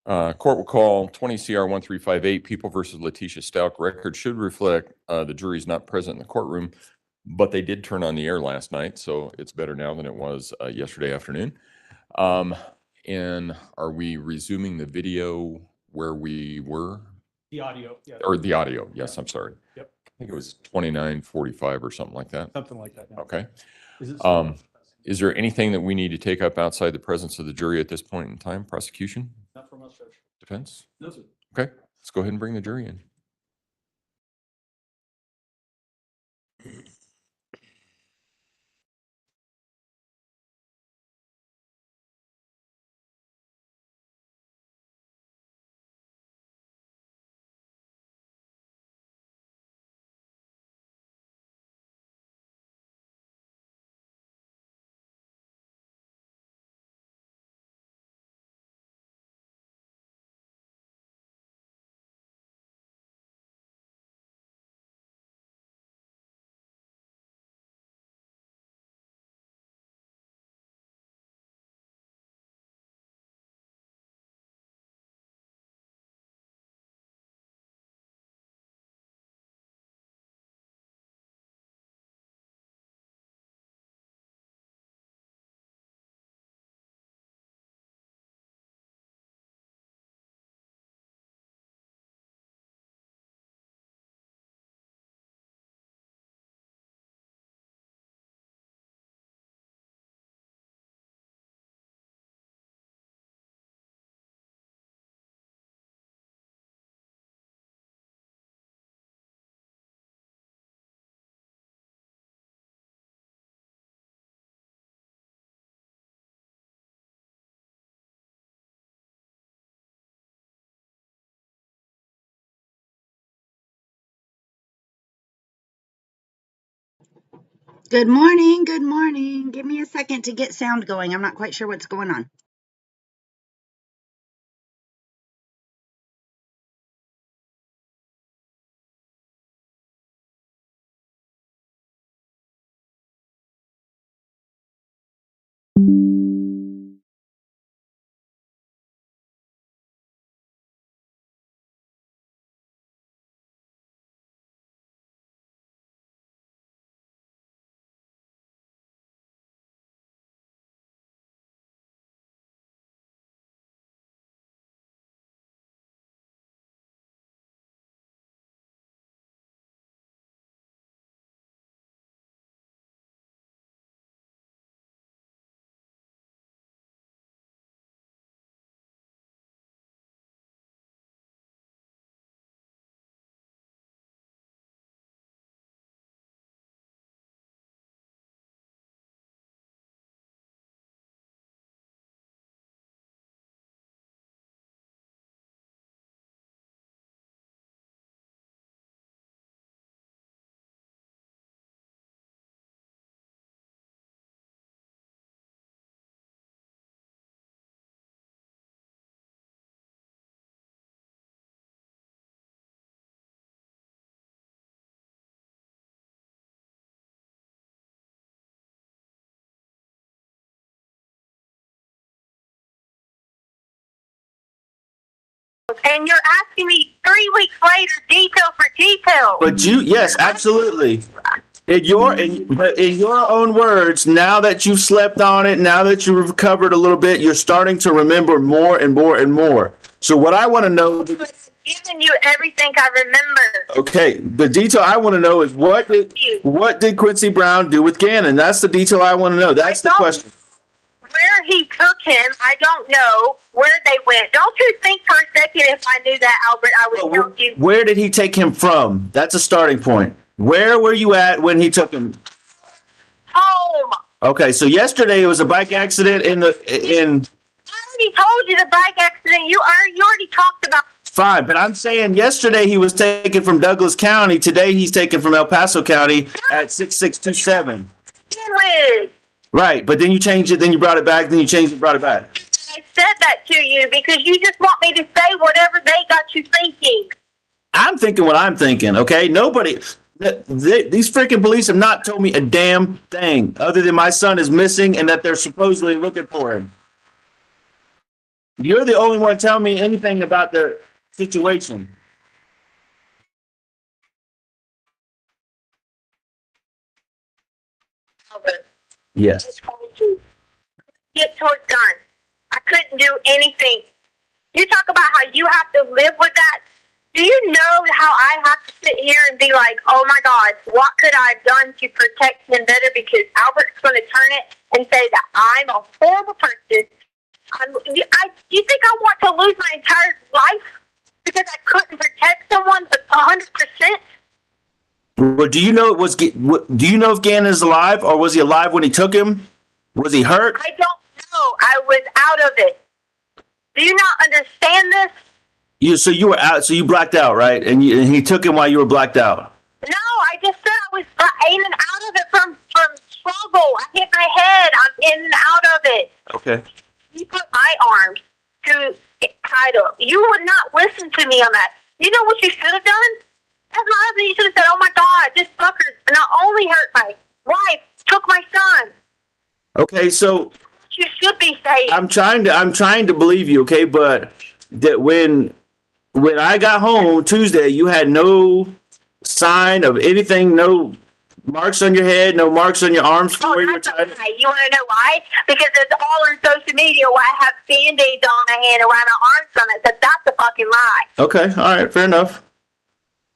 Court will call 20 CR 1358, People versus Letecia Stauch. Record should reflect the jury's not present in the courtroom, but they did turn on the air last night, so it's better now than it was yesterday afternoon. And are we resuming the video where we were? The audio, yeah. Or the audio, yes, I'm sorry. Yep. I think it was 29:45 or something like that. Something like that. Yeah. Okay. Is Is there anything that we need to take up outside the presence of the jury at this point in time? Prosecution? not from us, Judge. Defense? No, sir. Okay, let's go ahead and bring the jury in. Good morning. Good morning. Give me a second to get sound going. I'm not quite sure what's going on. And you're asking me 3 weeks later, detail for detail. But yes, absolutely. In your own words, now that you've slept on it, now that you've recovered a little bit, you're starting to remember more and more and more. So what I want to know, Giving you everything I remember. okay, the detail I want to know is what did Quincy Brown do with Gannon? That's the detail I want to know. That's the question. Where he took him, I don't know. Where they went. Don't you think for a second if I knew that, Albert, I would tell you. Where did he take him from? That's a starting point. Where were you at when he took him? Home. Okay, so yesterday it was a bike accident in. I already told you the bike accident. You already talked about. Fine, but I'm saying yesterday he was taken from Douglas County. Today he's taken from El Paso County at 6627. Right, but then you changed it, then you brought it back, then you changed it, brought it back. I said that to you because you just want me to say whatever they got you thinking. I'm thinking what I'm thinking, okay? Nobody, these freaking police have not told me a damn thing other than my son is missing and that they're supposedly looking for him. You're the only one telling me anything about the situation. Albert, Yes. I told you. Get towards done. I couldn't do anything. You talk about how you have to live with that. Do you know how I have to sit here and be like, oh my God, what could I have done to protect him better? Because Albert's going to turn it and say that I'm a horrible person. Do you think I want to lose my entire life because I couldn't protect someone 100%? Well, do you know do you know if Gannon is alive, or was he alive when he took him? Was he hurt? I don't know. I was out of it. Do you not understand this? You were out, so you blacked out, right? And he took him while you were blacked out. No, I just said I was in and out of it from struggle. I hit my head. I'm in and out of it. Okay. You put my arms to title. You would not listen to me on that. You know what you should have done? As my husband, you should have said, "Oh my God, this fucker not only hurt my wife, took my son." Okay, so You should be saying. I'm trying to believe you, okay? But that when I got home Tuesday, you had no sign of anything, no marks on your head, no marks on your arms from where you were That's tied. okay. You want to know why? Because it's all on social media where I have Band-Aids on my hand and where my arms on it. So that's a fucking lie. Okay, all right, fair enough.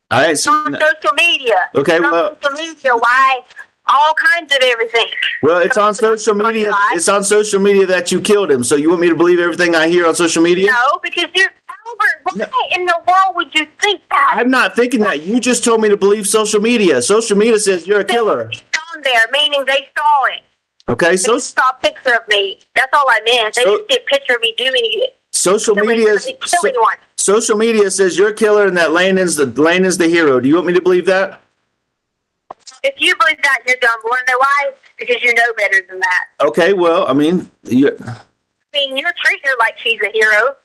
All right, so, On social media. Okay, It's on well- social media. Why? All kinds of everything. well, it's on social media. It's on social media that you killed him. So you want me to believe everything I hear on social media? No, because you're Albert. Why No. in the world would you think that? I'm not thinking that. You just told me to believe social media. Social media says you're a killer. It's on there, meaning they saw it. Okay, They so saw a picture of me. That's all I meant. They So- just get a picture of me doing it. social media Killing one. social media says you're a killer and that Landon's the hero. Do you want me to believe that? If you believe that, you're dumb. Want to know why? Because you know better than that. Okay, well, I mean, I mean, you're treating her like she's a hero.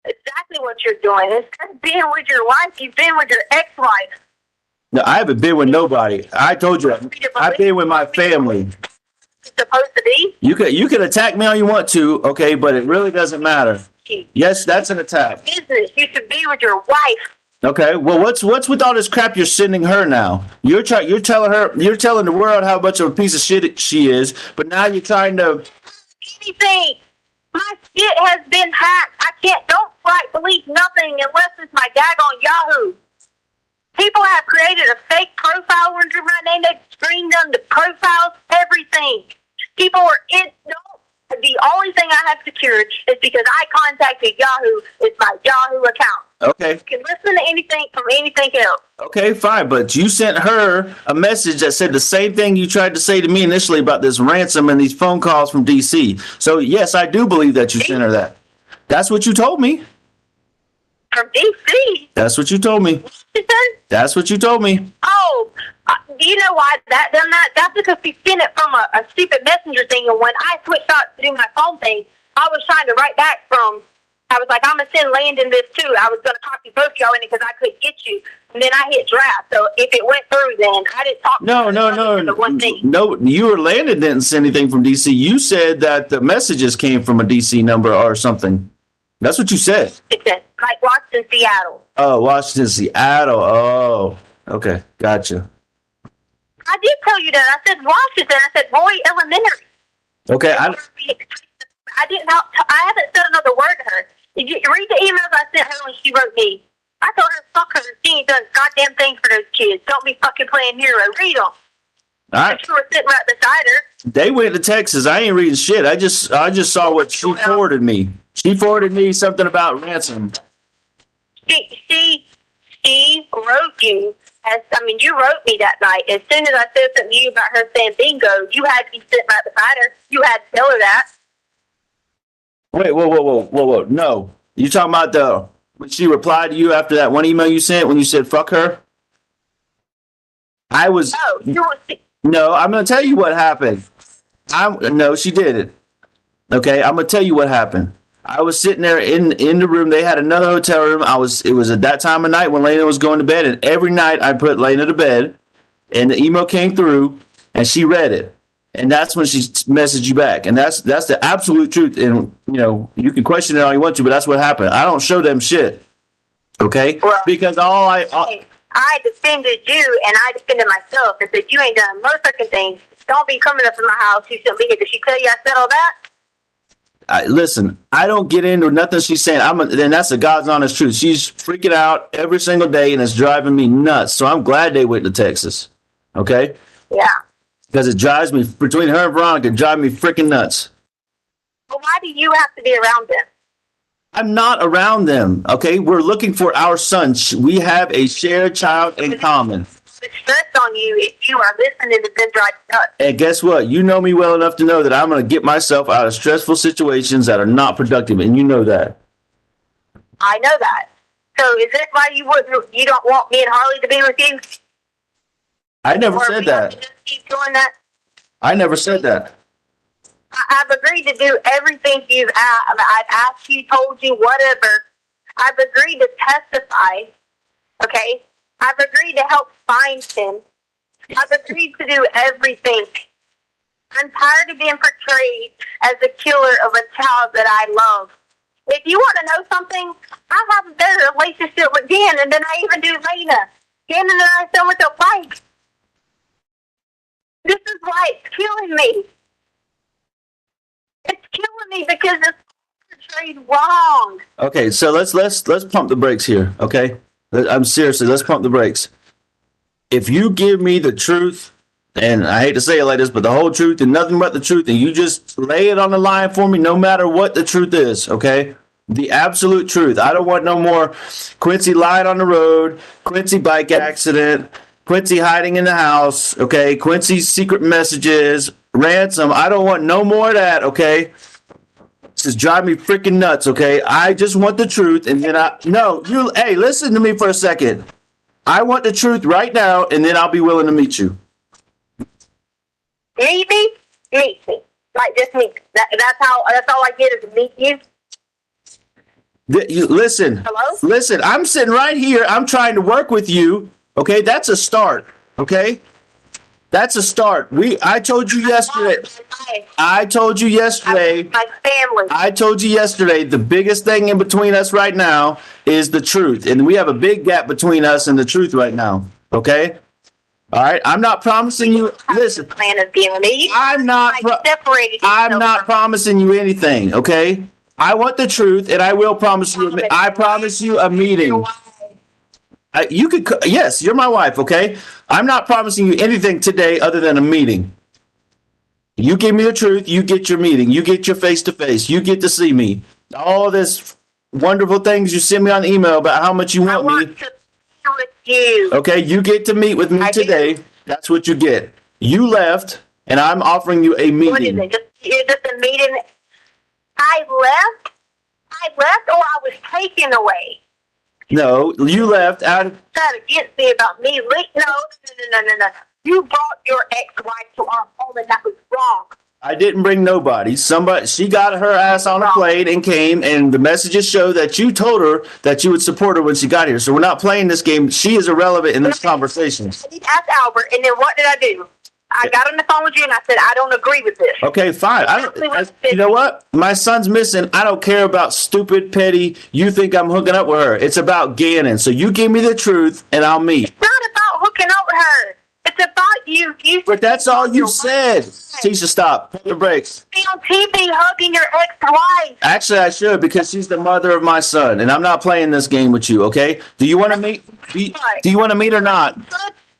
Exactly what you're doing. Instead of being with your wife, you've been with your ex-wife. no, I haven't been with nobody. I told you, I've been with my family. It's supposed to be. You can attack me all you want to, okay, but it really doesn't matter. Yes, that's an attack. Business. You should be with your wife. Okay, well, what's with all this crap you're sending her now? You're telling the world how much of a piece of shit she is, but now you're trying to. Anything. My shit has been hacked. Don't believe nothing unless it's my daggone Yahoo. People have created a fake profile under my name. They've screened on the profiles, everything. People are the only thing I have secured is because I contacted Yahoo. It's my Yahoo account. Okay, You can listen to anything from anything else. okay, fine, but you sent her a message that said the same thing you tried to say to me initially about this ransom and these phone calls from DC. So yes, I do believe that you sent her that. That's what you told me. From DC. That's what you told me. She said, That's what you told me. oh, do you know why that done that? That's because she sent it from a stupid messenger thing. And when I switched out to do my phone thing, I was trying to write back from. I was like, I'm gonna send Landon this too. I was gonna copy both y'all in it because I couldn't get you. And then I hit draft. So if it went through, then I didn't talk. to the one thing. No, you or Landon didn't send anything from DC. You said that the messages came from a DC number or something. That's what you said. It said like Washington, Seattle. Oh, Washington, Seattle. Oh, okay, gotcha. I did tell you that. I said Washington. I said Roy Elementary. Okay, I didn't. I haven't said another word to her. Did you read the emails I sent her when she wrote me? I told her, fuck her. She ain't done a goddamn thing for those kids. Don't be fucking playing hero. Read them. all right. She was sitting right beside her. They went to Texas. I ain't reading shit. I just saw what she forwarded me. She forwarded me something about ransom. She wrote you. You wrote me that night. As soon as I said something to you about her saying bingo, you had to be sitting right beside her. You had to tell her that. Wait, whoa. No. You talking about when she replied to you after that one email you sent when you said fuck her? No, I'm going to tell you what happened. No, she didn't. Okay, I'm going to tell you what happened. I was sitting there in the room. They had another hotel room. It was at that time of night when Lena was going to bed, and every night I put Lena to bed, and the email came through, and she read it. And that's when she messaged you back. And that's the absolute truth. And, you can question it all you want to, but that's what happened. I don't show them shit. Okay? Well, because I defended you and I defended myself and said you ain't done most fucking things. Don't be coming up in my house. You shouldn't be here. Did she tell you I said all that? Listen, I don't get into nothing she's saying. And that's the God's honest truth. She's freaking out every single day and it's driving me nuts. So I'm glad they went to Texas. Okay? Yeah. Because it drives me, between her and Veronica, it drives me freaking nuts. Well, why do you have to be around them? I'm not around them, okay? We're looking for our son. We have a shared child in common. The stress on you if you are listening to them drive you nuts. And guess what? You know me well enough to know that I'm going to get myself out of stressful situations that are not productive, and you know that. I know that. So is it why you don't want me and Harley to be with you? I never Or said we have to that. just keep doing that? I never said that. I've agreed to do everything you've asked. I've asked you, told you, whatever. I've agreed to testify. Okay? I've agreed to help find him. I've agreed to do everything. I'm tired of being portrayed as the killer of a child that I love. If you want to know something, I have a better relationship with Gannon than I even do Lena. Gannon and I so much alike. This is why it's killing me. It's killing me because it's portrayed wrong. Okay, so let's pump the brakes here, okay? Let's pump the brakes. If you give me the truth, and I hate to say it like this, but the whole truth and nothing but the truth, and you just lay it on the line for me, no matter what the truth is, okay? The absolute truth. I don't want no more Quincy lied on the road, Quincy bike accident, Quincy hiding in the house, okay? Quincy's secret messages, ransom. I don't want no more of that, okay? This is driving me freaking nuts, okay? I just want the truth, and then hey, listen to me for a second. I want the truth right now, and then I'll be willing to meet you. Meet me? Meet me. Like, just meet me. That's all I get is to meet you. Listen. Hello? Listen, I'm sitting right here. I'm trying to work with you, okay? That's a start, okay? That's a start. I told you yesterday. I told you yesterday. My family. I told you yesterday the biggest thing in between us right now is the truth. And we have a big gap between us and the truth right now. Okay? All right? I'm not promising you. Listen. Plan of being with me. I'm not promising you anything, okay? I want the truth, and I will promise you. I promise you a meeting. Yes, you're my wife, okay? I'm not promising you anything today other than a meeting. You give me the truth, you get your meeting, you get your face-to-face, you get to see me. All this wonderful things you send me on email about how much you want me. To be with you. Okay, you get to meet with me today. That's what you get. You left, and I'm offering you a meeting. What is it? Just a meeting? I left, or I was taken away. No, you left out. That against me about me. No. You brought your ex-wife to our home, and that was wrong. I didn't bring nobody. She got her ass on a plane and came, and the messages show that you told her that you would support her when she got here. So we're not playing this game. She is irrelevant in this conversation. I asked Albert, and then what did I do? I got on the phone with you, and I said, I don't agree with this. Okay, fine. You know what? My son's missing. I don't care about stupid, petty, you think I'm hooking up with her. It's about Gannon. So you give me the truth, and I'll meet. It's not about hooking up with her. It's about you. But that's all you said. Tisha, stop. Put the brakes. Be on TV hugging your ex-wife. Actually, I should, because she's the mother of my son, and I'm not playing this game with you, okay? Do you want to meet? Do you want to meet or not?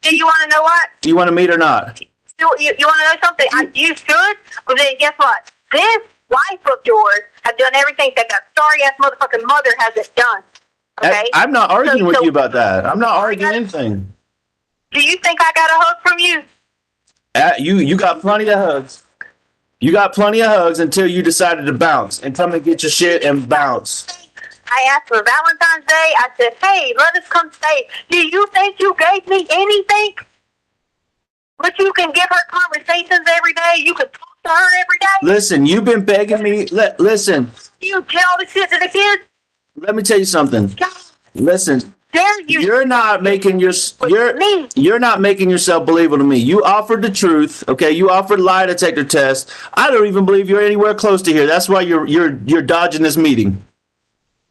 Do you want to know what? Do you want to meet or not? You want to know something? You should. Well, then guess what? This wife of yours has done everything that sorry-ass motherfucking mother hasn't done. Okay? I'm not arguing with you about that. I'm not arguing anything. Do you think I got a hug from you? You got plenty of hugs. You got plenty of hugs until you decided to bounce and come and get your shit and bounce. I asked for Valentine's Day. I said, hey, let us come stay. Do you think you gave me anything? But you can give her conversations every day. You can talk to her every day. Listen, you've been begging me. Listen. You tell the shit to the kids. Let me tell you something. Listen. Do dare you? You're not making Me. you're not making yourself believable to me. You offered the truth, okay? You offered lie detector test. I don't even believe you're anywhere close to here. That's why you're dodging this meeting.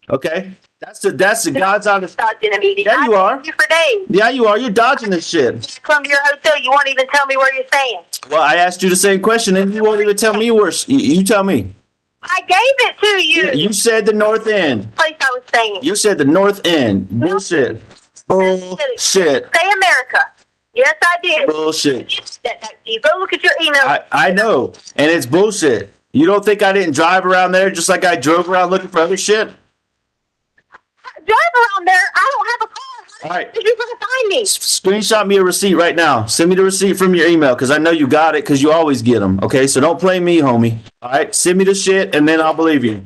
Okay? That's the God's honest. In a meeting. Yeah, you I are. paid you for days. Yeah, you are. You're dodging this shit. Come to your hotel. You won't even tell me where you're staying. Well, I asked you the same question, and you won't even tell me where. You tell me. I gave it to you. You said the North End. Place I was staying. You said the North End. Bullshit. Bullshit. Say America. Yes, I did. Bullshit. You go look at your email. I know, and it's bullshit. You don't think I didn't drive around there just like I drove around looking for other shit? Drive around there. I don't have a car. All right. You're gonna find me. Screenshot me a receipt right now. Send me the receipt from your email because I know you got it because you always get them. Okay, so don't play me, homie. All right, send me the shit and then I'll believe you.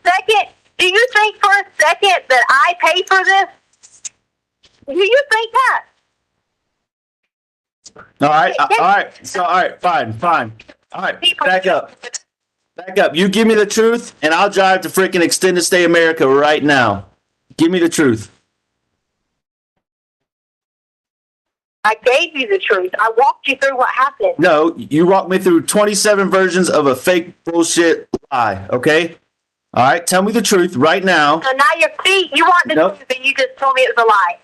Second, do you think for a second that I pay for this? Do you think that? All right, fine. All right, back up. You give me the truth and I'll drive to freaking Extended Stay America right now. Give me the truth. I gave you the truth. I walked you through what happened. No, you walked me through 27 versions of a fake bullshit lie, okay? All right, tell me the truth right now. So now you want the Nope. truth and you just told me it was a lie.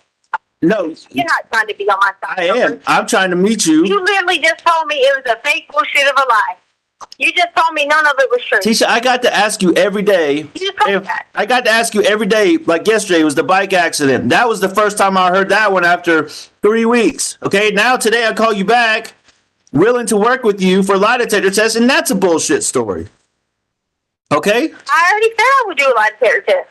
No, You're not trying to be on my side. I am. I'm trying to meet you. You literally just told me it was a fake bullshit of a lie. You just told me none of it was true. Tisha, I got to ask you every day. You just told me that. I got to ask you every day, like yesterday was the bike accident. That was the first time I heard that one after 3 weeks. Okay, now today I call you back, willing to work with you for lie detector test, and that's a bullshit story. Okay? I already said I would do a lie detector test.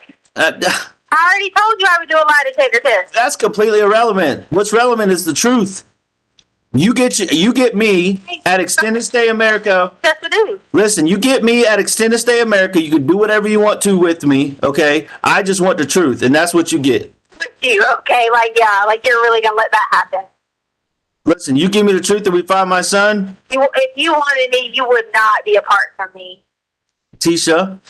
I already told you I would do a lie detector test. That's completely irrelevant. What's relevant is the truth. You get me at Extended Stay America. That's what it is. Listen, you get me at Extended Stay America. You can do whatever you want to with me, okay? I just want the truth, and that's what you get. With you, okay? Like you're really gonna let that happen. Listen, you give me the truth that we find my son, If you wanted me, you would not be apart from me. Tisha,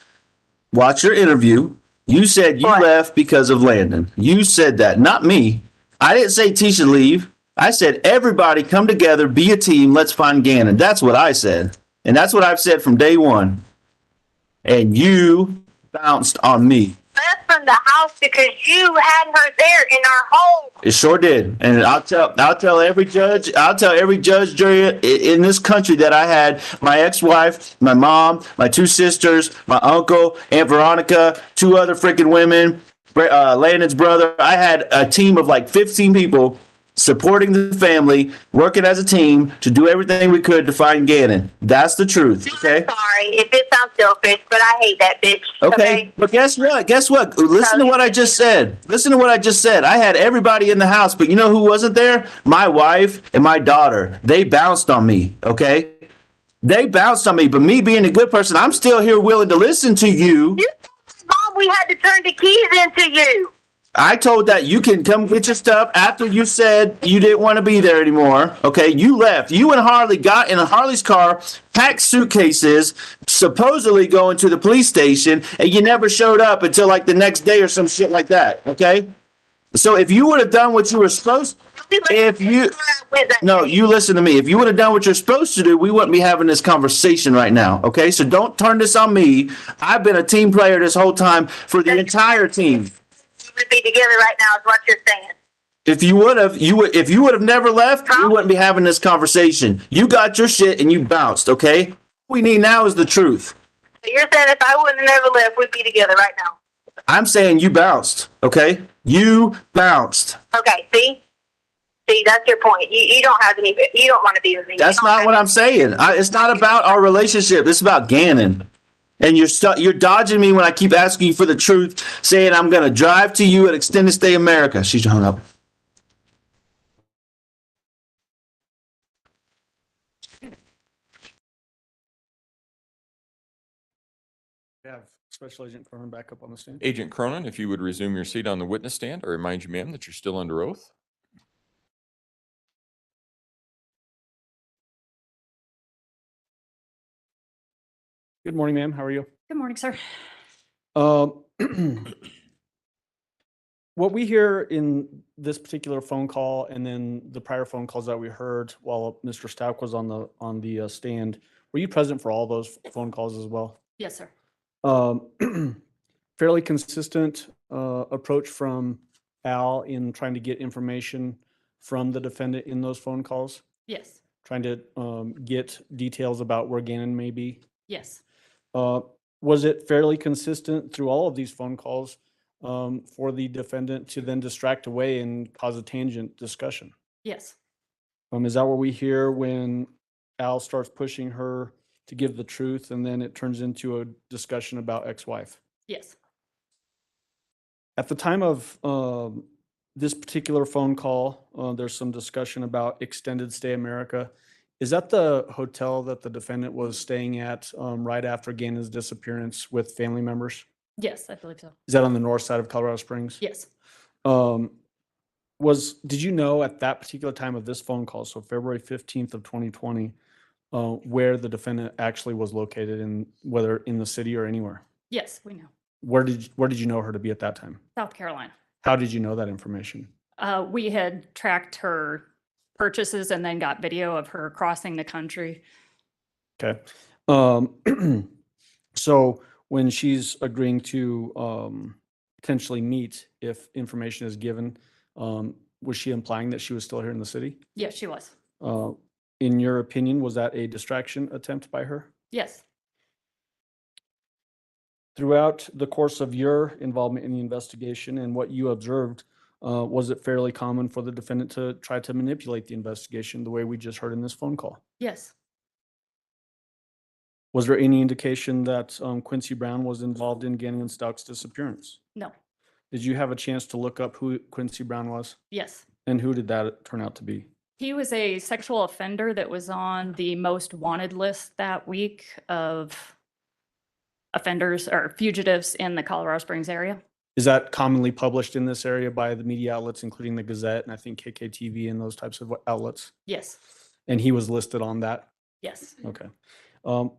watch your interview. You said you What? left because of Landon. You said that, not me. I didn't say Tisha leave. I said everybody come together, be a team, let's find Gannon. That's what I said. And that's what I've said from day one. And you bounced on me. Left from the house because you had her there in our home. It sure did. And I'll tell every judge, jury in this country that I had my ex-wife, my mom, my 2 sisters, my uncle, Aunt Veronica, 2 other freaking women, Landon's brother. I had a team of like 15 people supporting the family, working as a team to do everything we could to find Gannon. That's the truth, okay? Sorry if it sounds selfish, but I hate that bitch. Okay, but guess what? Listen to what I just said. I had everybody in the house, but you know who wasn't there? My wife and my daughter. They bounced on me, okay? They bounced on me, but me being a good person, I'm still here willing to listen to you. You told Mom we had to turn the keys into you. I told that you can come get your stuff after you said you didn't want to be there anymore. Okay, you left. You and Harley got in Harley's car, packed suitcases, supposedly going to the police station, and you never showed up until like the next day or some shit like that. Okay, so if you would have done what you were supposed, you listen to me. If you would have done what you're supposed to do, we wouldn't be having this conversation right now. Okay, so don't turn this on me. I've been a team player this whole time for the entire team. Would be together right now is what you're saying. If you would have never left, we wouldn't be having this conversation. You got your shit and you bounced, okay? What we need now is the truth. So you're saying if I wouldn't have never left, we'd be together right now. I'm saying you bounced, okay? You bounced. Okay, see, that's your point. You don't have any. You don't want to be with me. That's not what I'm saying. It's not about our relationship. It's about Gannon. And you're dodging me when I keep asking you for the truth, saying I'm going to drive to you at Extended Stay America. She's hung up. We have Special Agent Cronin back up on the stand. Agent Cronin, if you would resume your seat on the witness stand, I remind you, ma'am, that you're still under oath. Good morning, ma'am. How are you? Good morning, sir. Um, what we hear in this particular phone call and then the prior phone calls that we heard while Mr. Stauch was on the stand, were you present for all those phone calls as well? Yes, sir. Fairly consistent approach from Al in trying to get information from the defendant in those phone calls, Yes. trying to get details about where Gannon may be. Yes. Was it fairly consistent through all of these phone calls for the defendant to then distract away and cause a tangent discussion? Yes. Is that what we hear when Al starts pushing her to give the truth and then it turns into a discussion about ex-wife? Yes. At the time of this particular phone call, there's some discussion about Extended Stay America. Is that the hotel that the defendant was staying at right after Gannon's disappearance with family members? Yes, I believe so. Is that on the north side of Colorado Springs? Yes. Did you know at that particular time of this phone call, so February 15th of 2020, where the defendant actually was located, in whether in the city or anywhere? Yes, we know. Where did you know her to be at that time? South Carolina. How did you know that information? We had tracked her purchases and then got video of her crossing the country. Okay. So when she's agreeing to potentially meet, if information is given, was she implying that she was still here in the city? Yes, she was. In your opinion, was that a distraction attempt by her? Yes. Throughout the course of your involvement in the investigation and what you observed, was it fairly common for the defendant to try to manipulate the investigation the way we just heard in this phone call? Yes. Was there any indication that Quincy Brown was involved in Gannon and Stauch's disappearance? No. Did you have a chance to look up who Quincy Brown was? Yes. And who did that turn out to be? He was a sexual offender that was on the most wanted list that week of offenders or fugitives in the Colorado Springs area. Is that commonly published in this area by the media outlets, including the Gazette and I think KKTV and those types of outlets? Yes. And he was listed on that? Yes. Okay.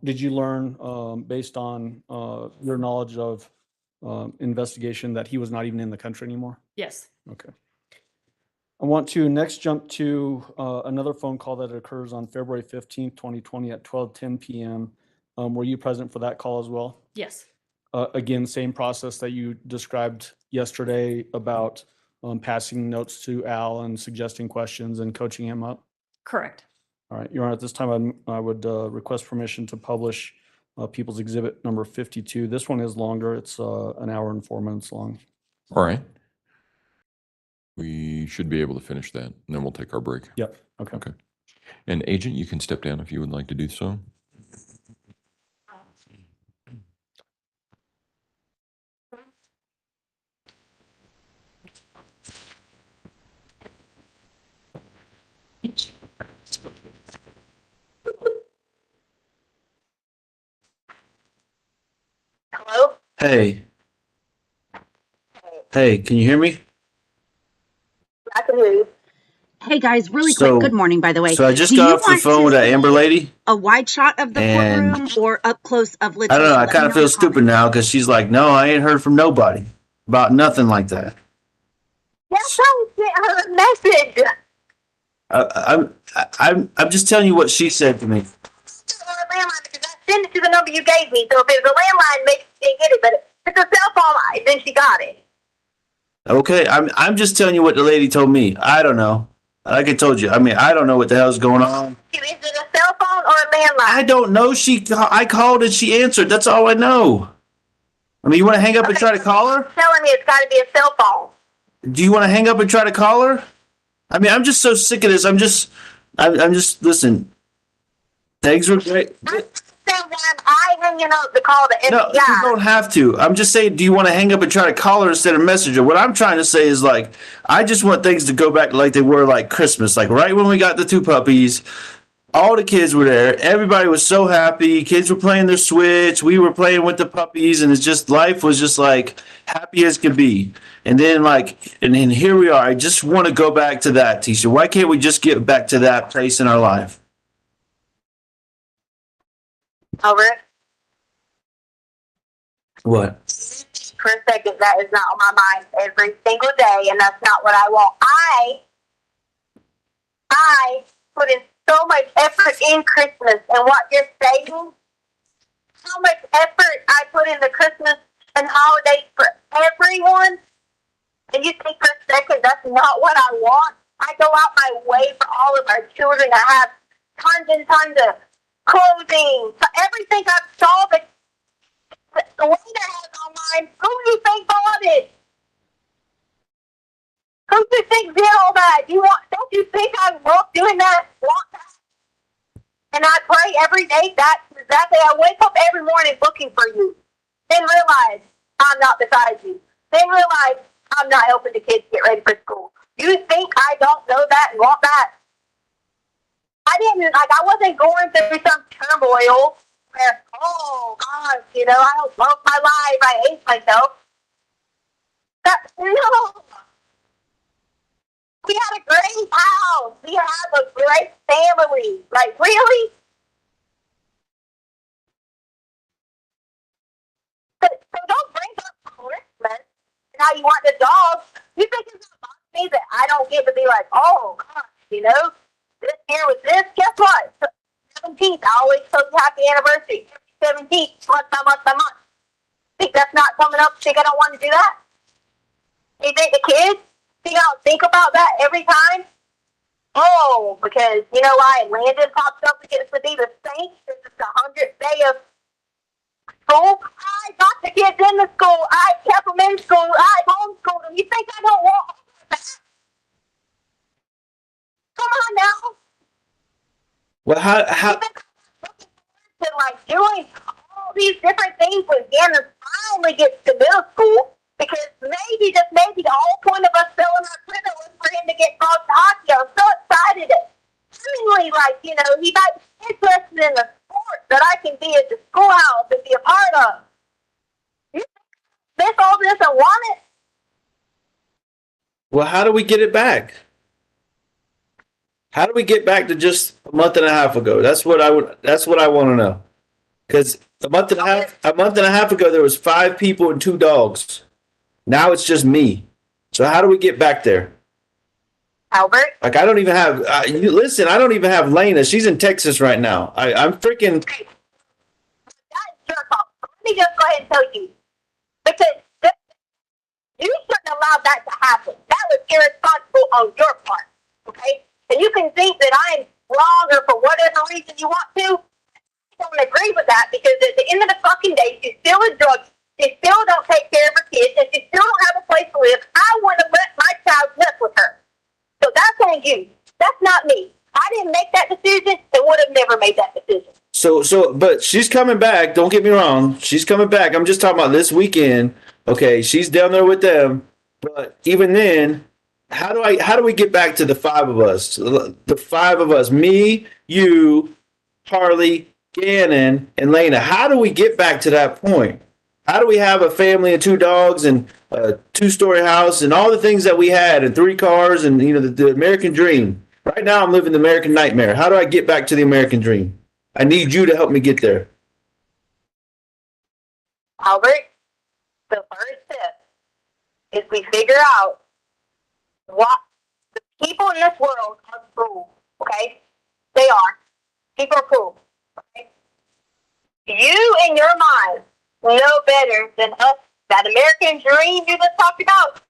Did you learn, based on your knowledge of investigation, that he was not even in the country anymore? Yes. Okay. I want to next jump to another phone call that occurs on February 15th, 2020 at 12:10 p.m. Were you present for that call as well? Yes. Again, same process that you described yesterday about passing notes to Al and suggesting questions and coaching him up? Correct. All right, Your Honor, at this time, I would request permission to publish People's Exhibit number 52. This one is longer. It's an hour and 4 minutes long. All right. We should be able to finish that, and then we'll take our break. Yep, okay. Okay. And Agent, you can step down if you would like to do so. Hello? Hey. Hey, can you hear me? I can hear you. Hey guys, really So- quick. Good morning, by the way. So I just Do got you off the want phone to with that see Amber lady. A wide shot of the And- courtroom or up close of Letecia? I don't know. I Let me kind of know feel in the stupid comments. now because she's like, no, I ain't heard from nobody about nothing like that. That's how we sent her a message. I'm just telling you what she said to me. On a landline because I sent it to the number you gave me. So if it was a landline, maybe she didn't get it. But if it's a cell phone, then she got it. Okay, I'm just telling you what the lady told me. I don't know. Like I told you, I mean, I don't know what the hell's going on. Is it a cell phone or a landline? I don't know. I called and she answered. That's all I know. I mean, you want to hang up and try to call her? Telling me it's got to be a cell phone. Do you want to hang up and try to call her? I mean, I'm just so sick of this. I'm just listen. Things were great. I hanging up to call the No, you FBI. don't have to. I'm just saying, do you want to hang up and try to call her instead of message her? What I'm trying to say is, like, I just want things to go back like they were like Christmas. Like right when we got the two puppies, all the kids were there. Everybody was so happy. Kids were playing their Switch. We were playing with the puppies, and it's just life was just like happy as could be. And then and then here we are. I just want to go back to that, Tisha. Why can't we just get back to that place in our life? Over. What? for a second that is not on my mind every single day, and that's not what I want. I put in so much effort in Christmas, and what you're saying, how much effort I put into Christmas and holidays for everyone, and you think for a second that's not what I want? I go out my way for all of our children to have tons and tons of clothing, everything I saw that the waiter has online. Who do you think bought it? Who do you think did all that? Don't you think I love doing that? Want that? And I pray every day. That's exactly. I wake up every morning looking for you. Then realize I'm not beside you. Then realize I'm not helping the kids get ready for school. You think I don't know that and want that? I wasn't going through some turmoil where, oh gosh, I don't love my life. I hate myself. No. We had a great house. We have a great family. Like, really? So don't bring up Christmas and how you want the dogs. You think it's going to bother me that I don't get to be like, oh, gosh, this year was this? Guess what? 17th, I always tell you happy anniversary. 17th, month by month by month. Think that's not coming up? Think I don't want to do that? You think the kids? Think I don't think about that every time? Oh, because you know why Landon pops up against to be the Saints? This is the 100th day of school. I got the kids in the school. I kept them in school. I homeschooled them. You think I don't want that? Come on now. Well, how To like doing all these different things when Gannon finally gets to middle school, because maybe, just maybe, the whole point of us selling our Twitter was for him to get called to hockey. I'm so excited. Seemingly, he might be interested in the sport that I can be at the schoolhouse and be a part of. You miss all this and want it? Well, how do we get it back? How do we get back to just a month and a half ago? That's what I want to know. Because a month and a half ago, there was 5 people and 2 dogs. Now it's just me. So how do we get back there? Albert? Like, I don't even have, listen, I don't even have Lena. She's in Texas right now. I'm freaking. That is your fault. Let me just go ahead and tell you. Because you shouldn't allow that to happen. That was irresponsible on your part. Okay? And you can think that I'm wrong or for whatever reason you want to. I don't agree with that, because at the end of the fucking day, she's still a drug. She still don't take care of her kids, and she still don't have a place to live. I wouldn't have let my child live with her. So that's on you. That's not me. I didn't make that decision and would have never made that decision. But she's coming back. Don't get me wrong. She's coming back. I'm just talking about this weekend. Okay, she's down there with them. But even then, how do we get back to the 5 of us? The 5 of us, me, you, Harley, Gannon, and Lena. How do we get back to that point? How do we have a family and 2 dogs and a 2-story house and all the things that we had and 3 cars and the American dream? Right now, I'm living the American nightmare. How do I get back to the American dream? I need you to help me get there. Albert, the first step is we figure out what the people in this world are cruel. Okay, they are. People are cruel. Okay? You, in your mind, know better than us. That American dream you just talked about,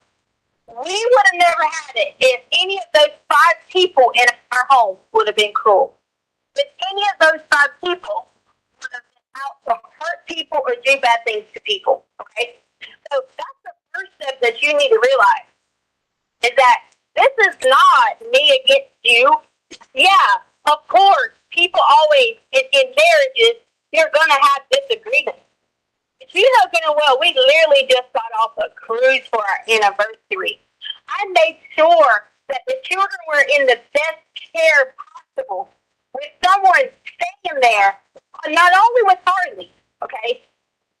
we would have never had it if any of those 5 people in our home would have been cruel. If any of those 5 people would have been out to hurt people or do bad things to people. Okay? So that's the first step that you need to realize, is that this is not me against you. Yeah, of course, people always, in marriages, you're going to have disagreements. But you know good and well, we literally just got off a cruise for our anniversary. I made sure that the children were in the best care possible, with someone staying there, not only with Harley, okay,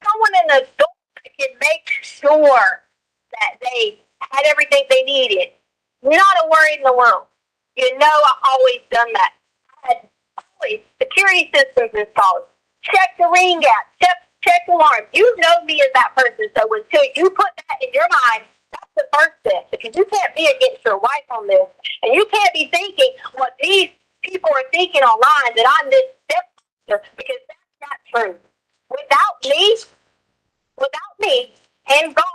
someone in the adult that can make sure that they had everything they needed. Not a worry in the world. You know, I've always done that. I had always security systems installed. Check the ring gap. Check check alarm. You know me as that person, so until you put that in your mind, that's the first step. Because you can't be against your wife on this, and you can't be thinking what these people are thinking online that I'm this stepmother, because that's not true. Without me and God,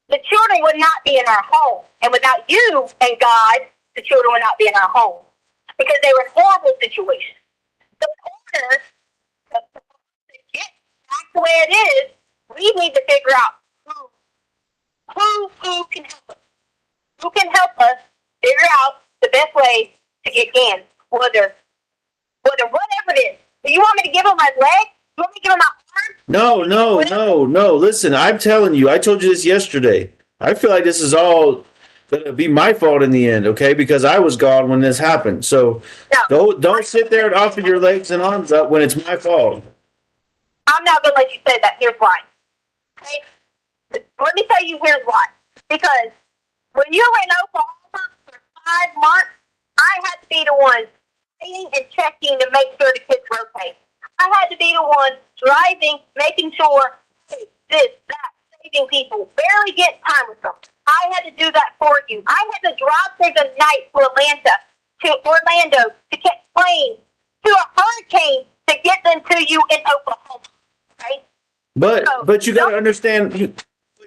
the children would not be in our home, and without you and God, the children would not be in our home, because they were in horrible situations. So in order to get back the way it is, we need to figure out who can help us. Who can help us figure out the best way to get Gannon? Whether whatever it is. Do you want me to give him my leg? Do you want me to give him my arm? No. Listen, I'm telling you, I told you this yesterday. I feel like this is all going to be my fault in the end, okay? Because I was gone when this happened. So don't sit there and offer your legs and arms up when it's my fault. I'm not going to let you say that. Here's why. Okay? Let me tell you here's why. Because when you were in Oklahoma for 5 months, I had to be the one waiting and checking to make sure the kids were okay. I had to be the one driving, making sure this, that, saving people, barely getting time with them. I had to do that for you. I had to drive through the night to Orlando to catch planes, to a hurricane to get them to you in Oklahoma. Right? But you got to understand.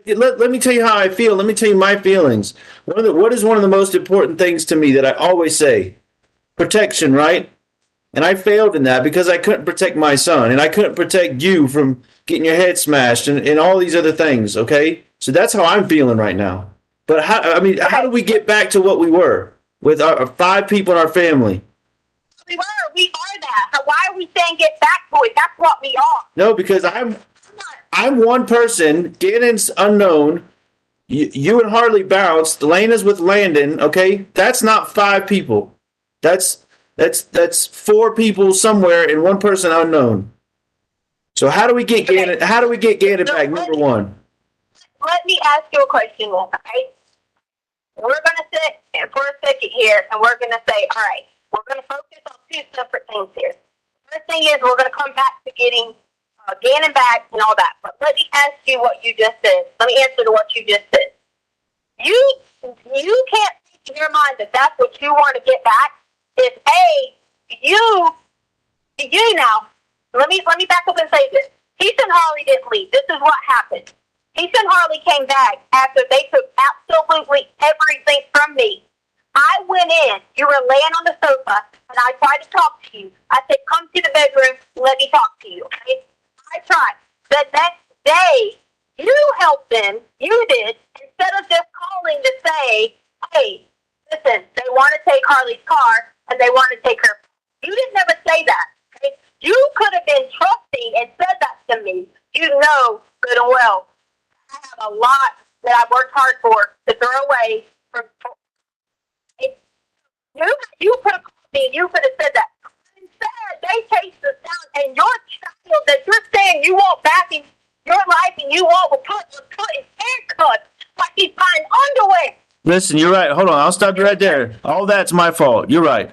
Let me tell you how I feel. Let me tell you my feelings. What is one of the most important things to me that I always say? Protection, right? And I failed in that because I couldn't protect my son, and I couldn't protect you from getting your head smashed and all these other things, okay? So that's how I'm feeling right now. But how do we get back to what we were with our 5 people in our family? We are that. Why are we saying get back to it? That's what we are. No, because I'm one person. Gannon's unknown. You and Harley bounced. Lena's with Landon. Okay, that's not 5 people. That's 4 people somewhere and one person unknown. So how do we get Gannon? How do we get Gannon back? Number one. Let me ask you a question, okay? We're gonna sit for a second here, and we're gonna say, all right, we're gonna focus on 2 separate things here. First thing is we're gonna come back to getting Gannon back and all that. But let me ask you what you just said. Let me answer to what you just said. You can't think in your mind that that's what you want to get back. If you now, let me back up and say this. Heath and Harley didn't leave. This is what happened. Heath and Harley came back after they took absolutely everything from me. I went in. You were laying on the sofa, and I tried to talk to you. I said, come to the bedroom. Let me talk to you. Okay? I tried. The next day, you helped them. You did. Instead of just calling to say, hey, listen, they want to take Harley's car, and they want to take her. You didn't never say that. Okay? You could have been trusting and said that to me. You know good and well. I have a lot that I worked hard for to throw away. You could have called me. You could have said that. Instead, they chased us down, and your child that you're saying you want back in your life and you want was put in handcuffs like he's buying underwear. Listen, you're right. Hold on. I'll stop you right there. All that's my fault. You're right.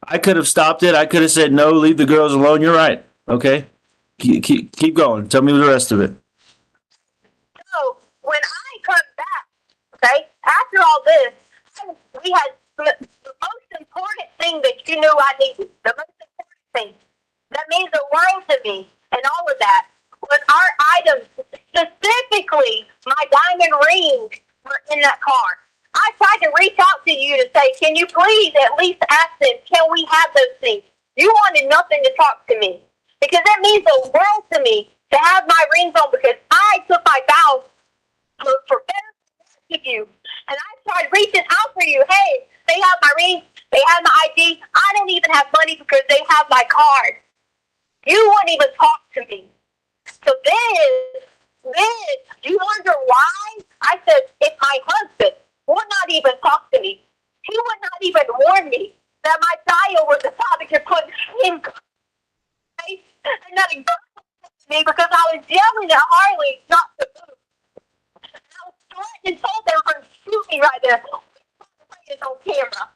I could have stopped it. I could have said, no, leave the girls alone. You're right. Okay. Keep going. Tell me the rest of it. So when I come back, okay, after all this, we had the most important thing that you knew I needed, the most important thing that means the world to me and all of that was our items, specifically my diamond rings were in that car. I tried to reach out to you to say, can you please at least ask them, can we have those things? You wanted nothing to talk to me because that means the world to me to have my rings on because I took my vows for better with you. And I tried reaching out for you. Hey, they have my rings. They have my ID. I don't even have money because they have my card. You wouldn't even talk to me. So then you wonder why? I said, if my husband would not even talk to me, he would not even warn me that my child was the topic to put in. Okay? And not to me because I was yelling at Harley not to move. And I was threatened and told they were going to shoot me right there. It's on camera.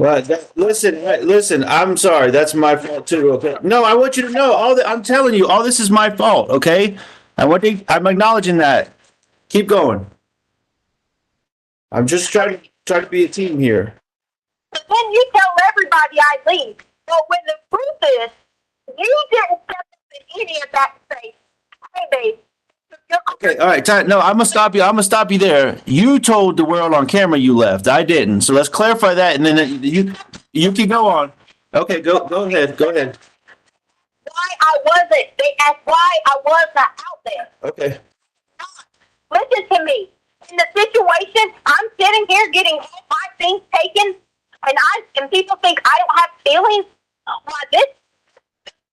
Well, listen, I'm sorry. That's my fault too. Okay. No, I want you to know I'm telling you, all this is my fault. Okay. I'm acknowledging that. Keep going. I'm just trying to be a team here. But then you tell everybody I leave. But when the truth is, you didn't step up in any of that and say, hey, babe. Okay, all right. No, I'm gonna stop you. I'm gonna stop you there. You told the world on camera you left. I didn't. So let's clarify that, and then you can go on. Okay, go ahead. Go ahead. Why I wasn't. They asked why I was not out there. Okay. Listen to me. In the situation, I'm sitting here getting all my things taken, and people think I don't have feelings. Why this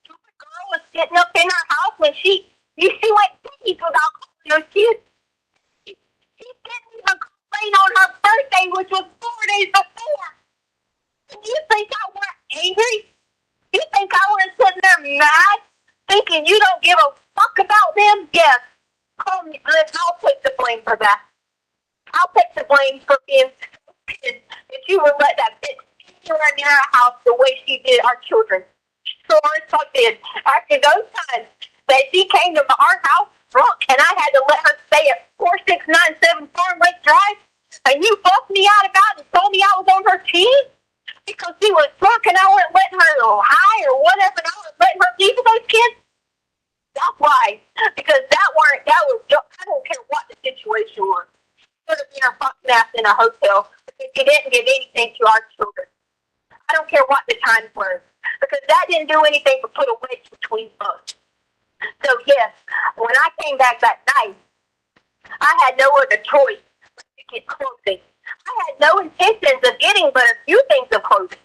stupid girl was sitting up in her house when she went days without calling her kids. She didn't even complain on her birthday, which was 4 days before. And you think I was angry? You think I was sitting there mad, thinking you don't give a fuck about them? Yes. Call me, I'll take the blame for that. I'll take the blame for being stupid that you would let that bitch run in our house the way she did our children. Sure as fuck did. After those times that she came to our house drunk and I had to let her stay at 4697 Farm Lake Drive, and you fucked me out about it and told me I was on her team because she was drunk and I wasn't letting her go high or whatever, and I was letting her leave with those kids. That's why. Because that was just, I don't care what the situation was. Should have been her fucking ass in a hotel because she didn't give anything to our children. I don't care what the times were. Because that didn't do anything but put a wedge between us. So yes, when I came back that night, I had no other choice but to get clothing. I had no intentions of getting but a few things of clothing.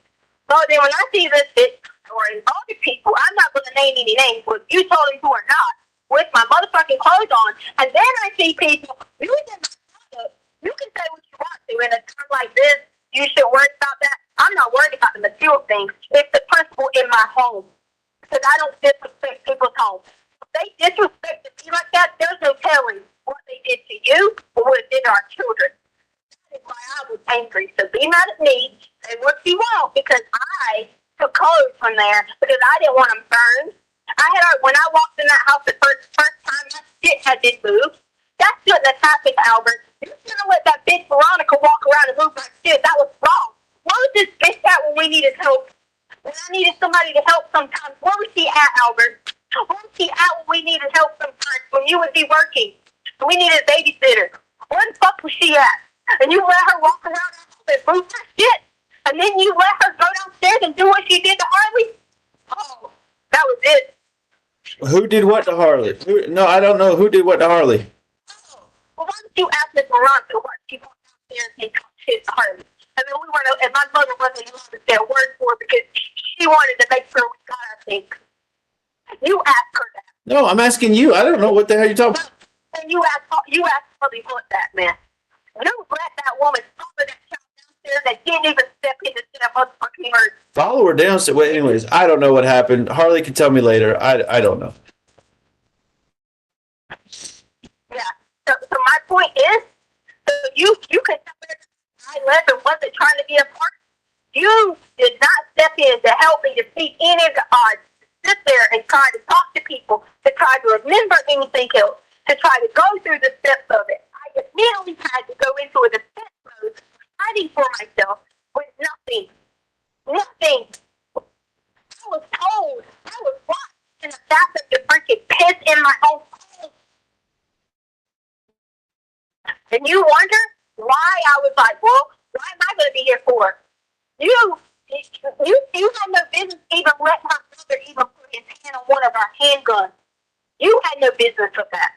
So then when I see this bitch or other people, I'm not going to name any names, but you told me who or not, with my motherfucking clothes on, and then I see people, you can say what you want to in a time like this, you should worry about that. I'm not worried about the material things. It's the principle in my home. Because I don't disrespect people's homes. If they disrespected me like that, there's no telling what they did to you or what they did to our children. That is why I was angry. So be mad at me, say what you want, because I took clothes from there because I didn't want them burned. When I walked in that house the first time, my shit had been moved. That shouldn't have happened, Albert. You should have let that bitch Veronica walk around and move my shit. That was wrong. Where was this bitch at when we needed help? When I needed somebody to help sometimes, where was she at, Albert? Where was she at when we needed help sometimes? When you would be working, and we needed a babysitter. Where the fuck was she at? And you let her walk around and move her shit, and then you let her go downstairs and do what she did to Harley? Oh, that was it. Who did what to Harley? No, I don't know. Who did what to Harley? Oh, well, why don't you ask Miss Veronica what she went downstairs and talk shit to Harley? And then and my mother wasn't allowed to say a word for her because she wanted to make sure we got our things. You asked her that. No, I'm asking you. I don't know what the hell you're talking about. And you asked Harley what that meant. You let that woman follow that child downstairs that didn't even step in to say a motherfucking word. Follow her downstairs. Well, anyways, I don't know what happened. Harley can tell me later. I don't know. Yeah. So my point is, so you could tell me I left and wasn't trying to be a part. You did not step in to help me to see any of the odds. Sit there and try to talk to people, to try to remember anything else, to try to go through the steps of it. I immediately had to go into a defense mode, fighting for myself with nothing. Nothing. I was told. I was watched in the back of the freaking piss in my own home. And you wonder why I was like, well, why am I going to be here for? You had no business even letting my brother even put his hand on one of our handguns. You had no business with that.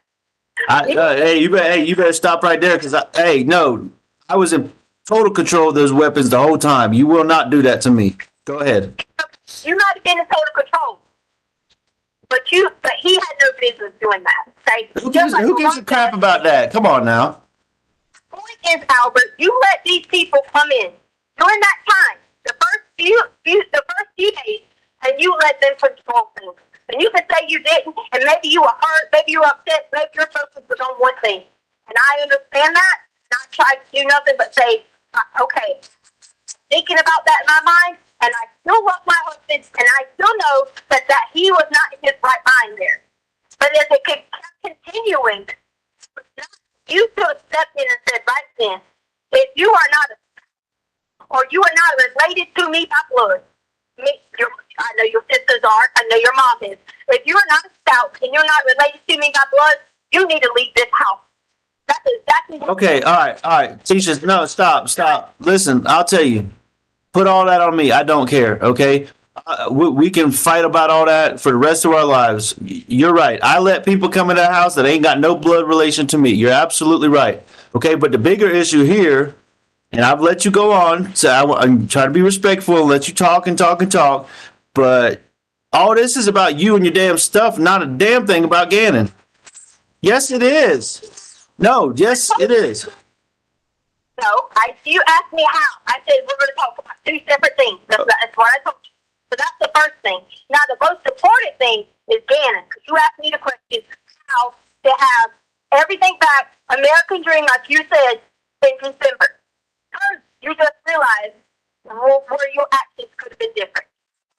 Hey, you better stop right there because I was in total control of those weapons the whole time. You will not do that to me. Go ahead. You might have been in total control, but he had no business doing that. Okay? Who gives a crap about that? Come on now. The point is, Albert, you let these people come in during that time, the first few days, and you let them control things. And you can say you didn't, and maybe you were hurt, maybe you were upset, maybe your focus was on one thing. And I understand that, and I try to do nothing but say, okay, thinking about that in my mind, and I still love my husband, and I still know that he was not in his right mind there. But as it kept continuing, you should have stepped in and said right then, if you are not, or you are not related to me by blood, I know your sisters are, I know your mom is. If you are not a Stout and you're not related to me by blood, you need to leave this house. That's exactly what. Okay, all right. Tisha, no, stop. Listen, I'll tell you. Put all that on me. I don't care, okay? We can fight about all that for the rest of our lives. You're right. I let people come in that house that ain't got no blood relation to me. You're absolutely right. Okay, but the bigger issue here, and I've let you go on, so I'm trying to be respectful and let you talk and talk, but all this is about you and your damn stuff, not a damn thing about Gannon. Yes, it is. No, yes, it is. No, you asked me how. I said we're going to talk about two separate things. That's what I told you. So that's the first thing. Now, the most important thing is Gannon. You asked me the question how to have everything back, American Dream, like you said, in December. Because you just realized where your actions could have been different.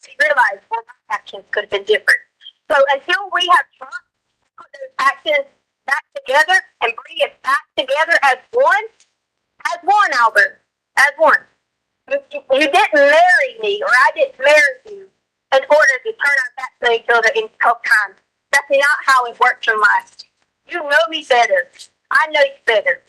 You realized where my actions could have been different. So until we have trust, put those actions back together and bring it back together as one, Albert, as one. You didn't marry me, or I didn't marry you in order to turn our backs on each other in tough times. That's not how it works in life. You know me better. I know you better.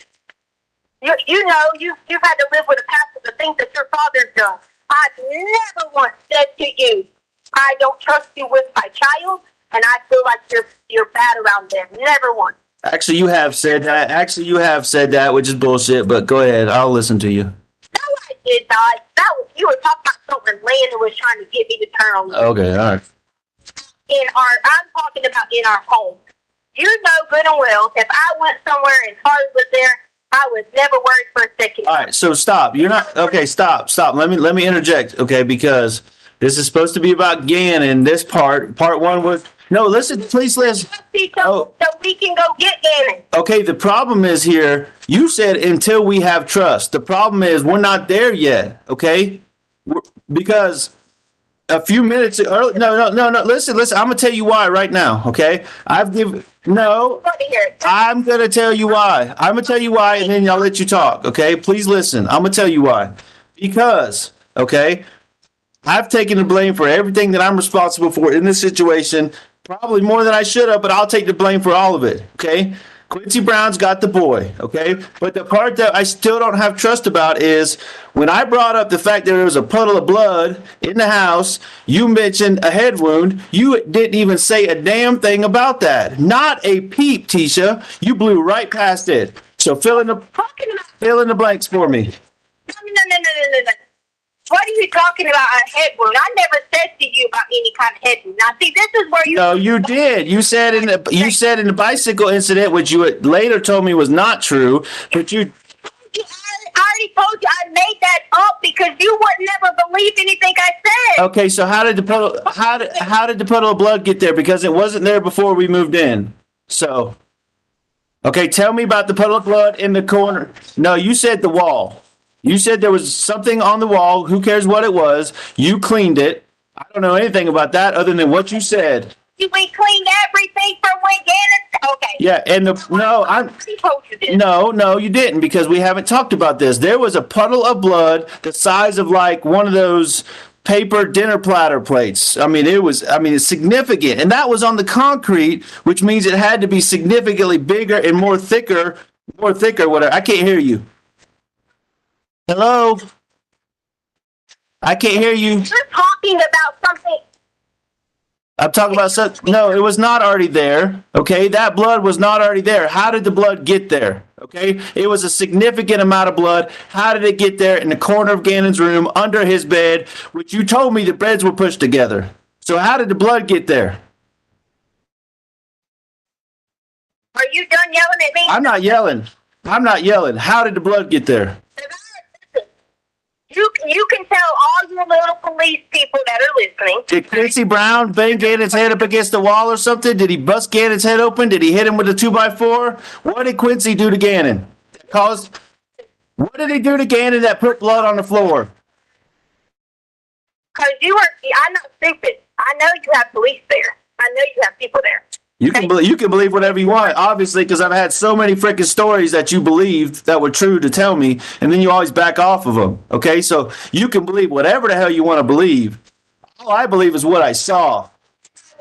You know you've had to live with the past of the things that your father's done. I've never once said to you, I don't trust you with my child, and I feel like you're bad around them. Never once. Actually, you have said that, which is bullshit, but go ahead. I'll listen to you. No, I did not. You were talking about something Landon was trying to get me to turn on you. Okay, all right. I'm talking about in our home. You know good and well, if I went somewhere and Harley was there, I was never worried for a second. All right, so stop. You're not okay. Stop. Let me interject, okay? Because this is supposed to be about Gannon. This part one was no. Listen, please listen. So we can go get Gannon. Okay, the problem is here. You said until we have trust. The problem is we're not there yet. Okay, because a few minutes early. No. Listen. I'm gonna tell you why right now. Okay, I'm gonna tell you why. And then I'll let you talk. Okay, please listen. I'm gonna tell you why. Because okay, I've taken the blame for everything that I'm responsible for in this situation. Probably more than I should have, but I'll take the blame for all of it. Okay. Quincy Brown's got the boy, okay? But the part that I still don't have trust about is when I brought up the fact that there was a puddle of blood in the house, you mentioned a head wound. You didn't even say a damn thing about that. Not a peep, Tisha. You blew right past it. So fill in the blanks for me. No. What are you talking about, a head wound? I never said to you about any kind of head wound. Now, see, this is where you... No, you did. You said in the bicycle incident, which you later told me was not true, but you... I already told you I made that up because you would never believe anything I said. Okay, so how did the puddle of blood get there? Because it wasn't there before we moved in. So, okay, tell me about the puddle of blood in the corner. No, you said the wall. You said there was something on the wall. Who cares what it was? You cleaned it. I don't know anything about that other than what you said. We cleaned everything from when Gannon. Okay. Yeah, and no, you didn't because we haven't talked about this. There was a puddle of blood the size of like one of those paper dinner platter plates. It's significant, and that was on the concrete, which means it had to be significantly bigger and more thicker. Whatever. I can't hear you. Hello? I can't hear you. You're talking about something. I'm talking about something. No, it was not already there. Okay, that blood was not already there. How did the blood get there? Okay, it was a significant amount of blood. How did it get there in the corner of Gannon's room, under his bed, which you told me the beds were pushed together? So how did the blood get there? Are you done yelling at me? I'm not yelling. How did the blood get there? You can tell all your little police people that are listening. Did Quincy Brown bang Gannon's head up against the wall or something? Did he bust Gannon's head open? Did he hit him with a 2x4? What did Quincy do to Gannon? What did he do to Gannon that put blood on the floor? Because I'm not stupid. I know you have police there. I know you have people there. You can believe whatever you want, obviously, because I've had so many freaking stories that you believed that were true to tell me, and then you always back off of them. Okay, so you can believe whatever the hell you want to believe. All I believe is what I saw.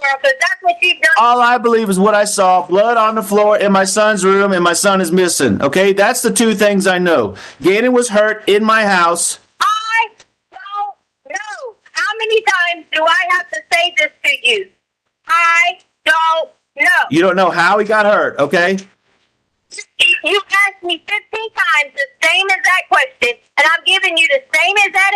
Yeah, because that's what you've done. All I believe is what I saw. Blood on the floor in my son's room, and my son is missing. Okay, that's the two things I know. Gannon was hurt in my house. I don't know. How many times do I have to say this to you? I don't know. You don't know how he got hurt, okay? You asked me 15 times the same exact question, and I'm giving you the same exact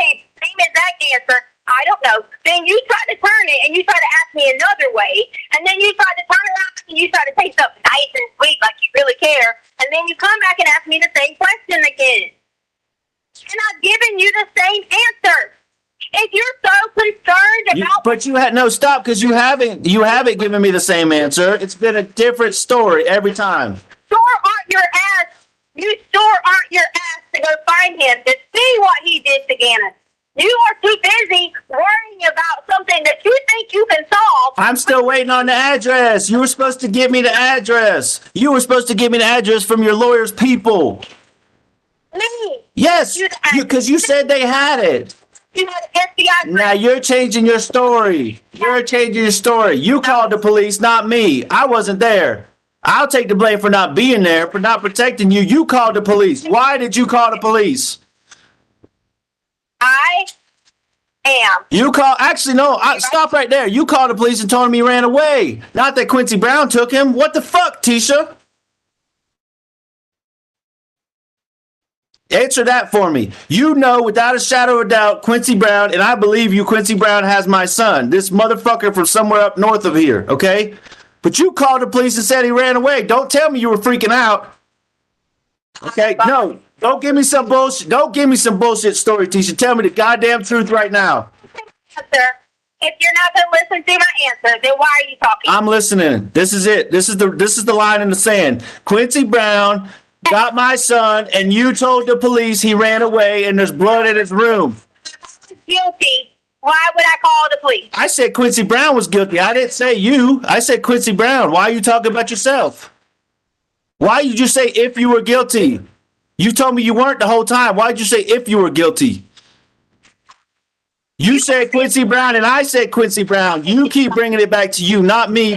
answer. I don't know. Then you try to turn it, and you try to ask me another way, and then you try to turn around and you try to say something nice and sweet like you really care, and then you come back and ask me the same question again. And I've given you the same answer. If you're so concerned about... But you had no stop, because you haven't given me the same answer. It's been a different story every time. You sure aren't your ass to go find him to see what he did to Gannon. You are too busy worrying about something that you think you can solve. I'm still waiting on the address. You were supposed to give me the address. You were supposed to give me the address from your lawyer's people. Me. Yes, because you said they had it. You had an FBI. Now you're changing your story. You called the police, not me. I wasn't there. I'll take the blame for not being there, for not protecting you. You called the police. Why did you call the police? I am. Stop right there. You called the police and told him he ran away. Not that Quincy Brown took him. What the fuck, Tisha? Answer that for me. You know without a shadow of a doubt, Quincy Brown, and I believe you, Quincy Brown has my son. This motherfucker from somewhere up north of here, okay? But you called the police and said he ran away. Don't tell me you were freaking out. Okay, no. Don't give me some bullshit. Don't give me some bullshit story, Tisha. Tell me the goddamn truth right now. Answer. If you're not going to listen to my answer, then why are you talking? I'm listening. This is it. This is the line in the sand. Quincy Brown got my son, and you told the police he ran away, and there's blood in his room. Guilty. Why would I call the police? I said Quincy Brown was guilty. I didn't say you. I said Quincy Brown. Why are you talking about yourself? Why did you say if you were guilty? You told me you weren't the whole time. Why did you say if you were guilty? You said Quincy Brown, and I said Quincy Brown. You keep bringing it back to you, not me.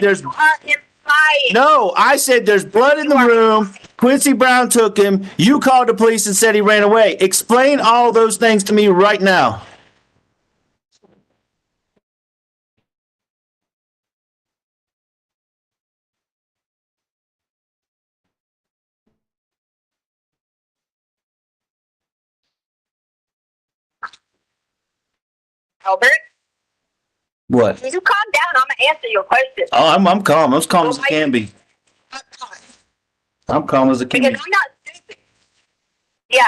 No, I said there's blood in the room. Quincy Brown took him. You called the police and said he ran away. Explain all those things to me right now. Albert, What? you calm down. I'm going to answer your question. Oh, I'm calm. I'm as calm as I can be. I'm calm as I can be. Because I'm not stupid. Yeah.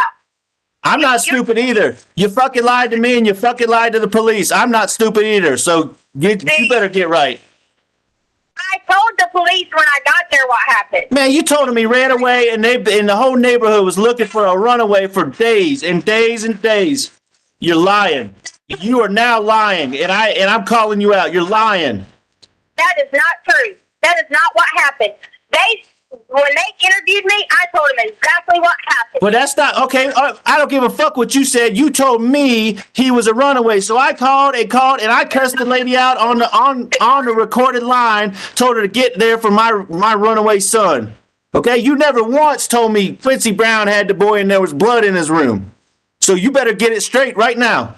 I'm not stupid either. You fucking lied to me and you fucking lied to the police. I'm not stupid either. So you better get right. I told the police when I got there what happened. Man, you told them he ran away and the whole neighborhood was looking for a runaway for days and days and days. You're lying. You are now lying, and I'm calling you out. You're lying. That is not true. That is not what happened. When they interviewed me, I told them exactly what happened. But that's not okay. I don't give a fuck what you said. You told me he was a runaway, so I called, and I cursed the lady out on the recorded line. Told her to get there for my runaway son. Okay, you never once told me Quincy Brown had the boy and there was blood in his room. So you better get it straight right now.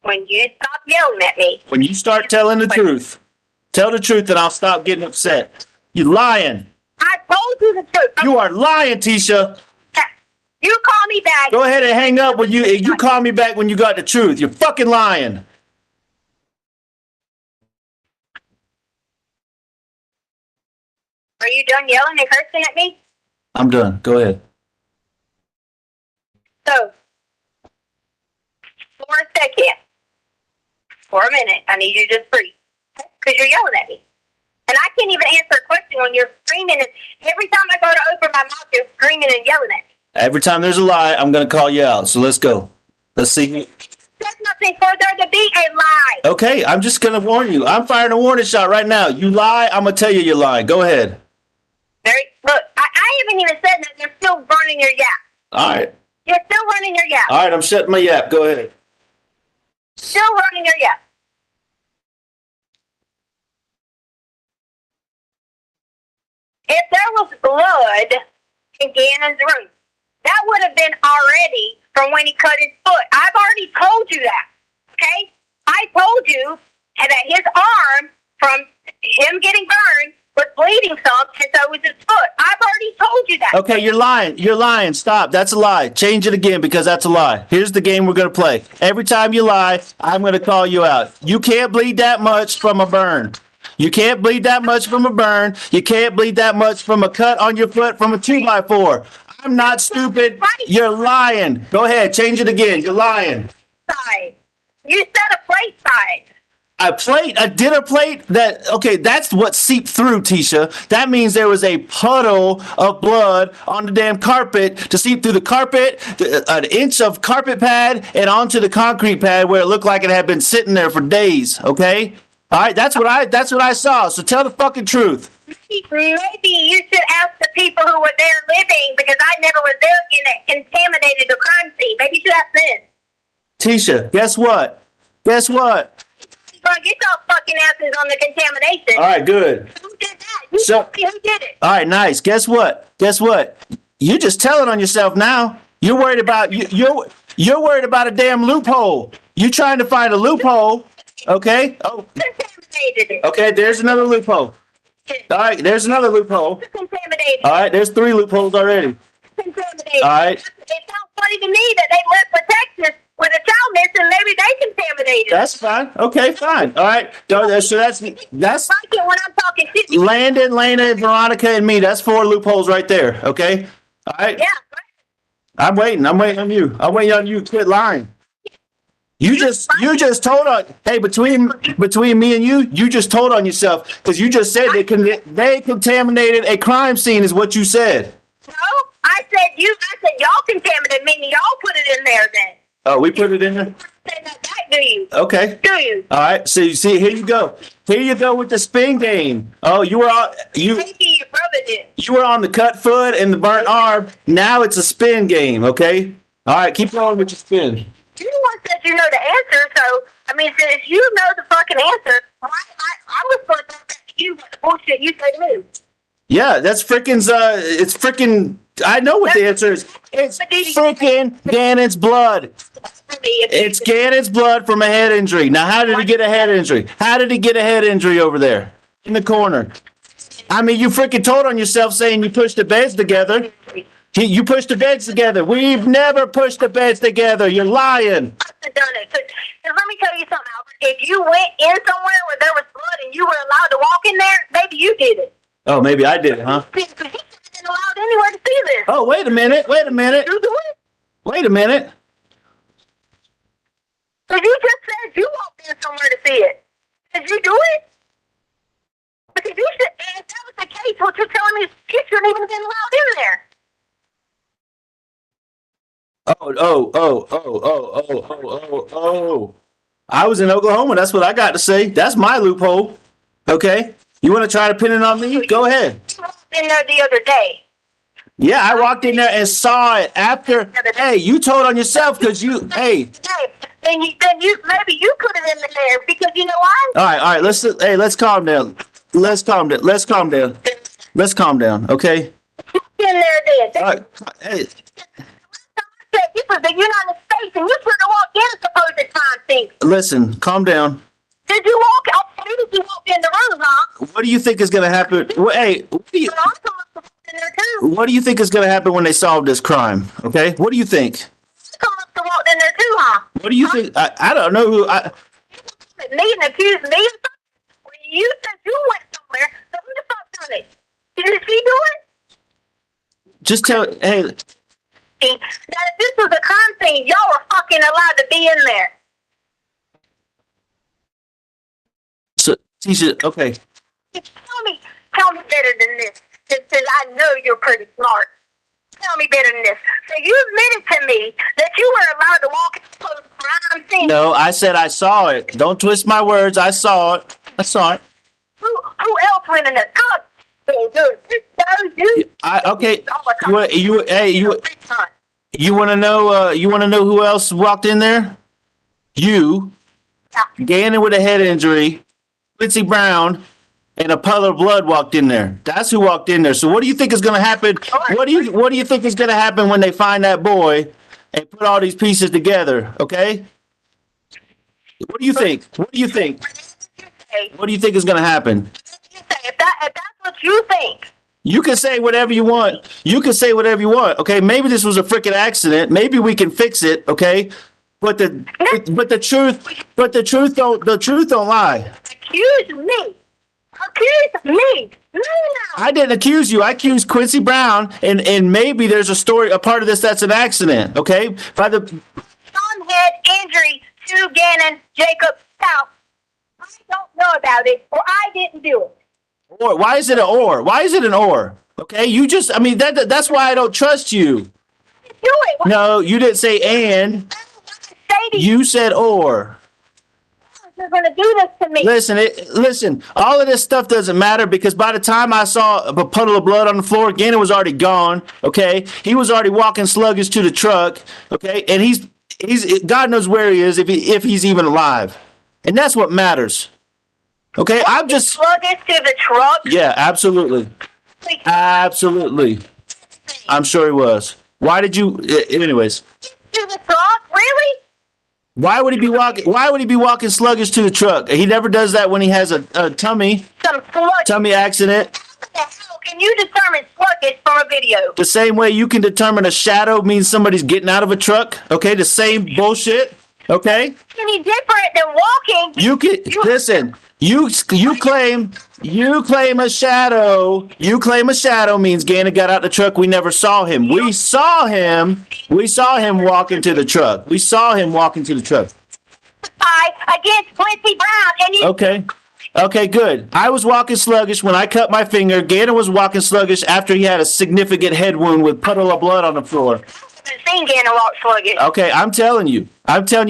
When you stop yelling at me. When you start telling the truth, tell the truth and I'll stop getting upset. You lying. I told you the truth. You are lying, Tisha. You call me back. Go ahead and hang up when you call me back when you got the truth. You're fucking lying. Are you done yelling and cursing at me? I'm done. Go ahead. So, for a second, for a minute, I need you to just breathe. Because you're yelling at me. And I can't even answer a question when you're screaming. And every time I go to open my mouth, you're screaming and yelling at me. Every time there's a lie, I'm going to call you out. So let's go. Let's see. There's nothing for there to be a lie. Okay, I'm just going to warn you. I'm firing a warning shot right now. You lie, I'm going to tell you you're lying. Go ahead. Look, I haven't even said that. You're still running your yap. All right. You're still running your yap. All right, I'm shutting my yap. Go ahead. Still running your yap. If there was blood in Gannon's room, that would have been already from when he cut his foot. I've already told you that. Okay? I told you that his arm from him getting burned was bleeding some, and so was his foot. I've already told you that. Okay, you're lying. You're lying. Stop. That's a lie. Change it again because that's a lie. Here's the game we're going to play. Every time you lie, I'm going to call you out. You can't bleed that much from a burn. You can't bleed that much from a burn. You can't bleed that much from a cut on your foot from a 2x4. I'm not stupid. You're lying. Go ahead. Change it again. You're lying. Side. You said a plate side. A dinner plate okay, that's what seeped through, Tisha. That means there was a puddle of blood on the damn carpet to seep through the carpet, an inch of carpet pad, and onto the concrete pad where it looked like it had been sitting there for days, okay? All right, that's what I saw. So tell the fucking truth. Maybe you should ask the people who were there living, because I never was there and it contaminated the crime scene. Maybe you should ask them. Tisha, guess what? Guess what? Well, get your fucking asses on the contamination. All right, good. Who did that? You So- tell me who did it. All right, nice. Guess what? Guess what? You're just telling on yourself now. You're worried about you're worried about a damn loophole. You're trying to find a loophole. Okay. Oh, Contaminated it. okay. There's another loophole. All right. There's another loophole. Contaminated. All right. There's 3 loopholes already. Contaminated. All right. It sounds funny to me that they left for Texas with a child missing. Maybe they contaminated. That's fine. Okay, fine. All right. So that's I like it when I'm talking shit. Landon, Lena, Veronica, and me. That's 4 loopholes right there. Okay. All right. Yeah. I'm waiting. I'm waiting on you. I'm waiting on you to quit lying. You just told on. Hey, between me and you just told on yourself because you just said they contaminated a crime scene is what you said. No, I said y'all contaminated, meaning y'all put it in there then. Oh, we put it in there. Say that back, do you? Okay. Do you? All right. So you see, here you go. Here you go with the spin game. Oh, you were on Maybe your brother did. you were on the cut foot and the burnt arm. Now it's a spin game. Okay. All right. Keep going with your spin. You the one said you know the answer, so I mean, since you know the fucking answer, I was going to ask you what the bullshit you said to me. Yeah, that's frickin's. It's frickin'. I know what the answer is. It's frickin' Gannon's blood. It's Gannon's blood from a head injury. Now, how did he get a head injury? How did he get a head injury over there in the corner? I mean, you frickin' told on yourself saying you pushed the beds together. You pushed the beds together. We've never pushed the beds together. You're lying. I've done it. 'Cause let me tell you something, Albert. If you went in somewhere where there was blood and you were allowed to walk in there, maybe you did it. Oh, maybe I did it, huh? Because he wasn't allowed anywhere to see this. Oh, wait a minute. Wait a minute. You do it? Wait a minute. Because you just said you walked in somewhere to see it. Did you do it? Because you should, if that was the case, what you're telling me is you shouldn't even have been allowed in there. Oh. I was in Oklahoma. That's what I got to say. That's my loophole. Okay. You want to try to pin it on me? Go ahead. You walked in there the other day. Yeah, I walked in there and saw it after. Hey, you told on yourself because you. Hey. Then you maybe you could have been there because you know why? All right. Let's calm down. Let's calm down. Okay. In there then. All right. Hey. You were the United States and you should have walked in a supposed crime scene. Listen. Calm down. Did you walk? Did you walk in the room, huh? What do you think is going to happen? Hey. What do you think is going to happen when they solve this crime? Okay. What do you think? You must have walked in there too, huh? What do you think? I don't know who. Me and accused me of something. When you said you went somewhere, so who the fuck done it? Did she do it? Just tell. Hey. That if this was a crime scene, y'all were fucking allowed to be in there. So, Tisha, okay. Tell me better than this, since I know you're pretty smart. tell me better than this. So you admitted to me that you were allowed to walk into a crime scene. No, I said I saw it. Don't twist my words. I saw it. I saw it. Who else went in the car? Okay. You want to know? You want to know who else walked in there? You, Gannon with a head injury, Quincy Brown, and a puddle of blood walked in there. That's who walked in there. So what do you think is going to happen? What do you think is going to happen when they find that boy and put all these pieces together? Okay. What do you think? What do you think? What do you think is going to happen? If that's what you think. You can say whatever you want. You can say whatever you want. Okay. Maybe this was a freaking accident. Maybe we can fix it. Okay. But the truth don't lie. Accuse me. Accuse me. No. I didn't accuse you. I accused Quincy Brown, and maybe there's a part of this that's an accident. Okay. By the Some head injury to Gannon Jacob Stauch. I don't know about it, or I didn't do it. or. Why is it an or? Why is it an or? Okay. That's why I don't trust you. Do it. What No, you didn't say and. did I say to you? You said or. You're going to do this to me. Listen, all of this stuff doesn't matter because by the time I saw a puddle of blood on the floor, Gannon was already gone, okay? He was already walking sluggish to the truck, okay? And he's God knows where he is if he's even alive. And that's what matters. Okay? I'm just Sluggish to the truck. Yeah, absolutely. Absolutely. I'm sure he was. Why did you anyways? To the truck? Really? Why would he be walking sluggish to the truck? He never does that when he has a tummy Some sluggish. accident. How can you determine sluggish from a video? The same way you can determine a shadow means somebody's getting out of a truck. Okay, the same bullshit. Okay, Any different than walking? you can listen. You claim a shadow. You claim a shadow means Gannon got out the truck. We never saw him. We saw him walking to the truck. We saw him walking to the truck. Against Quincy Brown, and you Okay, good. I was walking sluggish when I cut my finger. Gannon was walking sluggish after he had a significant head wound with puddle of blood on the floor. haven't seen Gannon walk sluggish. Okay, I'm telling you,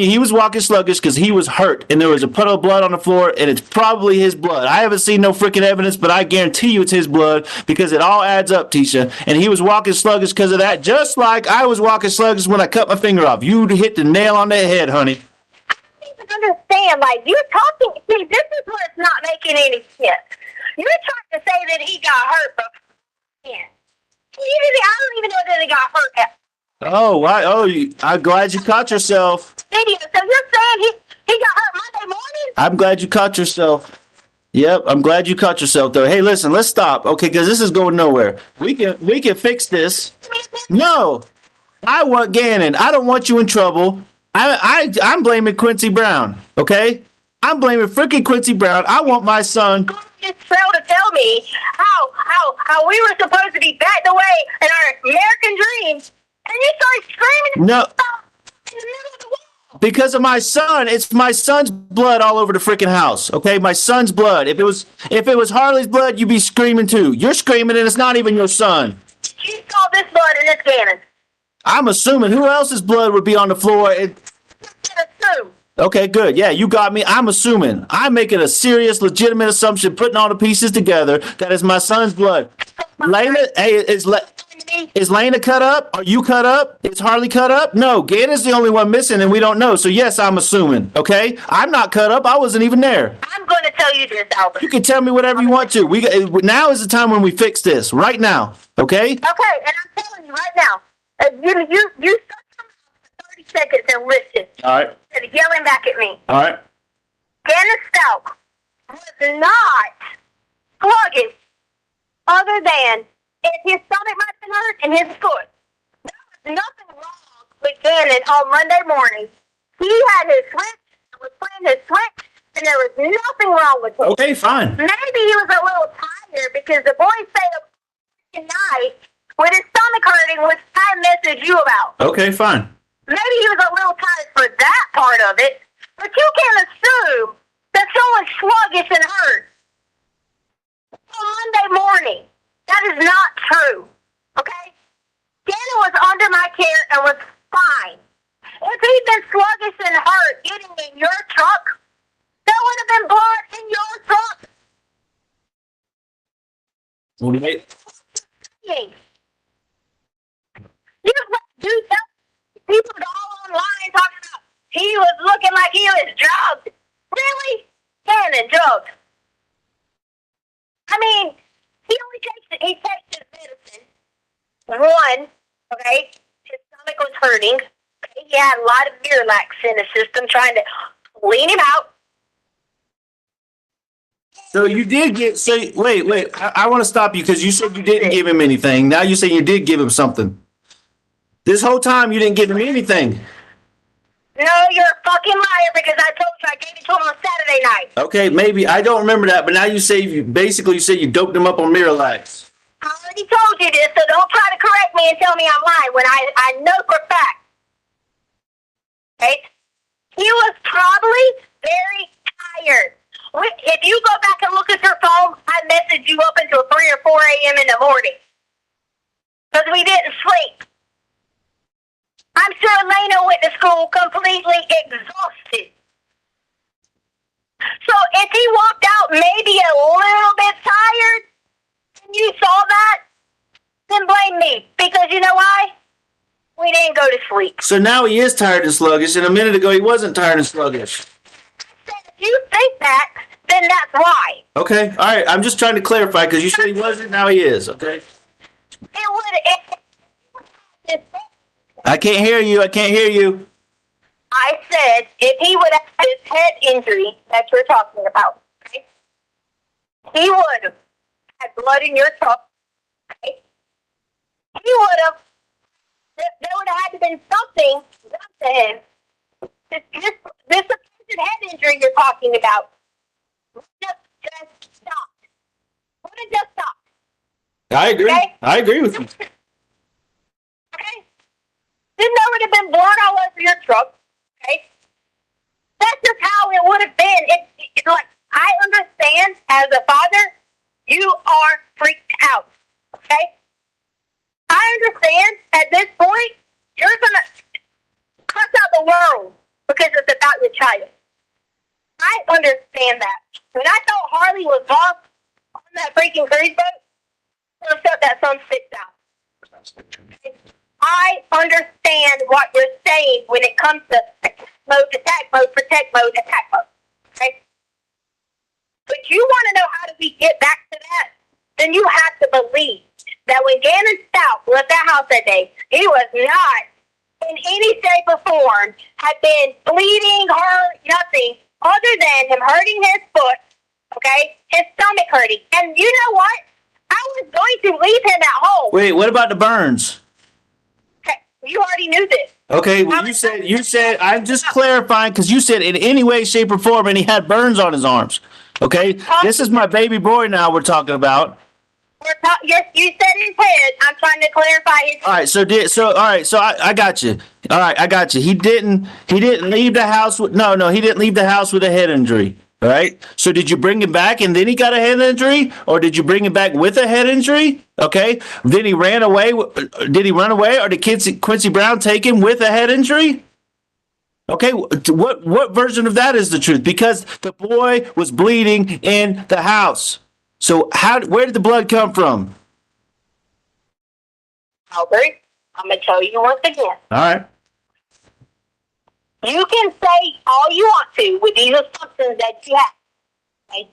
he was walking sluggish because he was hurt, and there was a puddle of blood on the floor, and it's probably his blood. I haven't seen no freaking evidence, but I guarantee you it's his blood because it all adds up, Tisha. And he was walking sluggish because of that, just like I was walking sluggish when I cut my finger off. You hit the nail on the head, honey. I don't even understand. Like, you're talking. See, this is what's not making any sense. You're trying to say that he got hurt, but yeah. I don't even know that he got hurt at Oh, why? Oh, I'm glad you caught yourself. video. So you're saying he got hurt Monday morning? I'm glad you caught yourself. Yep, I'm glad you caught yourself though. Hey, listen, let's stop, okay? Because this is going nowhere. We can fix this. No, I want Gannon. I don't want you in trouble. I'm blaming Quincy Brown. Okay, I'm blaming freaking Quincy Brown. I want my son. Just failed to tell me how we were supposed to be backed away in our American dreams, and you started screaming. No. In the middle of the wall. Because of my son, it's my son's blood all over the freaking house. Okay, my son's blood. If it was Harley's blood, you'd be screaming too. You're screaming, and it's not even your son. You saw this blood in this Gannon. I'm assuming who else's blood would be on the floor. Assume. Okay, good. Yeah, you got me. I'm assuming. I'm making a serious, legitimate assumption, putting all the pieces together. That is my son's blood. Lena, hey, is Lena cut up? Are you cut up? Is Harley cut up? No, Gannon's the only one missing, and we don't know. So yes, I'm assuming. Okay, I'm not cut up. I wasn't even there. I'm going to tell you this, Albert. You can tell me whatever you want to. Now is the time when we fix this. Right now. Okay. Okay, and I'm telling you right now. You shut your mouth for 30 seconds and listen. All right. Instead of yelling back at me. All right. Gannon Stauch was not sluggish other than if his stomach might have been hurt and his foot. There was nothing wrong with Gannon on Monday morning. He had his switch, was playing his switch, and there was nothing wrong with him. Okay, fine. Maybe he was a little tired because the boy stayed up tonight with his stomach hurting, which I messaged you about. Okay, fine. Maybe he was a little tired for that part of it, but you can't assume that someone's sluggish and hurt on Monday morning. That is not true. Okay? Gannon Wait. You, dude, people are all online talking about he was looking like he was drugged. Really? Gannon, drugged. I mean, he takes his medicine. One, okay, his stomach was hurting. Okay, he had a lot of Miralax in his system trying to clean him out. So you did get, so wait, I want to stop you because you said you didn't give him anything. Now you say you did give him something. This whole time you didn't give him anything. No, you're a fucking liar because I told you I gave it to him on Saturday night. Okay, maybe. I don't remember that, but now you say you said you doped him up on Miralax. I already told you this, so don't try to correct me and tell me I'm lying when I know for a fact. Okay? He was probably very tired. If you go back and look at your phone, I messaged you up until 3 or 4 a.m. in the morning. Because we didn't sleep. I'm sure Elena went to school completely exhausted. So if he walked out maybe a little bit tired, and you saw that, then blame me. Because you know why? We didn't go to sleep. So now he is tired and sluggish, and a minute ago he wasn't tired and sluggish. If you think that, then that's why. Okay, all right. I'm just trying to clarify because you said he wasn't, now he is. Okay. I can't hear you. I said if he would have had his head injury that you're talking about, okay, he would have had blood in your truck. Okay, he would have. There would have had to been something done to him. This supposed head injury you're talking about would have just stopped. Would have just stopped. I agree. Okay? I agree with you. Okay? Then there would have been blood all over your truck. Okay? That's just how it would have been. It's like, I understand as a father, you are freaked out. Okay? I understand at this point, you're going to cuss out the world because it's about your child. I understand that. When I thought Harley was lost on that freaking cruise boat, I shut that sun six out. I understand what you're saying when it comes to attack mode, protect mode, attack mode. Okay? But you want to know how do we get back to that? Then you have to believe that when Gannon Stauch left that house that day, he was not in any shape or form had been bleeding, hurt, nothing other than him hurting his foot, okay, his stomach hurting. And you know what? I was going to leave him at home. Wait, what about the burns? Okay, you already knew this. Okay, well, you said, I'm just clarifying because you said in any way, shape, or form, and he had burns on his arms. Okay, this is my baby boy now we're talking about. Yes, you said his head. I'm trying to clarify his. All right, so I got you. All right, I got you. He didn't leave the house with he didn't leave the house with a head injury. All right. So did you bring him back and then he got a head injury, or did you bring him back with a head injury? Okay. Then he ran away. Did he run away, or did Quincy Brown take him with a head injury? Okay, what version of that is the truth? Because the boy was bleeding in the house. So where did the blood come from? Albert, I'm going to tell you once again. All right. You can say all you want to with these assumptions that you have. Okay?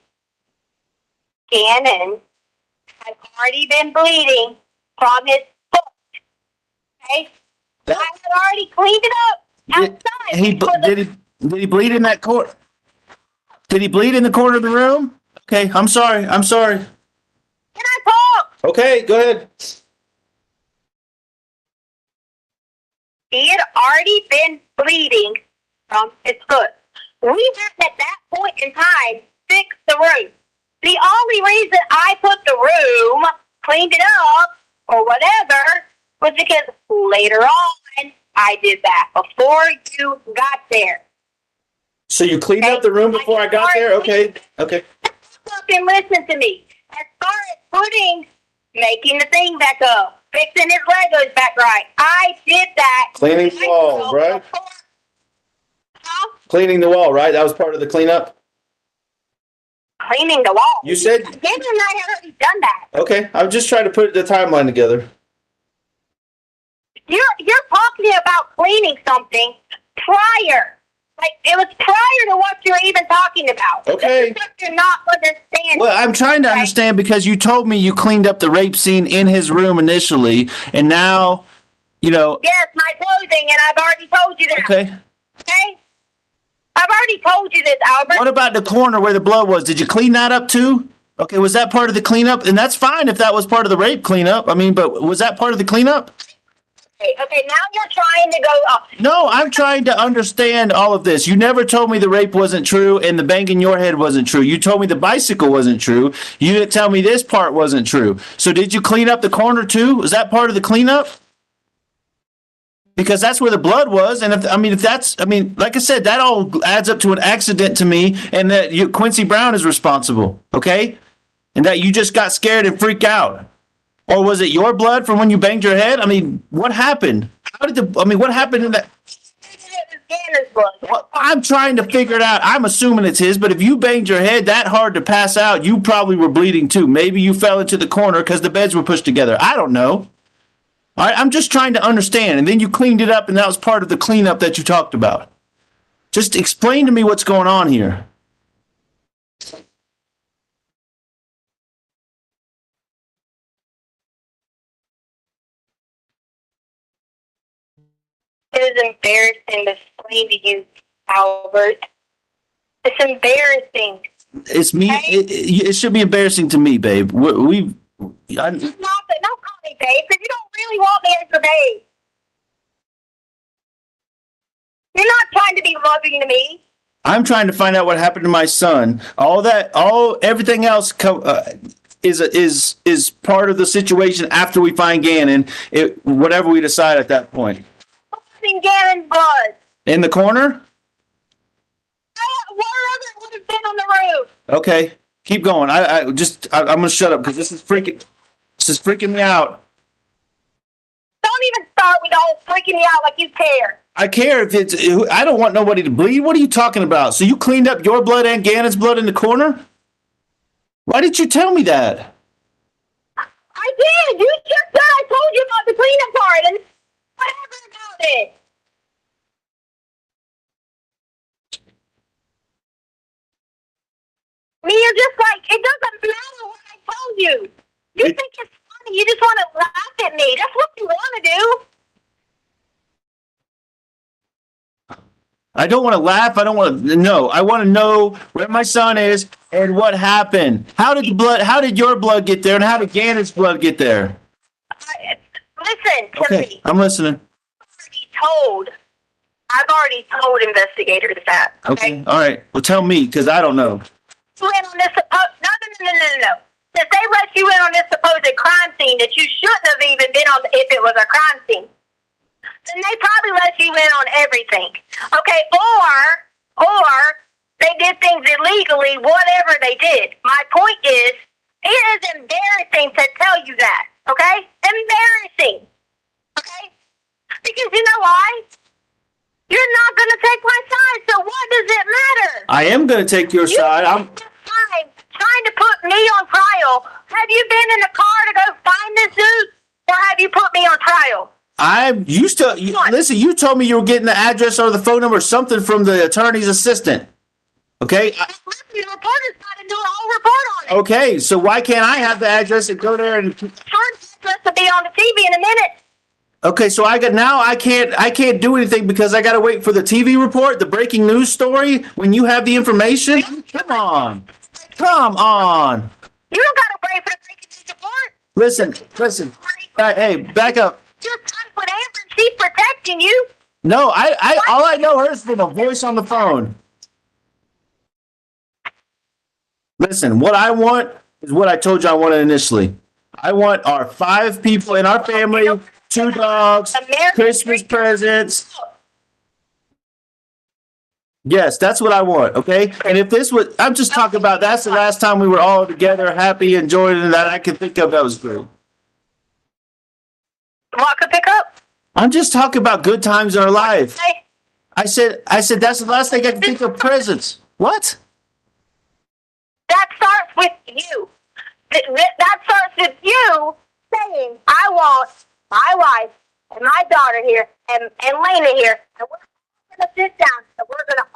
Gannon has already been bleeding from his foot. Okay? I had already cleaned it up outside. Did he bleed in that corner? Did he bleed in the corner of the room? Okay, I'm sorry. Can I talk? Okay, go ahead. He had already been bleeding from his foot. We had at that point in time fixed the room. The only reason I put the room, cleaned it up, or whatever, was because later on I did that before you got there. So you cleaned up the room before I got there? Okay. Fucking listen to me. As far as making the thing back up, fixing his Legos back right, I did that. Cleaning the wall, right? Huh? Cleaning the wall, right? That was part of the cleanup? cleaning the wall. You said, Gannon and I have already done that. okay, I'm just trying to put the timeline together. You're talking about cleaning something prior. Like, it was prior to what you're even talking about. Okay. This is what you're not understanding. Well, I'm trying to understand because you told me you cleaned up the rape scene in his room initially, and now, you know. Yes, my clothing, and I've already told you that. Okay. Okay? I've already told you this, Albert. What about the corner where the blood was? Did you clean that up too? Okay, was that part of the cleanup? And that's fine if that was part of the rape cleanup. I mean, but was that part of the cleanup? Okay, now you're trying to go up. No, I'm trying to understand all of this. You never told me the rape wasn't true and the bang in your head wasn't true. You told me the bicycle wasn't true. You didn't tell me this part wasn't true. So did you clean up the corner too? Was that part of the cleanup? Because that's where the blood was. And like I said, that all adds up to an accident to me, and that Quincy Brown is responsible. Okay. And that you just got scared and freaked out. Or was it your blood from when you banged your head? I mean, what happened? What happened in that? Gannon's blood. Well, I'm trying to figure it out. I'm assuming it's his, but if you banged your head that hard to pass out, you probably were bleeding too. Maybe you fell into the corner because the beds were pushed together. I don't know. All right, I'm just trying to understand. And then you cleaned it up, and that was part of the cleanup that you talked about. Just explain to me what's going on here. It is embarrassing to explain to you, Albert. It's embarrassing. It's me. It should be embarrassing to me, babe. Don't call me babe, because you don't really want me as a babe. You're not trying to be loving to me. I'm trying to find out what happened to my son. Everything else is part of the situation after we find Gannon. Whatever we decide at that point. In Gannon's blood. In the corner? Wherever it would have been on the roof. Okay, keep going. I'm gonna shut up because this is freaking me out. Don't even start with the whole freaking me out like you care. I care if it's. I don't want nobody to bleed. What are you talking about? So you cleaned up your blood and Gannon's blood in the corner? Why didn't you tell me that? I did. You just said I told you about the cleanup part and whatever about it. I mean, you're just like, it doesn't matter what I told you. You think it's funny. You just want to laugh at me. That's what you want to do. I don't want to laugh. I don't want to. No, I want to know where my son is and what happened. How did your blood get there, and how did Gannon's blood get there? Listen to me. I'm listening. I've already told investigators that. Okay. All right. Well, tell me, because I don't know. You went on this no. Since they let you in on this supposed crime scene that you shouldn't have even been on if it was a crime scene, then they probably let you in on everything. Okay, or they did things illegally, whatever they did. My point is, it is embarrassing to tell you that, okay? Embarrassing, okay? Because you know why? You're not going to take my side, so what does it matter? I am going to take your side. I'm trying to put me on trial. Have you been in the car to go find this dude, or have you put me on trial? Listen, you told me you were getting the address or the phone number or something from the attorney's assistant. Okay? The reporter's got to do a whole report on it. Okay, so why can't I have the address and go there and... It's supposed to be on the TV in a minute. Okay, so I can't do anything because I got to wait for the TV report, the breaking news story, when you have the information? Come on. You don't got to wait for the breaking news report. Listen. Hey, back up. You're tight with Amber and she's protecting you. No, all I know her is from a voice on the phone. Listen, what I want is what I told you I wanted initially. I want our 5 people in our family, 2 dogs, Christmas presents. Yes, that's what I want, okay? And if this was, I'm just talking about that's the last time we were all together, happy, enjoying it, that I can think of that was great. What could pick up? I'm just talking about good times in our life. I said that's the last thing I can think of, presents. What? That starts with you. That starts with you saying, I want my wife and my daughter here and Lena here, and we're going to sit down and we're going to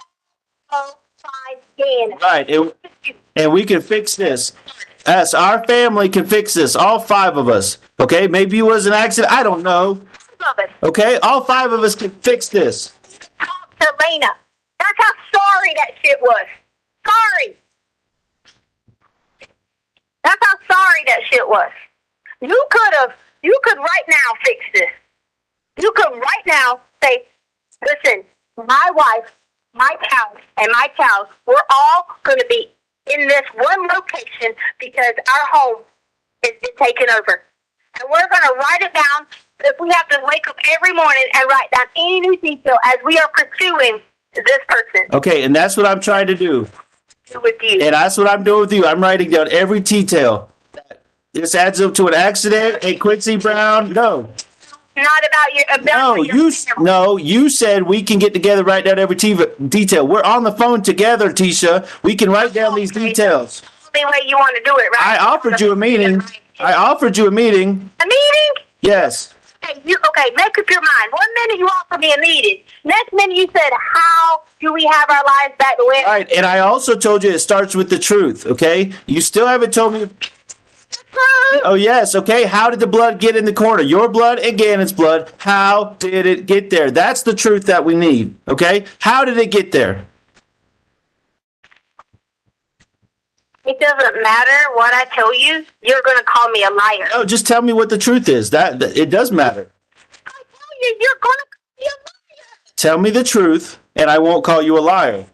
all find Gannon. Right, and we can fix this. Us, our family can fix this. All 5 of us. Okay, maybe it was an accident. I don't know. Okay, all 5 of us can fix this. Talk to Lena. That's how sorry that shit was. Sorry. That's how sorry that shit was. You could right now fix this. You could right now say, listen, my wife, my pals, and my pals, we're all going to be in this one location because our home has been taken over. And we're going to write it down. If we have to wake up every morning and write down any new detail as we are pursuing this person. Okay, and that's what I'm trying to do. With you. And that's what I'm doing with you. I'm writing down every detail. This adds up to an accident, a Quincy Brown. No. Not about your No, you said we can get together, write down every detail. We're on the phone together, Tisha. We can write down these details. The way you want to do it, right? I offered you a meeting. A meeting? Yes. Okay, make up your mind. 1 minute you offer me a meeting. Next minute you said, how do we have our lives back the way? All right, and I also told you it starts with the truth, okay? You still haven't told me. Oh, yes, okay. How did the blood get in the corner? Your blood and Gannon's blood. How did it get there? That's the truth that we need, okay? How did it get there? It doesn't matter what I tell you. You're going to call me a liar. No, just tell me what the truth is. That it does matter. I tell you, you're going to call me a liar. Tell me the truth, and I won't call you a liar.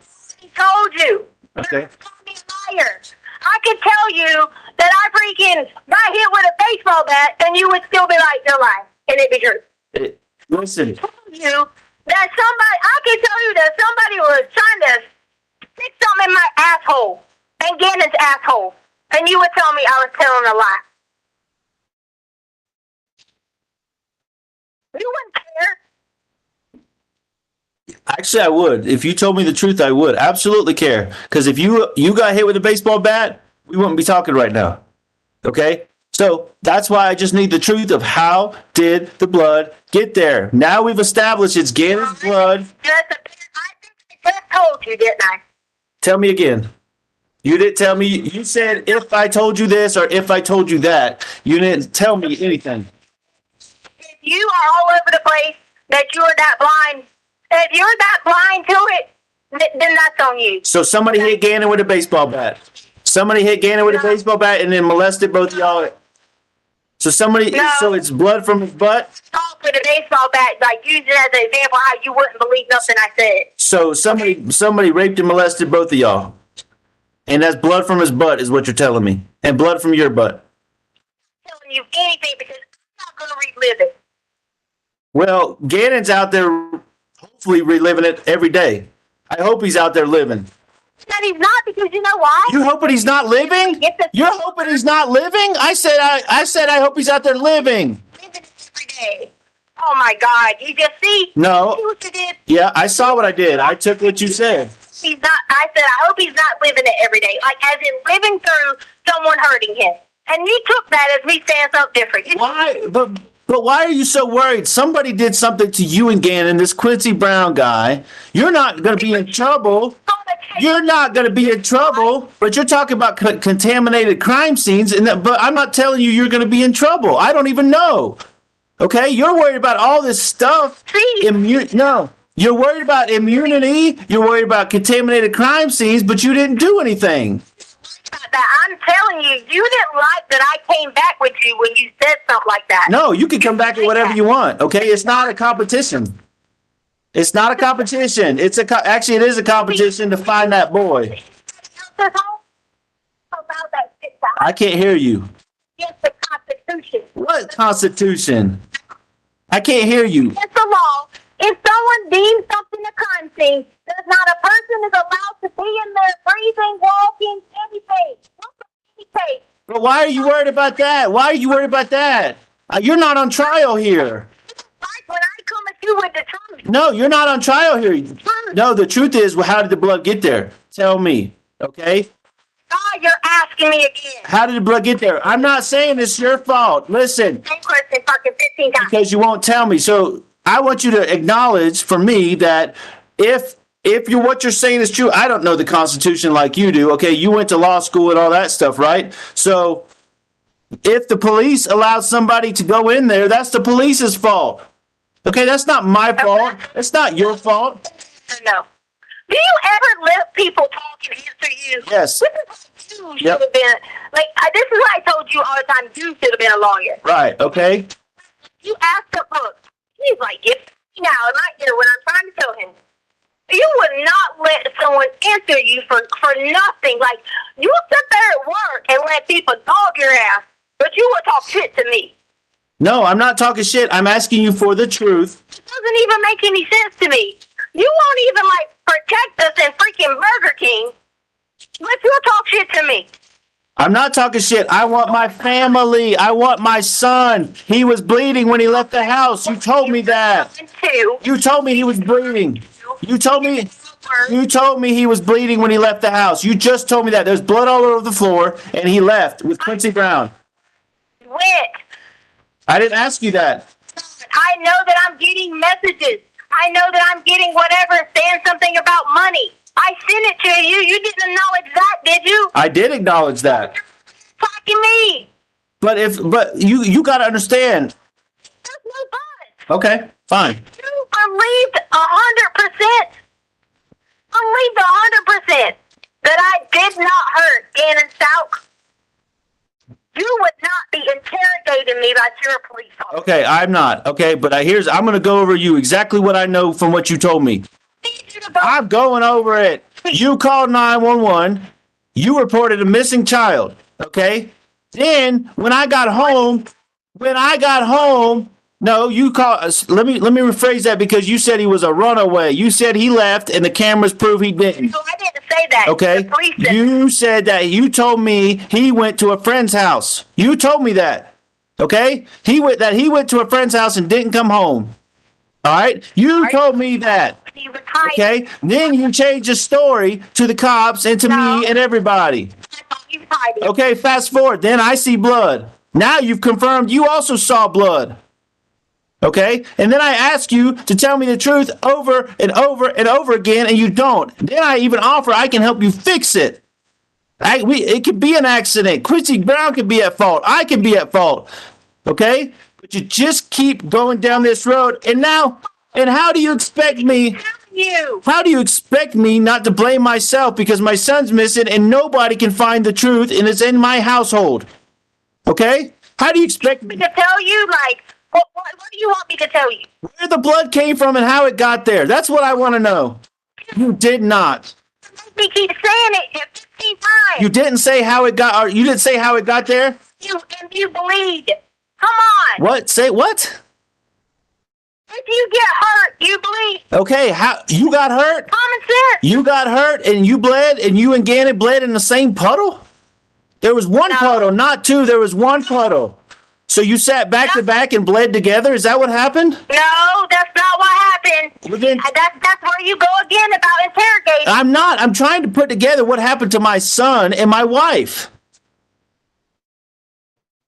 I told you. Okay. You're going to call me a liar. I could tell you that I freaking got hit with a baseball bat, and you would still be like, you're lying, and it'd be true. Listen. I told you that I could tell you that somebody was trying to stick something in my asshole. And Gannon's asshole. And you would tell me I was telling a lie. You wouldn't care. Actually, I would. If you told me the truth, I would absolutely care. Because if you got hit with a baseball bat, we wouldn't be talking right now. Okay? So that's why I just need the truth of how did the blood get there. Now we've established it's Gannon's blood. I think I just told you, didn't I? Tell me again. You didn't tell me. You said if I told you this or if I told you that. You didn't tell me anything. If you are all over the place, that you're that blind, if you're that blind to it, then that's on you. So somebody hit Gannon with a baseball bat. Somebody hit Gannon with a baseball bat and then molested both of y'all. So so it's blood from his butt? Talk with a baseball bat, like use it as an example how you wouldn't believe nothing I said. So somebody raped and molested both of y'all. And that's blood from his butt is what you're telling me. And blood from your butt. I'm telling you anything because I'm not going to relive it. Well, Gannon's out there hopefully reliving it every day. I hope he's out there living. And he's not because you know why? You hoping he's not living? You're hoping he's not living? I said I hope he's out there living. Living every day. Oh my God! You just see? No. See what you did? Yeah, I saw what I did. I took what you said. He's not. I said I hope he's not living it every day, like as in living through someone hurting him. And you took that as me saying something different. Why? But why are you so worried? Somebody did something to you and Gannon, this Quincy Brown guy. You're not going to be in trouble. You're not going to be in trouble, but you're talking about contaminated crime scenes, but I'm not telling you you're going to be in trouble. I don't even know. Okay? You're worried about all this stuff. No. You're worried about immunity. You're worried about contaminated crime scenes, but you didn't do anything. I'm telling you, you didn't like that I came back with you when you said something like that. No, you can come back with whatever you want. Okay? It's not a competition. It's not a competition. Actually, it is a competition to find that boy. I can't hear you. It's the Constitution. What Constitution? I can't hear you. It's the law. If someone deems something a crime scene, there's not a person is allowed to be in there breathing, walking, anything. But why are you worried about that? Why are you worried about that? You're not on trial here. When I come at you with the truth. No, you're not on trial here. No, the truth is, well, how did the blood get there? Tell me, okay? God, you're asking me again. How did the blood get there? I'm not saying it's your fault. Listen, Same question fucking 15 times. because you won't tell me. So I want you to acknowledge for me that if what you're saying is true, I don't know the Constitution like you do. Okay, you went to law school and all that stuff, right? So if the police allowed somebody to go in there, that's the police's fault. Okay, that's not my fault. It's not your fault. No. Do you ever let people talk and answer you? Yes. This is what you should have been. Like, this is what I told you all the time. You should have been a lawyer. Right. Okay. You asked him, look, he's like, get now in my ear when I'm trying to tell him. You would not let someone answer you for nothing. Like, you sit there at work and let people dog your ass, but you would talk shit to me. No, I'm not talking shit. I'm asking you for the truth. It doesn't even make any sense to me. You won't even, like, protect us in freaking Burger King, but you'll talk shit to me. I'm not talking shit. I want my family. I want my son. He was bleeding when he left the house. You told me that. You told me he was bleeding. You told me he was bleeding when he left the house. You just told me that. There's blood all over the floor, and he left with Quincy Brown. When? I didn't ask you that. I know that I'm getting messages. I know that I'm getting whatever saying something about money. I sent it to you. You didn't acknowledge that, did you? I did acknowledge that. Fucking me. But you got to understand. There's no but. Okay, fine. You believed 100%. Believed 100% that I did not hurt Gannon Stauch. You would not be interrogating me like you're a police officer. Okay, I'm not. Okay, but I'm going to go over you exactly what I know from what you told me. I'm going over it. You called 911. You reported a missing child. Okay? Then when I got home, no, you called. Let me rephrase that because you said he was a runaway. You said he left and the cameras prove he didn't. No, I didn't say that. Okay? The police said You said that. You told me he went to a friend's house. You told me that. Okay? He went to a friend's house and didn't come home. All right? You told me that. he was hiding. Okay? Then you changed the story to the cops and to me and everybody. I thought he was hiding. Okay, fast forward. Then I see blood. Now you've confirmed you also saw blood. Okay? And then I ask you to tell me the truth over and over and over again, and you don't. Then I even offer I can help you fix it. It could be an accident. Quincy Brown could be at fault. I could be at fault. Okay? But you just keep going down this road. And how do you expect me? How do you expect me not to blame myself because my son's missing and nobody can find the truth and it's in my household? Okay? How do you expect me to tell you, like, what do you want me to tell you? where the blood came from and how it got there? That's what I want to know. You did not. You keep saying it 15 times. You didn't say how it got. Or you didn't say how it got there. You bleed. Come on. What? Say what? If you get hurt, you bleed. Okay. How you got hurt? Common sense. You got hurt and you bled and you and Gannon bled in the same puddle? There was one puddle, not two. There was one puddle. So you sat back to back and bled together? Is that what happened? No, that's not what happened. Well, then, that's where you go again about interrogating. I'm not. I'm trying to put together what happened to my son and my wife.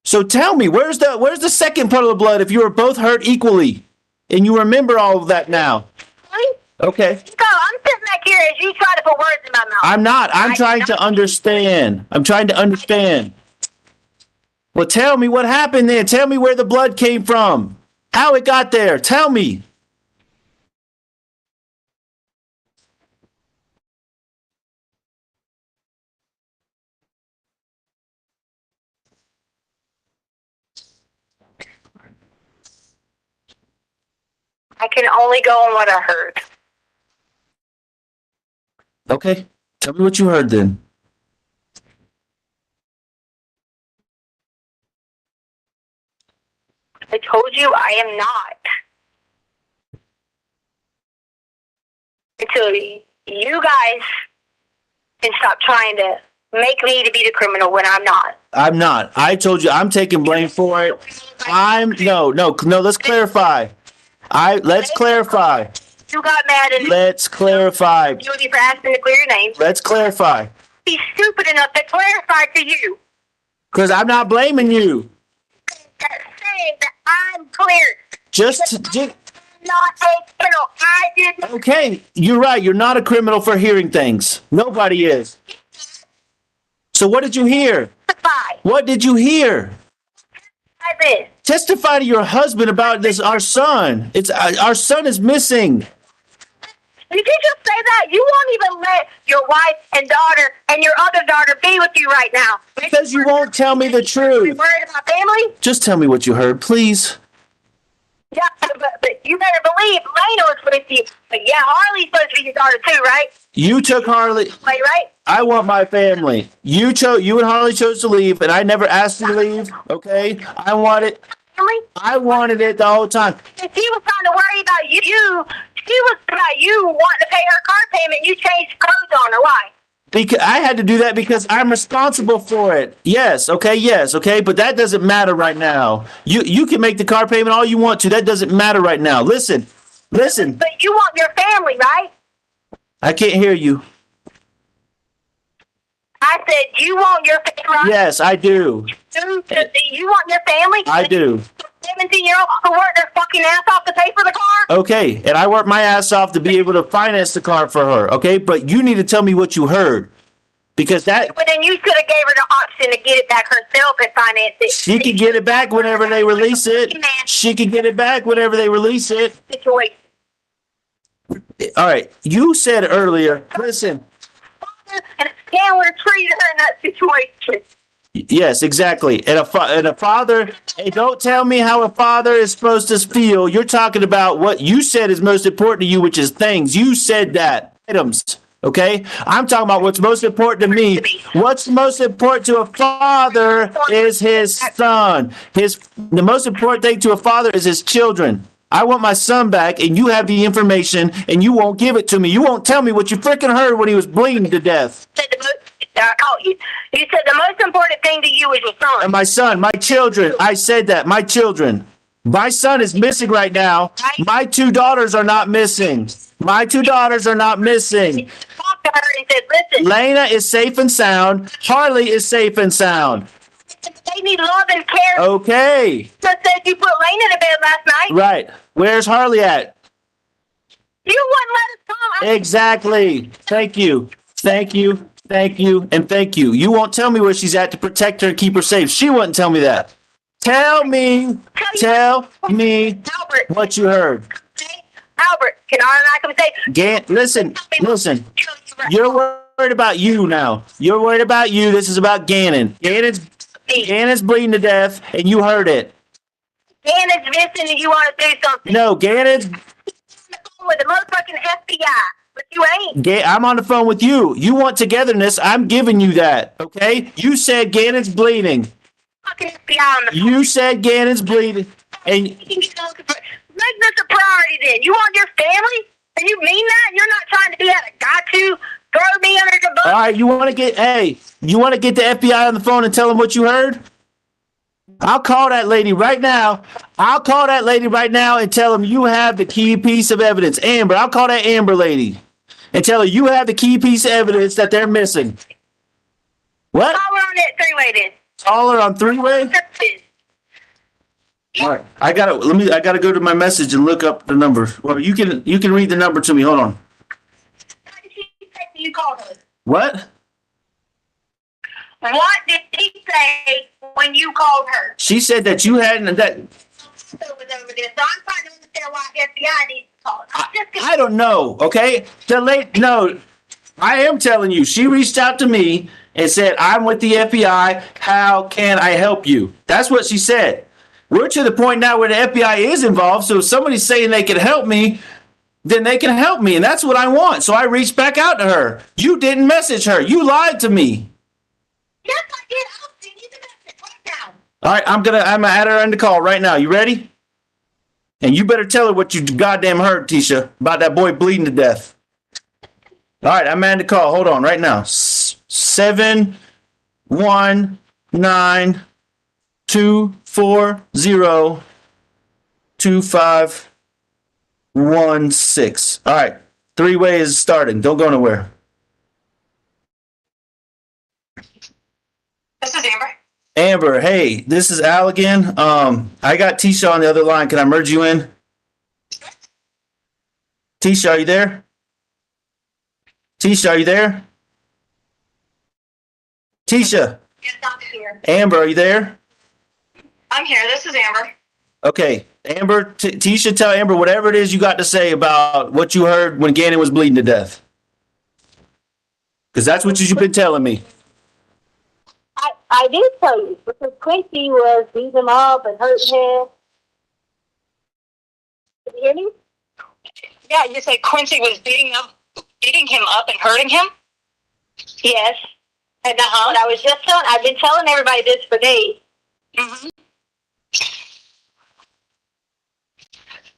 So tell me, where's the second puddle of blood if you were both hurt equally? And you remember all of that now? Really? Okay. So I'm sitting back here as you try to put words in my mouth. I'm not. I'm trying to understand. I'm trying to understand. Well, tell me what happened then. Tell me where the blood came from. How it got there. Tell me. I can only go on what I heard. Okay. Tell me what you heard then. I told you I am not. Until you guys can stop trying to make me to be the criminal when I'm not. I'm not. I told you I'm taking blame for it. No, let's clarify. Let's clarify. You got mad and Let's clarify. you for asking to clear your name. Let's clarify. be stupid enough to clarify to you. Because I'm not blaming you. That's saying that I'm clear. Just Not a criminal. I didn't. okay, you're right. You're not a criminal for hearing things. Nobody is. So what did you hear? Testify. What did you hear? I did. Testify to your husband about this. Our son. It's our son is missing. Did you just say that? You won't even let your wife and daughter and your other daughter be with you right now. Because you won't tell me the You truth. worried about family? Just tell me what you heard, please. Yeah, but you better believe Lena was with you. But yeah, Harley's supposed to be your daughter too, right? You took Harley. Wait, right? I want my family. You and Harley chose to leave, and I never asked you to leave. Okay, I wanted it the whole time. If she was trying to worry about you, she was about you wanting to pay her car payment. You changed clothes on her. Why? Because I had to do that because I'm responsible for it. Yes, okay, but that doesn't matter right now. You can make the car payment all you want to. That doesn't matter right now. Listen. But you want your family, right? I can't hear you. I said you want your family, right? Yes, I do. You want your family? I do. 17-year-old who worked their fucking ass off to pay for the car? Okay, and I worked my ass off to be able to finance the car for her. Okay, but you need to tell me what you heard. Because that But then you could have gave her the option to get it back herself and finance it. she can get it back whenever they release it. She can get it back whenever they release it. Situation. All right, you said earlier, listen. And a scam would have treated her in that situation. Yes, exactly. And a father, hey, don't tell me how a father is supposed to feel. You're talking about what you said is most important to you, which is things. You said that. Items. Okay? I'm talking about what's most important to me. What's most important to a father is his son. The most important thing to a father is his children. I want my son back, and you have the information, and you won't give it to me. You won't tell me what you freaking heard when he was bleeding to death. You said the most important thing to you is your son. And my son, my children. I said that, my children. My son is missing right now. My two daughters are not missing. My two daughters are not missing. Talked to her and said, listen, Lena is safe and sound. Harley is safe and sound. they need love and care. Okay. Just said you put Lena to bed last night. Right. Where's Harley at? You wouldn't let us come. Exactly. Thank you. Thank you. Thank you. And thank you. You won't tell me where she's at to protect her and keep her safe. She wouldn't tell me that. Tell me Albert, what you heard. Albert, can I come say? Listen. You're worried about you now. You're worried about you. This is about Gannon. Gannon's bleeding to death, and you heard it. Gannon's missing and you want to do something. No, Gannon's. On the phone with the motherfucking FBI, but you ain't. I'm on the phone with you. You want togetherness. I'm giving you that. Okay? You said Gannon's bleeding. Fucking FBI on the phone. You said Gannon's bleeding. And Make this a priority then. You want your family? And you mean that? You're not trying to be at a got to throw me under the bus? all right, you want to get the FBI on the phone and tell them what you heard? I'll call that lady right now. And tell them you have the key piece of evidence. Amber, I'll call that Amber lady and tell her you have the key piece of evidence that they're missing. What? Call her on that three-way then. Call her on three-way? All right, I gotta go to my message and look up the number. Well, you can read the number to me. Hold on. What did she say when you called her? What? What did she say when you called her? She said that you hadn't that. So I'm trying to understand why FBI needs to call her. I don't know. Okay, no, I am telling you. She reached out to me and said, "I'm with the FBI. How can I help you?" That's what she said. We're to the point now where the FBI is involved. So if somebody's saying they can help me, then they can help me, and that's what I want. So I reached back out to her. You didn't message her. You lied to me. Yes, I did. I'll send you the message right now. All right, I'm gonna add her on the call right now. You ready? And you better tell her what you goddamn heard, Tisha, about that boy bleeding to death. All right, I'm adding the call. Hold on, right now. 719-240-2516. All right, three-way is starting. Don't go nowhere. Amber, hey, this is Al again. I got Tisha on the other line. Can I merge you in? Tisha, are you there? Tisha, are you there? Tisha, Yes, I'm here. Amber, are you there? I'm here. This is Amber. Okay, Amber, Tisha, tell Amber whatever it is you got to say about what you heard when Gannon was bleeding to death. Because that's what you've been telling me. I did tell you because Quincy was beating him up and hurting him. Did you hear me? Yeah, you said Quincy was beating him up and hurting him? Yes. And that's what I was just telling. I've been telling everybody this for days. Mm-hmm.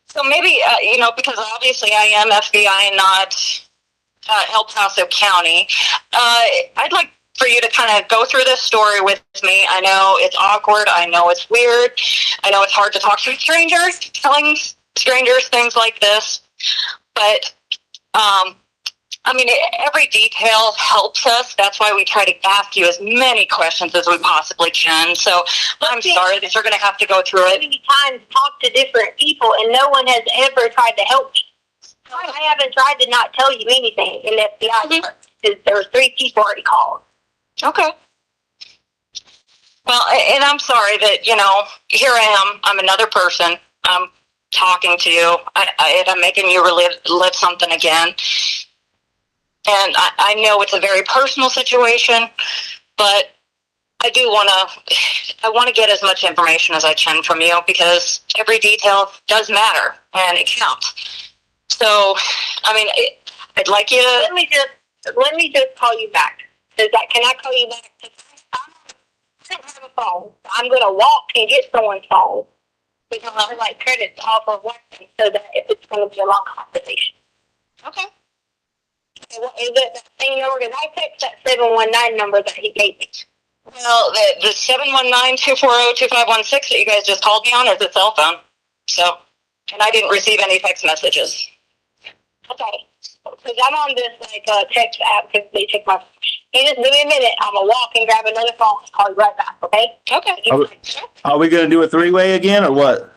So maybe, because obviously I am FBI and not El Paso County, I'd like for you to kind of go through this story with me. I know it's awkward. I know it's weird. I know it's hard to talk to strangers, telling strangers things like this. But, every detail helps us. That's why we try to ask you as many questions as we possibly can. So I'm sorry that you're going to have to go through it. Many times talk to different people, and no one has ever tried to help me. I haven't tried to not tell you anything in the FBI. There were 3 people already called. Okay. Well, and I'm sorry that, here I am. I'm another person. I'm talking to you. I'm making you live something again. And I know it's a very personal situation, but I want to get as much information as I can from you because every detail does matter and it counts. So, I'd like you to let me just call you back. Can I call you back? I don't have a phone. I'm gonna walk and get someone's phone because I like credits off of working so that if it's gonna be a long conversation. Okay. Is it that same number? Because I text that 719 number that he gave me. Well, the 719-240-2516 that you guys just called me on is a cell phone. So, and I didn't receive any text messages. Okay. Because I'm on this text app because they took my. You just give me a minute. I'm gonna walk and grab another phone and call you right back. Okay? Okay. Are we going to do a 3-way again or what?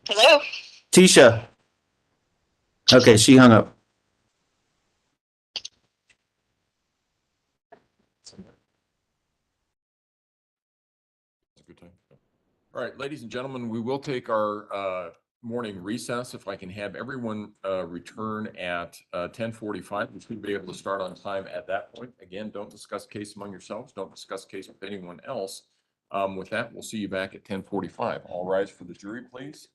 Hello. Tisha. Okay, she hung up. That's a good time. All right, ladies and gentlemen, we will take our morning recess. If I can have everyone return at 10:45, we should be able to start on time at that point. Again, don't discuss case among yourselves. Don't discuss case with anyone else. With that, we'll see you back at 10:45. All rise for the jury, please.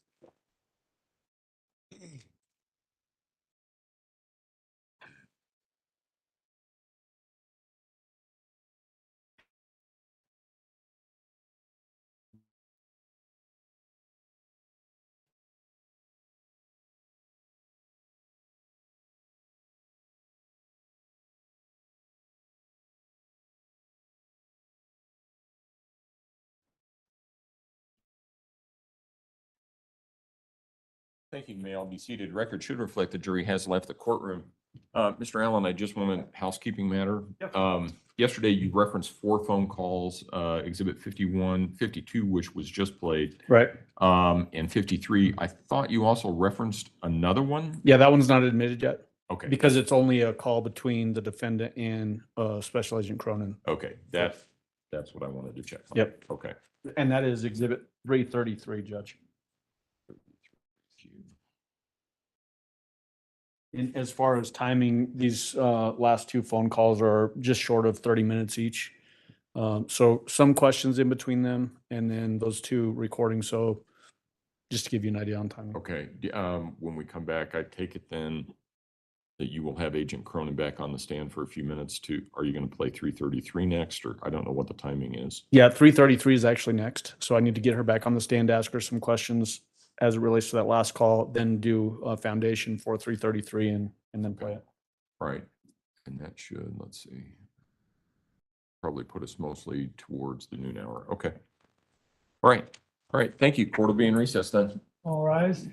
Thank you. May all be seated. Record should reflect the jury has left the courtroom. Mr. Allen, I just want a housekeeping matter. Yesterday you referenced 4 phone calls, exhibit 51, 52, which was just played. Right. And 53. I thought you also referenced another one. Yeah, that one's not admitted yet Okay. because it's only a call between the defendant and Special Agent Cronin. Okay. That's what I wanted to check on. Yep. Okay. And that is exhibit 333, Judge. And as far as timing, these last 2 phone calls are just short of 30 minutes each. So some questions in between them and then those 2 recordings. So just to give you an idea on timing. Okay. When we come back, I take it then that you will have Agent Cronin back on the stand for a few minutes are you going to play 333 next, or I don't know what the timing is? Yeah, 333 is actually next. So I need to get her back on the stand, ask her some questions as it relates to that last call, then do a foundation for 333 and then play it. Right. And that should, let's see, probably put us mostly towards the noon hour. Okay. All right. All right. Thank you. Court will be in recess then. All rise.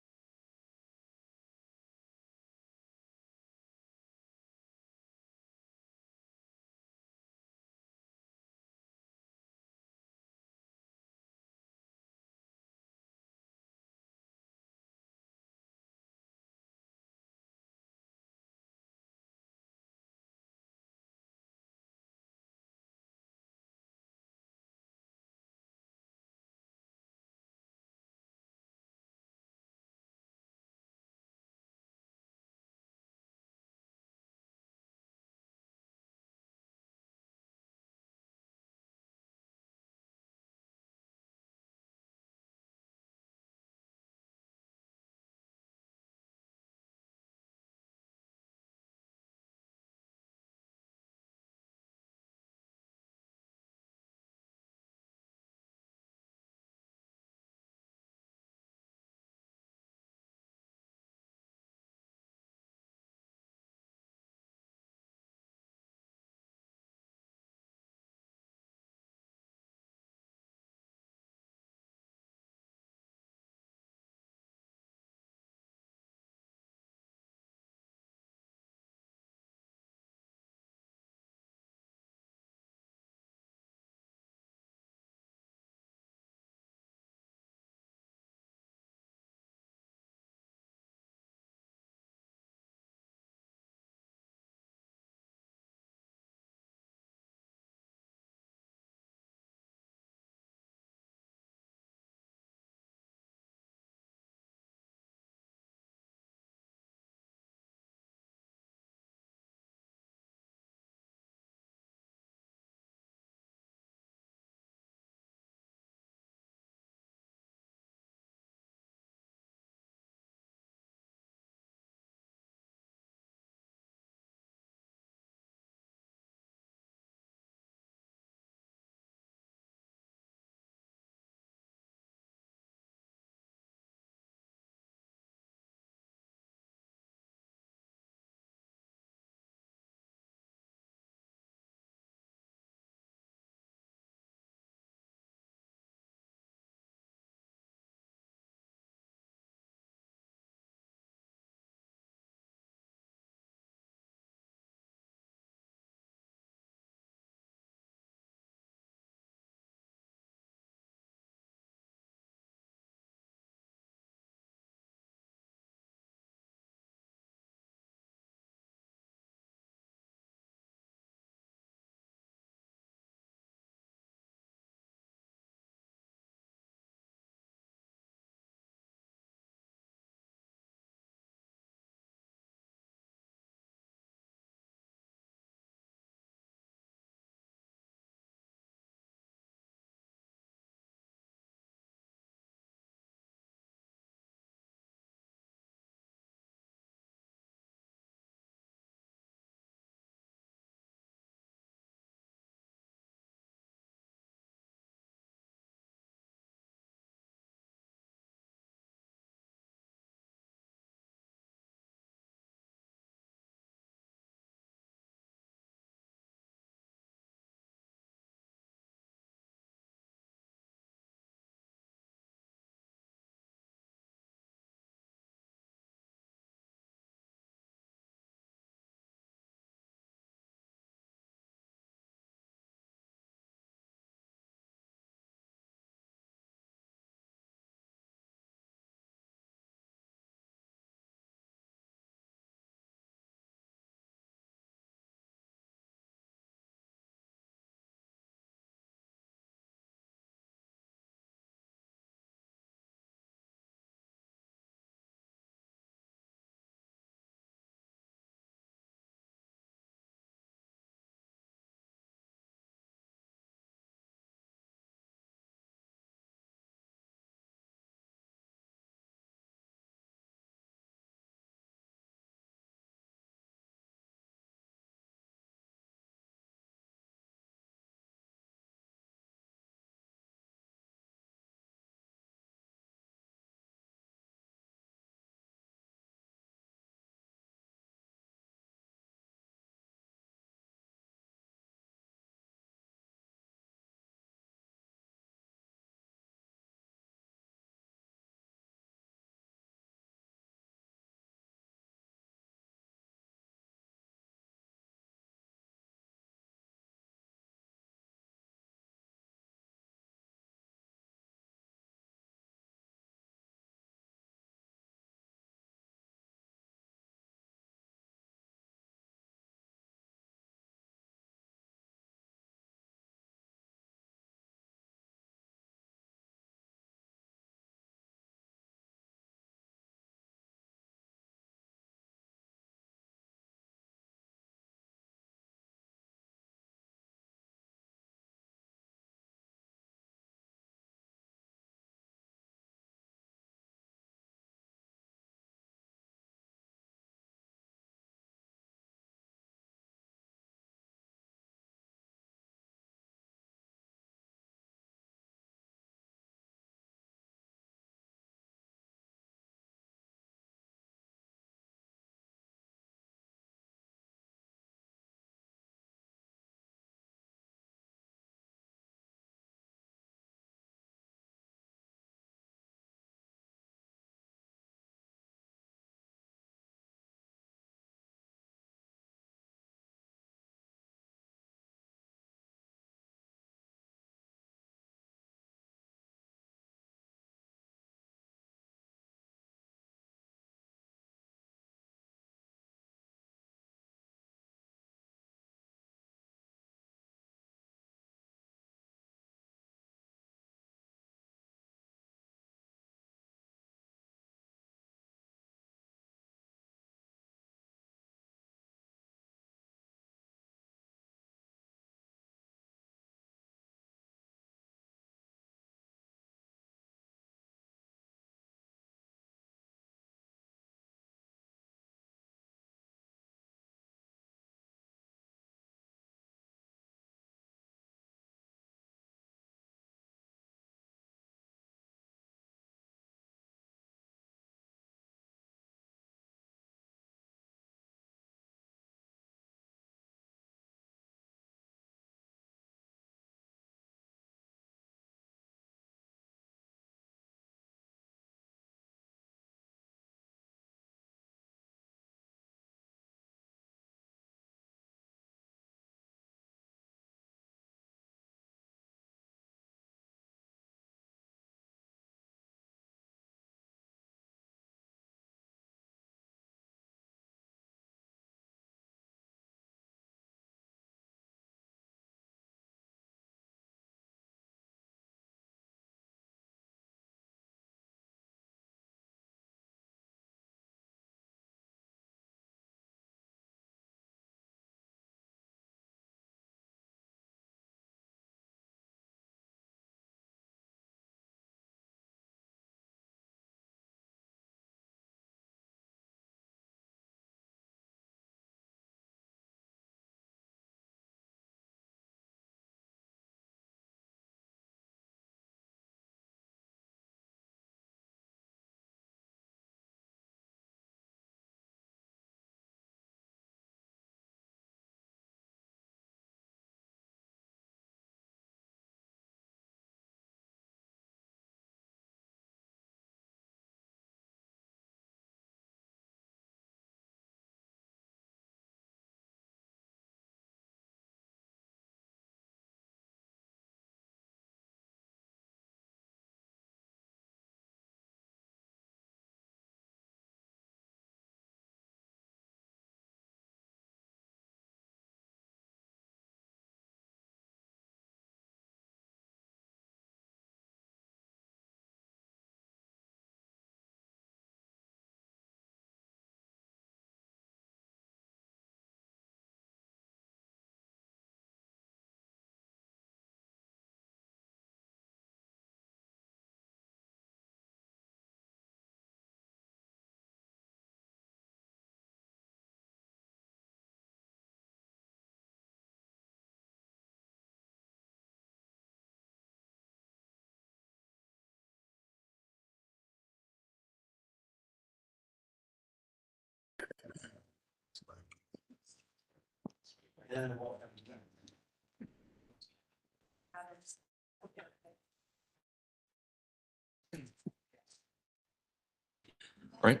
Right?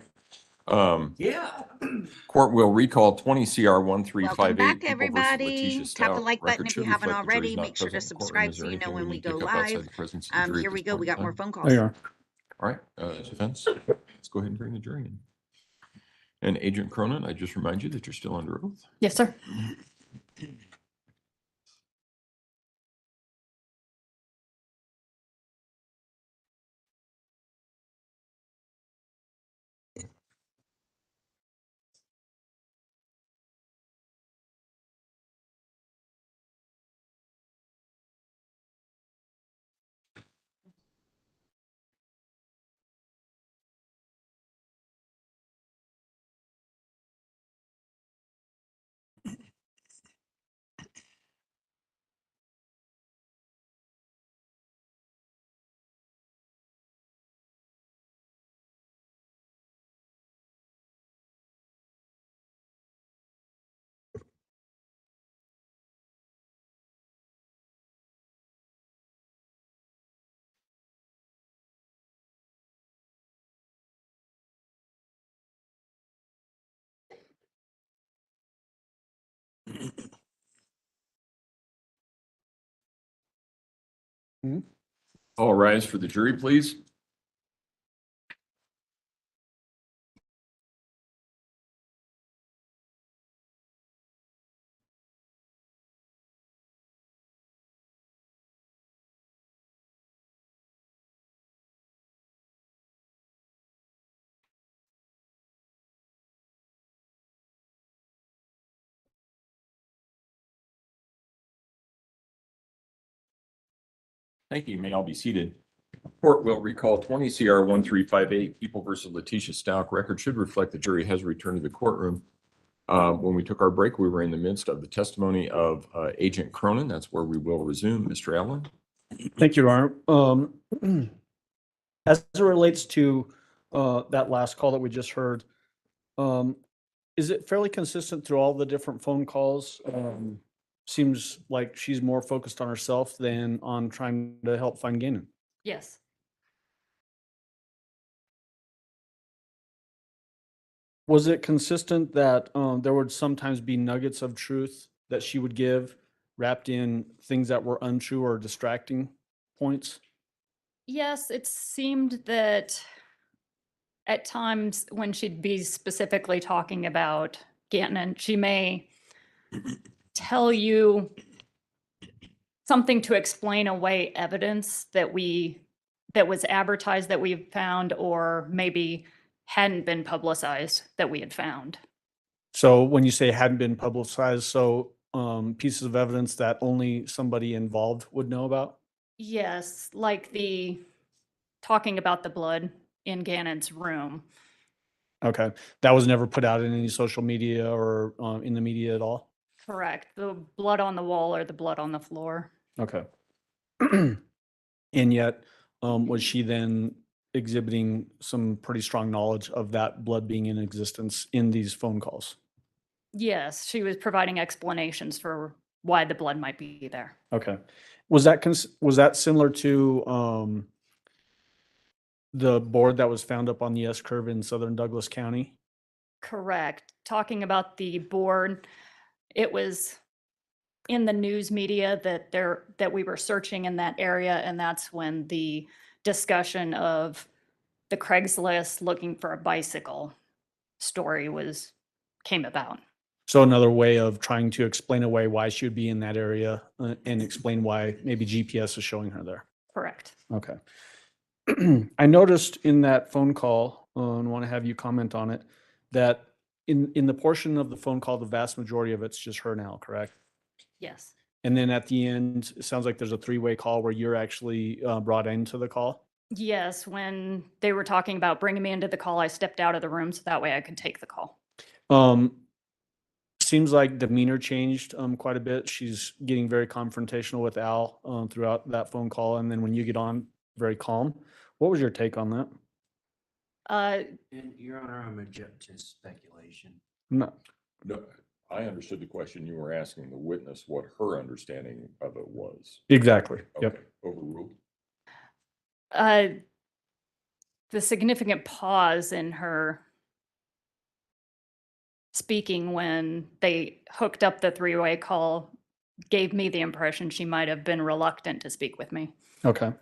Yeah. Court will recall 20 CR Welcome 1358. back, People versus everybody. Letecia Tap the Stauch. like button Record if should you haven't reflect the jury's already. not Make sure to present in the courtroom. subscribe Is so there you know anything when we need to go take up outside live. the presence of the jury at Here we this go. point We in got more time? phone There calls. you are. All right, defense, let's go ahead and bring the jury in. And Agent Cronin, I just remind you that you're still under oath. Yes, sir. All rise for the jury, please. Thank you. You may all be seated. Court will recall 20 CR 1358, People versus Letecia Stauch. Record should reflect the jury has returned to the courtroom. When we took our break, we were in the midst of the testimony of Agent Cronin. That's where we will resume. Mr. Allen? Thank you, Your Honor. As it relates to that last call that we just heard, is it fairly consistent through all the different phone calls? Seems like she's more focused on herself than on trying to help find Gannon. Yes. Was it consistent that there would sometimes be nuggets of truth that she would give wrapped in things that were untrue or distracting points? Yes, it seemed that at times when she'd be specifically talking about Gannon, she may tell you something to explain away evidence that was advertised that we found, or maybe hadn't been publicized that we had found. So when you say hadn't been publicized, so pieces of evidence that only somebody involved would know about? Yes, like the talking about the blood in Gannon's room. Okay, that was never put out in any social media or in the media at all? Correct. The blood on the wall or the blood on the floor. Okay. And yet, was she then exhibiting some pretty strong knowledge of that blood being in existence in these phone calls? Yes, she was providing explanations for why the blood might be there. Okay. Was that similar to the board that was found up on the S curve in southern Douglas County? Correct. Talking about the board, it was in the news media that we were searching in that area, and that's when the discussion of the Craigslist looking for a bicycle story came about. So another way of trying to explain away why she would be in that area and explain why maybe GPS is showing her there. Correct. Okay. I noticed in that phone call, and want to have you comment on it, that in the portion of the phone call, the vast majority of it's just her now, correct? Yes. And then at the end, it sounds like there's a three-way call where you're actually brought into the call. Yes, when they were talking about bringing me into the call, I stepped out of the room so that way I could take the call. Seems like demeanor changed quite a bit. She's getting very confrontational with Al throughout that phone call. And then when you get on, very calm. What was your take on that? And Your Honor, I'm object to speculation. No. No, I understood the question you were asking the witness what her understanding of it was. Exactly. Yep. Okay, overruled. The significant pause in her speaking when they hooked up the three-way call gave me the impression she might have been reluctant to speak with me. Okay.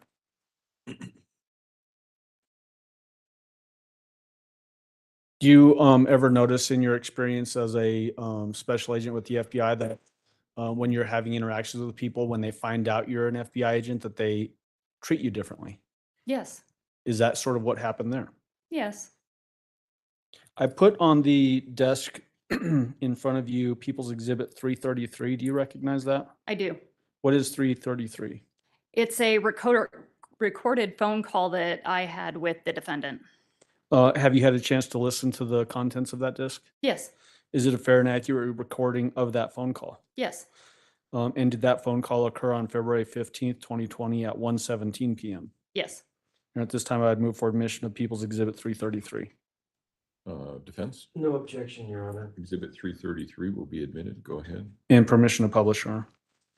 Do you ever notice in your experience as a special agent with the FBI that when you're having interactions with people, when they find out you're an FBI agent, that they treat you differently? Yes, Is that sort of what happened there? yes. I put on the desk in front of you People's Exhibit 333. Do you recognize that? I do. What is 333? It's a recorded phone call that I had with the defendant. Have you had a chance to listen to the contents of that disc? Yes, Is it a fair and accurate recording of that phone call? yes, And did that phone call occur on February 15th, 2020 at 1:17 p.m.? yes. And at this time, I'd move for admission of People's Exhibit 333. Defense, No objection, Your Honor. Exhibit 333 will be admitted. Go ahead. And permission to publish, Your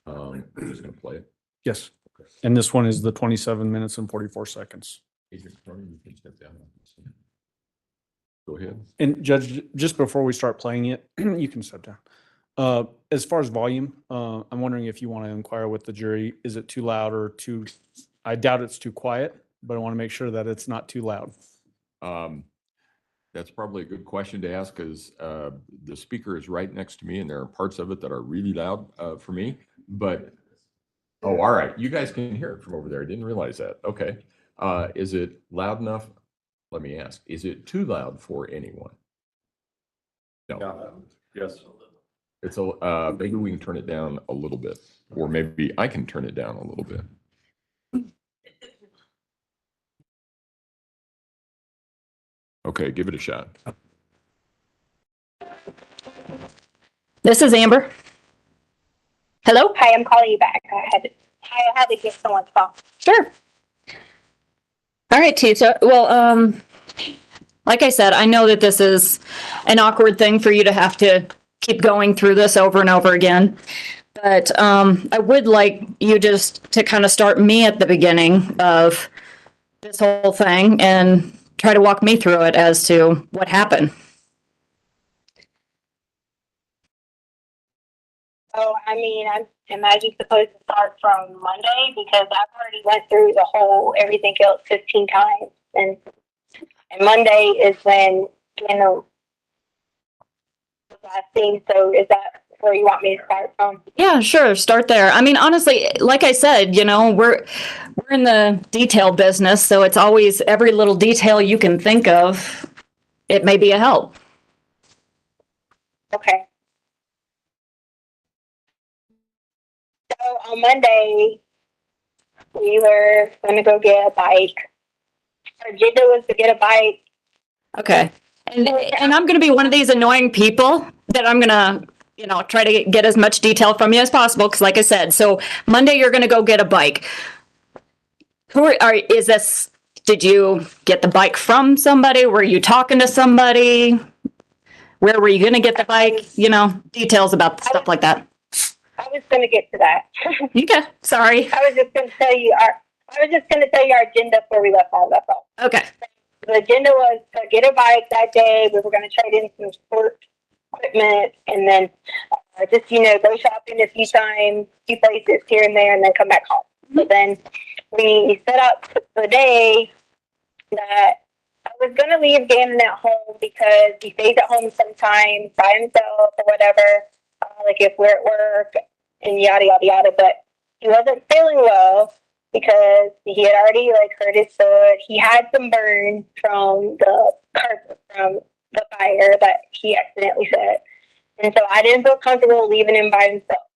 Honor. I'm just gonna play it. Yes. And this one is the 27 minutes and 44 seconds. Agent Cronin, you can step down. Go ahead. And Judge, just before we start playing it, you can step down. As far as volume, I'm wondering if you want to inquire with the jury, is it too loud or too, I doubt it's too quiet, but I want to make sure that it's not too loud. That's probably a good question to ask because the speaker is right next to me and there are parts of it that are really loud for me, but, oh, all right. You guys can hear it from over there. I didn't realize that. Okay. Is it loud enough? Let me ask, is it too loud for anyone? No. Yes. It's a, maybe we can turn it down a little bit, or maybe I can turn it down a little bit. Okay, give it a shot. This is Amber. Hello? Hi, I'm calling you back. I had to get someone's call. Sure. All right, Tita. Well, like I said, I know that this is an awkward thing for you to have to keep going through this over and over again. But I would like you just to kind of start me at the beginning of this whole thing and try to walk me through it as to what happened. So, I mean, I'm imagine supposed to start from Monday because I've already went through the whole everything else 15 times, and Monday is when Gannon was last seen. So, is that where you want me to start from? Yeah, sure. Start there. I mean, honestly, like I said, you know, we're in the detail business, so it's always every little detail you can think of. It may be a help. Okay. So on Monday, we were going to go get a bike. Our agenda was to get a bike. Okay. And I'm going to be one of these annoying people that I'm going to, you know, try to get as much detail from you as possible. Because like I said, so Monday you're going to go get a bike. Is this, did you get the bike from somebody? Were you talking to somebody? Where were you going to get the bike? You know, details about stuff like that. I was going to get to that. Okay. Sorry. I was just going to tell you our agenda before we left all that off. Okay. The agenda was to get a bike that day. We were going to trade in some sport equipment and then just, you know, go shopping a few times, few places here and there, and then come back home. So then we set up the day that I was going to leave Gannon at home because he stays at home sometimes by himself or whatever, like if we're at work and yada, yada, yada. But he wasn't feeling well because he had already like hurt his foot. He had some burns from the carpet from the fire that he accidentally set. And so I didn't feel comfortable leaving him by himself.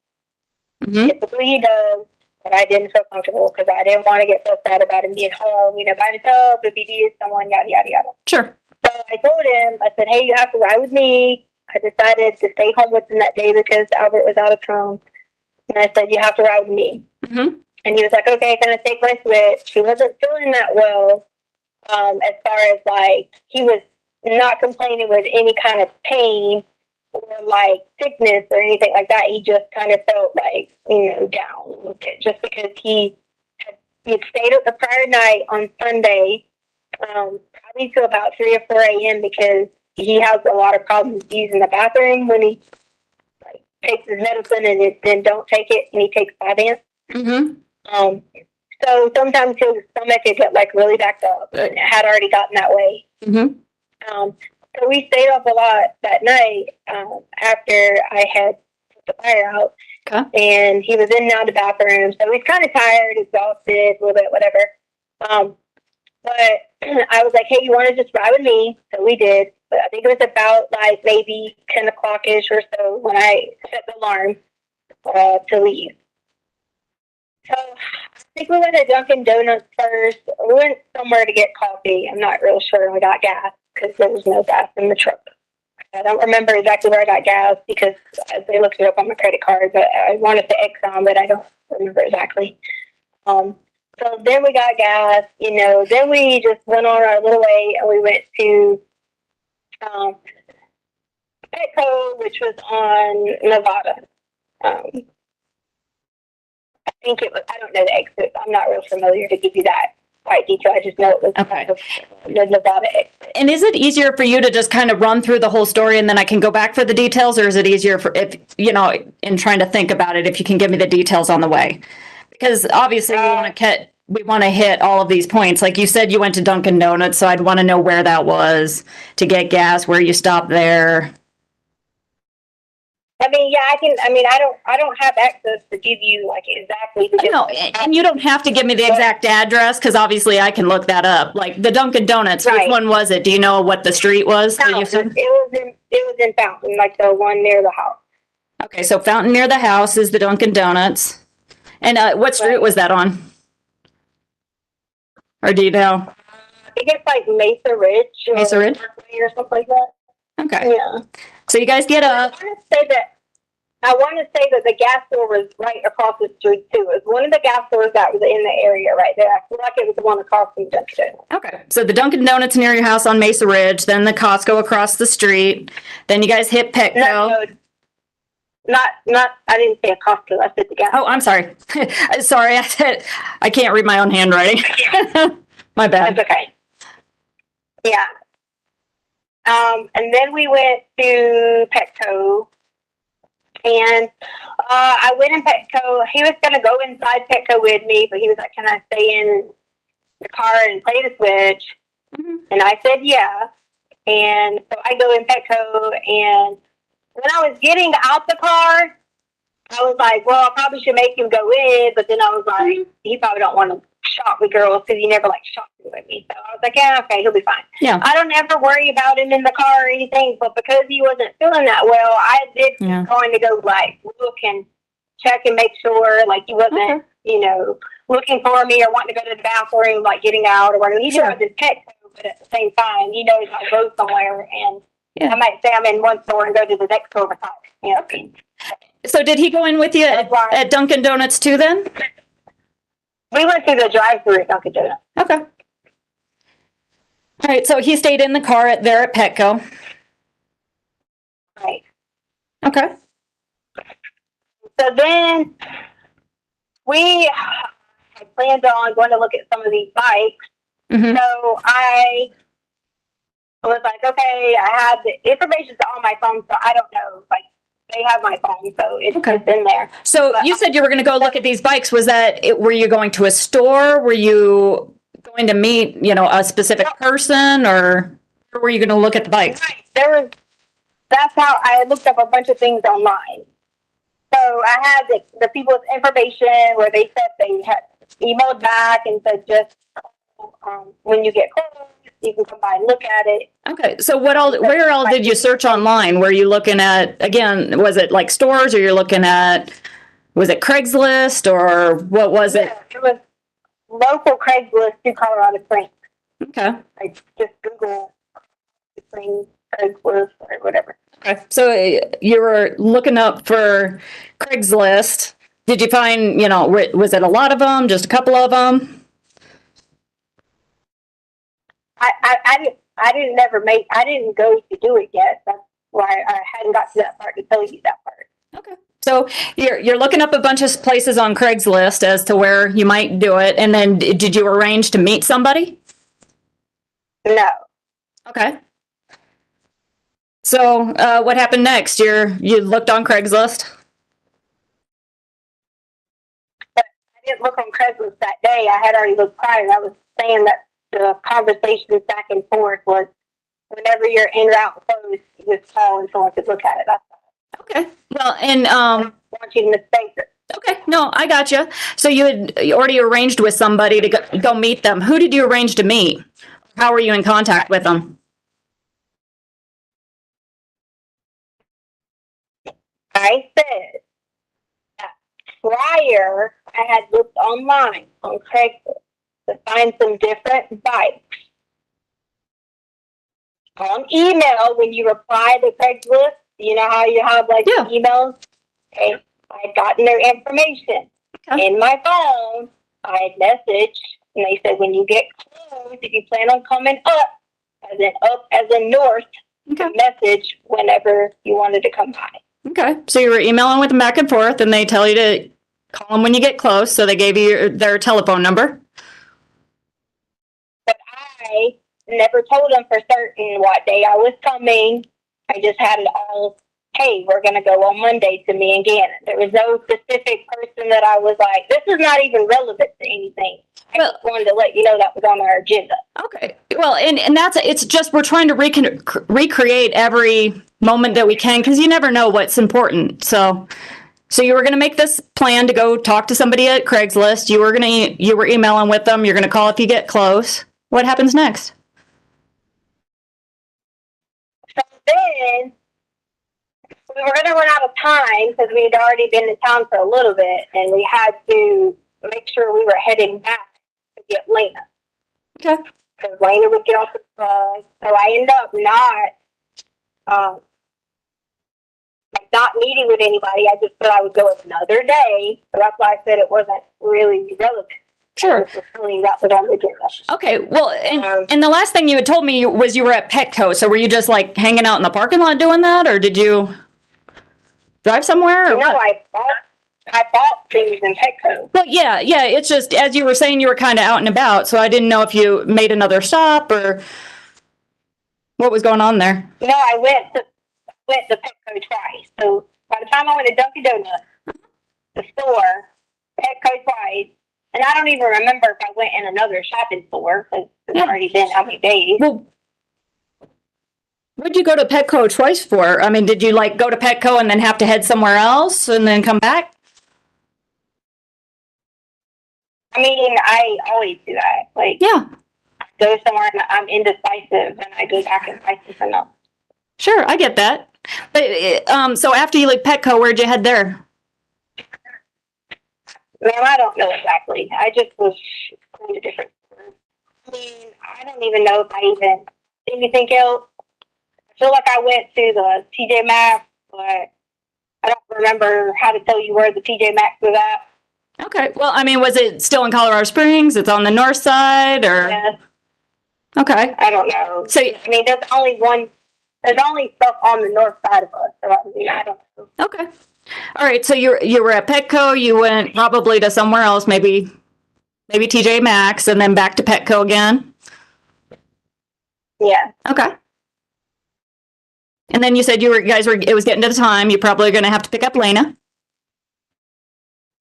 Mm-hmm. Typically he does, but I didn't feel comfortable because I didn't want to get so sad about him being home, you know, by himself, if he needed someone, yada, yada, yada. Sure. So I told him, I said, hey, you have to ride with me. I decided to stay home with him that day because Albert was out of town. And I said, you have to ride with me. Mm-hmm. And he was like, okay, gonna take my switch. He wasn't feeling that well, as far as like, he was not complaining with any kind of pain. or like sickness or anything like that. He just kind of felt like, down just because he stayed up the prior night on Sunday, probably till about 3 or 4 a.m. because he has a lot of problems using the bathroom when he takes his medicine and then don't take it, and he takes Vyvanse. Mm-hmm. So sometimes his stomach would get like really backed up, and it had already gotten that way. Mm-hmm. So we stayed up a lot that night after I had put the fire out. Okay. And he was in and out of the bathroom, so he's kind of tired, exhausted, a little bit, whatever. But I was like, hey, you want to just ride with me? So we did. But I think it was about like maybe 10 o'clock-ish or so when I set the alarm to leave. So I think we went to Dunkin' Donuts first. We went somewhere to get coffee. I'm not real sure. We got gas because there was no gas in the truck. I don't remember exactly where I got gas because they looked it up on my credit card, but I wanted the Exxon, but I don't remember exactly. So then we got gas, then we just went on our little way and we went to Petco, which was on Nevada. I think it was, I don't know the exit. I'm not real familiar to give you that quite detail. I just know it was Okay. The Nevada exit. And is it easier for you to just kind of run through the whole story and then I can go back for the details, or is it easier for if in trying to think about it, if you can give me the details on the way? Because obviously we want to hit all of these points. Like you said, you went to Dunkin' Donuts, so I'd want to know where that was to get gas, where you stopped there. I mean, yeah, I don't have access to give you like exactly. No, and you don't have to give me the exact address because obviously I can look that up. Like the Dunkin' Donuts, Right. Which one was it? Do you know what the street was? That you said? It was in Fountain, like the one near the house. Okay, so Fountain near the house is the Dunkin' Donuts. And what street was that on? Or do you know? I think it's like Mesa Ridge. Mesa Ridge? Or something like that. Okay. Yeah. So you guys get up. I want to say that the gas store was right across the street too. It was one of the gas stores that was in the area right there. I feel like it was the one across from Dunkin'. Okay. So the Dunkin' Donuts near your house on Mesa Ridge, then the Costco across the street. Then you guys hit Petco. No, not. I didn't say a Costco. I said the gas. Oh, I'm sorry. Sorry, I said I can't read my own handwriting. My bad. That's okay. Yeah. And then we went to Petco. And I went in Petco. He was going to go inside Petco with me, but he was like, can I stay in the car and play the Switch? Mm-hmm. And I said, yeah. And so I go in Petco, and when I was getting out the car, I was like, well, I probably should make him go in, but then I was like, he probably don't want to shop with girls because he never like shopping with me. So I was like, yeah, okay, he'll be fine. Yeah. I don't ever worry about him in the car or anything, but because he wasn't feeling that well, I did Yeah. going to go like look and check and make sure like he wasn't, looking for me or wanting to go to the bathroom, like getting out or whatever. He Sure. knows his pet, but at the same time, he knows I go somewhere and Yeah. I might say I'm in one store and go to the next store beside. So did he go in with you at Dunkin' Donuts too then? We went to the drive-thru at Dunkin' Donuts. Okay. All right, so he stayed in the car there at Petco. Right. Okay. So then I planned on going to look at some of these bikes. Mm-hmm. So I was like, okay, I have the information on my phone, so I don't know. Like, they have my phone, so it's just in there. So you said you were going to go look at these bikes. Was that, were you going to a store? Were you going to meet, a specific person, or were you going to look at the bikes? Right. That's how I looked up a bunch of things online. So I had the people's information where they said they had emailed back and said just when you get close, you can come by and look at it. Okay, so where all did you search online? Were you looking at, again, was it like stores, or you're looking at, was it Craigslist, or what was it? It was local Craigslist to Colorado Springs. Okay. Like just Google Springs, Craigslist, or whatever. Okay. So you were looking up for Craigslist. Did you find, was it a lot of them, just a couple of them? I didn't go to do it yet. Well, I hadn't got to that part to tell you that part. Okay. So you're looking up a bunch of places on Craigslist as to where you might do it, and then did you arrange to meet somebody? No. Okay. So what happened next? You looked on Craigslist. I didn't look on Craigslist that day. I had already looked prior. I was saying that the conversations back and forth was whenever you're in route close, you just call and someone could look at it. That's all. Okay. Well, and I don't want you to mistake it. okay, no, I got you. So you had already arranged with somebody to go meet them. Who did you arrange to meet? How were you in contact with them? I said that prior, I had looked online on Craigslist to find some different bikes. On email, when you reply to Craigslist, you know how you have like Yeah. emails? Okay, I had gotten their information. Okay. In my phone, I had messaged, and they said, when you get close, if you plan on coming up as in north, Okay. message whenever you wanted to come by. Okay. So you were emailing with them back and forth, and they tell you to call them when you get close. So they gave you their telephone number. But I never told them for certain what day I was coming. I just had it all, hey, we're going to go on Monday to me and Gannon. There was no specific person that I was like, this is not even relevant to anything. I Well- just wanted to let you know that was on our agenda. Okay. Well, and that's, it's just, we're trying to recreate every moment that we can, because you never know what's important. So you were going to make this plan to go talk to somebody at Craigslist. You were emailing with them. You're going to call if you get close. What happens next? So then we were going to run out of time because we had already been in town for a little bit, and we had to make sure we were heading back to get Lena. Okay. Because Lena would get off the bus. So I ended up not meeting with anybody. I just said I would go another day. So that's why I said it wasn't really relevant. Sure. I was feeling that was on the agenda. Okay. Well, and the last thing you had told me was you were at Petco. So were you just like hanging out in the parking lot doing that, or did you drive somewhere? Or No, what? I bought things in Petco. Well, yeah. It's just, as you were saying, you were kind of out and about. So I didn't know if you made another stop or what was going on there. No, I went to Petco twice. So by the time I went to Dunkin' Donuts, the store, Petco twice, and I don't even remember if I went in another shopping store because it's already been how many days. Well, what'd you go to Petco twice for? I mean, did you like go to Petco and then have to head somewhere else and then come back? I mean, I always do that. Like, Yeah, go somewhere and I'm indecisive, and I go back and decisive enough. sure. I get that. But so after you like Petco, where'd you head there? Man, I don't know exactly. I just was going to different stores. I mean, I don't even know if I even did anything else. I feel like I went to the TJ Maxx, but I don't remember how to tell you where the TJ Maxx was at. Okay. Well, I mean, was it still in Colorado Springs? It's on the north side, or? Yes, Okay. I don't know. So, I mean, there's only stuff on the north side of us, so I mean, I don't know. okay. All right. So you were at Petco. You went probably to somewhere else, maybe TJ Maxx, and then back to Petco again. Yeah. Okay. And then you said it was getting to the time. You're probably going to have to pick up Lena.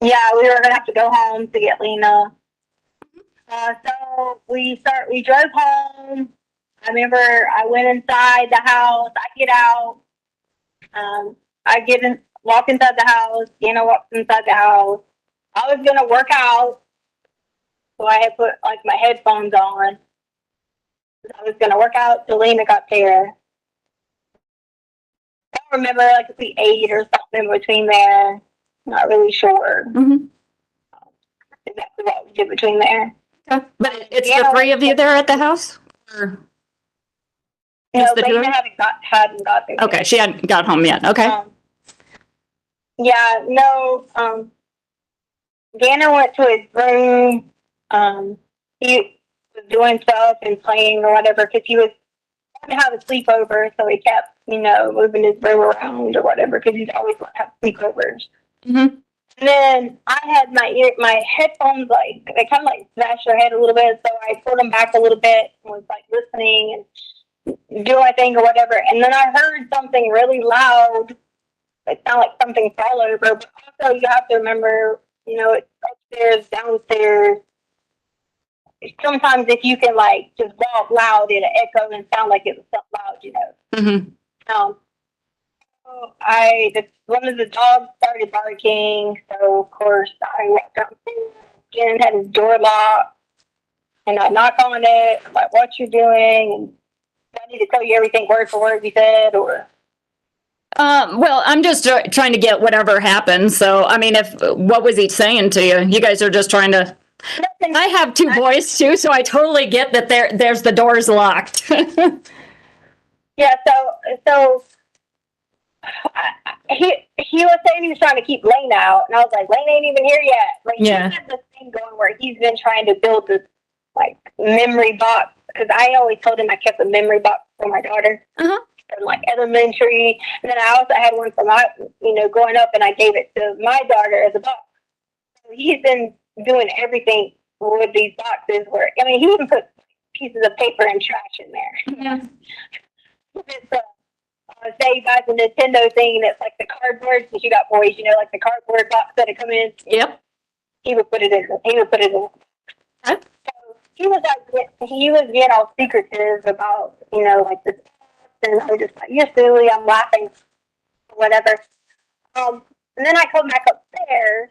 Yeah, we were gonna have to go home to get Lena. So we drove home. I remember I went inside the house. I get out. Walk inside the house. Walks inside the house. I was gonna work out, so I had put like my headphones on. I was gonna work out till Lena got there. I don't remember like if we ate or something in between there. Not really sure Mm-hmm. exactly what we did between there. Okay. But it's the three of you there at the house? Or? No, Just the two of Lena you? hadn't got there. Okay, she hadn't got home yet. Okay. Yeah, no. Gannon went to his room. He was doing stuff and playing or whatever because he was to have a sleepover, so he kept, moving his room around or whatever, because he's always want to have sleepovers. Mm-hmm. And then I had my headphones, like, they kind of like smashed their head a little bit, so I pulled them back a little bit and was like listening and do my thing or whatever. And then I heard something really loud. It sounded like something fell over, but also you have to remember, it's upstairs, downstairs. Sometimes if you can like just walk loud, it'll echo and sound like it was something loud, Mm-hmm. So one of the dogs started barking, so of course I went downstairs. Gannon had his door locked, and I knocked on it. I'm like, "What you doing?" And I need to tell you everything word for word he said, or Well, I'm just trying to get whatever happened. So, I mean, what was he saying to you? You guys are just trying to. nothing. I have two boys too, so I totally get that there's the doors locked. Yeah, so he was saying he was trying to keep Lane out, and I was like, Lane ain't even here yet. Like, Yeah. he had this thing going where he's been trying to build this like memory box, because I always told him I kept a memory box for my daughter Uh-huh. from like elementary, and then I also had one for my growing up, and I gave it to my daughter as a box. So he's been doing everything with these boxes where he even put pieces of paper and trash in there. Yeah. It's say you guys a Nintendo thing that's like the cardboard, because you got boys, like the cardboard box that it come in. Yep. He would put it in. Huh? So he was getting all secretive about like this, and I was just like, "You're silly." I'm laughing, whatever. And then I come back upstairs,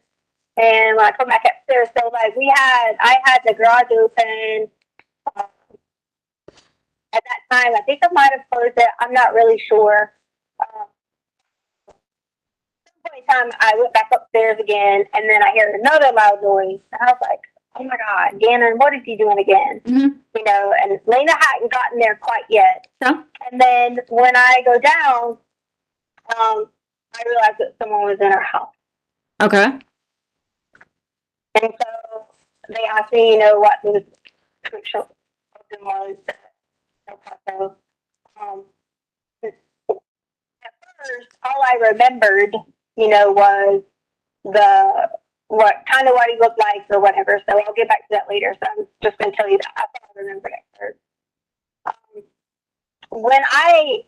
and when I come back upstairs, so like I had the garage open. At that time, I think I might have closed it. I'm not really sure. At some point in time, I went back upstairs again, and then I heard another loud noise. And I was like, "Oh my God, Gannon, what is he doing again?" Mm-hmm. And Lena hadn't gotten there quite yet. No? And then when I go down, I realized that someone was in our house. Okay. And so they asked me, what the description was. So, at first, all I remembered, was what he looked like or whatever. So I'll get back to that later. So I'm just going to tell you that I thought I remembered at first. When I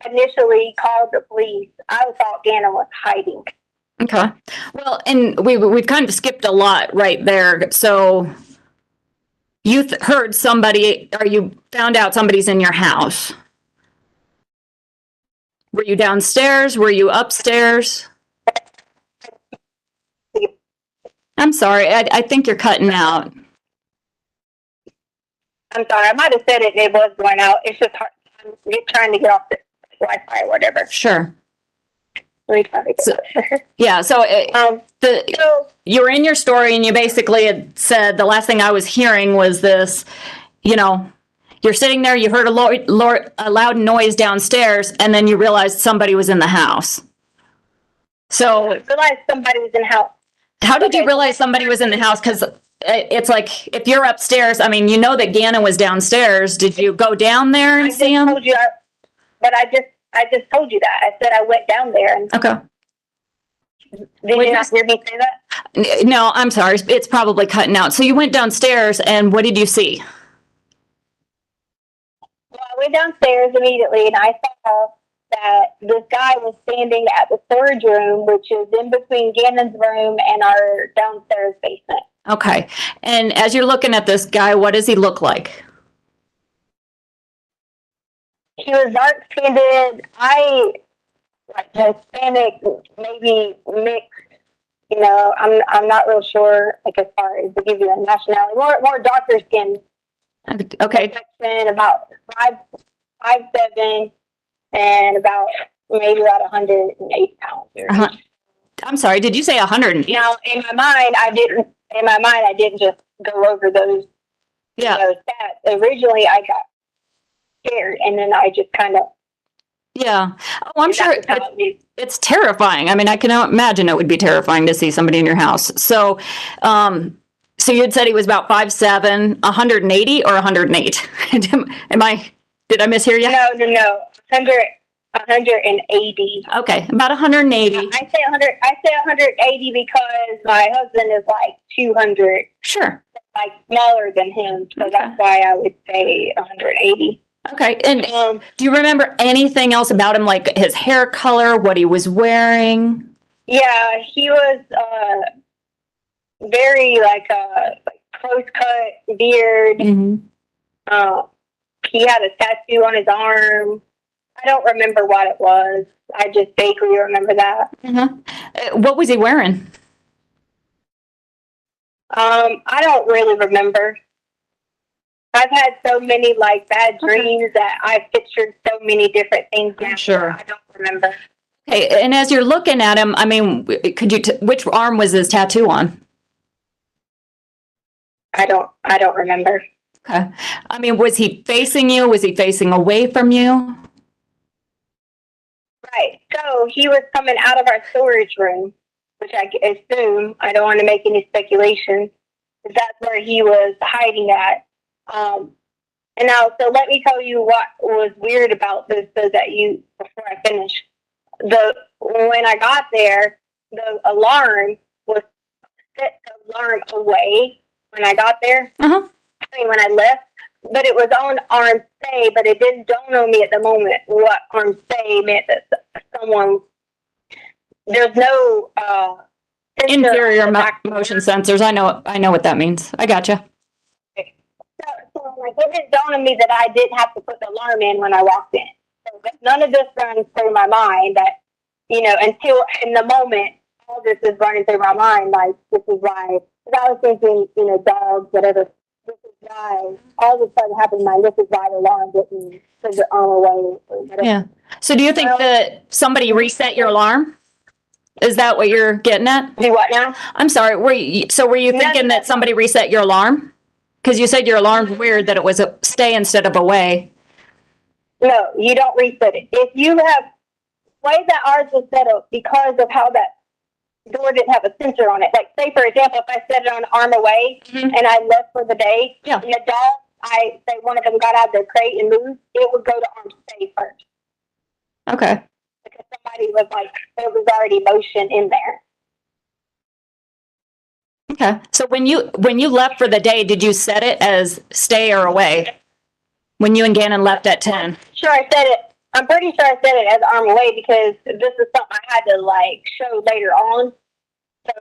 initially called the police, I thought Gannon was hiding. Okay. Well, and we've kind of skipped a lot right there. So you heard somebody, or you found out somebody's in your house. Were you downstairs? Were you upstairs? I'm sorry. I think you're cutting out. I'm sorry. I might have said it and it was going out. It's just hard. I'm trying to get off the Wi-Fi or whatever. Sure. Let me try to get So- it. Yeah. So So you were in your story and you basically had said the last thing I was hearing was this, you're sitting there, you heard a loud noise downstairs, and then you realized somebody was in the house. So I realized somebody was in the house. how did you realize somebody was in the house? Because it's like, if you're upstairs, I mean, you know that Gannon was downstairs. Did you go down there I and just see him? told you, but I just told you that. I said I went down there. And Okay. did you not hear me say that? No, I'm sorry. It's probably cutting out. So you went downstairs, and what did you see? Well, I went downstairs immediately, and I saw that this guy was standing at the storage room, which is in between Gannon's room and our downstairs basement. Okay. And as you're looking at this guy, what does he look like? He was dark-skinned. Like Hispanic, maybe mixed. I'm not real sure, like, as far as to give you a nationality. More darker skin. Okay. Section, about 5'7", and about maybe about 108 pounds. Uh-huh. I'm sorry. Did you say 100? Now, in my mind, I didn't just go over those. Yeah. Stats. Originally, I got scared, and then I just kind of. Yeah. Oh, I'm sure it's terrifying. I mean, I can imagine it would be terrifying to see somebody in your house. So, so you had said he was about 5'7", 180 or 108? Am I? Did I mishear you? No. 180. Okay, about 180. I say 100. I say 180 because my husband is like 200, Sure. like smaller than him. So Okay. that's why I would say 180. Okay, and do you remember anything else about him, like his hair color, what he was wearing? Yeah, he was very like close cut beard. Mm-hmm. He had a tattoo on his arm. I don't remember what it was. I just vaguely remember that. What was he wearing? I don't really remember. I've had so many like bad dreams that I've pictured so many different things now. Sure. I don't remember. Okay, and as you're looking at him, I mean, could you, which arm was his tattoo on? I don't remember. Okay. I mean, was he facing you? Was he facing away from you? Right. So he was coming out of our storage room, which I assume, I don't want to make any speculation, but that's where he was hiding at. And now, so let me tell you what was weird about this, so that before I finish, when I got there, the alarm was set the alarm away when I got there. I mean, when I left, but it was on arm stay, but it didn't dawn on me at the moment what arm stay meant, that there's no Inferior motion sensors. I know what that means. I gotcha. So like, it didn't dawn on me that I didn't have to put the alarm in when I walked in. So none of this runs through my mind that, until in the moment, all this is running through my mind. Like, this is why, because I was thinking, dogs, whatever. This is why all this sudden happened in my mind. This is why the alarm didn't send the arm away. Or whatever. Yeah. So do you think that somebody reset your alarm? Is that what you're getting at? Do what now? I'm sorry. Were you thinking that somebody reset your alarm? Because you said your alarm's weird that it was a stay instead of away. No, you don't reset it. If you have, way that ours was set up because of how that door didn't have a sensor on it. Like, say, for example, if I set it on arm away and I left for the day, and the dog, say one of them got out of their crate and moved, it would go to arm stay first. Okay. Because somebody was like, there was already motion in there. Okay. So when you left for the day, did you set it as stay or away? When you and Gannon left at 10? Sure, I said it. I'm pretty sure I said it as arm away because this is something I had to like show later on. So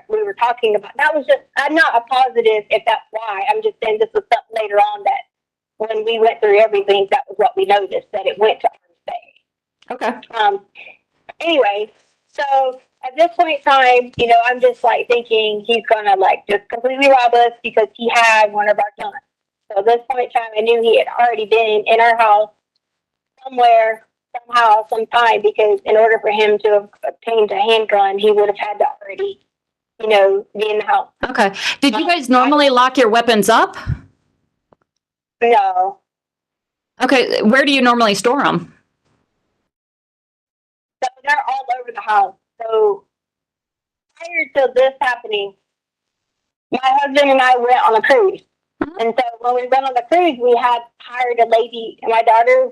we were talking about, that was just, I'm not a positive if that's why. I'm just saying this was something later on that when we went through everything, that was what we noticed, that it went to arm stay. Okay. Anyway, so at this point in time, I'm just like thinking he's gonna like just completely rob us because he had one of our guns. So at this point in time, I knew he had already been in our house somewhere, somehow, sometime, because in order for him to have obtained a handgun, he would have had to already, be in the house. Okay. Did you guys normally lock your weapons up? No. Okay. Where do you normally store them? So they're all over the house. So prior to this happening, my husband and I went on a cruise. And so when we went on the cruise, we had hired a lady, and my daughter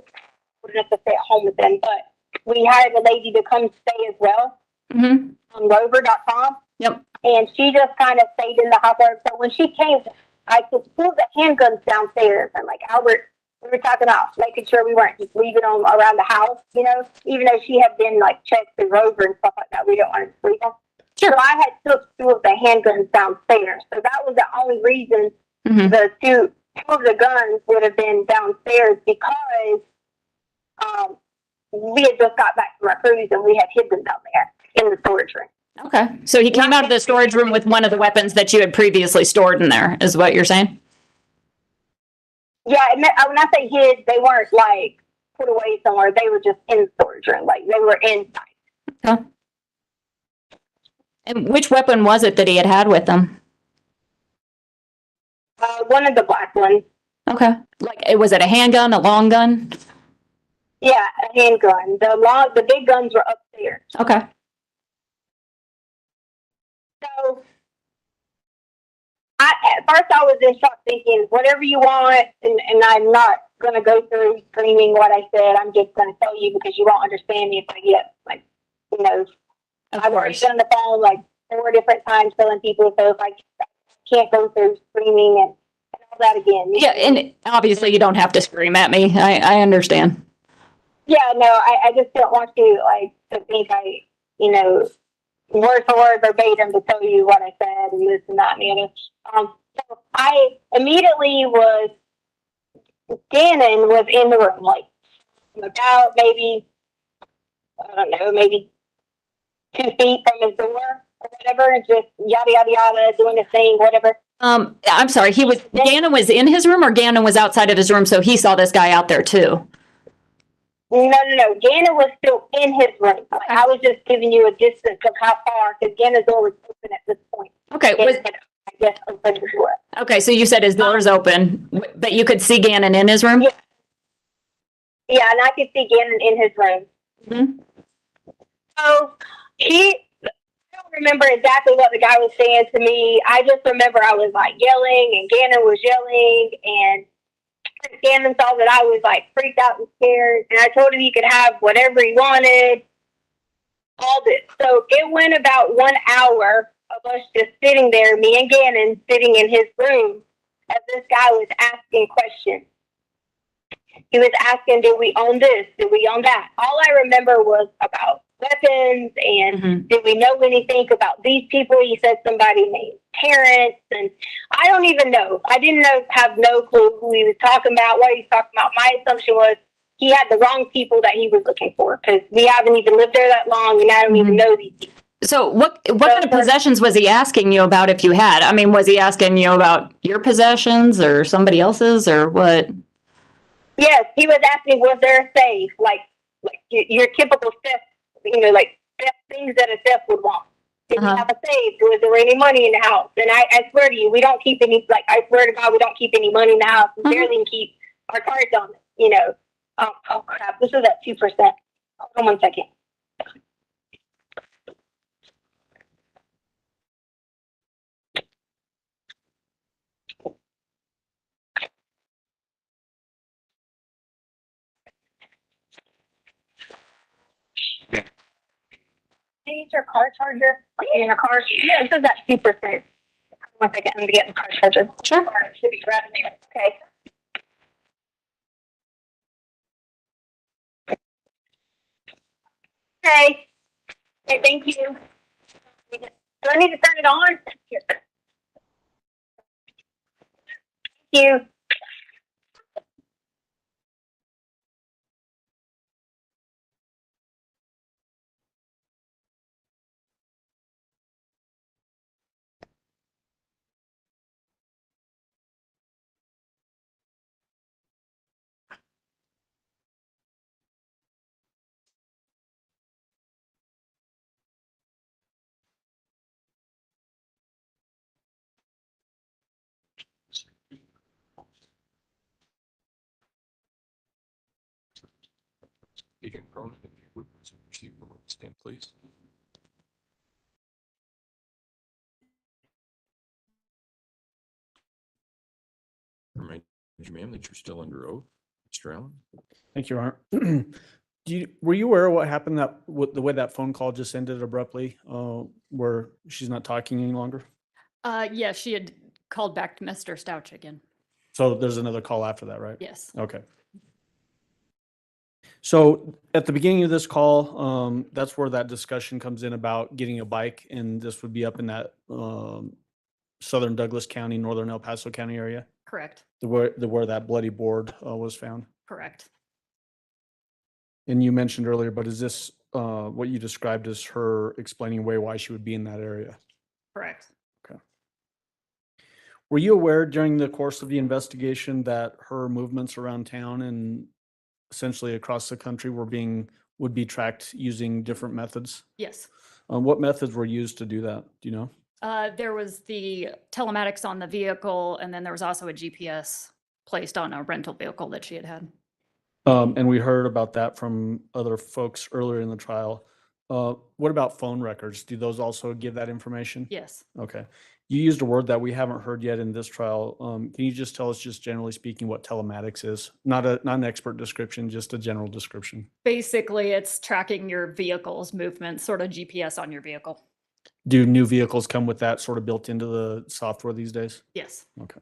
wouldn't have to stay at home with them, but we hired a lady to come stay as well on rover.com. Yep. And she just kind of stayed in the house. So when she came, I could pull the handguns downstairs. And like Albert, we were talking about making sure we weren't just leaving them around the house, even though she had been like checked through rover and stuff like that. We don't want to leave them. Sure. So I had took two of the handguns downstairs. So that was the only reason the two of the guns would have been downstairs, because we had just got back from our cruise and we had hid them down there in the storage room. Okay. So he came out of the storage room with one of the weapons that you had previously stored in there, is what you're saying? Yeah, and when I say hid, they weren't like put away somewhere. They were just in the storage room, like they were inside. Okay. And which weapon was it that he had with him? One of the black ones. Okay. Like, was it a handgun, a long gun? Yeah, a handgun. The big guns were upstairs. Okay. So at first I was in shock thinking, whatever you want, and I'm not gonna go through screaming what I said. I'm just gonna tell you because you won't understand me if I get like, you know, Of I've already course. been on the phone like 4 different times telling people, so if I can't go through screaming and all that again. Yeah, and obviously you don't have to scream at me. I understand. Yeah, no, I just don't want you like to think I, you know, word for word verbatim to tell you what I said and this and that and the other. So I immediately Gannon was in the room, like about maybe, I don't know, maybe 2 feet from his door or whatever, and just yada yada yada, doing his thing, whatever. I'm sorry, Gannon was in his room or Gannon was outside of his room, so he saw this guy out there too? No. Gannon was still in his room. Like, I was just giving you a distance of how far, because Gannon's door was open at this point. Okay, I guess open the door. okay, so you said his door's open, but you could see Gannon in his room? Yeah. Yeah, and I could see Gannon in his room. Mm-hmm. So I don't remember exactly what the guy was saying to me. I just remember I was like yelling and Gannon was yelling, and Gannon saw that I was like freaked out and scared, and I told him he could have whatever he wanted. All this. So it went about 1 hour of us just sitting there, me and Gannon sitting in his room, as this guy was asking questions. He was asking, did we own this? Did we own that? All I remember was about weapons and did we know anything about these people? He said somebody named Terrence, and I don't even know. I didn't have no clue who he was talking about, what he was talking about. My assumption was he had the wrong people that he was looking for, because we haven't even lived there that long and I don't even know these people. So what kind of possessions was he asking you about if you had? I mean, was he asking you about your possessions or somebody else's or what? Yes, he was asking, was there a safe? Like your typical theft, like theft things that a theft would want. Did we have a safe? Was there any money in the house? And I swear to you, we don't keep any, I swear to God, we don't keep any money in the house. We barely even keep our cards on it, Oh crap, this is at 2%. Hold on 1 second. Use your car charger in your car. Yeah, this is at 2%. 1 second, I'm gonna get the car charger. Sure. It should be right there. Okay. Okay, thank you. Do I need to turn it on? Here. Thank you. Agent Cronin, if you would stand, please. Remind you, ma'am, that you're still under oath. Mr. Allen? Thank you, Art. Were you aware of what happened the way that phone call just ended abruptly, where she's not talking any longer? Yeah, she had called back to Mr. Stauch again. So there's another call after that, right? Yes. Okay. So at the beginning of this call, that's where that discussion comes in about getting a bike, and this would be up in that southern Douglas County, northern El Paso County area, Correct. where that bloody board was found. Correct. And you mentioned earlier, but is this what you described as her explaining away why she would be in that area? Correct. Okay. Were you aware during the course of the investigation that her movements around town and essentially across the country would be tracked using different methods? Yes. What methods were used to do that? Do you know? There was the telematics on the vehicle, and then there was also a GPS placed on a rental vehicle that she had had. And we heard about that from other folks earlier in the trial. What about phone records? Do those also give that information? Yes. Okay. You used a word that we haven't heard yet in this trial. Can you just tell us, just generally speaking, what telematics is? Not an expert description, just a general description. Basically, it's tracking your vehicle's movement, sort of GPS on your vehicle. Do new vehicles come with that sort of built into the software these days? Yes. Okay.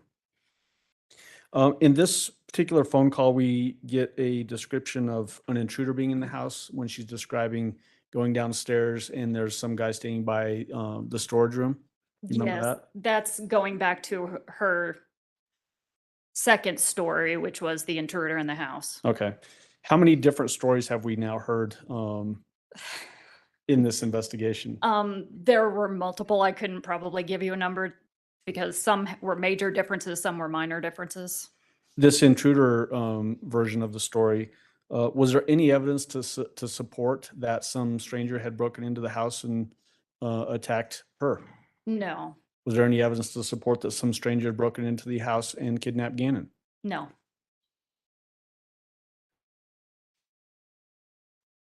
In this particular phone call, we get a description of an intruder being in the house when she's describing going downstairs and there's some guy staying by the storage room. You remember Yes, that? that's going back to her second story, which was the intruder in the house. Okay. How many different stories have we now heard in this investigation? There were multiple. I couldn't probably give you a number because some were major differences, some were minor differences. This intruder version of the story, was there any evidence to support that some stranger had broken into the house and attacked her? No, Was there any evidence to support that some stranger had broken into the house and kidnapped Gannon? no.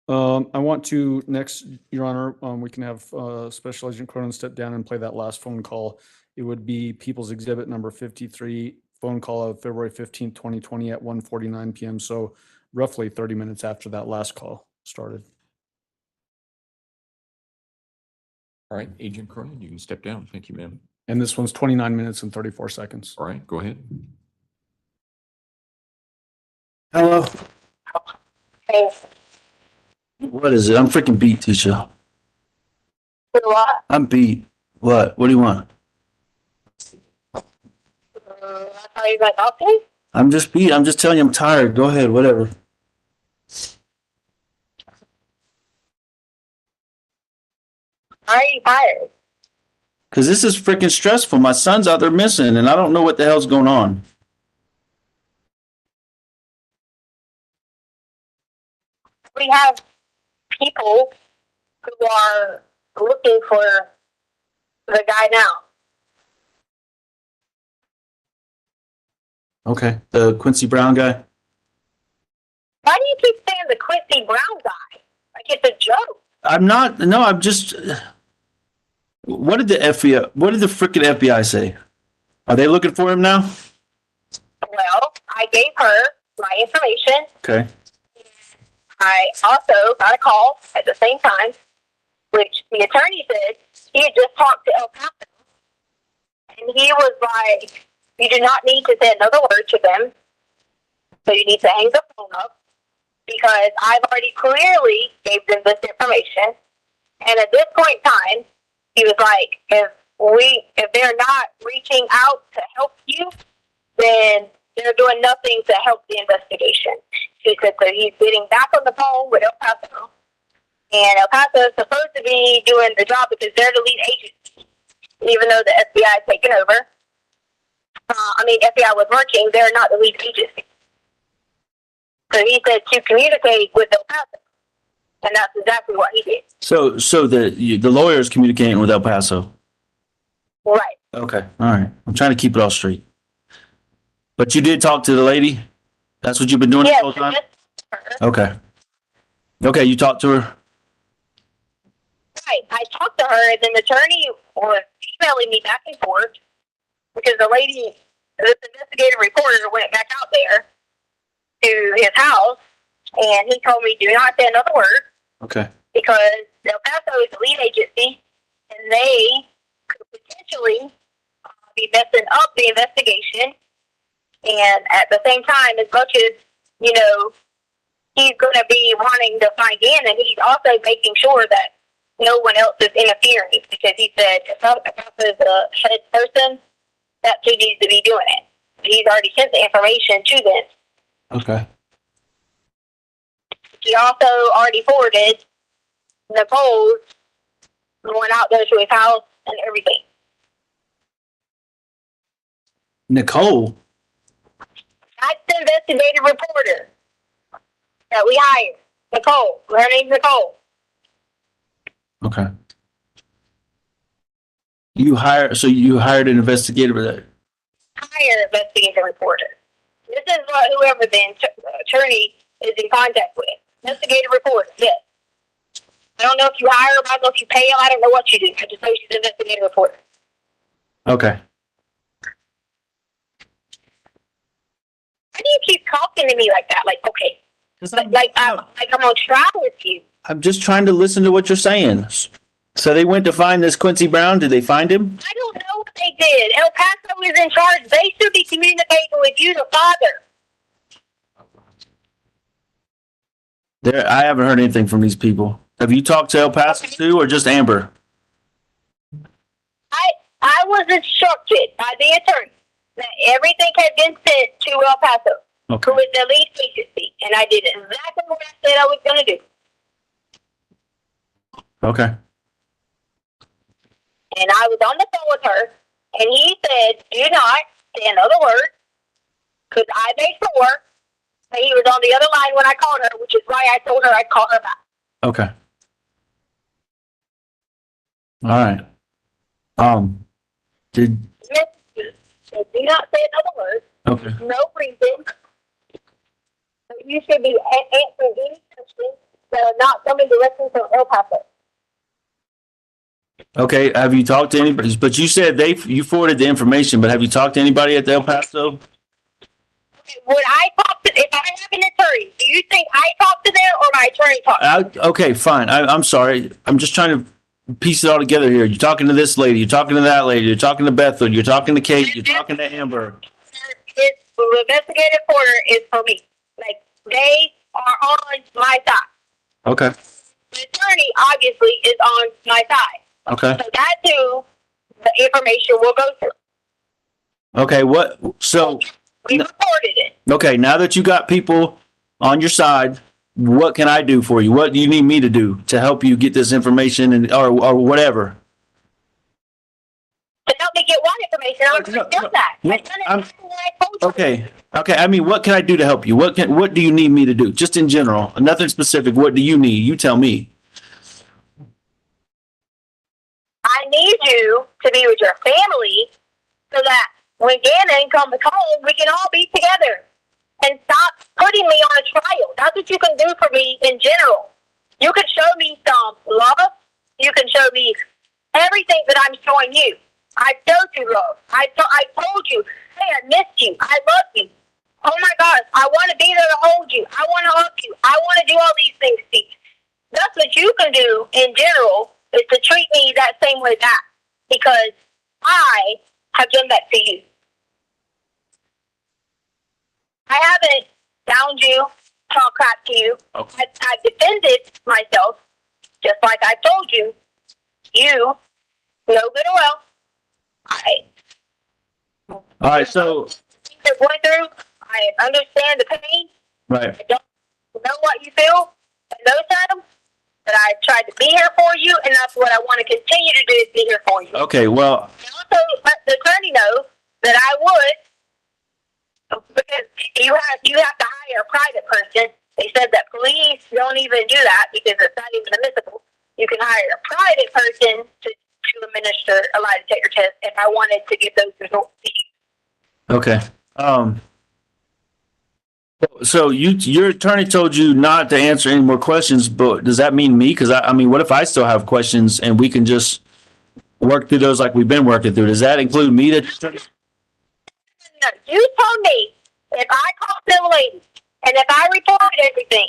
I want to next, Your Honor, we can have Special Agent Cronin step down and play that last phone call. It would be People's Exhibit number 53, phone call of February 15th, 2020 at 1:49 p.m. So roughly 30 minutes after that last call started. All right, Agent Cronin, you can step down. Thank you, ma'am. And this one's 29 minutes and 34 seconds. All right, go ahead. Hello. Hey, What is it? I'm freaking beat, Tisha. what? I'm beat. What? What do you want? Are you like okay? I'm just beat. I'm just telling you I'm tired. Go ahead. Whatever. Why are you tired? Because this is freaking stressful. My son's out there missing, and I don't know what the hell's going on. We have people who are looking for the guy now. Okay. The Quincy Brown guy? Why do you keep saying the Quincy Brown guy? Like it's a joke. I'm not. No, I'm just. What did the FBI, what did the freaking FBI say? Are they looking for him now? Well, I gave her my information. Okay. I also got a call at the same time, which the attorney said he had just talked to El Paso. And he was like, you do not need to say another word to them. So you need to hang the phone up because I've already clearly gave them this information. And at this point in time, he was like, if they're not reaching out to help you, then they're doing nothing to help the investigation. He said, so he's getting back on the phone with El Paso. And El Paso is supposed to be doing the job because they're the lead agency, even though the FBI has taken over. FBI was working, they're not the lead agency. So he said to communicate with El Paso. And that's exactly what he did. So the lawyer is communicating with El Paso. Right. Okay. All right. I'm trying to keep it all straight. But you did talk to the lady? That's what you've been doing Yes, the whole time? just- Okay. Okay, you talked to her? Right. I talked to her, and then the attorney was emailing me back and forth because this investigative reporter went back out there to his house, and he told me, do not say another word Okay. because El Paso is the lead agency, and they could potentially be messing up the investigation. And at the same time, as much as, he's going to be wanting to find Gannon, he's also making sure that no one else is interfering because he said if El Paso is the head person, that's who needs to be doing it. He's already sent the information to them. Okay. He also already forwarded Nicole's going out there to his house and everything. Nicole? That's the investigative reporter that we hired. Nicole. Her name's Nicole. Okay. You hired an investigator. Hire investigative reporter. This is what whoever the attorney is in contact with. Investigative reporter, yes. I don't know if you hire them, I don't know if you pay them, I don't know what you do. I just know she's an investigative reporter. Okay. Why do you keep talking to me like that? Like, okay, like I'm on trial with you. I'm just trying to listen to what you're saying. So they went to find this Quincy Brown. Did they find him? I don't know what they did. El Paso is in charge. They should be communicating with you, the father. I haven't heard anything from these people. Have you talked to El Paso too, or just Amber? I was instructed by the attorney that everything had been sent to El Paso, Okay. who is the lead agency, and I did exactly what I said I was going to do. Okay. And I was on the phone with her, and he said, do not say another word, because I made sure that he was on the other line when I called her, which is why I told her I'd call her back. Okay. All right. Did So do not say another word. okay. No reason. So you should be answering any questions that are not coming directly from El Paso. Okay. Have you talked to anybody? But you said you forwarded the information. But have you talked to anybody at the El Paso? Would I talk to, if I have an attorney, do you think I talk to them or my attorney talk? Okay, fine. I'm sorry. I'm just trying to piece it all together here. You're talking to this lady. You're talking to that lady. You're talking to Bethel. You're talking to Kate. You're talking to Amber. The investigative reporter is for me. Like, they are on my side. Okay. The attorney, obviously, is on my side. Okay. So that's who the information will go through. Okay. So, We reported it. okay. Now that you got people on your side, what can I do for you? What do you need me to do to help you get this information or whatever? To help me get what information? I already done that. no, I've done exactly what I told you. Okay. Okay. I mean, what can I do to help you? What do you need me to do? Just in general, nothing specific. What do you need? You tell me. I need you to be with your family so that when Gannon comes home, we can all be together and stop putting me on a trial. That's what you can do for me in general. You can show me some love. You can show me everything that I'm showing you. I showed you love. I told you, hey, I missed you. I love you. Oh my gosh, I want to be there to hold you. I want to hug you. I want to do all these things to you. That's what you can do in general, is to treat me that same way back, because I have done that to you. I haven't found you, talk crap to you. Okay. I defended myself, just like I told you. You know good and well. All right. So, You're going through. I understand the pain. right. I don't know what you feel at those times, but I tried to be here for you, and that's what I want to continue to do, is be here for you. Okay. Well, And also, let the attorney know that I would, because you have to hire a private person. They said that police don't even do that because it's not even admissible. You can hire a private person to administer a lie detector test if I wanted to give those results to you. okay. So your attorney told you not to answer any more questions, but does that mean me? Because I mean, what if I still have questions and we can just work through those like we've been working through? Does that include me? No, you told me if I called the lady and if I reported everything,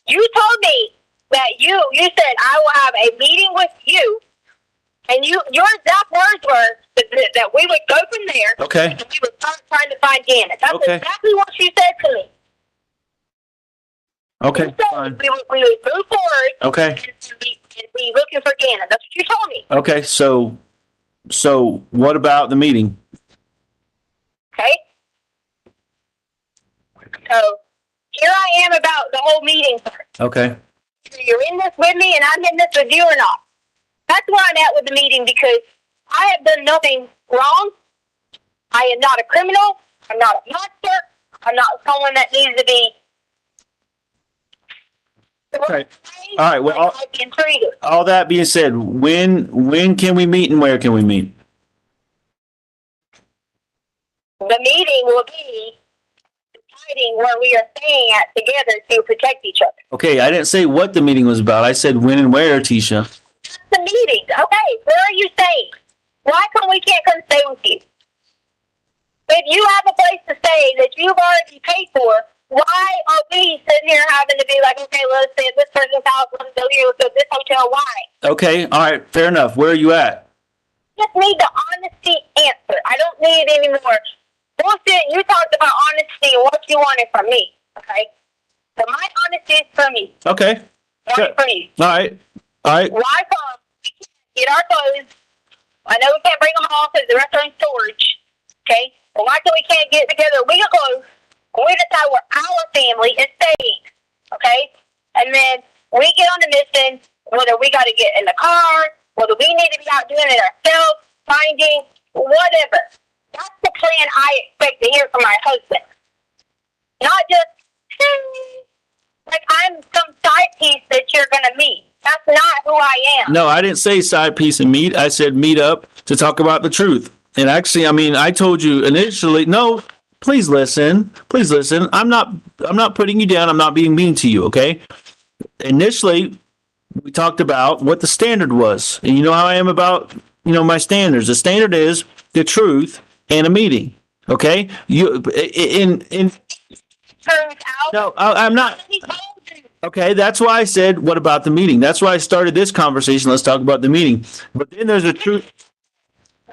you told me that you said I will have a meeting with you, and your exact words were that we would go from there. Okay. And we would start trying to find Gannon. That's Okay. exactly what you said to me. Okay. You said Fine. we would move forward. Okay. And be looking for Gannon. That's what you told me. Okay. So what about the meeting? Okay. So here I am about the whole meeting part. Okay. Either you're in this with me and I'm in this with you or not. That's where I'm at with the meeting, because I have done nothing wrong. I am not a criminal. I'm not a monster. I'm not someone that needs to be. Okay. All right. Well, I've been treated. all that being said, when can we meet and where can we meet? The meeting will be deciding where we are staying at together to protect each other. Okay. I didn't say what the meeting was about. I said when and where, Tisha. That's the meeting. Okay, where are you staying? Why come we can't come stay with you? If you have a place to stay that you've already paid for, why are we sitting here having to be like, okay, let's stay at this person's house, let's go here, let's go to this hotel? Why? Okay, all right, fair enough. Where are you at? Just need the honesty answer. I don't need any more bullshit. You talked about honesty and what you wanted from me. Okay? So my honesty is from you. Okay. Want it from you. All right. All right. Why come we can't get our clothes? I know we can't bring them home because the rest are in storage. Okay? But why come we can't get together a week of clothes and we decide where our family is staying? Okay? And then we get on the mission, whether we got to get in the car, whether we need to be out doing it ourselves, finding, whatever. That's the plan I expect to hear from my husband. Not just, like I'm some side piece that you're going to meet. That's not who I am. No, I didn't say side piece and meet. I said meet up to talk about the truth. And actually, I mean, I told you initially, no, please listen. Please listen. I'm not putting you down. I'm not being mean to you, okay? Initially, we talked about what the standard was. And you know how I am about, my standards. The standard is the truth and a meeting. Okay? No, I'm not. Okay, that's why I said, what about the meeting? That's why I started this conversation. Let's talk about the meeting. But then there's a truth.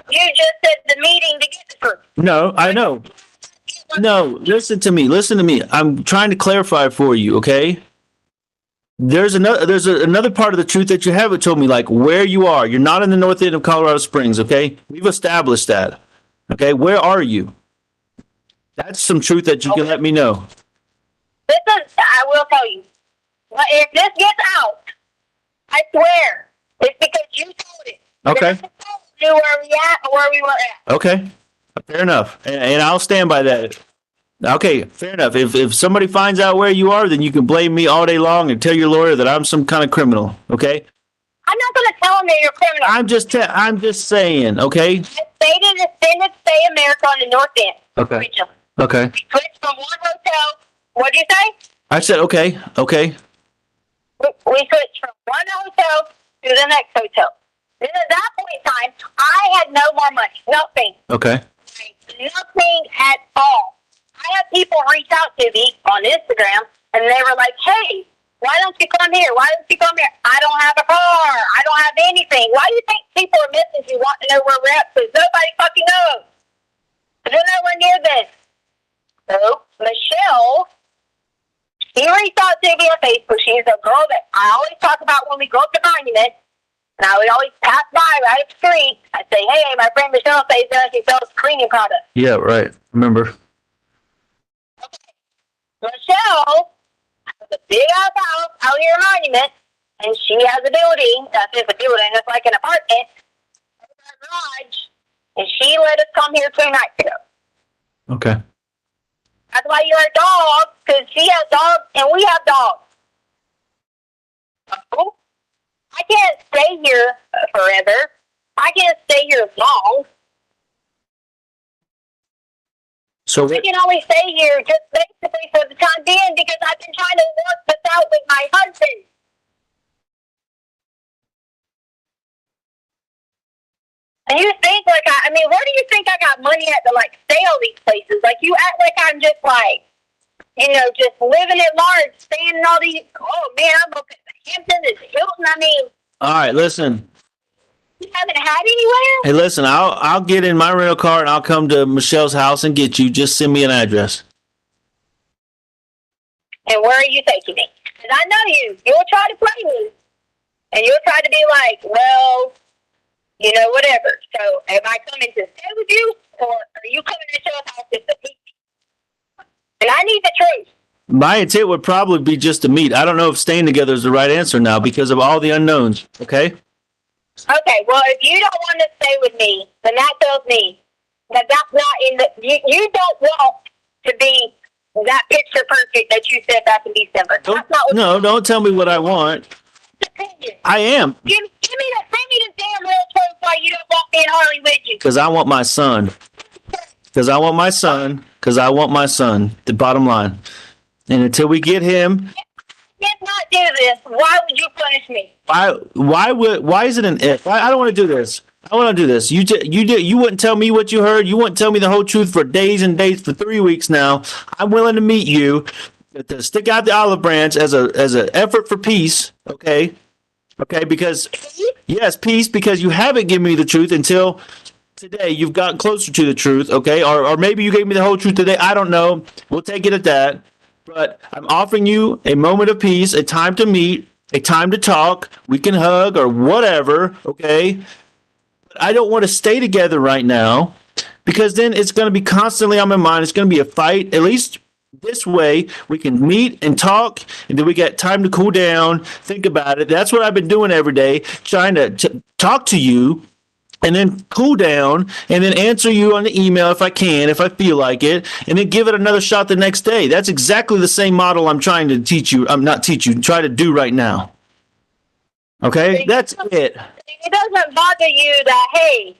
You just said the meeting to get the truth. No, I know. No, listen to me. Listen to me. I'm trying to clarify for you, okay? There's another part of the truth that you haven't told me, like where you are. You're not in the north end of Colorado Springs, okay? We've established that. Okay, where are you? That's some truth that you can let me know. I will tell you. But if this gets out, I swear, it's because you told it. Okay. You knew where we at or where we were at. Okay, fair enough. And I'll stand by that. Okay, fair enough. If somebody finds out where you are, then you can blame me all day long and tell your lawyer that I'm some kind of criminal, okay? I'm not going to tell him that you're a criminal. I'm just saying, okay? I stayed in extended stay America on the north end. Okay. Originally. Okay. We switched from one hotel. What'd you say? I said okay. We switched from one hotel to the next hotel. Then at that point in time, I had no more money. Nothing. Okay. Nothing at all. I had people reach out to me on Instagram, and they were like, hey, why don't you come here? Why don't you come here? I don't have a car. I don't have anything. Why do you think people are missing you want to know where we're at? Because nobody fucking knows. They're nowhere near this. So, Michelle, she reached out to me on Facebook. She's a girl that I always talk about when we go up to Monument. And I would always pass by right up the street. I'd say, hey, my friend Michelle says she sells cleaning products. Yeah, right. Remember. Okay. Michelle has a big ass house out here in Monument, and she has a building. That's just a building. It's like an apartment. It's a garage. And she let us come here 2 nights ago. Okay. That's why you heard dogs, because she has dogs and we have dogs. So, I can't stay here forever. I can't stay here long. So I can only stay here just basically for the time being because I've been trying to work this out with my husband. And you think like I mean, where do you think I got money at to like stay all these places? Like you act like I'm just like, just living at large, staying in all these. Oh man, I'm looking at the Hamptons and Hilton. I mean, all right, listen. You haven't had anywhere? Hey, listen. I'll get in my rental car and I'll come to Michelle's house and get you. Just send me an address. And where are you taking me? Because I know you. You'll try to play me, and you'll try to be like, well, whatever. So, am I coming to stay with you, or are you coming to Michelle's house just to meet me? And I need the truth. My intent would probably be just to meet. I don't know if staying together is the right answer now because of all the unknowns. Okay. Okay, well, if you don't want to stay with me, then that tells me that that's not in the. You don't want to be that picture perfect that you said back in December. That's not what don't tell me what I want. Opinion. I am. Give me the damn real truth why you don't want me and Harley with you. Because I want my son. Because I want my son. Because I want my son. The bottom line. And until we get him. Did not do this. Why would you punish me? Why is it an if? I don't want to do this. I want to do this. You wouldn't tell me what you heard. You wouldn't tell me the whole truth for days and days, for 3 weeks now. I'm willing to meet you, to stick out the olive branch as an effort for peace. Okay. Because yes, peace, because you haven't given me the truth until today. You've gotten closer to the truth. Okay. Or maybe you gave me the whole truth today. I don't know. We'll take it at that. But I'm offering you a moment of peace, a time to meet, a time to talk. We can hug or whatever. Okay. I don't want to stay together right now because then it's going to be constantly on my mind. It's going to be a fight. At least this way we can meet and talk, and then we get time to cool down, think about it. That's what I've been doing every day, trying to talk to you and then cool down and then answer you on the email if I can, if I feel like it, and then give it another shot the next day. That's exactly the same model I'm trying to teach you. I'm not teach you, try to do right now. Okay, that's it. It doesn't bother you that, hey,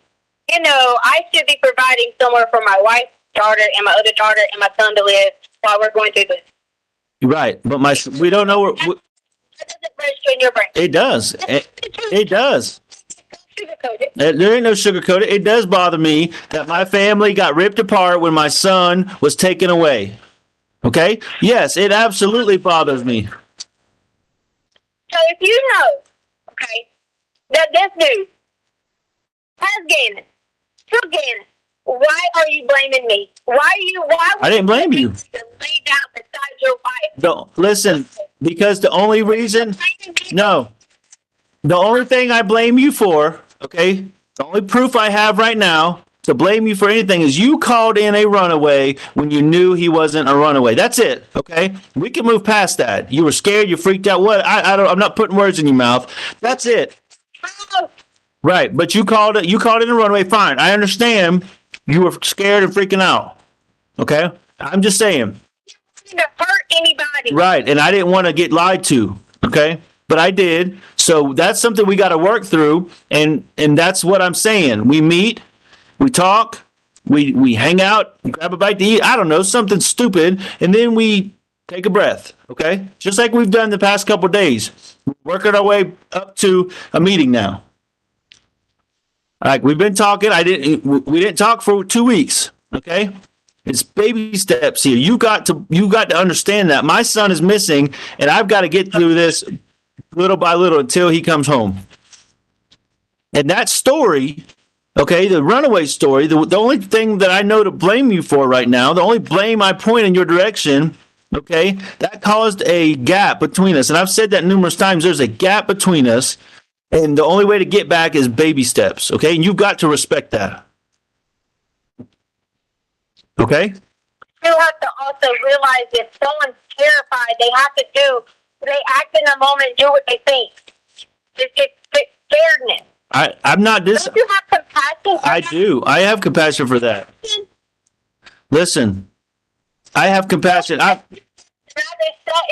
I should be providing somewhere for my wife, daughter, and my other daughter and my son to live while we're going through this. Right, but we don't know where. That doesn't register in your brain. It does. It does. Sugarcoat it. There ain't no sugarcoat it. It does bother me that my family got ripped apart when my son was taken away. Okay? Yes, it absolutely bothers me. So if you know, okay, that this dude has Gannon, took Gannon, why are you blaming me? Why I didn't blame you. Lay down beside your wife. Don't listen, because the only reason, no, the only thing I blame you for, okay, the only proof I have right now to blame you for anything is you called in a runaway when you knew he wasn't a runaway. That's it. Okay, we can move past that. You were scared, you freaked out. What? I'm not putting words in your mouth. That's it. Right, but you called it in a runaway. Fine, I understand. You were scared and freaking out. Okay, I'm just saying. To hurt anybody. Right, and I didn't want to get lied to. Okay, but I did. So that's something we got to work through, and that's what I'm saying. We meet, we talk, we hang out, grab a bite to eat. I don't know, something stupid, and then we take a breath. Okay, just like we've done the past couple of days, working our way up to a meeting now. Like we've been talking. We didn't talk for 2 weeks. Okay. It's baby steps here. You got to understand that my son is missing and I've got to get through this little by little until he comes home. And that story, okay, the runaway story, the only thing that I know to blame you for right now, the only blame I point in your direction, okay, that caused a gap between us. And I've said that numerous times. There's a gap between us. And the only way to get back is baby steps, okay? And you've got to respect that. Okay? You have to also realize if someone's terrified, they act in a moment, do what they think. It's scaredness. I'm not Don't you have compassion? I do. I have compassion for that. Listen, I have compassion. Rather sit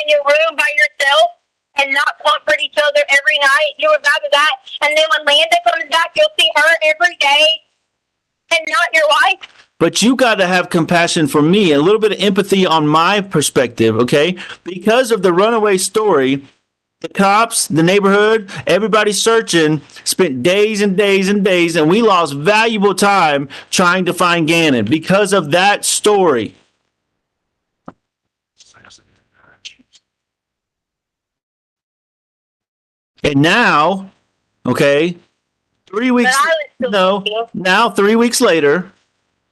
in your room by yourself and not comfort each other every night. You would rather that. And then when Landa comes back, you'll see her every day and not your wife. But you got to have compassion for me and a little bit of empathy on my perspective, okay? Because of the runaway story, the cops, the neighborhood, everybody searching, spent days and days and days, and we lost valuable time trying to find Gannon because of that story. And now, okay, 3 weeks, now 3 weeks later,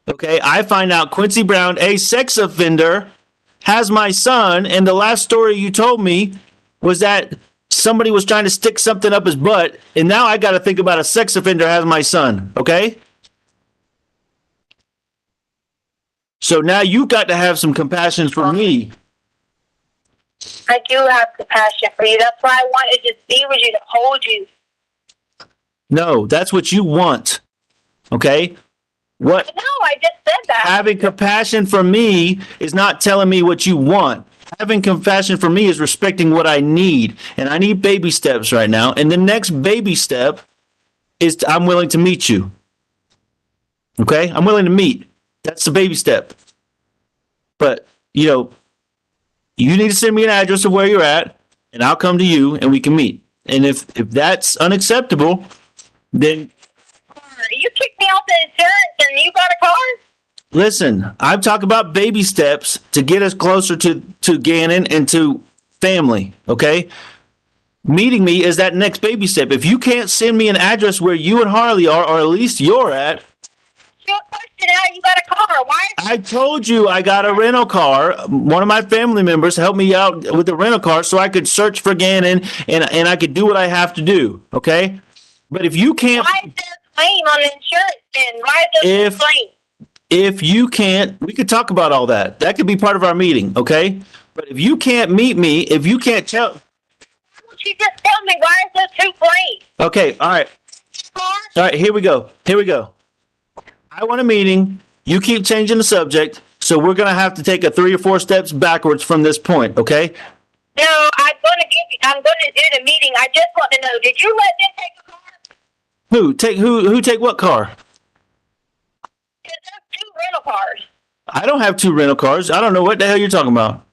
okay, I find out Quincy Brown, a sex offender, has my son, and the last story you told me was that somebody was trying to stick something up his butt, and now I got to think about a sex offender has my son, okay? So now you got to have some compassion for me. I do have compassion for you. That's why I wanted to be with you, to hold you. No, that's what you want, okay? What? No, I just said that. Having compassion for me is not telling me what you want. Having compassion for me is respecting what I need. And I need baby steps right now. And the next baby step is I'm willing to meet you. Okay? I'm willing to meet. That's the baby step. But, you need to send me an address of where you're at, and I'll come to you and we can meet. And if that's unacceptable, then got a car? Listen, I'm talking about baby steps to get us closer to Gannon and to family, okay? Meeting me is that next baby step. If you can't send me an address where you and Harley are, or at least you're at, Your question, how you got a car? Why? I told you I got a rental car. One of my family members helped me out with the rental car so I could search for Gannon and I could do what I have to do, okay? But if you can't... Why is there a claim on the insurance then? Why is there a claim? If you can't, we could talk about all that. That could be part of our meeting, okay? But if you can't meet me, if you can't tell... Why don't you just tell me why is there two claims? Okay, all right. All right, here we go. I want a meeting. You keep changing the subject, so we're going to have to take a 3 or 4 steps backwards from this point, okay? No, I'm going to do the meeting. I just want to know, did you let them take a car? Who take what car? Because there's 2 rental cars. I don't have 2 rental cars. I don't know what the hell you're talking about.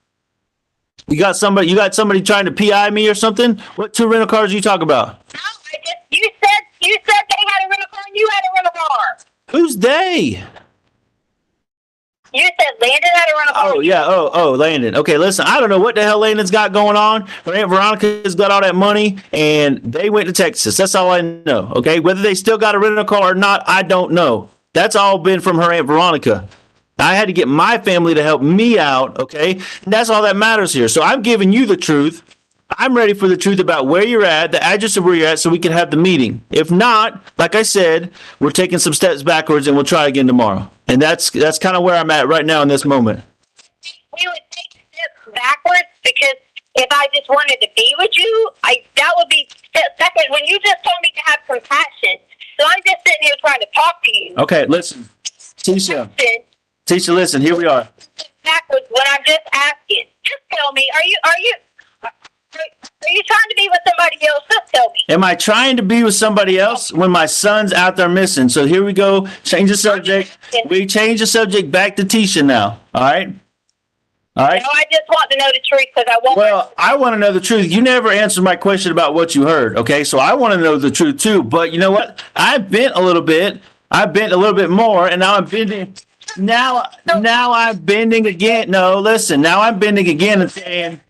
You got somebody trying to PI me or something? What 2 rental cars are you talking about? No, you said they had a rental car and you had a rental car. Who's they? You said Landon had a rental car. Oh, yeah. Oh, Landon. Okay, listen, I don't know what the hell Landon's got going on. But Aunt Veronica's got all that money, and they went to Texas. That's all I know, okay? Whether they still got a rental car or not, I don't know. That's all been from her Aunt Veronica. I had to get my family to help me out, okay? And that's all that matters here. So I'm giving you the truth. I'm ready for the truth about where you're at, the address of where you're at, so we can have the meeting. If not, like I said, we're taking some steps backwards, and we'll try again tomorrow. And that's kind of where I'm at right now in this moment. We would take steps backwards because if I just wanted to be with you, that would be steps backwards. When you just told me to have compassion, so I'm just sitting here trying to talk to you. Okay, listen, Tisha, listen. Here we are. Backwards when I'm just asking. Just tell me, are you trying to be with somebody else? Just tell me. Am I trying to be with somebody else when my son's out there missing? So here we go. Change the subject. We change the subject back to Tisha now. All right. No, I just want to know the truth because I want. Well, I want to know the truth. You never answered my question about what you heard. Okay, so I want to know the truth too. But you know what? I bent a little bit. I bent a little bit more, and now I'm bending. Now I'm bending again. No, listen. Now I'm bending again and saying.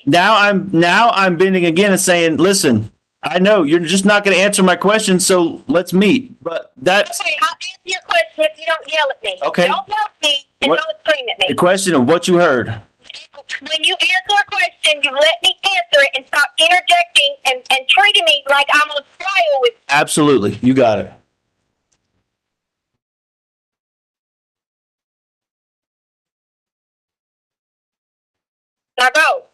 Now I'm bending again and saying, listen, I know you're just not going to answer my question, so let's meet. But that's okay. I'll answer your question if you don't yell at me. Okay. Don't yell at me and What? don't scream at me. the question of what you heard. When you answer a question, you let me answer it and stop interjecting and treating me like I'm on trial with. Absolutely, you got it. Now go.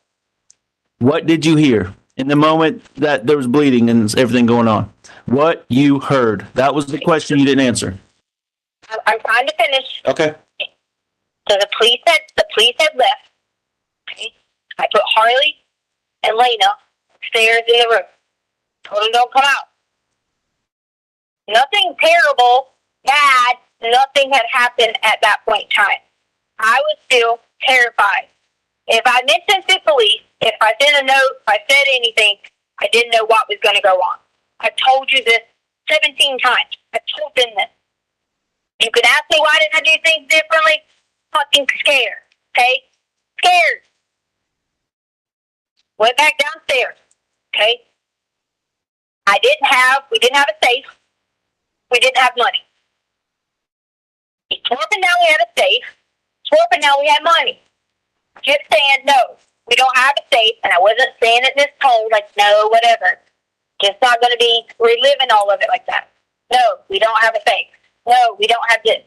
What did you hear in the moment that there was bleeding and everything going on? What you heard? That was the question you didn't answer. I'm trying to finish. Okay. So the police had left. Okay. I put Harley and Lena upstairs in the room. Told them don't come out. Nothing terrible, bad, nothing had happened at that point in time. I was still terrified. If I mentioned to police, if I sent a note, if I said anything, I didn't know what was going to go on. I've told you this 17 times. I've told them this. You could ask me why didn't I do things differently? Fucking scared. Okay? Scared. Went back downstairs. Okay? We didn't have a safe. We didn't have money. Swarping now we had a safe. Swarping now we had money. Just saying, no, we don't have a safe, and I wasn't saying it in this tone, like, no, whatever. Just not going to be reliving all of it like that. No, we don't have a safe. No, we don't have this.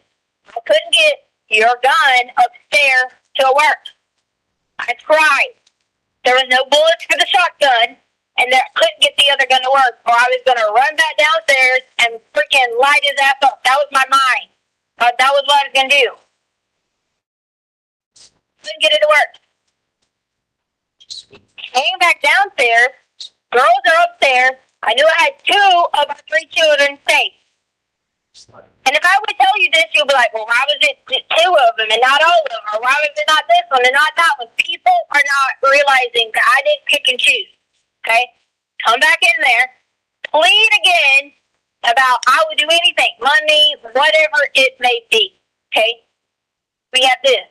I couldn't get your gun upstairs to work. I tried. There was no bullets for the shotgun, and I couldn't get the other gun to work, or I was going to run back downstairs and freaking light his ass up. That was my mind. That was what I was going to do. Couldn't get it to work. Came back downstairs. Girls are upstairs. I knew I had 2 of my 3 children safe. And if I would tell you this, you'll be like, well, why was it 2 of them and not all of them? Or why was it not this one and not that one? People are not realizing that I didn't pick and choose. Okay? Come back in there. Plead again. about I would do anything, money, whatever it may be. Okay? We have this.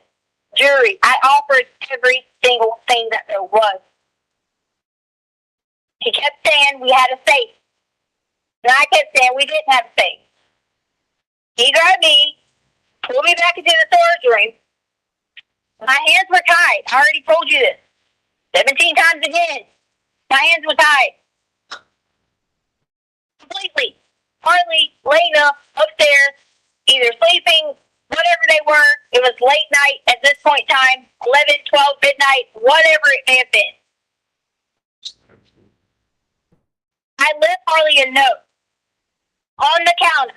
Jury. I offered every single thing that there was. He kept saying we had a safe. And I kept saying we didn't have a safe. He grabbed me, pulled me back into the storage room. My hands were tied. I already told you this. 17 times again. My hands were tied. Completely. Harley, Lena, upstairs, either sleeping, whatever they were. It was late night at this point in time, 11, 12, midnight, whatever it may have been. I left Harley a note on the counter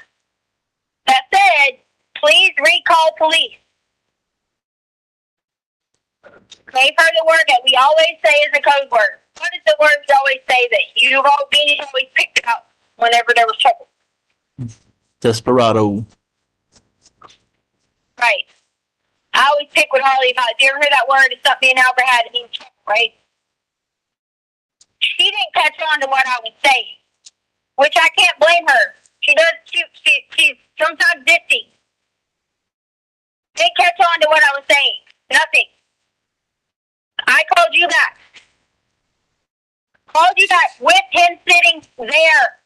that said, please recall police. Gave her the word that we always say is a code word. What is the word we always say that you've always picked out whenever there was trouble? Desperado. Right. I always pick with Harley about it. If you ever hear that word, it's something me and Albert had, it means trouble, right? She didn't catch on to what I was saying, which I can't blame her. She's sometimes ditzy. Didn't catch on to what I was saying. Nothing. I called you back. Called you back with him sitting there.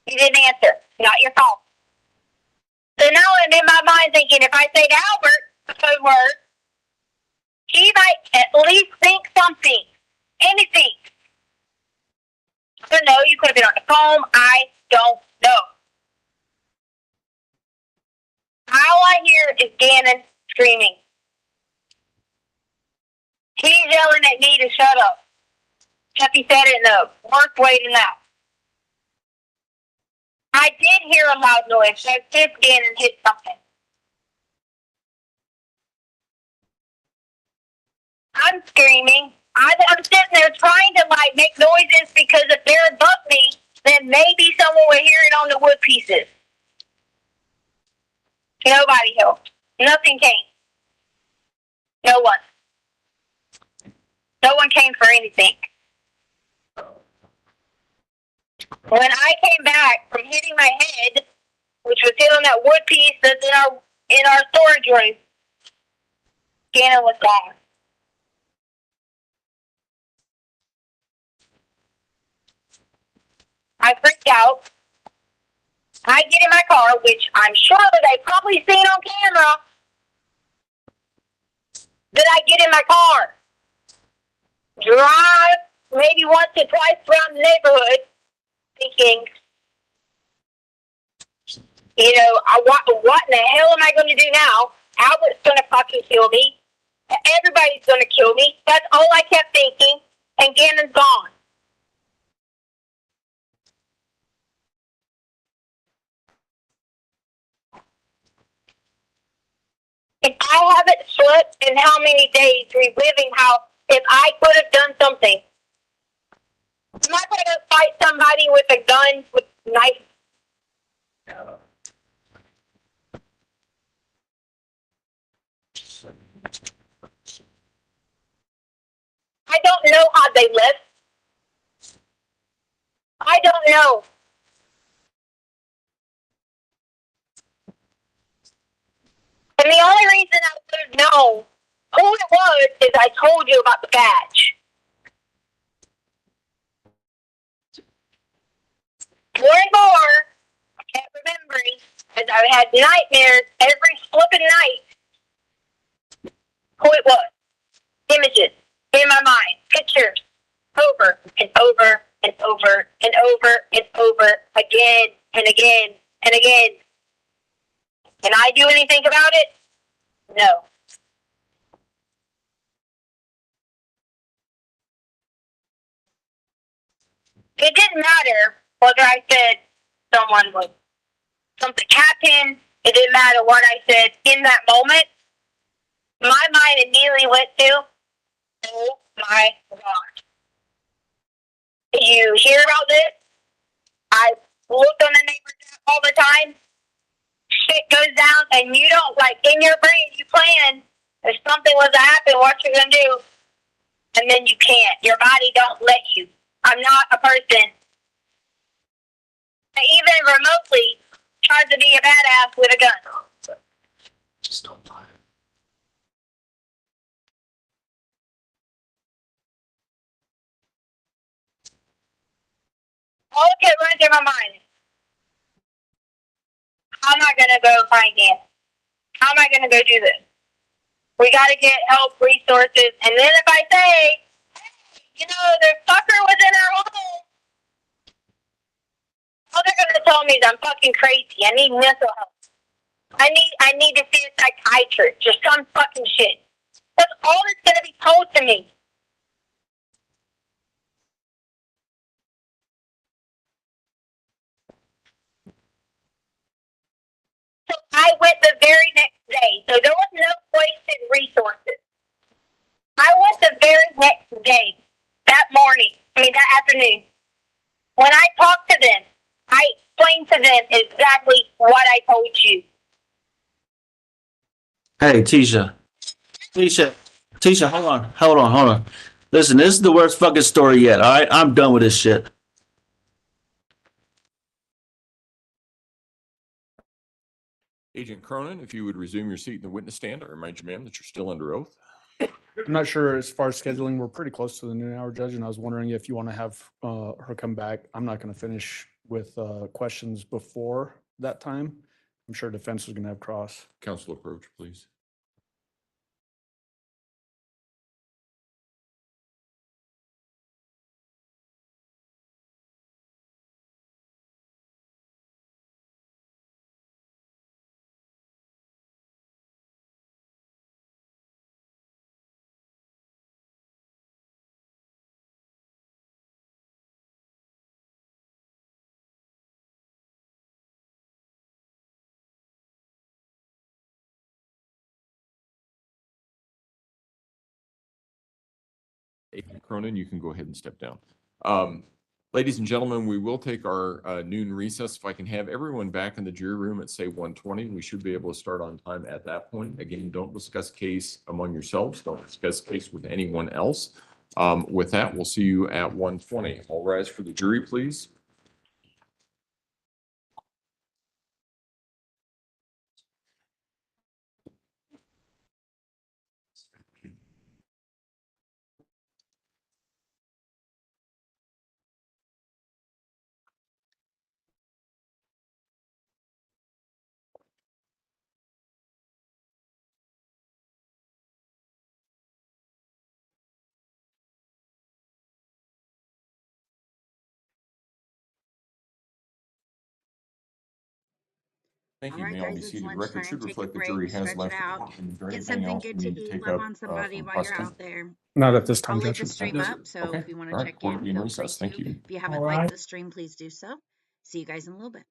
You didn't answer. Not your fault. So now I'm in my mind thinking, if I say to Albert the code word, he might at least think something. Anything. I don't know. You could have been on the phone. I don't know. All I hear is Gannon screaming. He's yelling at me to shut up. Chucky said it in the worst way to know. I did hear a loud noise as if Gannon hit something. I'm screaming. I'm sitting there trying to make noises because if they're above me, then maybe someone will hear it on the wood pieces. Nobody helped. Nothing came. No one. No one came for anything. When I came back from hitting my head, which was hit on that wood piece that's in our storage room, Gannon was gone. I freaked out. I get in my car, which I'm sure that they've probably seen on camera. That I get in my car, drive maybe once or twice around the neighborhood, thinking, what in the hell am I going to do now? Albert's going to fucking kill me. Everybody's going to kill me. That's all I kept thinking. And Gannon's gone. If I haven't slept in how many days reliving how if I could have done something. I'm not going to fight somebody with a gun, with a knife. I don't know how they live. I don't know. And the only reason I would have known who it was is I told you about the badge. More and more, I kept remembering, as I had nightmares every flipping night, who it was. Images in my mind, pictures, over and over and over and over and over, again and again and again. Can I do anything about it? No. It didn't matter whether I said someone was something happened. It didn't matter what I said in that moment. My mind immediately went to, oh my God. You hear about this? I look on the neighbor's app all the time. Shit goes down and you don't, in your brain, you plan if something was to happen, what you're going to do. And then you can't. Your body don't let you. I'm not a person that even remotely tries to be a badass with a gun. Just don't lie. All that kept running through my mind. How am I gonna go find Gannon? How am I gonna go do this? We gotta get help, resources, and then if I say, you know, the fucker was in our home, oh, they're gonna tell me that I'm fucking crazy. I need mental health. I need to see a psychiatrist or some fucking shit. That's all that's gonna be told to me. So I went the very next day. So there was no wasted resources. I went the very next day, that afternoon. When I talked to them, I explained to them exactly what I told you. Hey, Tisha, hold on. Listen, this is the worst fucking story yet. All right, I'm done with this shit. Agent Cronin, if you would resume your seat in the witness stand, I remind you, ma'am, that you're still under oath. I'm not sure as far as scheduling, we're pretty close to the noon hour, Judge, and I was wondering if you want to have her come back. I'm not going to finish with questions before that time. I'm sure defense is going to have cross. Counsel approach, please. Agent Cronin, you can go ahead and step down. Ladies and gentlemen, we will take our noon recess. If I can have everyone back in the jury room at say 1:20, we should be able to start on time at that point. Again, don't discuss case among yourselves. Don't discuss case with anyone else. With that, we'll see you at 1:20. All rise for the jury, please. Thank All you. right, May all guys, be it's seated. Record lunchtime. should Take a reflect the break, jury has stretch it left. the out, courtroom. Is there get anything something else good we to need to eat, take love up on somebody from while you're custom? out there. Not at this I'll time, leave Judge. the stream Yes, up, sir. so Okay. if you want All to right. check Court in, will be in feel free recess. to. Thank you. If you haven't liked the stream, please do so. See you guys in a little bit.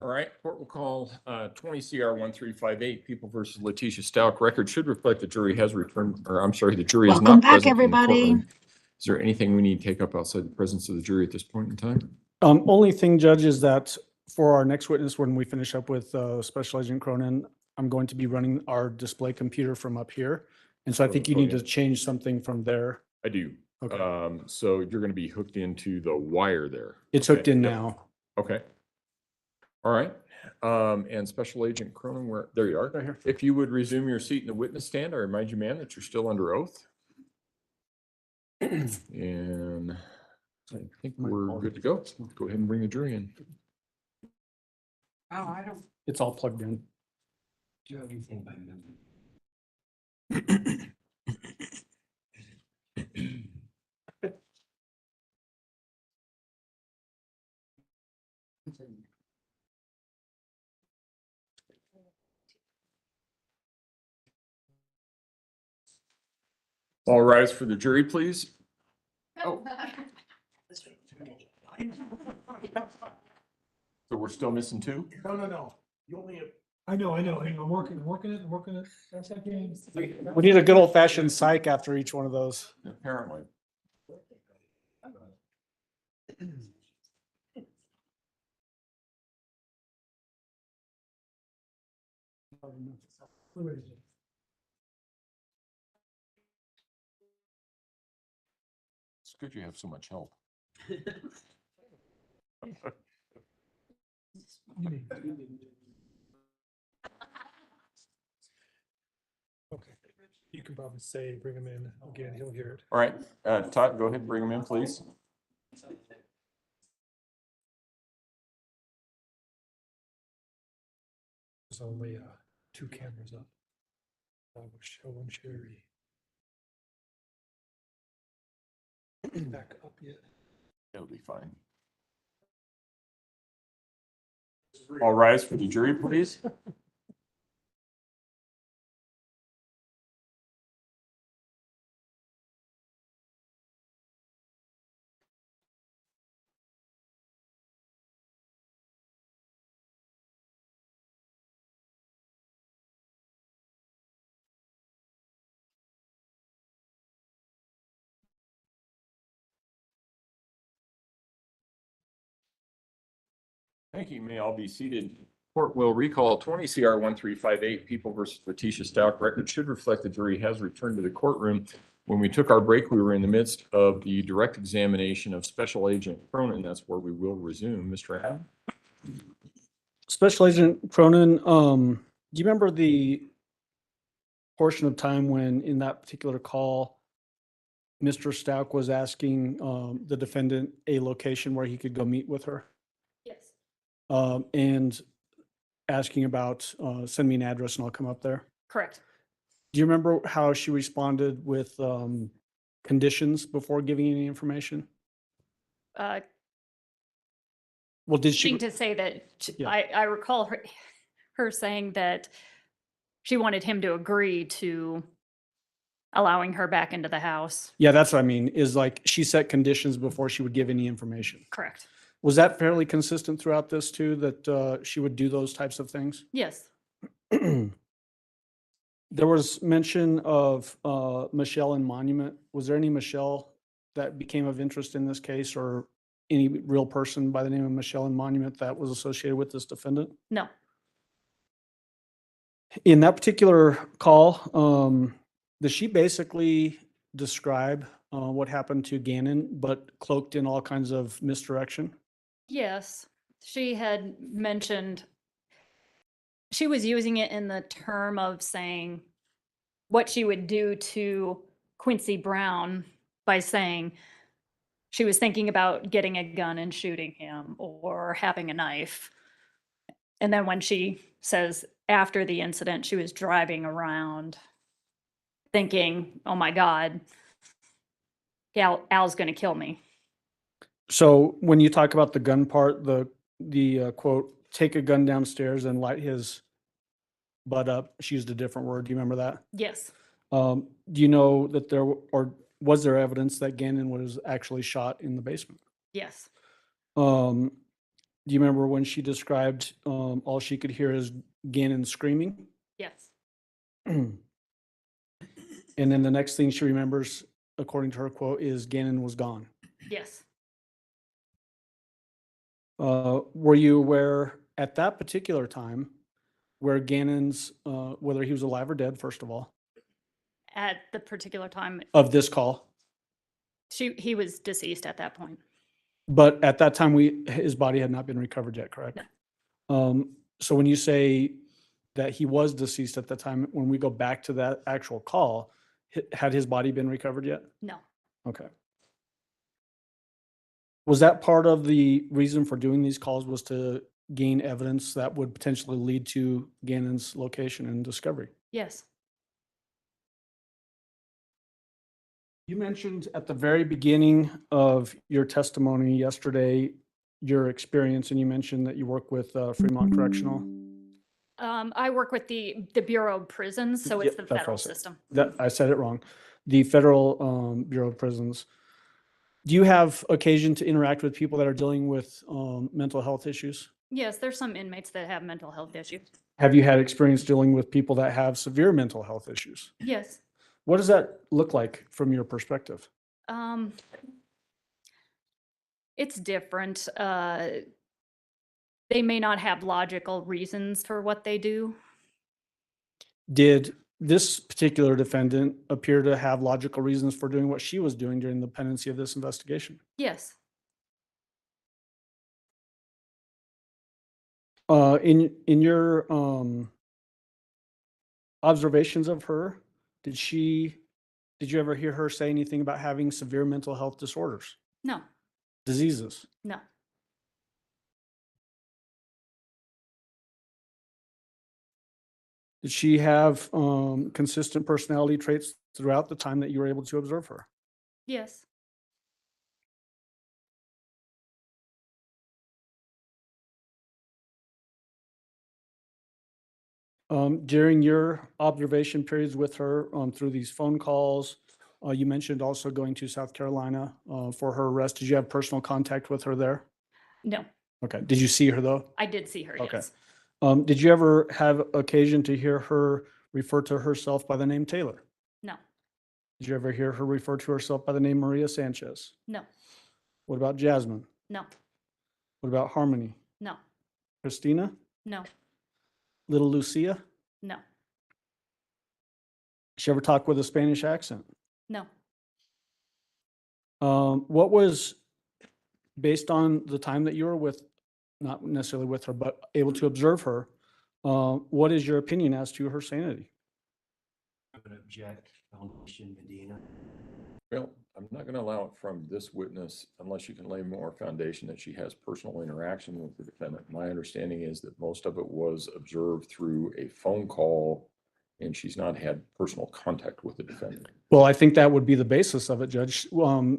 All right, court will call 20 CR 1358, People versus Letecia Stauch. Record should reflect the jury has returned, or I'm sorry, the jury is Welcome not back, present in the everybody. courtroom. Is there anything we need to take up outside the presence of the jury at this point in time? Only thing, Judge, is that for our next witness, when we finish up with Special Agent Cronin, I'm going to be running our display computer from up here. And so I think you need to change something from there. I do. Okay. So you're going to be hooked into the wire there. It's Okay, hooked in yep. now. Okay. All right. And Special Agent Cronin, where, there you are. Right here. If you would resume your seat in the witness stand, I remind you, ma'am, that you're still under oath. And I think we're good to go. Go ahead and bring the jury in. Oh, I don't It's all plugged in. do anything by memory. All rise for the jury, please. Oh. So we're still missing two? No. You only have. I know. I'm working it. That's okay. We need a good old fashioned psych after each one of those. Apparently. It's good you have so much help. Okay. You can probably say, bring him in again, he'll hear it. All right, Todd, go ahead and bring them in, please. There's only two cameras up. I will show him Sherry. Back up yet. It'll be fine. All rise for the jury, please. Thank you. You may all be seated. Court will recall 20 CR 1358, People versus Letecia Stauch. Record should reflect the jury has returned to the courtroom. When we took our break, we were in the midst of the direct examination of Special Agent Cronin. That's where we will resume. Mr. Adam? Special Agent Cronin, do you remember the portion of time when in that particular call, Mr. Stauch was asking the defendant a location where he could go meet with her? Yes. And asking about send me an address and I'll come up there. Correct. Do you remember how she responded with conditions before giving any information? Well, did she? Seemed to say that Yeah. I recall her saying that she wanted him to agree to allowing her back into the house. Yeah, that's what I mean, is like she set conditions before she would give any information. Correct. Was that fairly consistent throughout this too, that she would do those types of things? Yes. There was mention of Michelle and Monument. Was there any Michelle that became of interest in this case, or any real person by the name of Michelle and Monument that was associated with this defendant? No. In that particular call, does she basically describe what happened to Gannon, but cloaked in all kinds of misdirection? Yes. She had mentioned she was using it in the term of saying what she would do to Quincy Brown by saying she was thinking about getting a gun and shooting him or having a knife. And then when she says after the incident, she was driving around thinking, oh my God, Al's going to kill me. So when you talk about the gun part, the quote, take a gun downstairs and light his butt up, she used a different word. Do you remember that? Yes. Do you know that there, or was there evidence that Gannon was actually shot in the basement? Yes. Do you remember when she described all she could hear is Gannon screaming? Yes. And then the next thing she remembers, according to her quote, is Gannon was gone. Yes. Were you aware at that particular time where Gannon's, whether he was alive or dead, first of all, At the particular time, of this call? he was deceased at that point. But at that time, his body had not been recovered yet, correct? So when you say that he was deceased at the time, when we go back to that actual call, had his body been recovered yet? No. Okay. Was that part of the reason for doing these calls, was to gain evidence that would potentially lead to Gannon's location and discovery? Yes. You mentioned at the very beginning of your testimony yesterday, your experience, and you mentioned that you work with Fremont Correctional. I work with the Bureau of Prisons, so it's Yep, the that's what I federal said. system. That, I said it wrong. The Federal Bureau of Prisons. Do you have occasion to interact with people that are dealing with mental health issues? Yes, there's some inmates that have mental health issues. Have you had experience dealing with people that have severe mental health issues? Yes. What does that look like from your perspective? It's different. They may not have logical reasons for what they do. Did this particular defendant appear to have logical reasons for doing what she was doing during the pendency of this investigation? Yes. In your observations of her, did you ever hear her say anything about having severe mental health disorders, No. diseases? No. Did she have consistent personality traits throughout the time that you were able to observe her? Yes. During your observation periods with her through these phone calls, you mentioned also going to South Carolina for her arrest. Did you have personal contact with her there? No. Okay. Did you see her though? I did see her. Okay. Yes. Did you ever have occasion to hear her refer to herself by the name Taylor? No. Did you ever hear her refer to herself by the name Maria Sanchez? No. What about Jasmine? No. What about Harmony? No. Christina? No. Little Lucia? No. She ever talk with a Spanish accent? No. What was, based on the time that you were with, not necessarily with her, but able to observe her, what is your opinion as to her sanity? I'm gonna object, Foundation Medina. Well, I'm not going to allow it from this witness unless you can lay more foundation that she has personal interaction with the defendant. My understanding is that most of it was observed through a phone call, and she's not had personal contact with the defendant. Well, I think that would be the basis of it, Judge.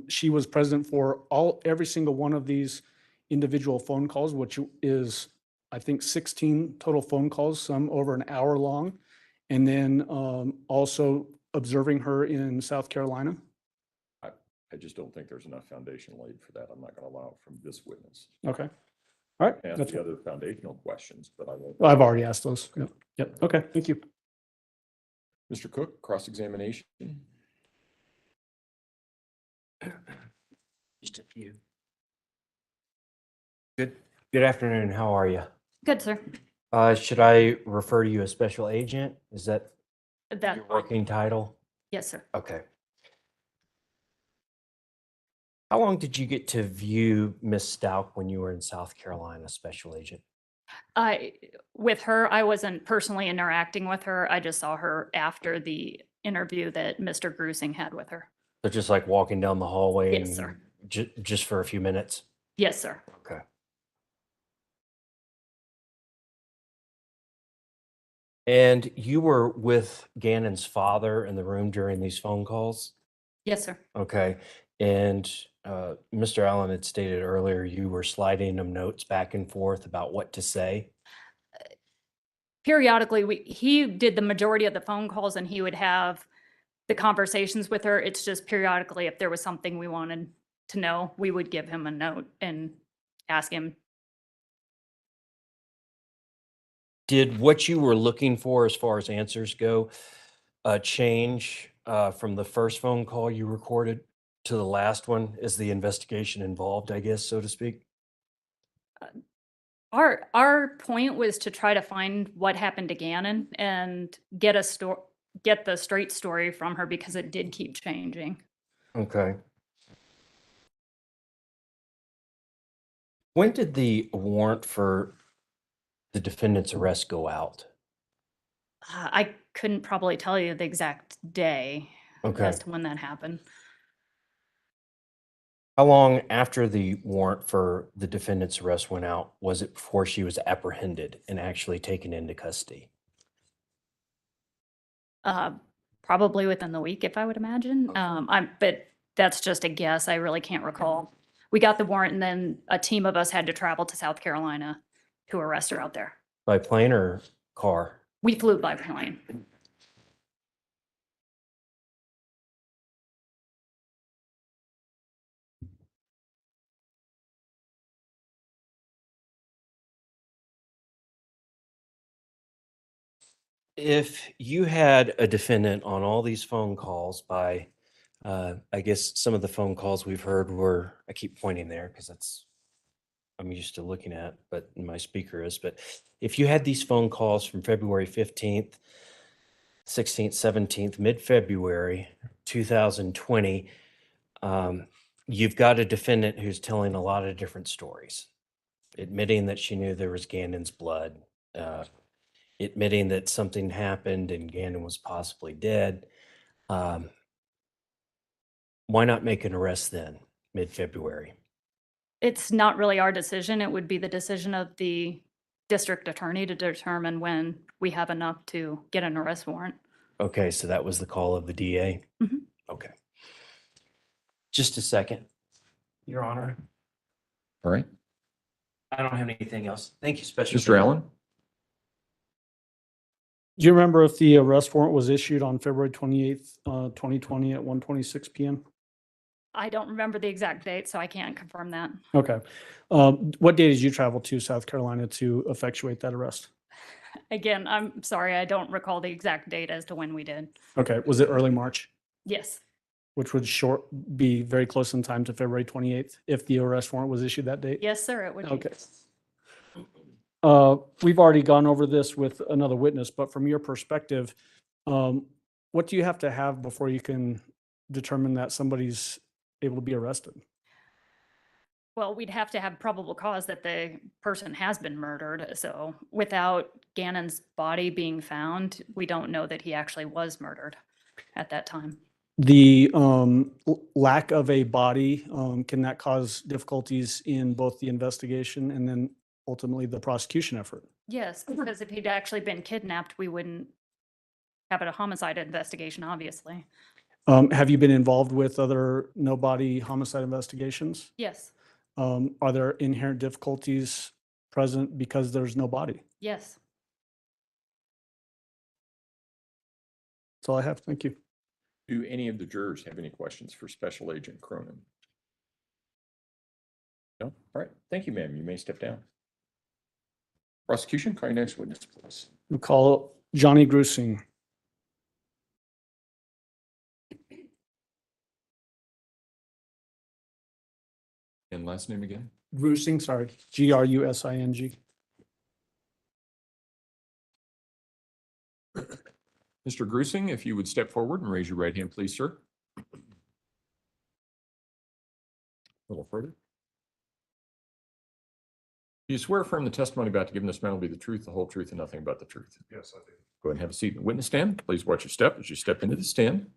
She was present for every single one of these individual phone calls, which is, I think, 16 total phone calls, some over an hour long. And then also observing her in South Carolina. I just don't think there's enough foundation laid for that. I'm not going to allow it from this witness. Okay. All right. Ask That's the other foundational questions, but I won't. I've already asked those. Yep. Yep. Okay. Thank you. Mr. Cook, cross-examination. Just a few. Good afternoon. How are you? Good, sir. Should I refer to you as special agent? Is that That. your working title? Yes, sir. Okay. How long did you get to view Miss Stauch when you were in South Carolina, special agent? With her, I wasn't personally interacting with her. I just saw her after the interview that Mr. Grusing had with her. So just like walking down the hallway? Yes, sir. Just for a few minutes? Yes, sir. Okay. And you were with Gannon's father in the room during these phone calls? Yes, sir. Okay. And Mr. Allen had stated earlier you were sliding him notes back and forth about what to say. Periodically, he did the majority of the phone calls and he would have the conversations with her. It's just periodically, if there was something we wanted to know, we would give him a note and ask him Did what you were looking for as far as answers go, change from the first phone call you recorded to the last one? Is the investigation involved, I guess, so to speak? Our point was to try to find what happened to Gannon and get the straight story from her because it did keep changing. Okay. When did the warrant for the defendant's arrest go out? I couldn't probably tell you the exact day Okay. as to when that happened. How long after the warrant for the defendant's arrest went out was it before she was apprehended and actually taken into custody? Probably within the week, if I would imagine. But that's just a guess. I really can't recall. We got the warrant and then a team of us had to travel to South Carolina to arrest her out there. By plane or car? We flew by plane. If you had a defendant on all these phone calls by, I guess some of the phone calls we've heard were, I keep pointing there because that's, I'm used to looking at, but my speaker is, but if you had these phone calls from February 15th, 16th, 17th, mid-February 2020, you've got a defendant who's telling a lot of different stories, admitting that she knew there was Gannon's blood, admitting that something happened and Gannon was possibly dead. Why not make an arrest then, mid-February? It's not really our decision. It would be the decision of the district attorney to determine when we have enough to get an arrest warrant. Okay, so that was the call of the DA? Mhm. Okay. Just a second, Your Honor. All right. I don't have anything else. Thank you, Special. Mr. Allen? Do you remember if the arrest warrant was issued on February 28th, 2020 at 1:26 PM? I don't remember the exact date, so I can't confirm that. Okay. What day did you travel to South Carolina to effectuate that arrest? Again, I'm sorry, I don't recall the exact date as to when we did. Okay. Was it early March, Yes, which would be very close in time to February 28th if the arrest warrant was issued that date? yes, sir, it would be. Okay. We've already gone over this with another witness, but from your perspective, what do you have to have before you can determine that somebody's able to be arrested? Well, we'd have to have probable cause that the person has been murdered. So without Gannon's body being found, we don't know that he actually was murdered at that time. The lack of a body, can that cause difficulties in both the investigation and then ultimately the prosecution effort? Yes, because if he'd actually been kidnapped, we wouldn't have a homicide investigation, obviously. Have you been involved with other no-body homicide investigations? Yes, Are there inherent difficulties present because there's no body? yes. That's all I have. Thank you. Do any of the jurors have any questions for Special Agent Cronin? No? All right. Thank you, ma'am. You may step down. Prosecution, call your next witness, please. We'll call Johnny Grusing. And last name again? Grusing, sorry, Grusing. Mr. Grusing, if you would step forward and raise your right hand, please, sir. A little further. Do you swear affirm the testimony about to give in this matter will be the truth, the whole truth, and nothing but the truth? Yes, I do. Go ahead and have a seat in the witness stand. Please watch your step as you step into the stand.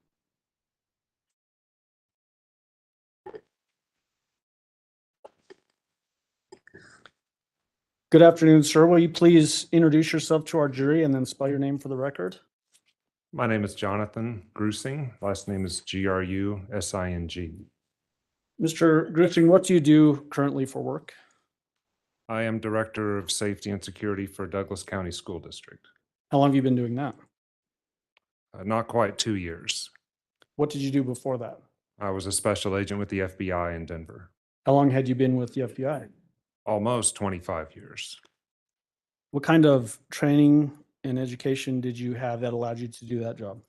Good afternoon, sir. Will you please introduce yourself to our jury and then spell your name for the record? My name is Jonathan Grusing. Last name is Grusing. Mr. Grusing, what do you do currently for work? I am Director of Safety and Security for Douglas County School District. How long have you been doing that? Not quite 2 years. What did you do before that? I was a special agent with the FBI in Denver. How long had you been with the FBI? Almost 25 years. What kind of training and education did you have that allowed you to do that job?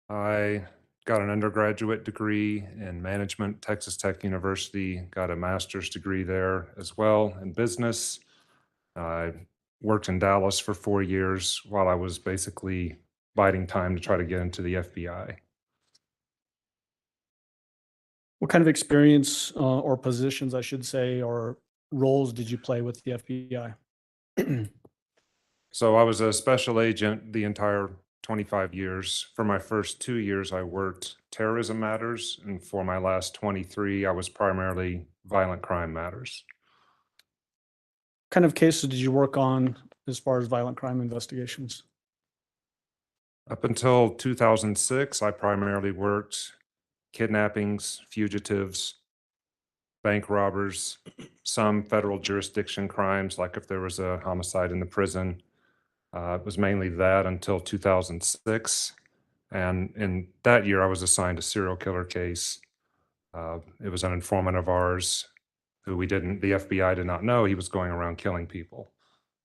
I got an undergraduate degree in management, Texas Tech University, got a master's degree there as well in business. I worked in Dallas for 4 years while I was basically biding time to try to get into the FBI. What kind of experience or positions, I should say, or roles did you play with the FBI? So I was a special agent the entire 25 years. For my first 2 years, I worked terrorism matters, and for my last 23, I was primarily violent crime matters. What kind of cases did you work on as far as violent crime investigations? Up until 2006, I primarily worked kidnappings, fugitives, bank robbers, some federal jurisdiction crimes, like if there was a homicide in the prison. It was mainly that until 2006. And in that year, I was assigned a serial killer case. It was an informant of ours who the FBI did not know he was going around killing people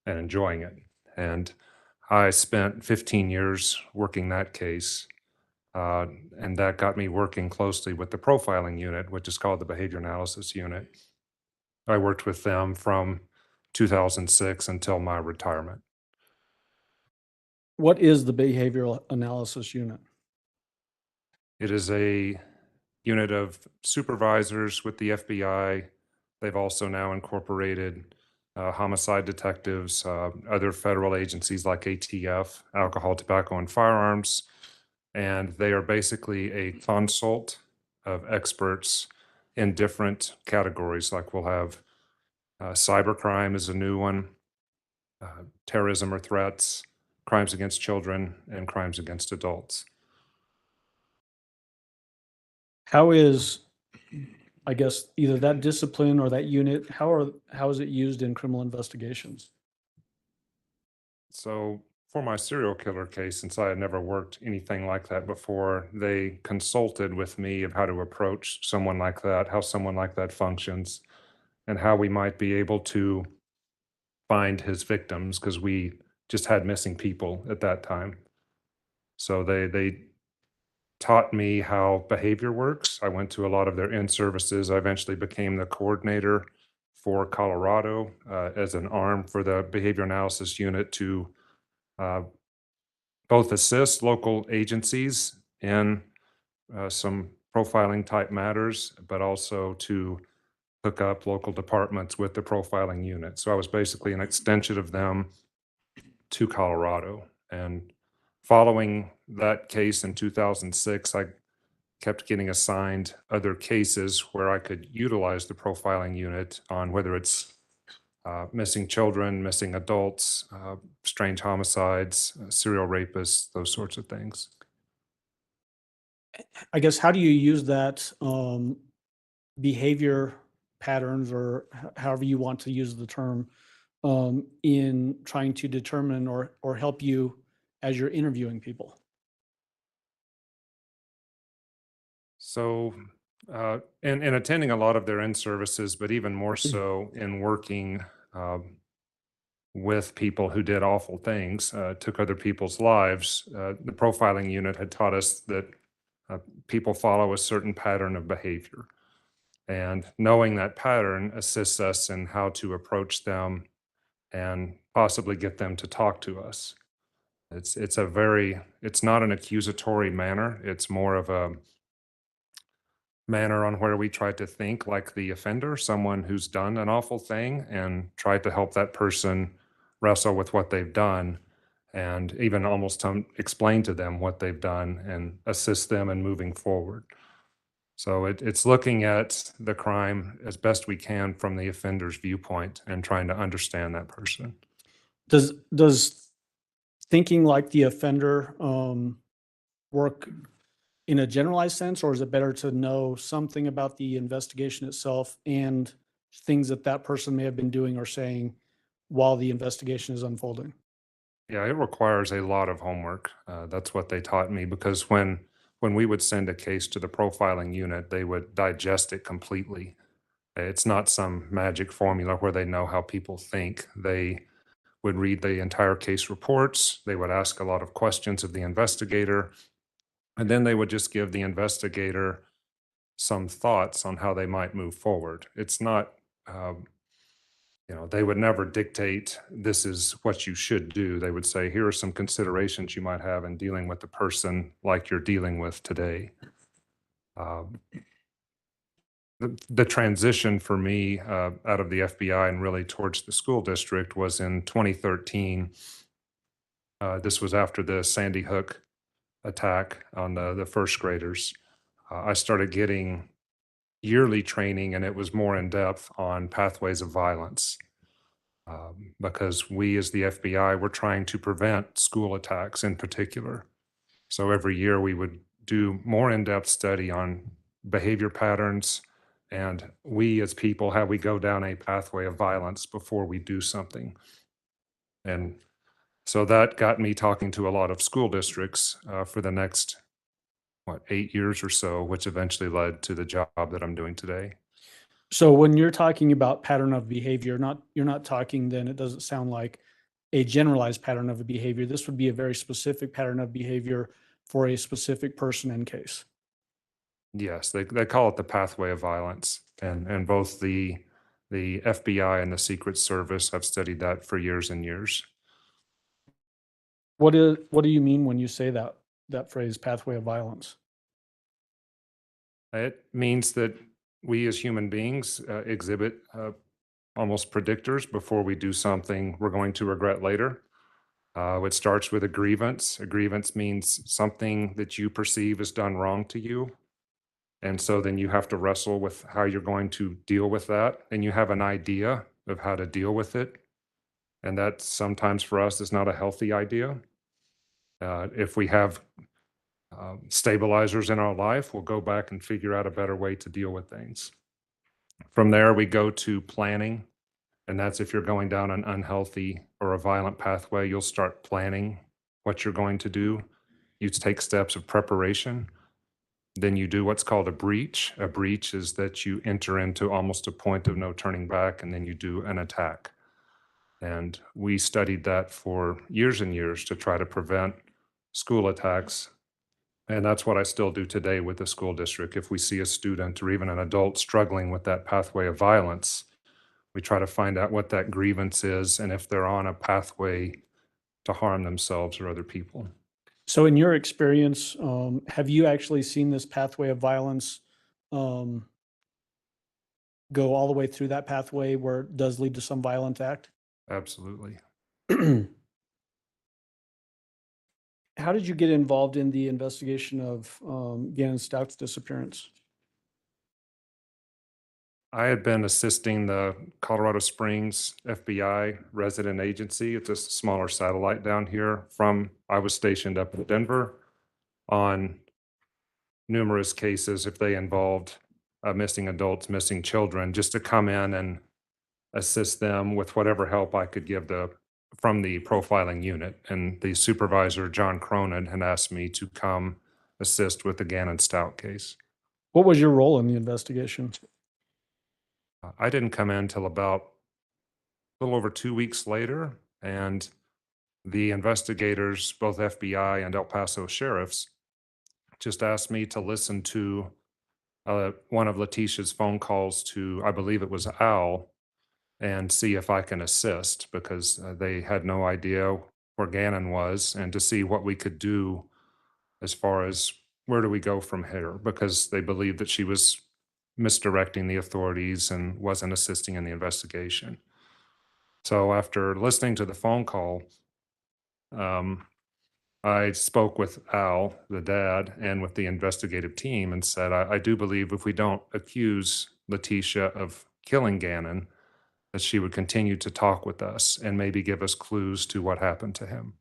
and enjoying it. And I spent 15 years working that case. And that got me working closely with the profiling unit, which is called the Behavior Analysis Unit. I worked with them from 2006 until my retirement. What is the Behavioral Analysis Unit? It is a unit of supervisors with the FBI. They've also now incorporated homicide detectives, other federal agencies like ATF, alcohol, tobacco, and firearms. And they are basically a consult of experts in different categories. Like we'll have cybercrime is a new one, terrorism or threats, crimes against children, and crimes against adults. How is, I guess, either that discipline or that unit, how is it used in criminal investigations? So for my serial killer case, since I had never worked anything like that before, they consulted with me of how to approach someone like that, how someone like that functions, and how we might be able to find his victims, because we just had missing people at that time. So they taught me how behavior works. I went to a lot of their in-services. I eventually became the coordinator for Colorado as an arm for the behavior analysis unit to both assist local agencies in some profiling type matters, but also to hook up local departments with the profiling unit. So I was basically an extension of them to Colorado. And following that case in 2006, I kept getting assigned other cases where I could utilize the profiling unit on whether it's missing children, missing adults, strange homicides, serial rapists, those sorts of things. I guess, how do you use that behavior patterns, or however you want to use the term, in trying to determine or help you as you're interviewing people? So, in attending a lot of their in-services, but even more so in working with people who did awful things, took other people's lives, the profiling unit had taught us that people follow a certain pattern of behavior. And knowing that pattern assists us in how to approach them and possibly get them to talk to us. It's not an accusatory manner. It's more of a manner on where we try to think like the offender, someone who's done an awful thing, and try to help that person wrestle with what they've done, and even almost explain to them what they've done and assist them in moving forward. So it's looking at the crime as best we can from the offender's viewpoint and trying to understand that person. Does thinking like the offender work in a generalized sense, or is it better to know something about the investigation itself and things that that person may have been doing or saying while the investigation is unfolding? Yeah, it requires a lot of homework. That's what they taught me, because when we would send a case to the profiling unit, they would digest it completely. It's not some magic formula where they know how people think. They would read the entire case reports. They would ask a lot of questions of the investigator, and then they would just give the investigator some thoughts on how they might move forward. It's not, they would never dictate, this is what you should do. They would say, here are some considerations you might have in dealing with the person like you're dealing with today. The transition for me out of the FBI and really towards the school district was in 2013. This was after the Sandy Hook attack on the first graders. I started getting yearly training, and it was more in depth on pathways of violence. Because we as the FBI were trying to prevent school attacks in particular. So every year we would do more in-depth study on behavior patterns, and we as people, how we go down a pathway of violence before we do something. And so that got me talking to a lot of school districts for the next, 8 years or so, which eventually led to the job that I'm doing today. So when you're talking about pattern of behavior, you're not talking, then it doesn't sound like a generalized pattern of a behavior. This would be a very specific pattern of behavior for a specific person and case. Yes, they call it the pathway of violence, and both the FBI and the Secret Service have studied that for years and years. What do you mean when you say that phrase, pathway of violence? It means that we as human beings exhibit almost predictors before we do something we're going to regret later. It starts with a grievance. A grievance means something that you perceive is done wrong to you. And so then you have to wrestle with how you're going to deal with that. And you have an idea of how to deal with it. And that sometimes for us is not a healthy idea. If we have stabilizers in our life, we'll go back and figure out a better way to deal with things. From there, we go to planning. And that's if you're going down an unhealthy or a violent pathway, you'll start planning what you're going to do. You take steps of preparation. Then you do what's called a breach. A breach is that you enter into almost a point of no turning back, and then you do an attack. And we studied that for years and years to try to prevent school attacks. And that's what I still do today with the school district. If we see a student or even an adult struggling with that pathway of violence, we try to find out what that grievance is and if they're on a pathway to harm themselves or other people. So in your experience, have you actually seen this pathway of violence go all the way through that pathway where it does lead to some violent act? Absolutely. How did you get involved in the investigation of Gannon Stauch's disappearance? I had been assisting the Colorado Springs FBI resident agency. It's a smaller satellite down here I was stationed up in Denver on numerous cases if they involved missing adults, missing children, just to come in and assist them with whatever help I could give from the profiling unit. And the supervisor, John Cronin, had asked me to come assist with the Gannon Stauch case. What was your role in the investigation? I didn't come in till about a little over 2 weeks later, and the investigators, both FBI and El Paso sheriffs, just asked me to listen to one of Letecia's phone calls to, I believe it was Al, and see if I can assist, because they had no idea where Gannon was, and to see what we could do as far as where do we go from here, because they believed that she was misdirecting the authorities and wasn't assisting in the investigation. So after listening to the phone call, I spoke with Al, the dad, and with the investigative team and said, I do believe if we don't accuse Letecia of killing Gannon, that she would continue to talk with us and maybe give us clues to what happened to him.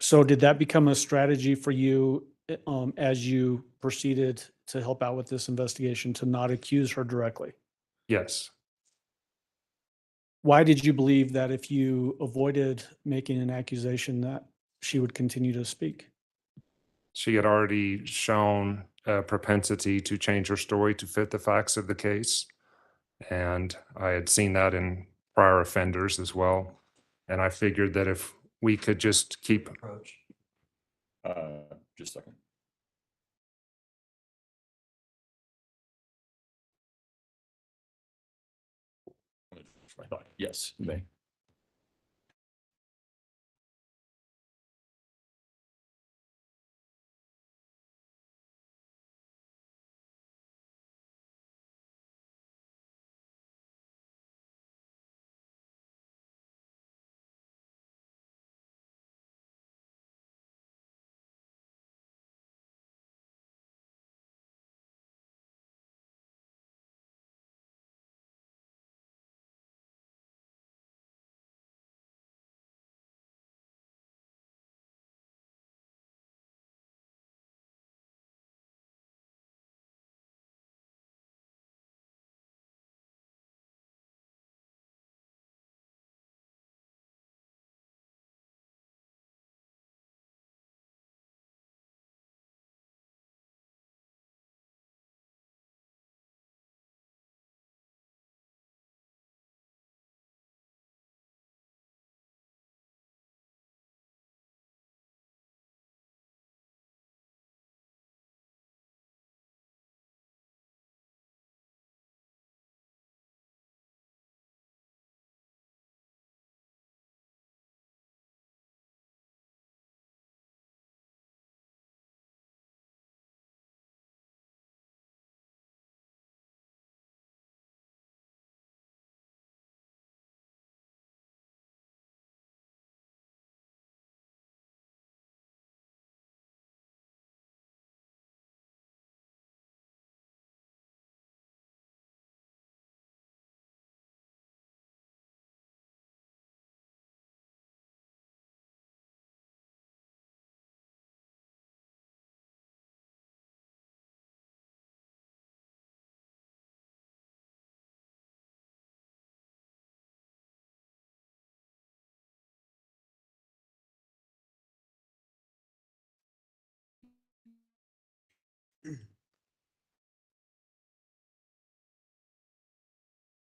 So did that become a strategy for you as you proceeded to help out with this investigation, to not accuse her directly? Yes. Why did you believe that if you avoided making an accusation that she would continue to speak? She had already shown a propensity to change her story to fit the facts of the case. And I had seen that in prior offenders as well. And I figured that if we could just keep, Just a second. My thought. Yes, you may.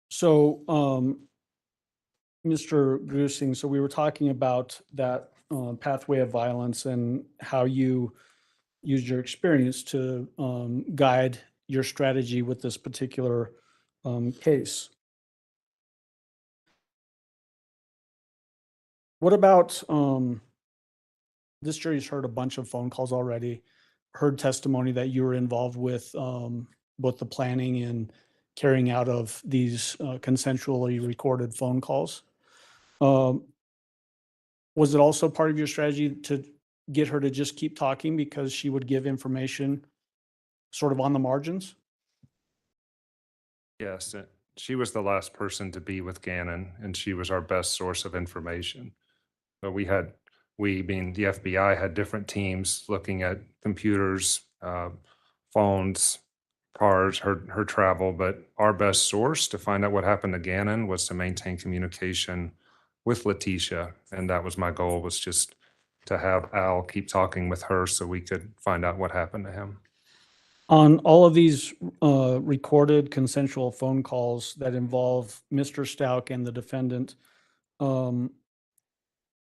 So, Mr. Grusing, so we were talking about that pathway of violence and how you used your experience to guide your strategy with this particular case. What about this jury's heard a bunch of phone calls already, heard testimony that you were involved with both the planning and carrying out of these consensually recorded phone calls. Was it also part of your strategy to get her to just keep talking because she would give information sort of on the margins? yes, she was the last person to be with Gannon, and she was our best source of information. But we being the FBI, had different teams looking at computers, phones, cars, her travel, but our best source to find out what happened to Gannon was to maintain communication with Letecia. And that was my goal, was just to have Al keep talking with her so we could find out what happened to him. On all of these recorded consensual phone calls that involve Mr. Stauch and the defendant,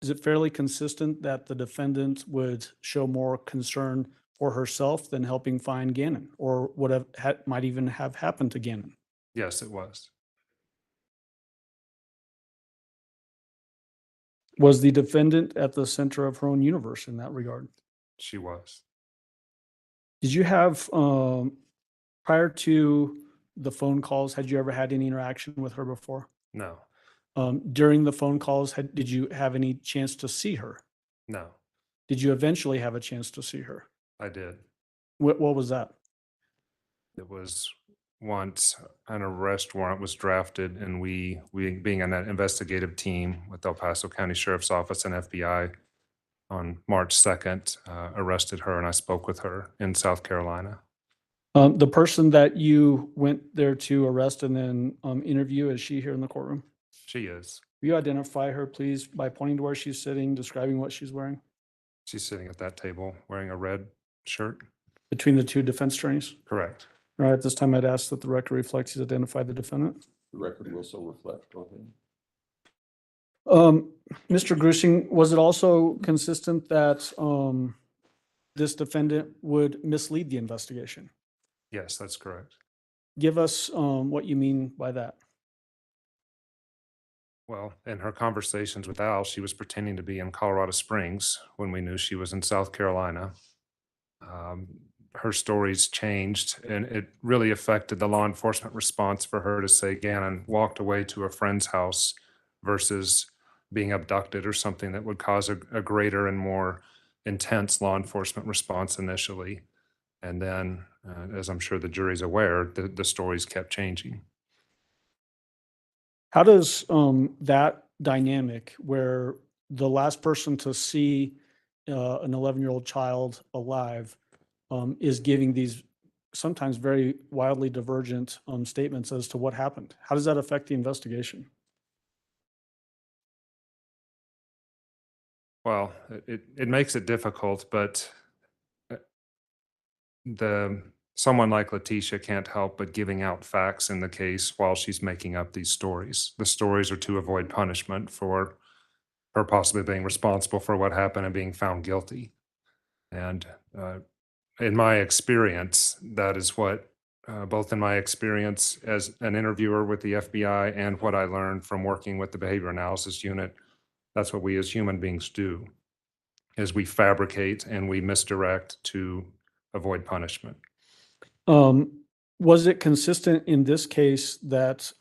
is it fairly consistent that the defendant would show more concern for herself than helping find Gannon, or what might even have happened to Gannon? Yes, it was. Was the defendant at the center of her own universe in that regard? She was. Did you have, prior to the phone calls, had you ever had any interaction with her before? No, During the phone calls, did you have any chance to see her? no, Did you eventually have a chance to see her? I did. What was that? It was once an arrest warrant was drafted, and we being an investigative team with El Paso County Sheriff's Office and FBI on March 2nd, arrested her, and I spoke with her in South Carolina. The person that you went there to arrest and then interview, is she here in the courtroom? She is. Will you identify her, please, by pointing to where she's sitting, describing what she's wearing? She's sitting at that table wearing a red shirt. Between the two defense attorneys? Correct. All right, at this time, I'd ask that the record reflects he's identified the defendant. The record will so reflect. Go ahead. Mr. Grusing, was it also consistent that this defendant would mislead the investigation? Yes, that's correct. Give us what you mean by that. Well, in her conversations with Al, she was pretending to be in Colorado Springs when we knew she was in South Carolina. Her stories changed, and it really affected the law enforcement response for her to say Gannon walked away to a friend's house versus being abducted or something that would cause a greater and more intense law enforcement response initially. And then, as I'm sure the jury's aware, the stories kept changing. How does that dynamic where the last person to see an 11-year-old child alive is giving these sometimes very wildly divergent statements as to what happened, how does that affect the investigation? Well, it makes it difficult, but someone like Letecia can't help but giving out facts in the case while she's making up these stories. The stories are to avoid punishment for her possibly being responsible for what happened and being found guilty. And in my experience, that is what, both in my experience as an interviewer with the FBI and what I learned from working with the behavior analysis unit, that's what we as human beings do, is we fabricate and we misdirect to avoid punishment. Was it consistent in this case that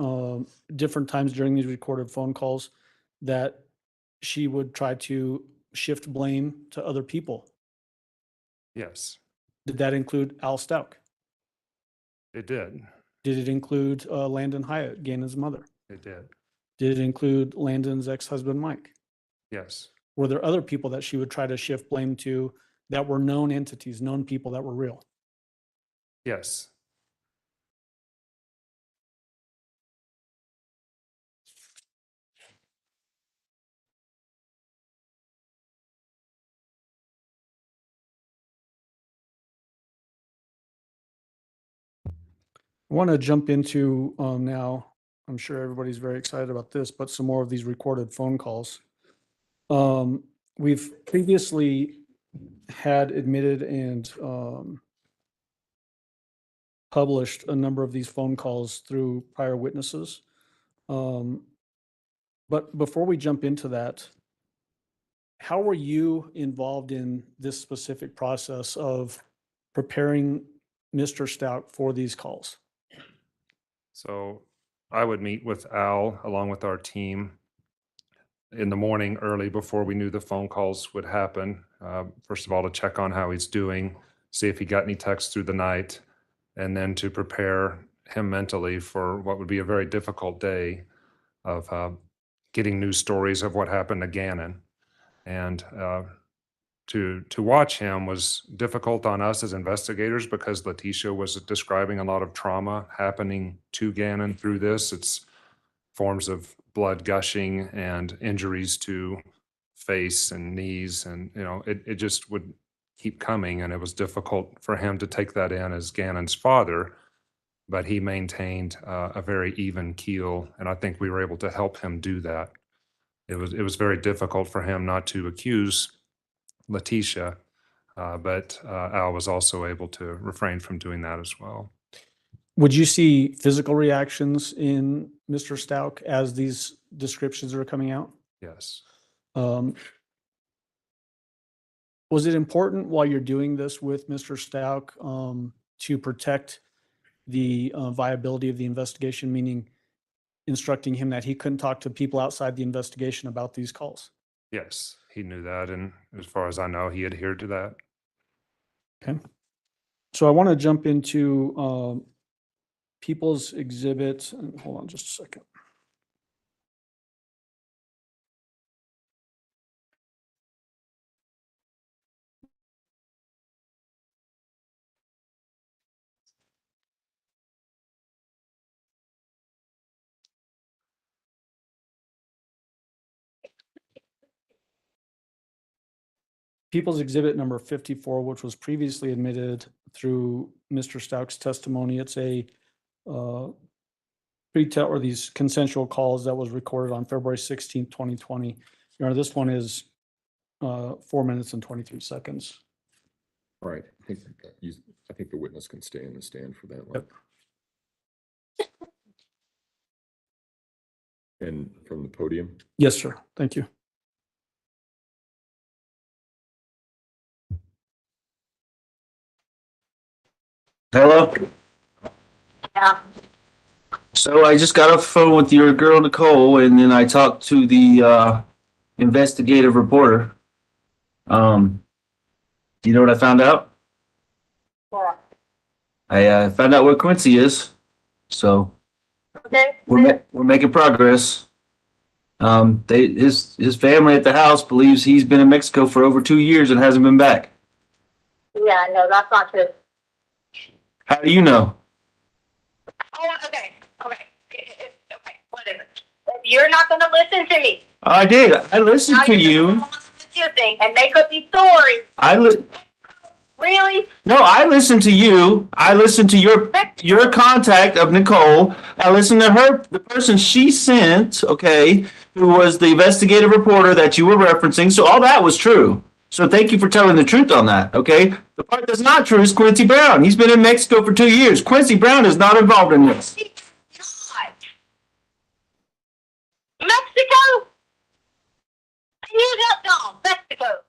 different times during these recorded phone calls that she would try to shift blame to other people? Yes, Did that include Al Stauch? it did. Did it include Landon Hyatt, Gannon's mother? It did. Did it include Landon's ex-husband, Mike? Yes. Were there other people that she would try to shift blame to that were known entities, known people that were real? Yes. I want to jump into now, I'm sure everybody's very excited about this, but some more of these recorded phone calls. We've previously had admitted and published a number of these phone calls through prior witnesses. But before we jump into that, how were you involved in this specific process of preparing Mr. Stauch for these calls? So I would meet with Al along with our team in the morning early before we knew the phone calls would happen. First of all, to check on how he's doing, see if he got any texts through the night, and then to prepare him mentally for what would be a very difficult day of getting news stories of what happened to Gannon. And to watch him was difficult on us as investigators because Letecia was describing a lot of trauma happening to Gannon through this. It's forms of blood gushing and injuries to face and knees, and it just would keep coming, and it was difficult for him to take that in as Gannon's father, but he maintained a very even keel, and I think we were able to help him do that. It was very difficult for him not to accuse Letecia, but Al was also able to refrain from doing that as well. Would you see physical reactions in Mr. Stauch as these descriptions are coming out? Yes. Was it important while you're doing this with Mr. Stauch to protect the viability of the investigation, meaning instructing him that he couldn't talk to people outside the investigation about these calls? Yes, he knew that, and as far as I know, he adhered to that. Okay. So I want to jump into People's Exhibit. Hold on just a second. People's Exhibit number 54, which was previously admitted through Mr. Stauch's testimony. It's a pre-tell or these consensual calls that was recorded on February 16th, 2020. Your Honor, this one is 4 minutes and 23 seconds. All right. I think the witness can stay in the stand for that one. Yep. And from the podium? Yes, sir. Thank you. Hello? Yeah. So I just got off the phone with your girl, Nicole, and then I talked to the investigative reporter. You know what I found out? What? I found out where Quincy is. So Okay. we're making progress. His family at the house believes he's been in Mexico for over 2 years and hasn't been back. Yeah, no, that's not true. How do you know? Oh, okay, whatever. If you're not gonna listen to me, I did. I listened now to you're you. gonna listen to your thing and make up these stories. Really? No, I listened to you. I listened to your contact of Nicole. I listened to her, the person she sent, okay, who was the investigative reporter that you were referencing. So all that was true. So thank you for telling the truth on that, okay? The part that's not true is Quincy Brown. He's been in Mexico for 2 years. Quincy Brown is not involved in this. God. Mexico? You don't know Mexico.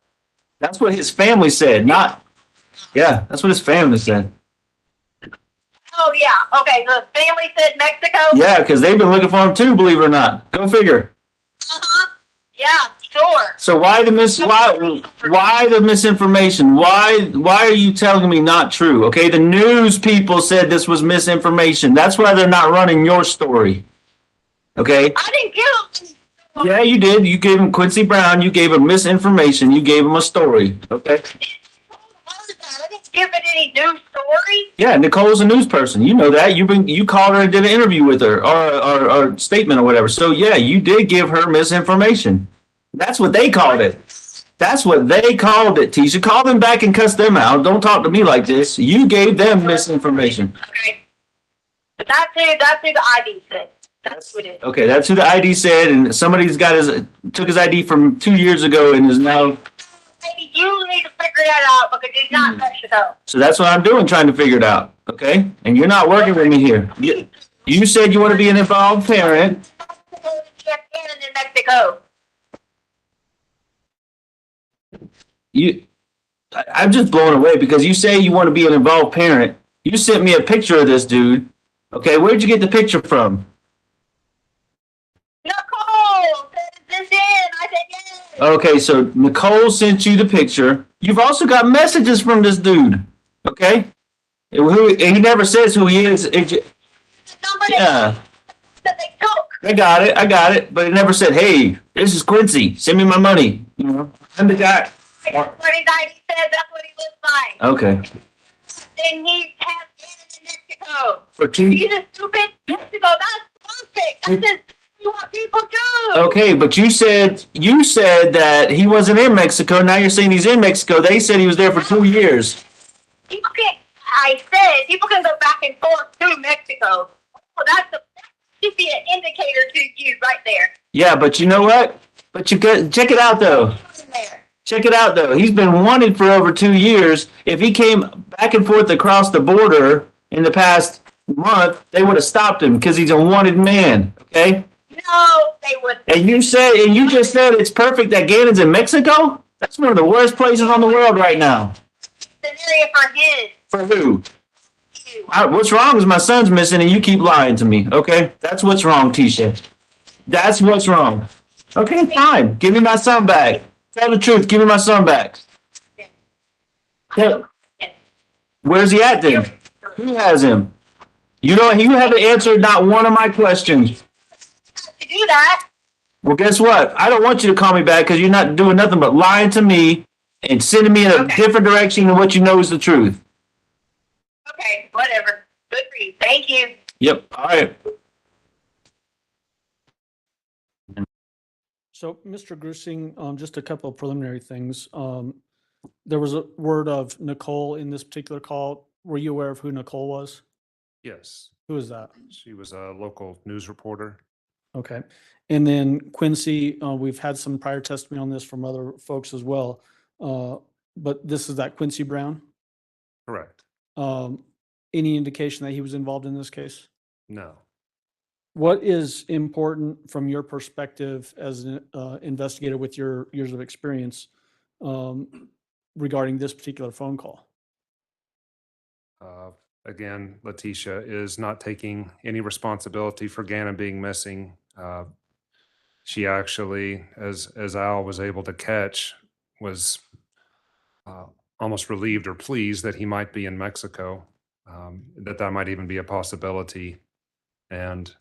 That's what his family said, not... Yeah, that's what his family said. Oh yeah, okay, the family said Mexico? Yeah, because they've been looking for him too, believe it or not. Go figure. Uh-huh. Yeah, sure. So why the misinformation? Why are you telling me not true? Okay, the news people said this was misinformation. That's why they're not running your story. Okay? I didn't give them. Yeah, you did. You gave him Quincy Brown. You gave him misinformation. You gave him a story. Okay? I didn't give it any news story. Yeah, Nicole's a news person. You know that. You called her and did an interview with her or statement or whatever. So yeah, you did give her misinformation. That's what they called it. That's what they called it, Tisha. Call them back and cuss them out. Don't talk to me like this. You gave them misinformation. Okay. But that's who the ID said. That's what it is. Okay, that's who the ID said, and somebody's took his ID from 2 years ago and is now. Maybe you need to figure that out because it's not Mexico. So that's what I'm doing, trying to figure it out. Okay, and you're not working with me here. You said you want to be an involved parent. Check in Mexico. I'm just blown away because you say you want to be an involved parent. You sent me a picture of this dude. Okay, where'd you get the picture from? Nicole, send this in. I said yes. Okay, so Nicole sent you the picture. You've also got messages from this dude. Okay, he never says who he is. Yeah, That they took. I got it, but it never said, "Hey, this is Quincy. Send me my money." You know, I'm the guy. That's what his ID said. That's what he looks like. Okay. Then he has been in Mexico. For 2 He's a stupid Mexico. That's perfect. That's just what people do. Okay, but you said that he wasn't in Mexico. Now you're saying he's in Mexico. They said he was there for 2 years. People can go back and forth to Mexico. Well, that should be an indicator to you right there. Yeah, but you know what? But you could check it out though. Check it out though. He's been wanted for over 2 years. If he came back and forth across the border in the past month, they would have stopped him because he's a wanted man. Okay. No, they would. And you just said it's perfect that Gannon's in Mexico? That's one of the worst places on the world right now. It's an area for his. For who? You. What's wrong is my son's missing and you keep lying to me, okay? That's what's wrong, Tisha. That's what's wrong. Okay, fine. Give me my son back. Tell the truth. Give me my son back. Yeah. Where's he at then? Who has him? You haven't answered not one of my questions. To do that. Well, guess what? I don't want you to call me back because you're not doing nothing but lying to me and sending me in a different direction than what you know is the truth. Okay, whatever. Good for you. Thank you. Yep. All right. So, Mr. Grusing, just a couple of preliminary things. There was a word of Nicole in this particular call. Were you aware of who Nicole was? Yes, Who is that? she was a local news reporter. Okay. And then Quincy, we've had some prior testimony on this from other folks as well. But this is that Quincy Brown. Correct. Any indication that he was involved in this case? No. What is important from your perspective as an investigator with your years of experience regarding this particular phone call? Again, Letecia is not taking any responsibility for Gannon being missing. She actually, as Al was able to catch, was almost relieved or pleased that he might be in Mexico, that might even be a possibility. And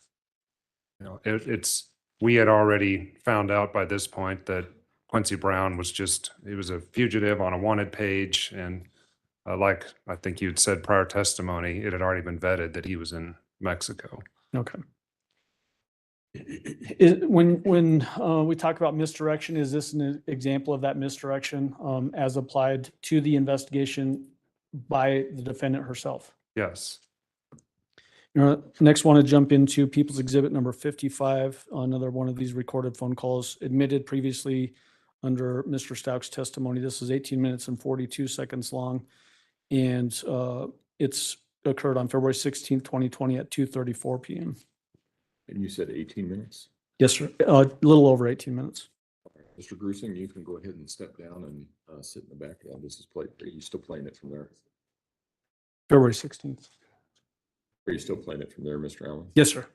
we had already found out by this point that Quincy Brown he was a fugitive on a wanted page, and like I think you'd said prior testimony, it had already been vetted that he was in Mexico. Okay. When we talk about misdirection, is this an example of that misdirection as applied to the investigation by the defendant herself? Yes. Next, want to jump into People's Exhibit number 55, another one of these recorded phone calls admitted previously under Mr. Stauch's testimony. This is 18 minutes and 42 seconds long, and it's occurred on February 16th, 2020 at 2:34 p.m. And you said 18 minutes? Yes, sir. A little over 18 minutes. Mr. Grusing, you can go ahead and step down and sit in the back. This is played. Are you still playing it from there? February 16th. Are you still playing it from there, Mr. Allen? Yes, sir.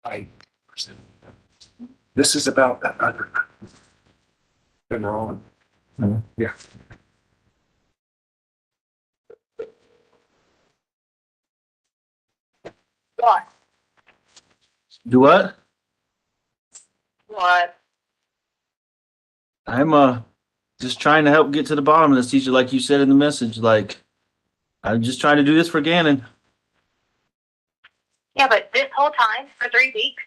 Okay. This is about that other. Been wrong. Yeah. What? Do what? What? I'm just trying to help get to the bottom of this, teacher, like you said in the message. Like, I'm just trying to do this for Gannon. Yeah, but this whole time, for 3 weeks,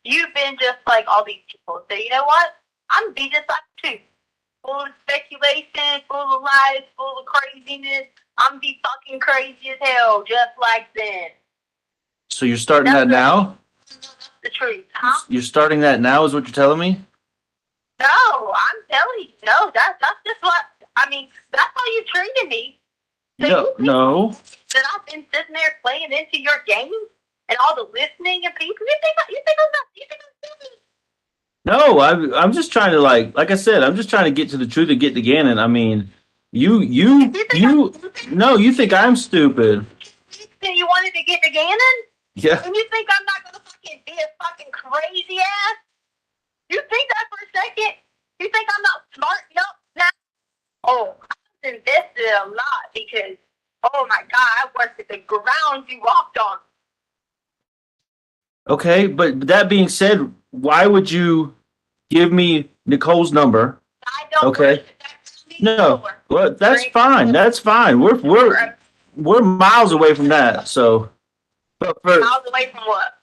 you've been just like all these people. So you know what? I'm gonna be just like you too. Full of speculation, full of lies, full of craziness. I'm gonna be fucking crazy as hell, just like them. So you're starting that now? That's the truth, huh? You're starting that now is what you're telling me? No, I'm telling you, no, that's just what, I mean, that's how you treated me. So No, you think no. that I've been sitting there playing into your game and all the listening and people. You think I'm stupid? No, I'm just trying to like I said, I'm just trying to get to the truth and get to Gannon. I mean, you no, you think I'm stupid. Then you wanted to get to Gannon? Yeah. And you think I'm not gonna fucking be a fucking crazy ass? You think that for a second? You think I'm not smart enough now? Oh, I've invested a lot because, oh my God, I worked at the ground you walked on. Okay, but that being said, why would you give me Nicole's number? I don't Okay. work at that No, store. well, that's fine. That's fine. We're miles away from that. So, but for Miles away from what?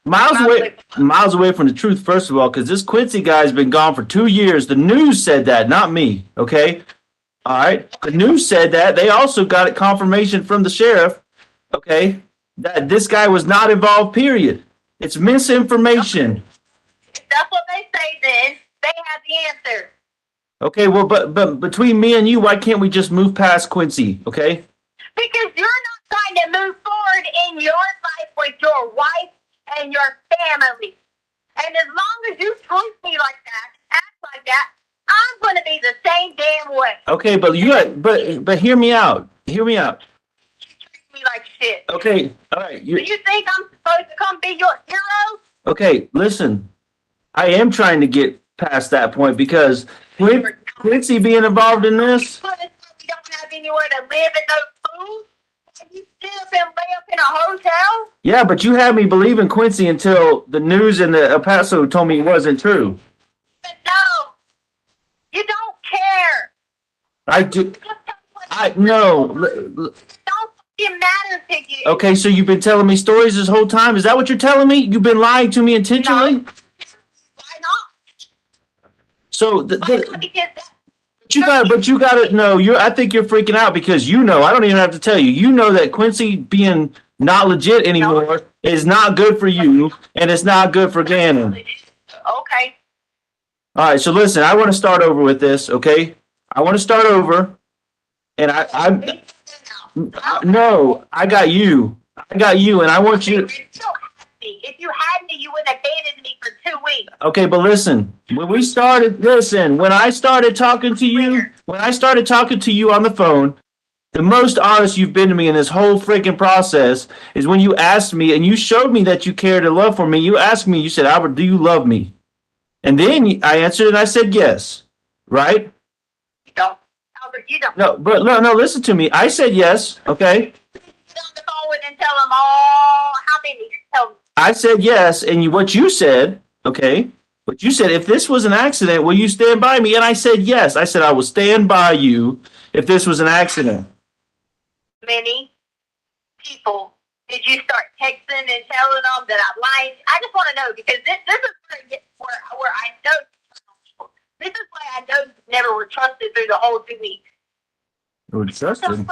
miles away from the truth. First of all, because this Quincy guy's been gone for 2 years. The news said that, not me. Okay, all right. The news said that. They also got it confirmation from the sheriff. Okay, that this guy was not involved. Period. It's misinformation. If that's what they say, then they have the answer. Okay, well, but between me and you, why can't we just move past Quincy? Okay. Because you're not trying to move forward in your life with your wife and your family. And as long as you treat me like that, act like that, I'm going to be the same damn way. Okay, but hear me out. Hear me out. You treat me like shit. Okay, all right. Do you think I'm supposed to come be your hero? Okay, listen. I am trying to get past that point because Quincy being involved in this. We don't have anywhere to live in those fools. And you still been lay up in a hotel? Yeah, but you had me believing Quincy until the news in the El Paso told me it wasn't true. But no. You don't care. I do. I no. Don't fucking matter to you. Okay, so you've been telling me stories this whole time. Is that what you're telling me? You've been lying to me intentionally? No. Why not? So Because but you got to know. I think you're freaking out because I don't even have to tell you. You know that Quincy being not legit anymore is not good for you, and it's not good for Gannon. okay. All right, so listen, I want to start over with this, okay? I want to start over, and no, I got you, and I want you. If you had me, you would have abandoned me for 2 weeks. Okay, but listen, when I started talking to you on the phone, the most honest you've been to me in this whole freaking process is when you asked me and you showed me that you cared and love for me. You asked me, you said, Albert, do you love me? And then I answered and I said yes, right? No, Albert, you don't. No, but no, listen to me. I said yes, okay? Get on the phone with and tell them all how many. Tell them. I said yes, and what you said, okay? What you said, if this was an accident, will you stand by me? And I said yes. I said I will stand by you if this was an accident. Many people did you start texting and telling them that I'm lying? I just want to know because this is where I know. This is why I know you never were trusted through the whole 2 weeks. You were trusted. How many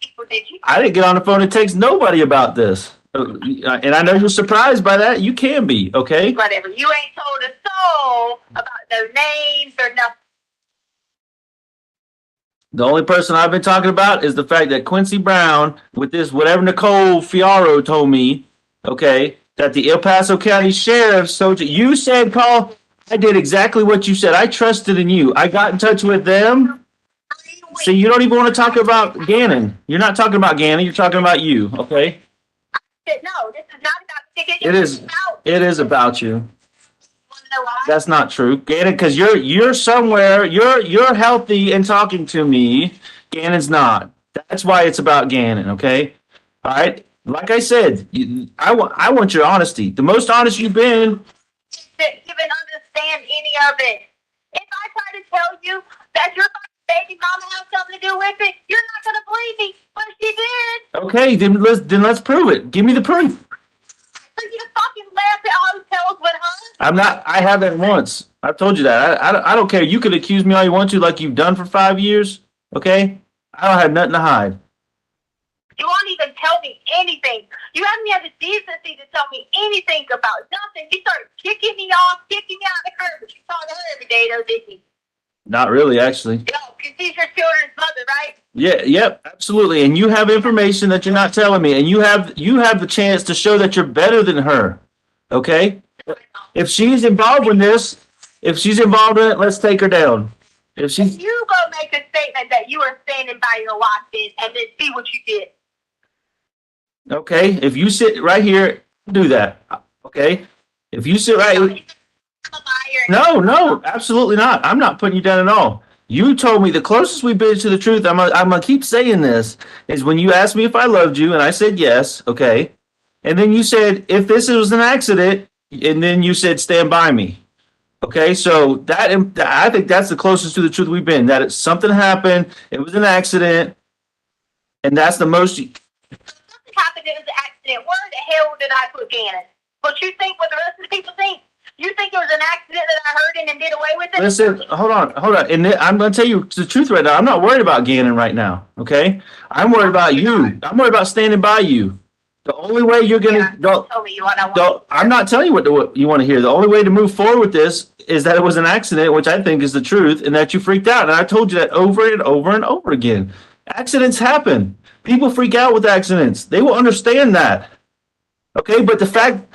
people did you? I didn't get on the phone and text nobody about this. And I know you're surprised by that. You can be, okay? Whatever. You ain't told a soul about no names or nothing. The only person I've been talking about is the fact that Quincy Brown, with this, whatever Nicole Fiaro told me, okay, that the El Paso County Sheriff told you said, Paul, I did exactly what you said. I trusted in you. I got in touch with them. See, you don't even want to talk about Gannon. You're not talking about Gannon. You're talking about you, okay? No, this is not about It is. It is about you. That's not true, Gannon. Because you're somewhere. You're healthy and talking to me. Gannon's not. That's why it's about Gannon. Okay. All right. Like I said, I want your honesty. The most honest you've been. Even understand any of it. If I try to tell you that your baby mama has something to do with it, you're not gonna believe me, but she did. Okay, then let's prove it. Give me the proof. So you fucking laugh at hotels with her? I'm not. I haven't once. I've told you that. I don't care. You could accuse me all you want to, like you've done for 5 years. Okay, I don't have nothing to hide. You won't even tell me anything. You haven't had the decency to tell me anything about nothing. You started kicking me off, kicking me out of the curb. But you talk to her every day, though, didn't you? Not really, actually. No, because she's your children's mother, right? Yeah, yep, absolutely. And you have information that you're not telling me, and you have the chance to show that you're better than her. Okay? If she's involved in this, if she's involved in it, let's take her down. If she's You go make a statement that you are standing by your watching and then see what you did. okay, if you sit right here, do that. Okay? If you sit right No, absolutely not. I'm not putting you down at all. You told me the closest we've been to the truth, I'm gonna keep saying this, is when you asked me if I loved you, and I said yes, okay? And then you said, if this was an accident, and then you said, stand by me. Okay, so I think that's the closest to the truth we've been, that something happened, it was an accident, and that's the most... Something happened, it was an accident. Where the hell did I put Gannon? But you think what the rest of the people think? You think it was an accident that I heard and then did away with it? Listen, hold on. And I'm going to tell you the truth right now. I'm not worried about Gannon right now, okay? I'm worried about you. I'm worried about standing by you. The only way you're going to... Tell me what I want. I'm not telling you what you want to hear. The only way to move forward with this is that it was an accident, which I think is the truth, and that you freaked out. And I told you that over and over and over again. Accidents happen. People freak out with accidents. They will understand that. Okay, but the fact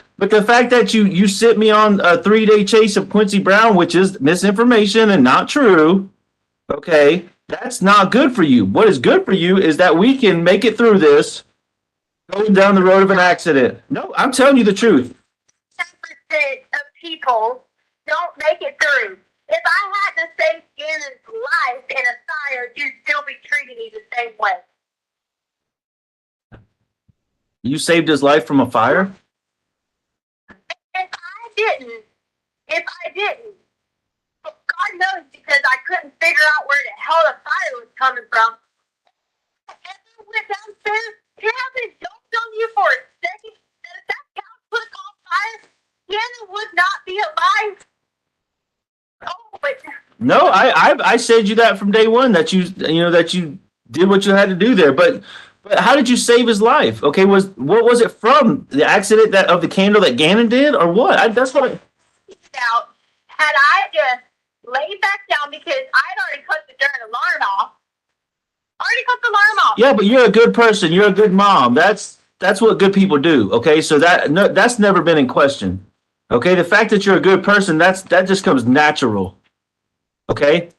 that you sent me on a 3-day chase of Quincy Brown, which is misinformation and not true, okay, that's not good for you. What is good for you is that we can make it through this going down the road of an accident. No, I'm telling you the truth. 10% of people don't make it through. If I had to save Gannon's life in a fire, you'd still be treating me the same way. You saved his life from a fire? If I didn't, God knows, because I couldn't figure out where the hell the fire was coming from. And I went downstairs, Gavin jumped on you for a second, and if that couch was on fire, Gannon would not be alive. Oh, but No, I said you that from day one that you did what you had to do there. But how did you save his life? Okay, what was it from the accident that of the candle that Gannon did, or what? That's what. out, had I just laid back down because I'd already cut the darn alarm off. Already cut the alarm off. Yeah, but you're a good person. You're a good mom. That's what good people do. Okay, so that's never been in question. Okay, the fact that you're a good person, that just comes natural. Okay,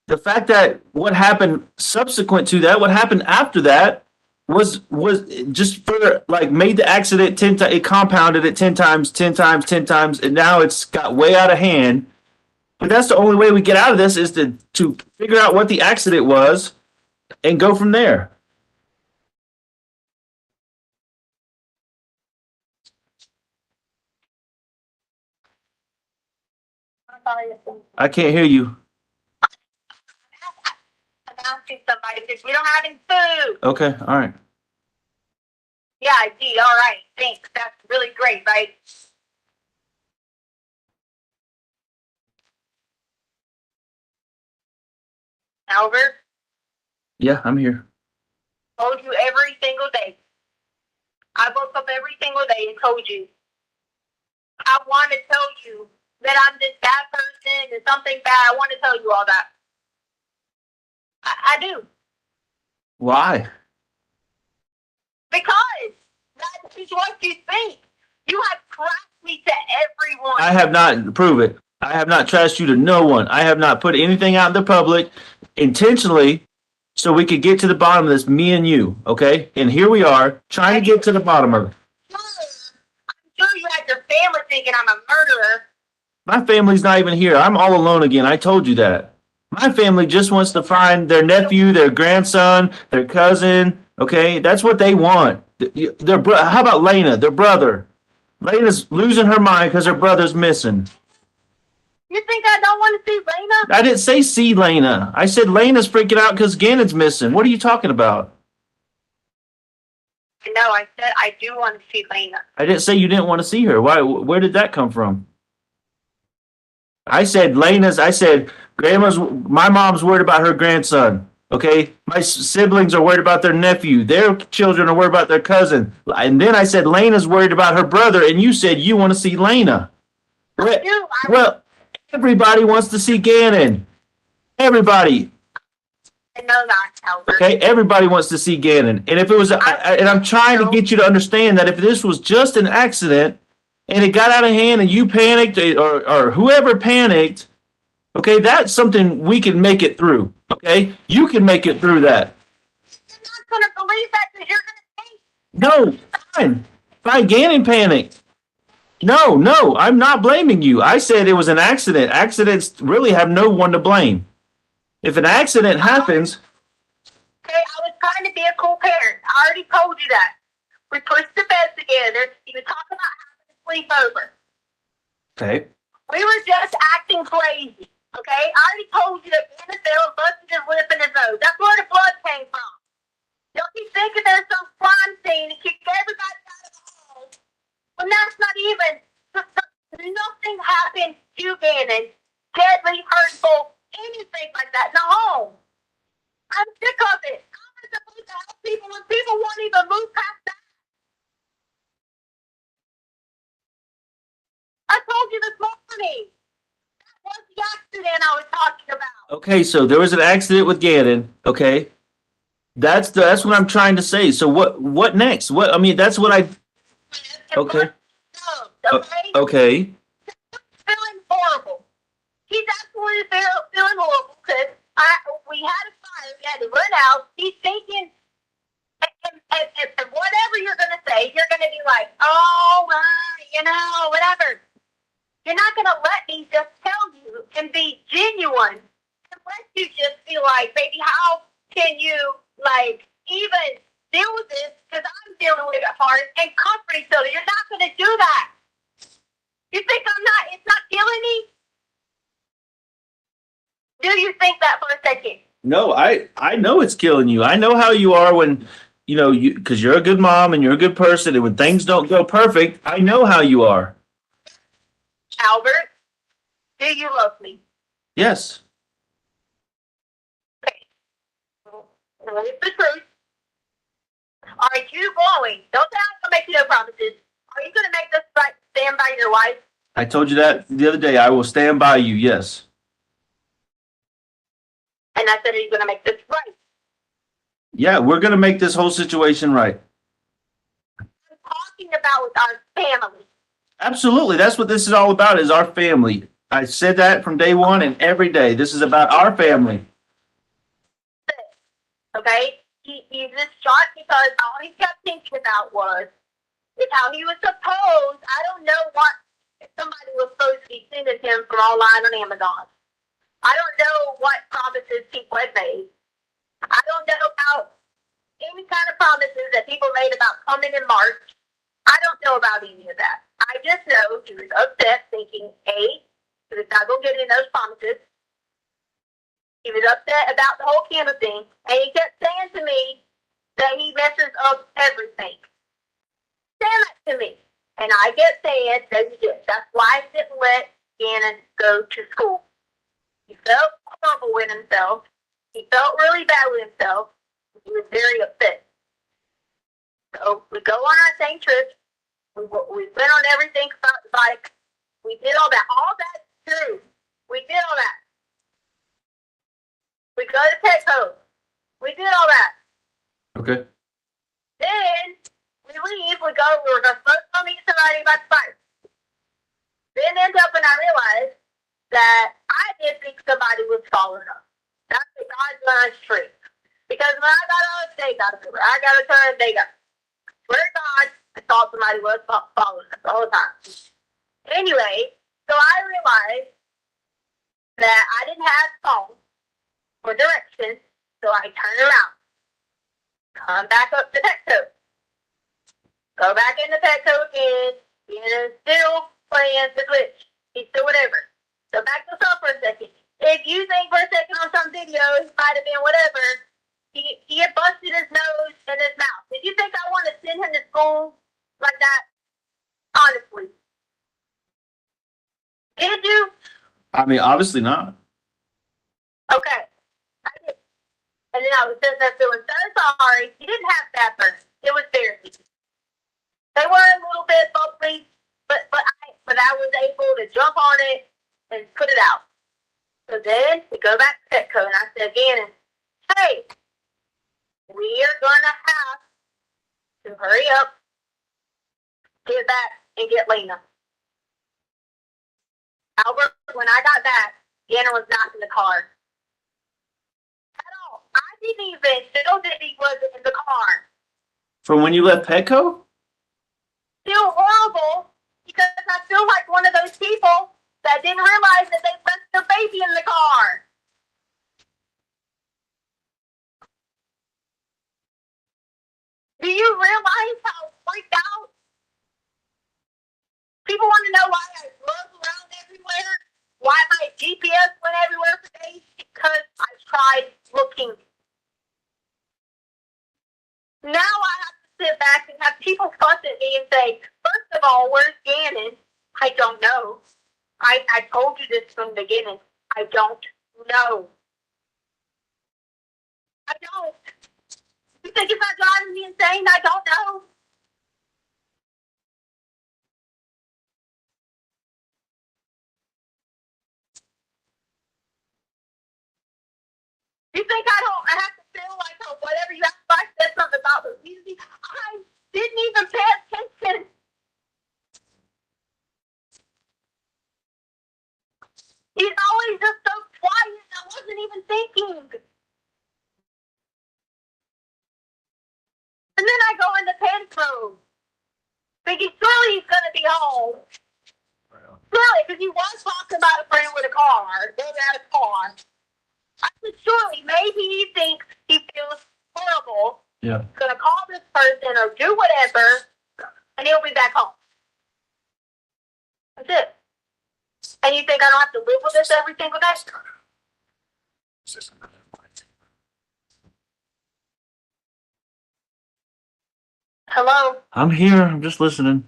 the fact that what happened subsequent to that, what happened after that, was just further like made the accident 10 times. It compounded it 10 times, 10 times, 10 times, and now it's got way out of hand. But that's the only way we get out of this is to figure out what the accident was and go from there. I can't hear you. I'm asking somebody because we don't have any food. Okay, all right. Yeah, I see. All right. Thanks. That's really great, right? Albert, Yeah, I'm here. told you every single day. I woke up every single day and told you. I want to tell you that I'm this bad person and something bad. I want to tell you all that. I do. Why? Because that is what you think. You have trashed me to everyone. I have not. Prove it. I have not trashed you to no one. I have not put anything out in the public intentionally so we could get to the bottom of this, me and you, okay? And here we are trying to get to the bottom of it. I'm sure you had your family thinking I'm a murderer. My family's not even here. I'm all alone again. I told you that. My family just wants to find their nephew, their grandson, their cousin, okay? That's what they want. How about Lena, their brother? Lena's losing her mind because her brother's missing. You think I don't want to see Lena? I didn't say see Lena. I said Lena's freaking out because Gannon's missing. What are you talking about? No, I said I do want to see Lena. I didn't say you didn't want to see her. Why? Where did that come from? I said grandma's, my mom's worried about her grandson. Okay. My siblings are worried about their nephew. Their children are worried about their cousin. And then I said Lena's worried about her brother. And you said you want to see Lena. Well, everybody wants to see Gannon. Everybody. I know that, Albert. Okay, everybody wants to see Gannon. And if it was, and I'm trying to get you to understand that if this was just an accident and it got out of hand and you panicked or whoever panicked, okay, that's something we can make it through. Okay, you can make it through that. You're not going to believe that because you're going to think. No, fine. Fine, Gannon panicked. No, I'm not blaming you. I said it was an accident. Accidents really have no one to blame. If an accident happens. Okay, I was trying to be a cool parent. I already told you that. We pushed the bed together. You were talking about having a sleepover. Okay. We were just acting crazy. Okay, I already told you that NFL busted his lip in his nose. That's where the blood came from. Don't keep thinking there's some crime scene and kick everybody out of the home. When that's not even. Nothing happened to Gannon, deadly, hurtful, anything like that in the home. I'm sick of it. I'm supposed to help people when people won't even move past that. I told you this morning. That was the accident I was talking about. Okay, so there was an accident with Gannon. Okay, that's what I'm trying to say. So what next? That's what I. Okay. Okay. Feeling horrible. He's absolutely feeling horrible because we had a fire. We had to run out. He's thinking, and whatever you're going to say, you're going to be like, oh, whatever. You're not going to let me just tell you and be genuine unless you just be like, baby, how can you, even deal with this because I'm dealing with it hard and comfort each other. You're not going to do that. You think it's not killing me? Do you think that for a second? No, I know it's killing you. I know how you are when, because you're a good mom and you're a good person, and when things don't go perfect, I know how you are. Albert, do you love me? Yes. Okay. What is the truth? Are you going? Don't say I'm gonna make you no promises. Are you gonna make this right? Stand by your wife? I told you that the other day. I will stand by you. Yes. And I said, are you gonna make this right? Yeah, we're gonna make this whole situation right. I'm talking about with our family. Absolutely. That's what this is all about, is our family. I said that from day one and every day. This is about our family. Okay? He just shot because all he kept thinking about is how he was supposed, I don't know what somebody was supposed to be sending him from online on Amazon. I don't know what promises people had made. I don't know about any kind of promises that people made about coming in March. I don't know about any of that. I just know he was upset thinking, A, he was not going to get any of those promises. He was upset about the whole camera thing, and he kept saying to me that he messes up everything. Saying that to me. And I kept saying that he did. That's why I didn't let Gannon go to school. He felt horrible with himself. He felt really bad with himself. He was very upset. So we go on our same trip. We went on everything about the bike. We did all that. All that's true. We did all that. We go to Petco. We did all that. Okay. Then we leave. We're supposed to go meet somebody about the bike. Then end up and I realized that I did think somebody was following us. That's the God's honest truth. Because when I got on, they got it. I got a turn, they got it. Swear to God, I thought somebody was following us all the time. Anyway, so I realized that I didn't have phone or directions, so I turned around. Come back up to Petco. Go back into Petco again, and still playing the glitch. He's still whatever. So back to stuff for a second. If you think for a second on some video, he might have been whatever, he had busted his nose and his mouth. Did you think I want to send him to school like that? Honestly. Did you? I mean, obviously not. Okay. I did. And then I was sitting there feeling so sorry. He didn't have bad burns. It was therapy. They were a little bit bubbly, but I was able to jump on it and put it out. So then we go back to Petco, and I said, Gannon, hey, we are going to have to hurry up, get back, and get Lena. Albert, when I got back, Gannon was not in the car. At all. I didn't even know that he wasn't in the car. From when you left Petco? Feel horrible because I feel like one of those people that didn't realize that they left their baby in the car. Do you realize how freaked out? People want to know why I drove around everywhere, why my GPS went everywhere for days, because I tried looking. Now I have to sit back and have people fuss at me and say, first of all, where's Gannon? I don't know. I told you this from the beginning. I don't know. I don't. You think it's not driving me insane? I don't know. You think I have to feel like whatever you have to like said something about the music? I didn't even pay attention. He's always just so quiet. I wasn't even thinking. And then I go into Petco, thinking surely he's going to be home. Surely, because he was talking about a friend with a car. They had a car. I said, surely, maybe he thinks he feels horrible. Yeah. He's going to call this person or do whatever, and he'll be back home. That's it. And you think I don't have to live with this every single day? Hello? I'm here. I'm just listening.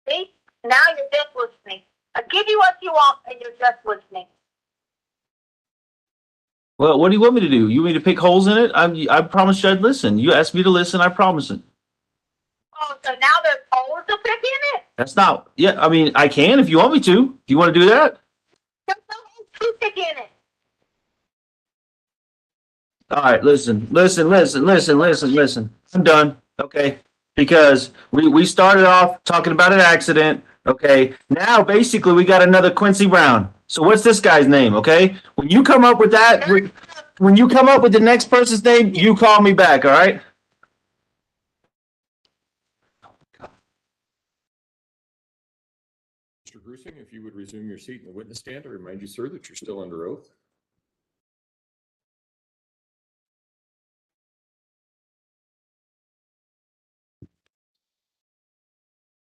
See? Now you're just listening. I give you what you want, and you're just listening. Well, what do you want me to do? You want me to pick holes in it? I promised you I'd listen. You asked me to listen. I promise it. Oh, so now there's holes to pick in it? That's not. Yeah, I mean, I can if you want me to. Do you want to do that? There's no holes to pick in it. All right, listen. I'm done. Okay, because we started off talking about an accident. Okay, now basically we got another Quincy Brown. So what's this guy's name? Okay, when you come up with that, when you come up with the next person's name, you call me back. All right. Mr. Grusing, if you would resume your seat in the witness stand, I remind you, sir, that you're still under oath.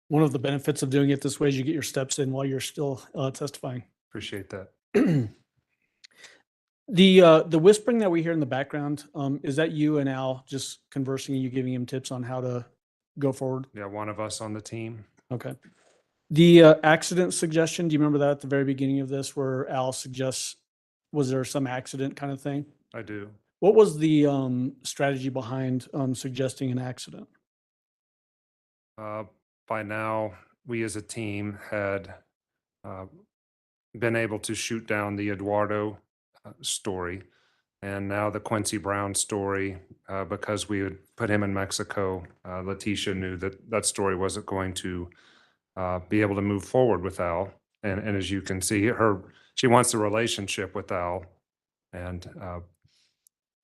One of the benefits of doing it this way is you get your steps in while you're still testifying. Appreciate that. The whispering that we hear in the background, is that you and Al just conversing and you giving him tips on how to go forward? Yeah, one of us on the team. Okay. The accident suggestion, do you remember that at the very beginning of this where Al suggests, was there some accident kind of thing? I do. What was the strategy behind suggesting an accident? By now, we as a team had been able to shoot down the Eduardo story, and now the Quincy Brown story, because we had put him in Mexico. Letecia knew that that story wasn't going to be able to move forward with Al, and as you can see, she wants a relationship with Al, and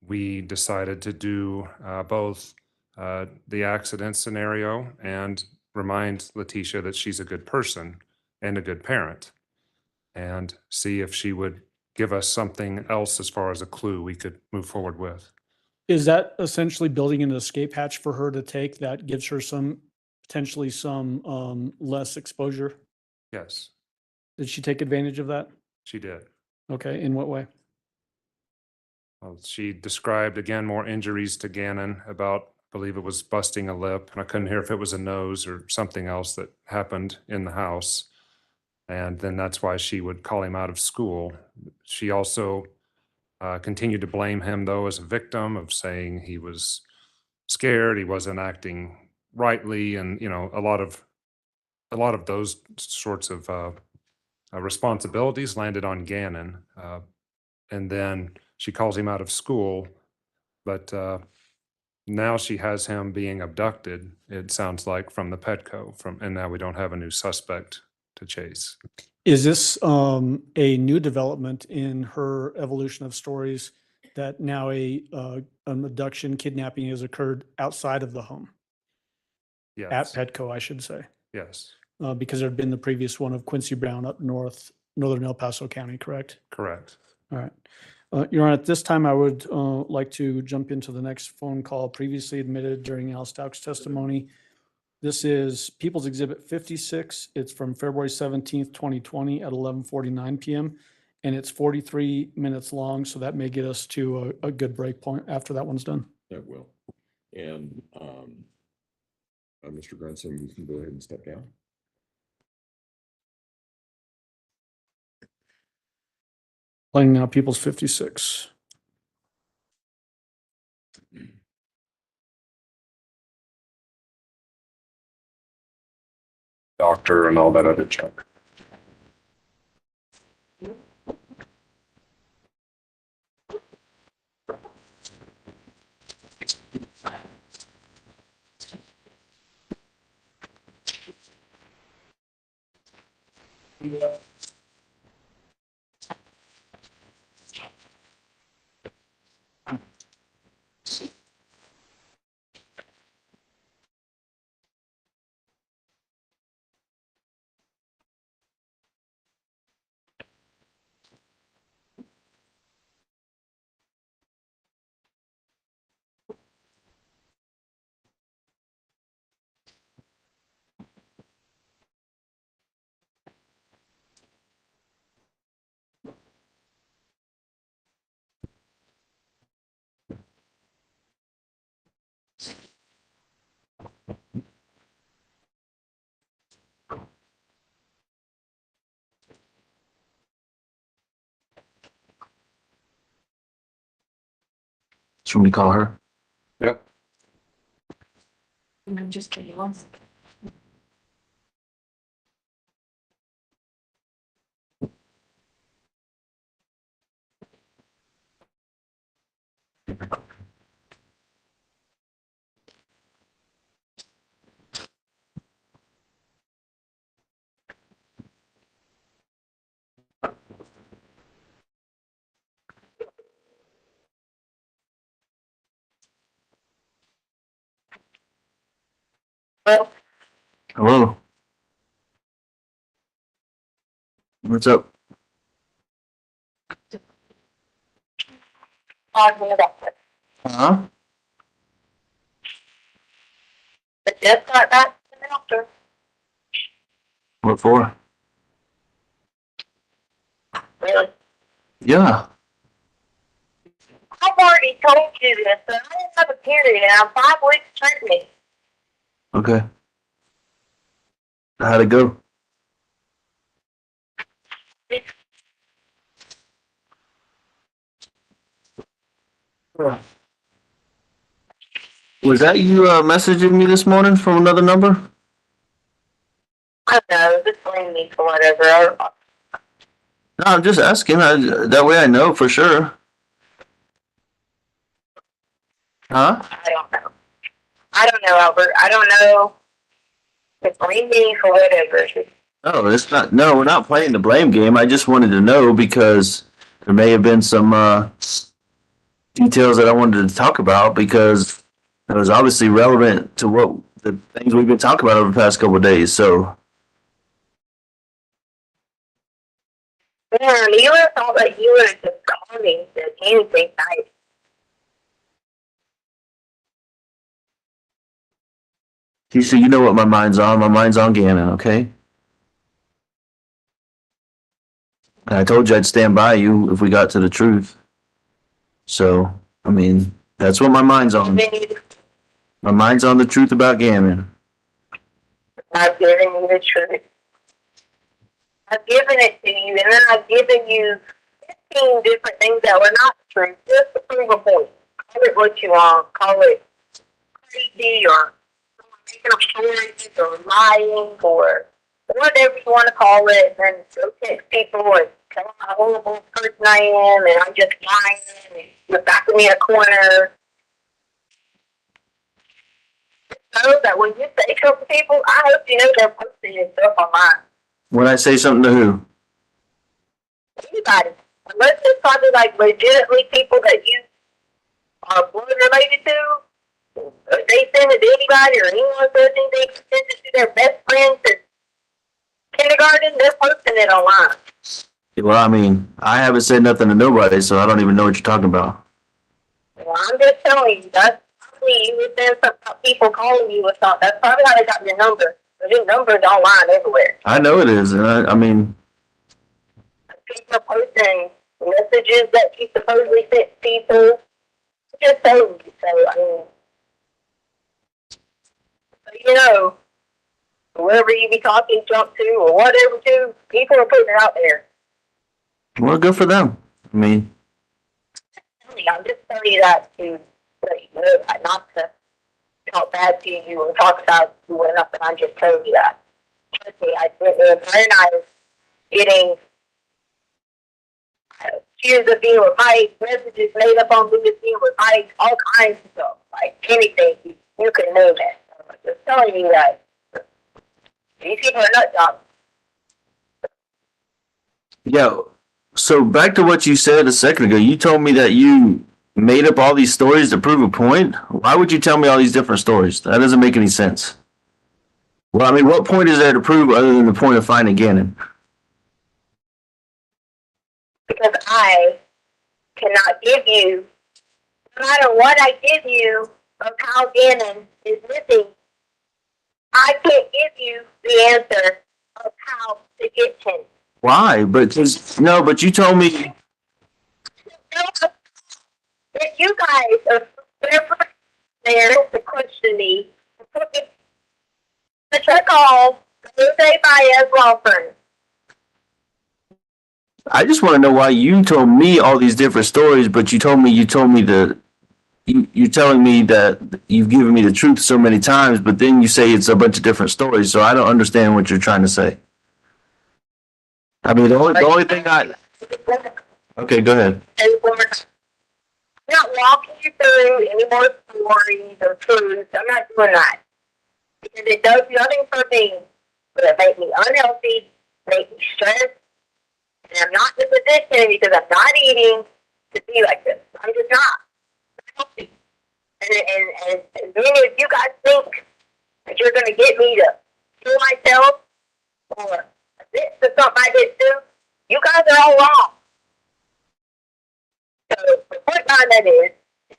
we decided to do both the accident scenario and remind Letecia that she's a good person and a good parent, and see if she would give us something else as far as a clue we could move forward with. Is that essentially building an escape hatch for her to take that gives her potentially some less exposure? Yes, Did she take advantage of that? she did. Okay, in what way? Well, she described again more injuries to Gannon about, I believe it was busting a lip, and I couldn't hear if it was a nose or something else that happened in the house. And then that's why she would call him out of school. She also continued to blame him, though, as a victim, of saying he was scared, he wasn't acting rightly, and a lot of those sorts of responsibilities landed on Gannon. And then she calls him out of school, but now she has him being abducted, it sounds like, from the Petco, and now we don't have a new suspect to chase. Is this a new development in her evolution of stories that now an abduction, kidnapping has occurred outside of the home? Yes. At Petco, I should say. Yes, Because there had been the previous one of Quincy Brown up northern El Paso County, correct? correct. All right. Your Honor, at this time, I would like to jump into the next phone call previously admitted during Al Stauch's testimony. This is People's Exhibit 56. It's from February 17th, 2020 at 11:49 p.m. And it's 43 minutes long, so that may get us to a good break point after that one's done. That will. And Mr. Grunson, you can go ahead and step down. Playing now People's 56. Doctor and all that other junk. Should we call her? Yep. I'm just kidding. Hello. What's up? Huh? But just got back to the doctor. What for? Really? Yeah. I've already told you this, but I didn't have a period and I'm 5 weeks pregnant. Okay. How'd it go? Was that you messaging me this morning from another number? I don't know, just blame me for whatever. No, I'm just asking. That way I know for sure. Huh? I don't know. I don't know, Albert. I don't know. Just blame me for whatever. Oh, it's not. No, we're not playing the blame game. I just wanted to know because there may have been some details that I wanted to talk about because it was obviously relevant to what the things we've been talking about over the past couple of days. So, Yeah, you would have thought that you would have just called me and said anything nice. Keisha, you know what my mind's on. My mind's on Gannon, okay? And I told you I'd stand by you if we got to the truth. So, I mean, that's what my mind's on. My mind's on the truth about Gannon. I've given you the truth. I've given it to you, and then I've given you 15 different things that were not true, just to prove a point. Call it what you want. Call it crazy or making up stories or lying or whatever you want to call it, and go text people and tell them how horrible person I am, and I'm just lying, and you're backing me in a corner. So that when you say stuff to people, I hope you know they're posting your stuff online. When I say something to who? Anybody. Unless it's probably like legitimately people that you are blood related to, they send it to anybody or anyone says anything, send it to their best friends in kindergarten, they're posting it online. Well, I mean, I haven't said nothing to nobody, so I don't even know what you're talking about. Well, I'm just telling you, that's probably you would send something about people calling you or something. That's probably how they got your number. Because your number's online everywhere. I know it is, and I mean, People are posting messages that you supposedly sent to people. Just telling you, so, I mean, so you know, whoever you be talking junk to or whatever to, people are putting it out there. well, good for them. I mean, I'm just telling you that to let you know that, not to talk bad to you or talk about you or nothing. I'm just telling you that. Trust me, Claire and I was getting accused of being with Mike, messages made up on me as being with Mike, all kinds of stuff. Like anything, you can know that. I'm just telling you that. These people are nut jobs. yeah. So back to what you said a second ago. You told me that you made up all these stories to prove a point. Why would you tell me all these different stories? That doesn't make any sense. Well, I mean, what point is there to prove other than the point of finding Gannon? Because I cannot give you, no matter what I give you of how Gannon is missing, I can't give you the answer of how to get him. Why? But you told me. If you guys are ever there to question me, the check all Jose Baez law firm. I just want to know why you told me all these different stories, but you told me you're telling me that you've given me the truth so many times, but then you say it's a bunch of different stories. So I don't understand what you're trying to say. I mean, the only thing okay, go ahead. I'm not walking you through any more stories or truths. I'm not doing that. Because it does nothing for me but make me unhealthy, make me stressed, and I'm not in the position because I'm not eating to be like this. I'm just not healthy. And as many as you guys think that you're going to get me to kill myself or admit to something I didn't do, you guys are all wrong. So the point behind that is,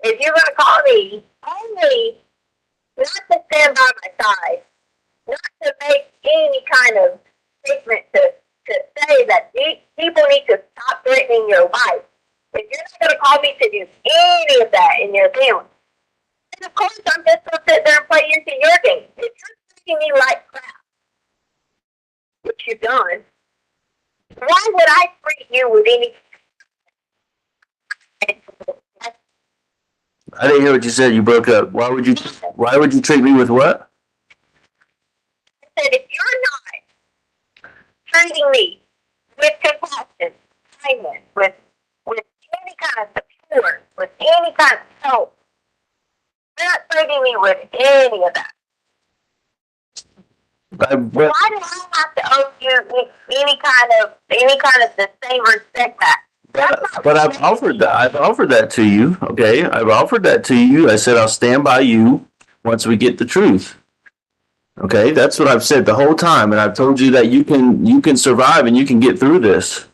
if you're going to call me, only not to stand by my side, not to make any kind of statement to say that these people need to stop threatening your life. If you're not going to call me to do any of that in your family, then of course I'm just going to sit there and play into your game. If you're treating me like crap, which you've done, why would I treat you with any? I didn't hear what you said. You broke up. Why would you treat me with what? I said, if you're not treating me with compassion, kindness, with any kind of support, with any kind of help, you're not treating me with any of that. Why do I have to owe you any kind of the same respect back? But I've offered that. I've offered that to you. Okay, I've offered that to you. I said I'll stand by you once we get the truth. Okay, that's what I've said the whole time, and I've told you that you can survive and you can get through this.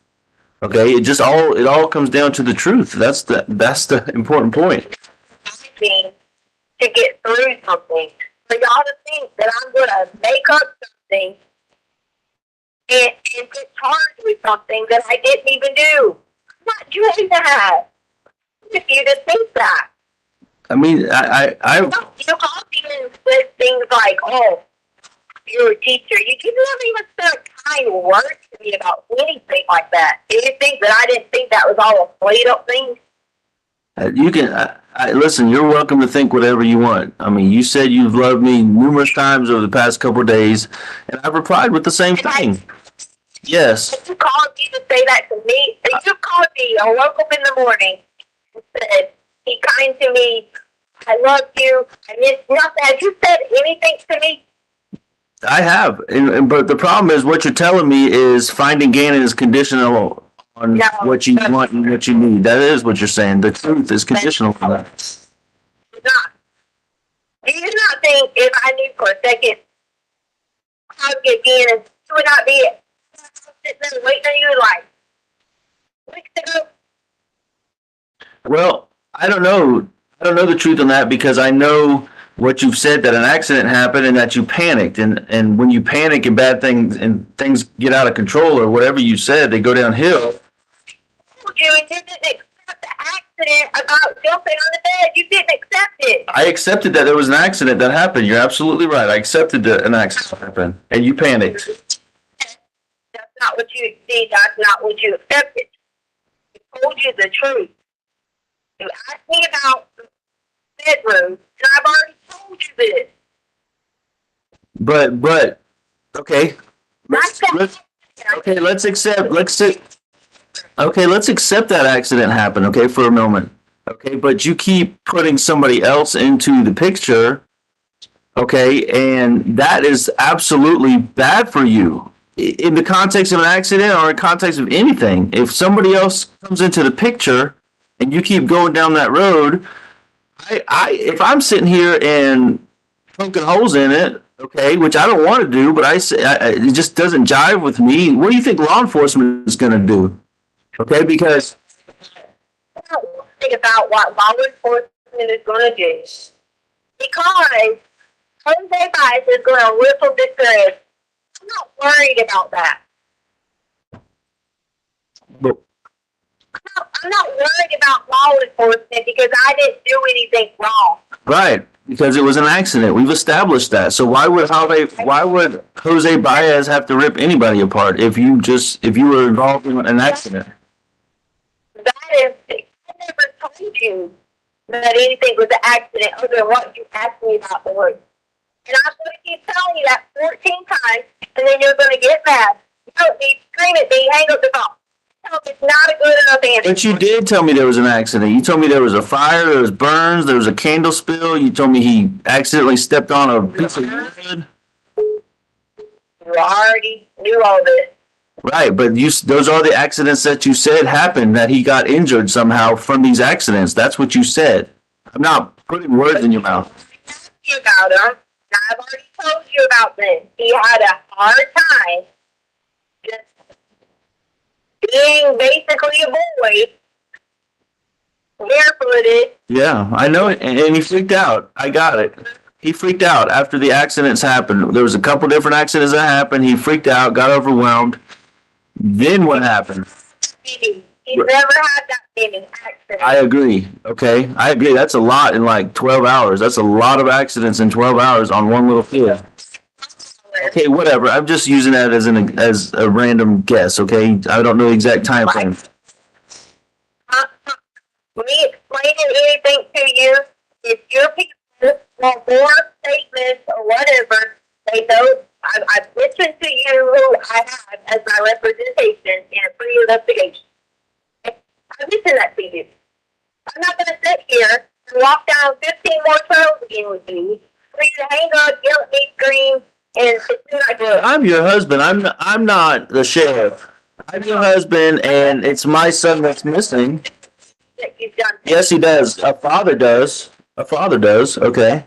Okay, it all comes down to the truth. That's the important point. To get through something, for y'all to think that I'm going to make up something and get charged with something that I didn't even do. I'm not doing that. If you just think that. I mean, I You call me and say things like, "Oh, you're a teacher." You never even said kind words to me about anything like that. Do you think that I didn't think that was all a played up thing? you can listen. You're welcome to think whatever you want. I mean, you said you've loved me numerous times over the past couple of days, and I've replied with the same thing. Yes. You called me to say that to me. You called me. I woke up in the morning and said, "Be kind to me. I love you." I missed nothing. Have you said anything to me? I have, but the problem is what you're telling me is finding Gannon is conditional on what you want and what you need. That is what you're saying. The truth is conditional on that. It's not. Do you not think if I knew for a second how to get Gannon, you would not be sitting there waiting on you like weeks ago? Well, I don't know the truth on that because I know what you've said, that an accident happened and that you panicked, and when you panic and bad things and things get out of control or whatever you said, they go downhill. You didn't accept the accident about jumping on the bed. You didn't accept it. I accepted that there was an accident that happened. You're absolutely right. I accepted that an accident happened, and you panicked. That's not what you did. That's not what you accepted. I told you the truth. You asked me about the bedroom, and I've already told you this. But okay. Let's accept that accident happened, okay, for a moment. Okay, but you keep putting somebody else into the picture, okay, and that is absolutely bad for you. In the context of an accident or in context of anything, if somebody else comes into the picture and you keep going down that road, if I'm sitting here and poking holes in it, okay, which I don't want to do, but it just doesn't jive with me. What do you think law enforcement is going to do? Okay, because I don't think about what law enforcement is going to do, because Jose Baez is going to whistle this good. I'm not worried about that. but, I'm not worried about law enforcement because I didn't do anything wrong. right, because it was an accident. We've established that. So why would Jose Baez have to rip anybody apart if you were involved in an accident? That is, I never told you that anything was an accident other than what you asked me about the word. And I'm going to keep telling you that 14 times, and then you're going to get mad. Tell me, scream at me, hang up the phone. Tell me it's not a good enough answer. But you did tell me there was an accident. You told me there was a fire, there was burns, there was a candle spill. You told me he accidentally stepped on a piece of wood. You already knew all this. Right, but those are the accidents that you said happened, that he got injured somehow from these accidents. That's what you said. I'm not putting words in your mouth. I asked you about him. I've already told you about this. He had a hard time just being basically a boy, barefooted. Yeah, I know it, and he freaked out. I got it. He freaked out after the accidents happened. There was a couple different accidents that happened. He freaked out, got overwhelmed. Then what happened? He's never had that many accidents. I agree. Okay, I agree. That's a lot in like 12 hours. That's a lot of accidents in 12 hours on one little field. Okay, whatever. I'm just using that as a random guess. Okay, I don't know the exact time frame. Me explaining anything to you, if your people want more statements or whatever, they know I've listened to you who I have as my representation in a pre-investigation. I listen that to you. I'm not going to sit here and walk down 15 more trails again with you for you to hang up, yell at me, scream, and Well, I'm your husband. I'm not the sheriff. I'm your husband, and it's my son that's missing. that you've done. Yes, he does. A father does. A father does. Okay.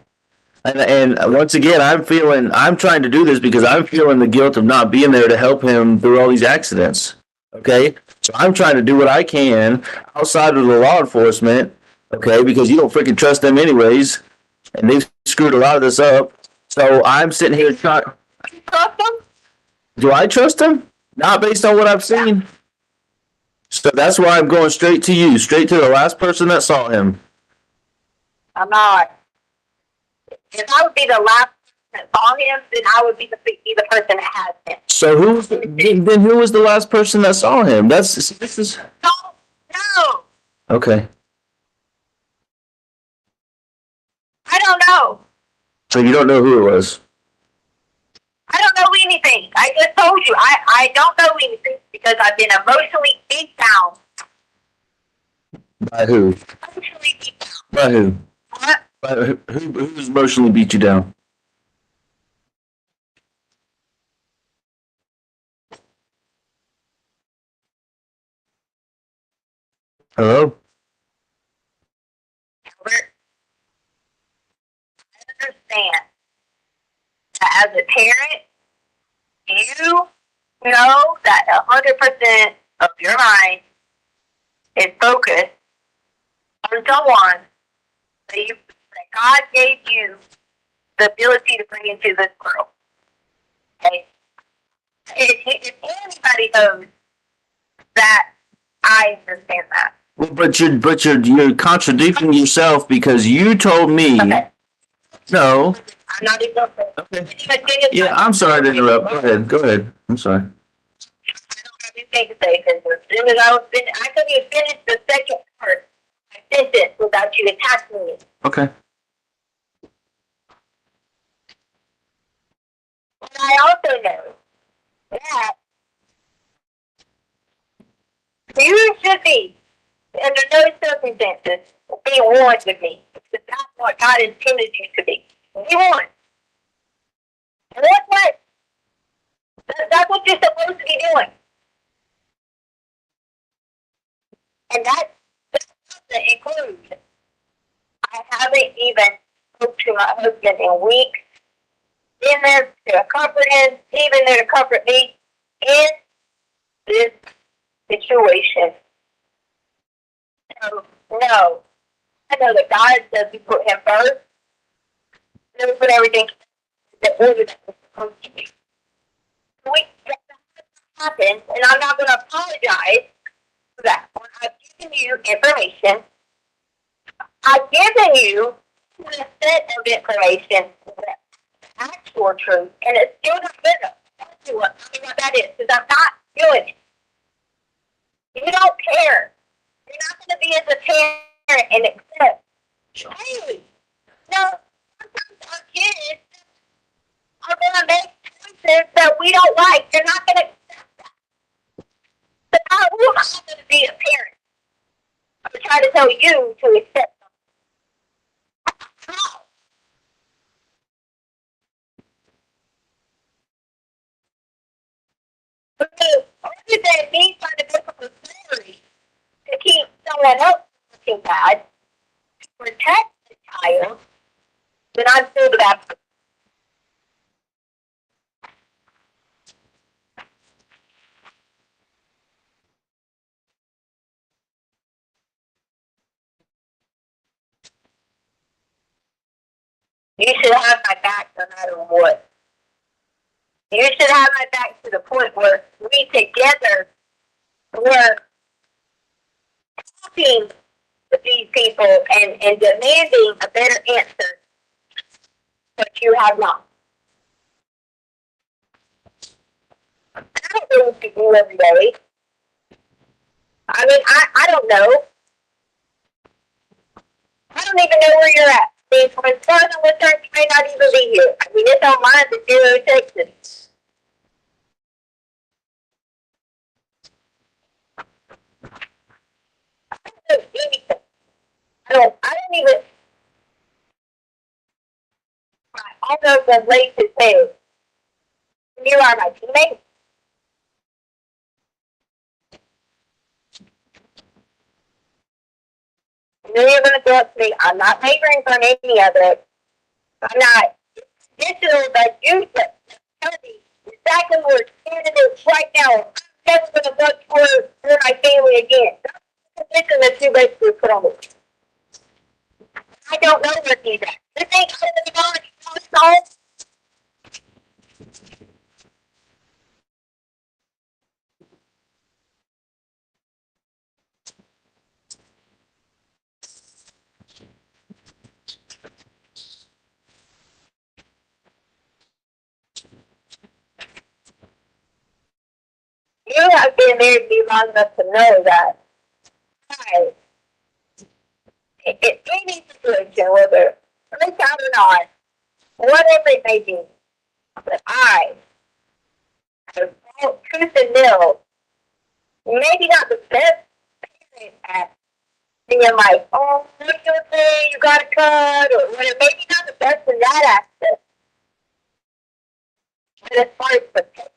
And once again, I'm trying to do this because I'm feeling the guilt of not being there to help him through all these accidents. Okay? So I'm trying to do what I can outside of the law enforcement, okay, because you don't freaking trust them anyways, and they've screwed a lot of this up. So I'm sitting here trying. Trust them? Do I trust him? Not based on what I've seen. So that's why I'm going straight to you, straight to the last person that saw him. I'm not. If I would be the last person that saw him, then I would be the person that has him. So then who was the last person that saw him? This is No. okay. I don't know. So you don't know who it was. I don't know anything. I just told you. I don't know anything because I've been emotionally beat down. By who? Emotionally beat down. By who? What? By who's emotionally beat you down? Hello? Albert, I understand that as a parent, you know that 100% of your mind is focused on someone that God gave you the ability to bring into this world. Okay? If anybody knows that, I understand that. Well, but you're contradicting yourself because you told me. Okay. No. I'm not even Okay. Yeah, I'm sorry to interrupt. Go ahead. I'm sorry. I don't have anything to say because as soon as I was finished, I couldn't even finish the second part. I sent it without you attaching it. Okay. And I also know that you should be, under no circumstances, be one with me. Because that's what God intended you to be. Be one. And that's what, that's what you're supposed to be doing. And that doesn't include, I haven't even spoke to my husband in weeks. Been there to comfort him, even there to comfort me in this situation. So, no. I know that God says we put him first. And we put everything in the order that it's supposed to be. That happened, and I'm not going to apologize for that. When I've given you information, I've given you a set of information that actual truth, and it's still not good enough. Tell me what that is, because I'm not doing it. You don't care. You're not going to be as a parent and accept Hey, no, sometimes our kids are gonna make choices that we don't like. They're not gonna accept that. But who am I gonna be a parent? I'm trying to tell you to accept something. How? Because other than me trying to make up a story to keep someone else looking bad, to protect the child, then I'm still that. You should have my back no matter what. You should have my back to the point where we together were talking with these people and demanding a better answer, but you have not. I don't know what you do every day. I mean, I don't know. I don't even know where you're at. I mean, from as far as I'm concerned, you may not even be here. I mean, it's on mine to 0 Texas. I don't know anything. I don't even, I almost was late to say, you are my teammate. And then you're going to go up to me. I'm not favoring from any of it. I'm not. This is that you tell me exactly where candidates right now. I'm never going to vote for my family again. This is the two basically put on me. I don't know what these are. This ain't going to be on. You have been married me long enough to know that in any situation, whether break out or not, whatever it may be, that I have felt truth and nil, maybe not the best parent at being like, oh, what you say, you gotta cut, or whatever, maybe not the best in that aspect. But as far as protection,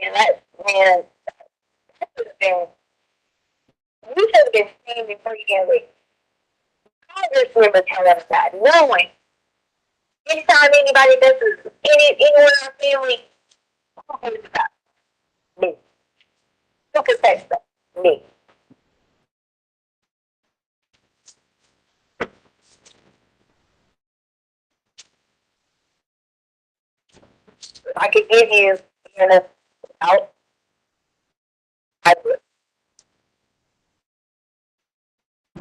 man, that should have been, you should have been seen before you get away. Congresswomen tell us that, knowing anytime anybody messes anyone in our family, who is that? Me. Who can say that? Me. I could give you out. I would.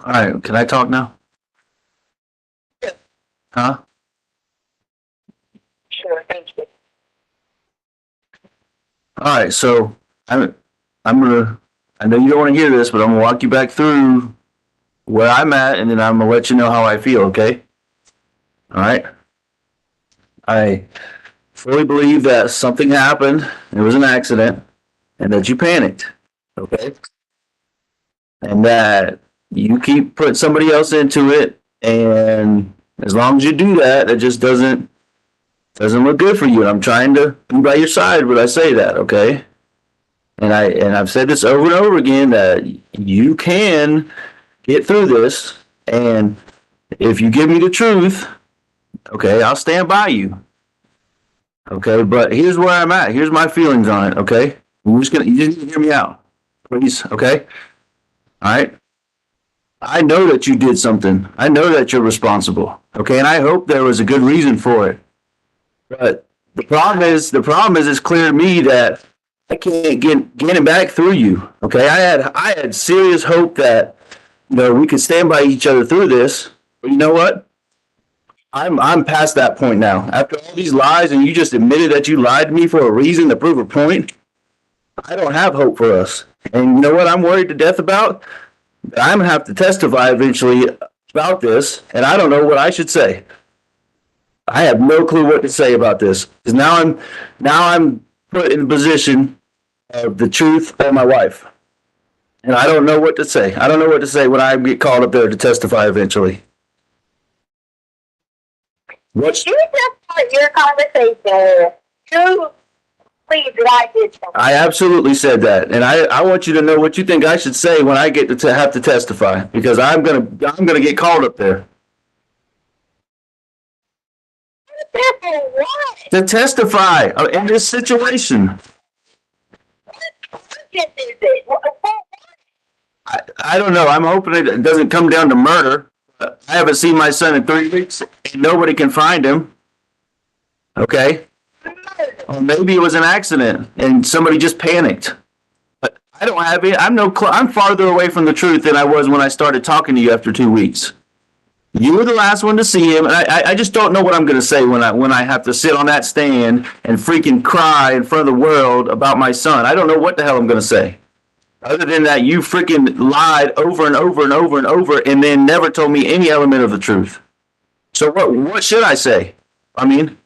All right, can I talk now? Huh? Sure, thank you. All right, so I'm gonna. I know you don't want to hear this, but I'm gonna walk you back through where I'm at, and then I'm gonna let you know how I feel. Okay? All right. I fully believe that something happened. It was an accident, and that you panicked. Okay? And that you keep putting somebody else into it, and as long as you do that, it just doesn't look good for you. And I'm trying to be by your side when I say that, okay? And I've said this over and over again that you can get through this, and if you give me the truth, okay, I'll stand by you. Okay, but here's where I'm at. Here's my feelings on it, okay? You just need to hear me out, please, okay? All right? I know that you did something. I know that you're responsible, okay? And I hope there was a good reason for it. But the problem is it's clear to me that I can't get it back through you, okay? I had serious hope that, we could stand by each other through this. But you know what? I'm past that point now. After all these lies, and you just admitted that you lied to me for a reason to prove a point, I don't have hope for us. And you know what I'm worried to death about? I'm gonna have to testify eventually about this, and I don't know what I should say. I have no clue what to say about this because now I'm put in the position of the truth or my wife, and I don't know what to say. I don't know what to say when I get called up there to testify eventually. What's You just start your conversation. You please that I did something. I absolutely said that, and I want you to know what you think I should say when I get to have to testify because I'm gonna get called up there What? to testify in this situation. What is it? I don't know. I'm hoping it doesn't come down to murder. I haven't seen my son in 3 weeks, and nobody can find him. Okay, or maybe it was an accident and somebody just panicked. But I don't have it. I'm farther away from the truth than I was when I started talking to you after 2 weeks. You were the last one to see him, and I just don't know what I'm going to say when I have to sit on that stand and freaking cry in front of the world about my son. I don't know what the hell I'm going to say. Other than that, you freaking lied over and over and over and over, and then never told me any element of the truth. So what should I say? I mean,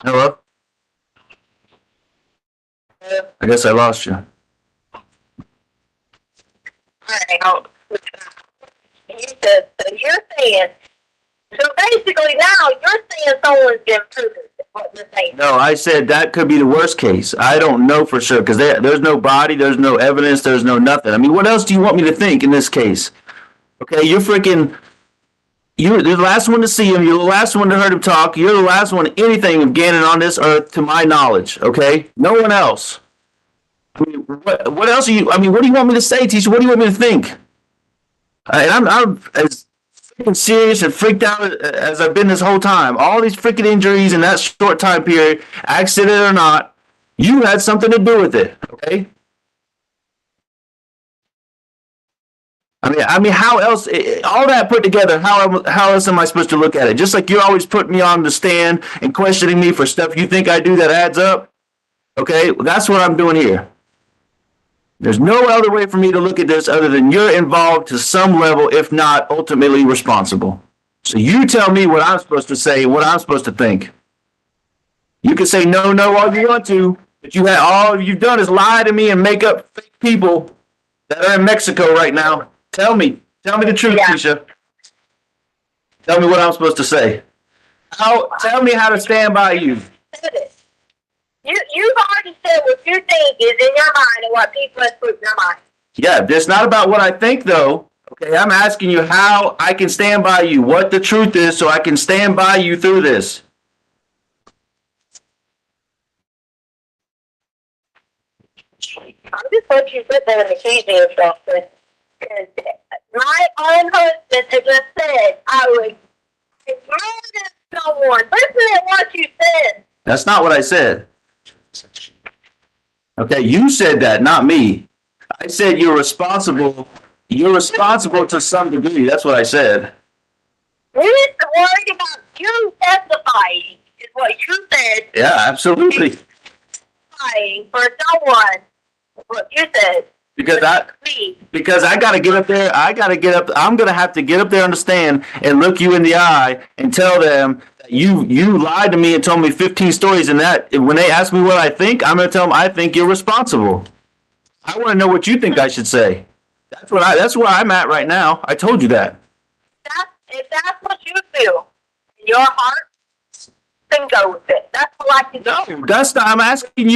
hello? I guess I lost you. You're saying, so basically now you're saying someone's been proven. What you're saying. No, I said that could be the worst case. I don't know for sure because there's no body, there's no evidence, there's no nothing. I mean, what else do you want me to think in this case? Okay, you're the last one to see him. You're the last one to heard him talk. You're the last one anything of Gannon on this earth, to my knowledge. Okay, no one else. I mean, what else are you? I mean, what do you want me to say, teacher? What do you want me to think? And I'm as freaking serious and freaked out as I've been this whole time. All these freaking injuries in that short time period, accident or not, you had something to do with it. Okay. I mean, how else? All that put together, how else am I supposed to look at it? Just like you're always putting me on the stand and questioning me for stuff you think I do that adds up. Okay, well, that's what I'm doing here. There's no other way for me to look at this other than you're involved to some level, if not ultimately responsible. So you tell me what I'm supposed to say, what I'm supposed to think. You can say no all you want to, but all you've done is lie to me and make up fake people that are in Mexico right now. Tell me the truth, Tisha. Tell me what I'm supposed to say. Tell me how to stand by you. You've already said what you think is in your mind and what people have put in their mind. Yeah, it's not about what I think, though. Okay, I'm asking you how I can stand by you, what the truth is, so I can stand by you through this. I'm just let you sit there and accuse me of something. My own husband had just said I would murder someone. Listen to what you said. That's not what I said. Okay, you said that, not me. I said you're responsible. You're responsible to some degree. That's what I said. We're worried about you testifying, is what you said. Yeah, absolutely. Testifying for someone, is what you said. Because I gotta get up there. I'm gonna have to get up there on the stand and look you in the eye and tell them that you lied to me and told me 15 stories. And that when they ask me what I think, I'm gonna tell them I think you're responsible. I want to know what you think I should say. That's where I'm at right now. I told you that. If that's what you feel in your heart, then go with it. That's all I can do. No, that's not. I'm asking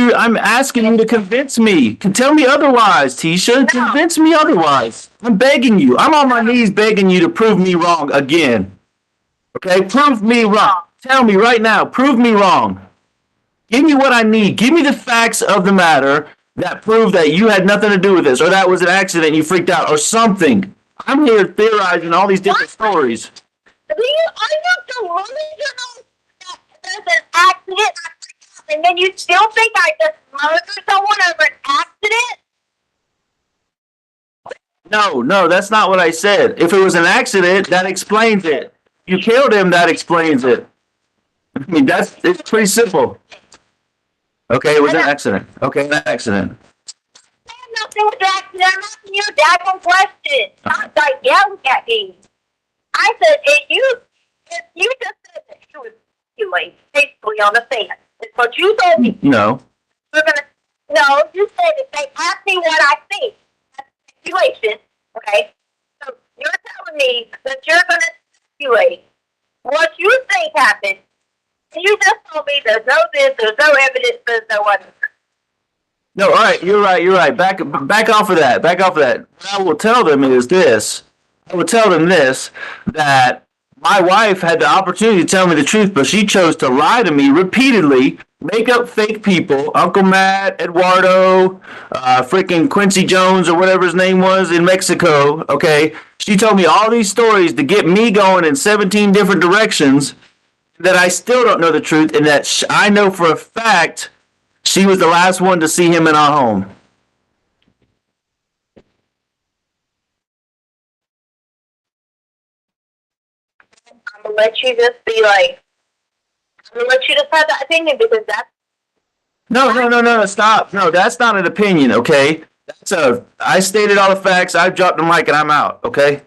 you to convince me. Tell me otherwise, Tisha. No. Convince me otherwise. I'm begging you. I'm on my knees begging you to prove me wrong again. Okay? Prove me wrong. Tell me right now. Prove me wrong. Give me what I need. Give me the facts of the matter that prove that you had nothing to do with this, or that was an accident and you freaked out, or something. I'm here theorizing all these different stories. Are you delusional that there's an accident and then you still think I just murdered someone over an accident? No, that's not what I said. If it was an accident, that explains it. You killed him, that explains it. I mean, it's pretty simple. Okay, it was an accident. Okay, an accident. I have nothing with the accident. I'm asking you a daggone question. Not like yelling at me. I said, if you just said that you was basically on the stand. It's what you told me. No. No, you said if they ask me what I think, that's speculation, okay? So you're telling me that you're going to speculate what you think happened, and you just told me there's no this, there's no evidence, there's no other. No, all right, you're right. Back off of that. What I will tell them is this. I will tell them this, that my wife had the opportunity to tell me the truth, but she chose to lie to me repeatedly, make up fake people, Uncle Matt, Eduardo, freaking Quincy Jones or whatever his name was in Mexico, okay? She told me all these stories to get me going in 17 different directions that I still don't know the truth, and that I know for a fact she was the last one to see him in our home. I'm going to let you just be like, I'm going to let you just have that opinion because that's. No, stop. No, that's not an opinion, okay? I stated all the facts, I dropped the mic and I'm out, okay?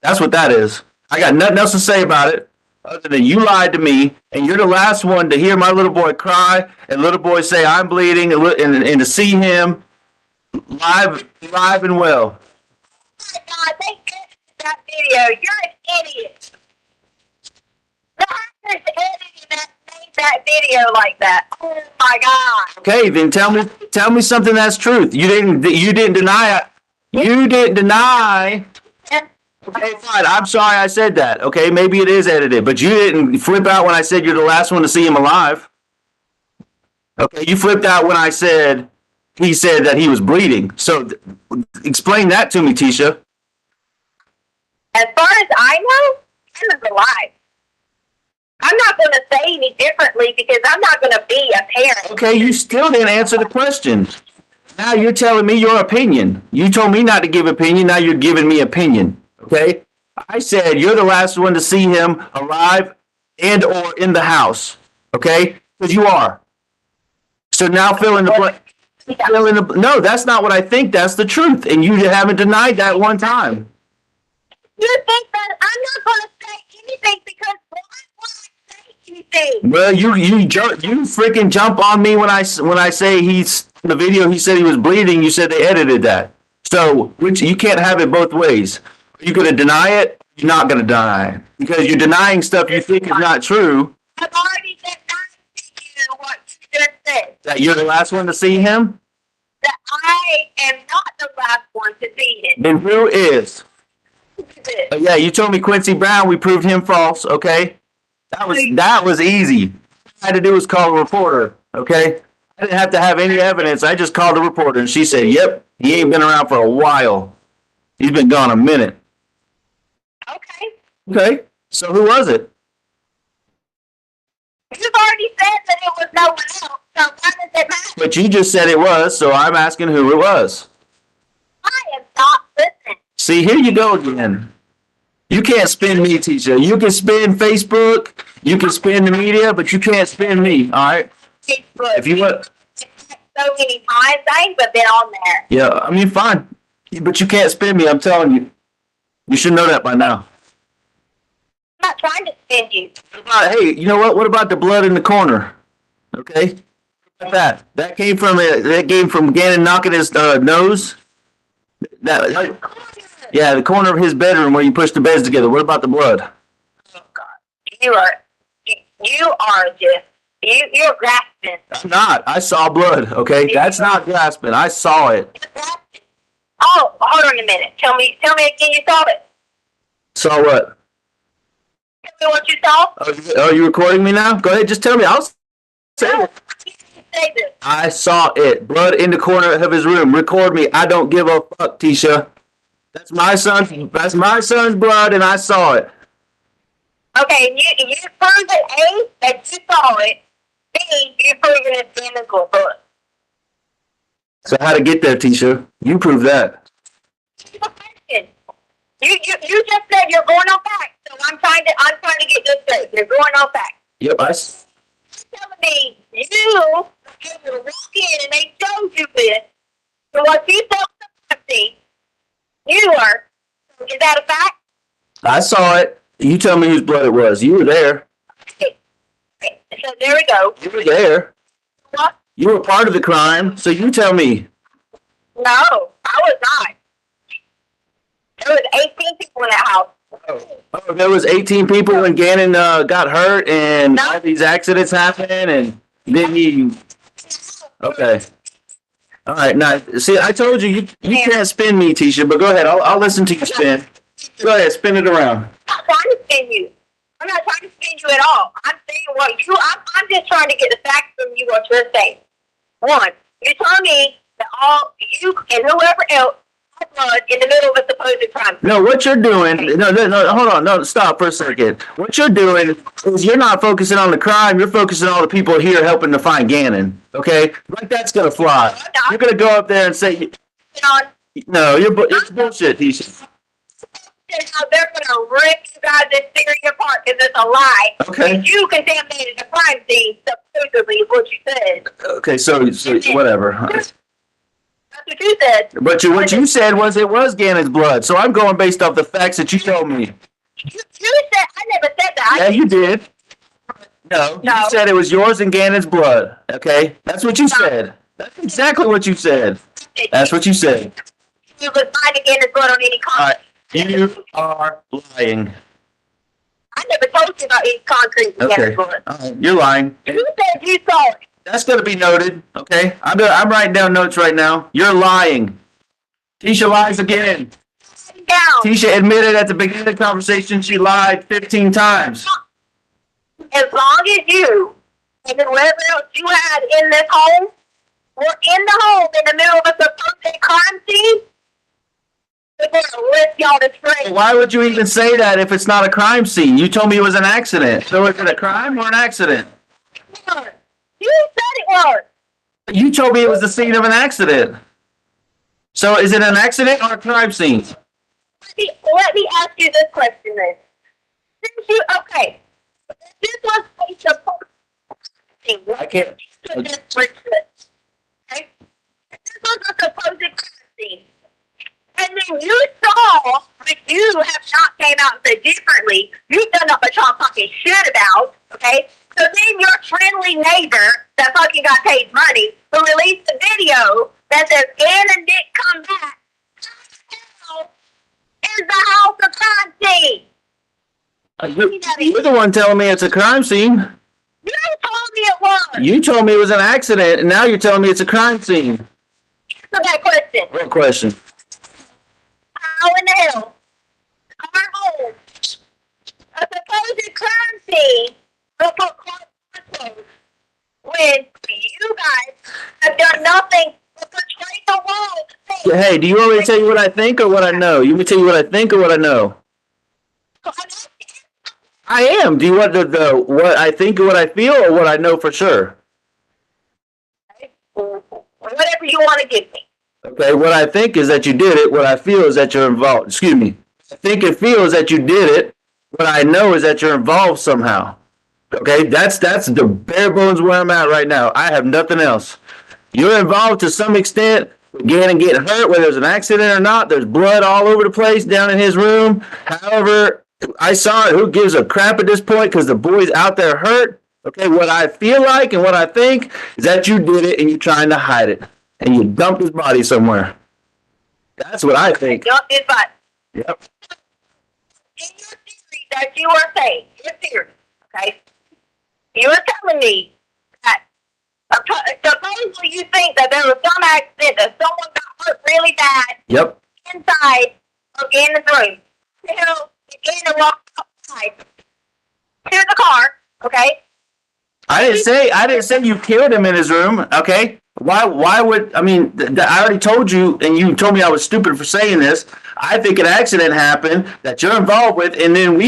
That's what that is. I got nothing else to say about it other than you lied to me, and you're the last one to hear my little boy cry and little boy say I'm bleeding and to see him live and well. Oh my God, they edited that video. You're an idiot. The actors edited that video like that. Oh my God. Okay, then tell me something that's truth. You didn't deny it. You didn't deny. Okay, fine. I'm sorry I said that. Okay, maybe it is edited, but you didn't flip out when I said you're the last one to see him alive. Okay, you flipped out when I said he said that he was bleeding. So explain that to me, Tisha. As far as I know, Kim is alive. I'm not going to say any differently because I'm not going to be a parent. Okay, you still didn't answer the question. Now you're telling me your opinion. You told me not to give opinion. Now you're giving me opinion. Okay? I said you're the last one to see him alive and or in the house. Okay? Because you are. So now fill in the blank. No, that's not what I think. That's the truth. And you haven't denied that one time. You think that I'm not going to say anything because why would I say anything? Well, you freaking jump on me when I say he's in the video. He said he was bleeding. You said they edited that. So you can't have it both ways. You're going to deny it. You're not going to deny it because you're denying stuff you think is not true. I've already denied to you what you just said. That you're the last one to see him. That I am not the last one to see him. Then who is? Yeah, you told me Quincy Brown. We proved him false. Okay, that was easy. All I had to do was call a reporter. Okay, I didn't have to have any evidence. I just called a reporter, and she said, "Yep, he ain't been around for a while. He's been gone a minute." Okay. So who was it? You've already said that it was no one else. So why does it matter? But you just said it was, so I'm asking who it was. I am not listening. See, here you go again. You can't spin me, Tisha. You can spin Facebook, you can spin the media, but you can't spin me, all right? Facebook. If you want. So many times I ain't been on there. Yeah, I mean, fine. But you can't spin me, I'm telling you. You should know that by now. I'm not trying to spin you. Hey, you know what? What about the blood in the corner? Okay? What about that? That came from Gannon knocking his nose. Yeah, the corner of his bedroom where you push the beds together. What about the blood? Oh God, you're grasping. I'm not. I saw blood. Okay, that's not grasping. I saw it. Oh, hold on a minute. Tell me again. You saw it. Saw what? Tell me what you saw. Are you recording me now? Go ahead. Just tell me. I'll say it. Say this. I saw it. Blood in the corner of his room. Record me. I don't give a fuck, Tisha. That's my son's blood, and I saw it. Okay, you proved it, A, that you saw it. B, you proved it's identical blood. So how to get there, Tisha? You prove that. You just said you're going on back, so I'm trying to get this straight. You're going on back. Yep, You're telling me you walk in and they showed you this. So what you saw something, you are. Is that a fact? I saw it. You tell me whose blood it was. You were there. Okay. So there we go. You were there. What? You were part of the crime, so you tell me. No, I was not. There was 18 people in that house. Oh, there was 18 people when Gannon got hurt and all these accidents happened, and then he. Okay. All right. Now, see, I told you you can't spin me, Tisha. But go ahead. I'll listen to you spin. Go ahead, spin it around. I'm not trying to spin you. I'm not trying to spin you at all. I'm saying what you. I'm just trying to get the facts from you. What you're saying. One, you told me that all you and whoever else had blood in the middle of a supposed crime. No, what you're doing, no, hold on, no, stop for a second. What you're doing is you're not focusing on the crime, you're focusing on the people here helping to find Gannon, okay? Like that's gonna fly. You're gonna go up there and say, no, it's bullshit, Tisha. How they're gonna rip you guys' this theory apart because it's a lie. Okay. And you contaminated the crime scene, supposedly, is what you said. Okay, so whatever. That's what you said. But what you said was it was Gannon's blood, so I'm going based off the facts that you told me. You said, I never said that. Yeah, you did. No, you said it was yours and Gannon's blood, okay? That's what you said. That's exactly what you said. That's what you said. You was finding Gannon's blood on any All right. concrete. You are lying. I never told you about any concrete Okay. Gannon's blood. You're lying. You said you saw it. That's going to be noted, okay? I'm writing down notes right now. You're lying. Tisha lies again. Down. Tisha admitted at the beginning of the conversation she lied 15 times. As long as you and whoever else you had in this home were in the home in the middle of a supposed crime scene, they're going to lift y'all to straight. Why would you even say that if it's not a crime scene? You told me it was an accident. So is it a crime or an accident? You said it was. You told me it was the scene of an accident. So is it an accident or a crime scene? Let me ask you this question then. Since you, okay, this was a supposed thing. I can't. Okay? This was a supposed crime scene. And then you saw, but you have not came out and said differently. You've done up a y'all fucking shit about, okay? So then your friendly neighbor that fucking got paid money who released a video that says Gannon didn't come back is the house of crime scene. You're the one telling me it's a crime scene. You told me it was. You told me it was an accident, and now you're telling me it's a crime scene. So that question. What question? How in the hell our home, a supposed crime scene, will put clothes when you guys have done nothing but portray the world? Hey, do you want me to tell you what I think or what I know? You want me to tell you what I think or what I know? I am. Do you want the what I think or what I feel or what I know for sure? Whatever you want to give me. Okay, what I think is that you did it. What I feel is that you're involved. Excuse me. I think and feel is that you did it. What I know is that you're involved somehow. Okay, that's the bare bones where I'm at right now. I have nothing else. You're involved to some extent. Gannon getting hurt, whether there's an accident or not. There's blood all over the place down in his room. However, I saw it. Who gives a crap at this point? Because the boy's out there hurt. Okay, what I feel like and what I think is that you did it and you're trying to hide it. And you dumped his body somewhere. That's what I think. Dumped his body. Yep. In your theory that you are saying, your theory, okay? You are telling me that supposedly you think that there was some accident that someone got hurt really bad. Yep. Inside of Gannon's room. Until Gannon walked outside to the car, okay? I didn't say you killed him in his room, okay? Why would, I mean, I already told you, and you told me I was stupid for saying this. I think an accident happened that you're involved with, and then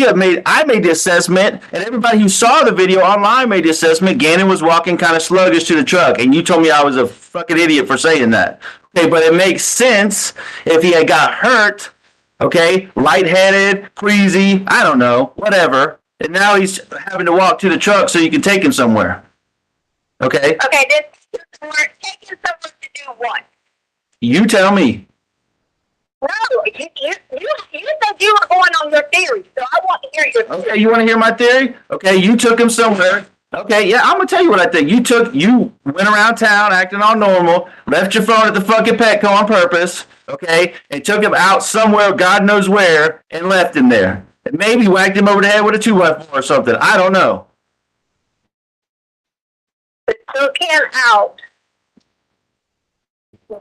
I made the assessment, and everybody who saw the video online made the assessment. Gannon was walking kind of sluggish to the truck, and you told me I was a fucking idiot for saying that. Okay, but it makes sense if he had got hurt, okay, lightheaded, queasy, I don't know, whatever, and now he's having to walk to the truck so you can take him somewhere. Okay? Okay, this we're taking someone to do what? You tell me. No, you said you were going on your theory, so I want to hear your theory. Okay, you want to hear my theory? Okay, you took him somewhere. Okay, yeah, I'm gonna tell you what I think. You went around town acting all normal, left your phone at the fucking Petco on purpose, okay, and took him out somewhere, God knows where, and left him there. And maybe whacked him over the head with a 2x4 or something. I don't know. Took him out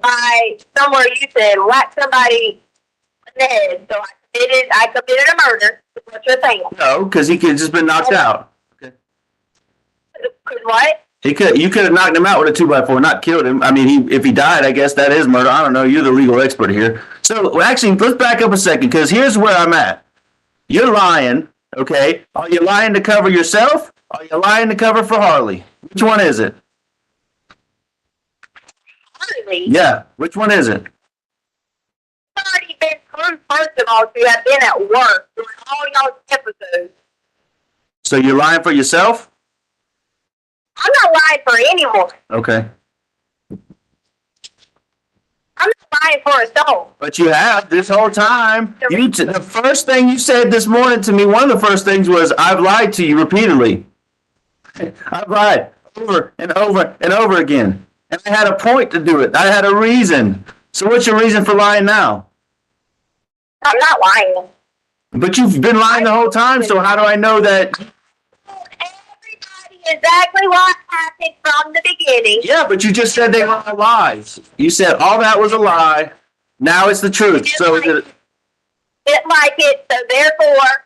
by somewhere you said whack somebody in the head. So I committed a murder. Is what you're saying? No, because he could have just been knocked out. Because what? You could have knocked him out with a 2x4, not killed him. I mean, if he died, I guess that is murder. I don't know. You're the legal expert here. So actually, let's back up a second, because here's where I'm at. You're lying, okay? Are you lying to cover yourself? Are you lying to cover for Harley? Which one is it? Harley? Yeah, which one is it? I've already been proved, first of all, to have been at work during all y'all's episodes. So you're lying for yourself? I'm not lying for anyone. Okay. I'm not lying for a soul. But you have this whole time. The first thing you said this morning to me, one of the first things was, I've lied to you repeatedly. I've lied over and over and over again. And I had a point to do it. I had a reason. So what's your reason for lying now? I'm not lying. But you've been lying the whole time, so how do I know that? Everybody exactly what happened from the beginning. Yeah, but you just said they were lies. You said all that was a lie. Now it's the truth. So is it? It's like it, so therefore,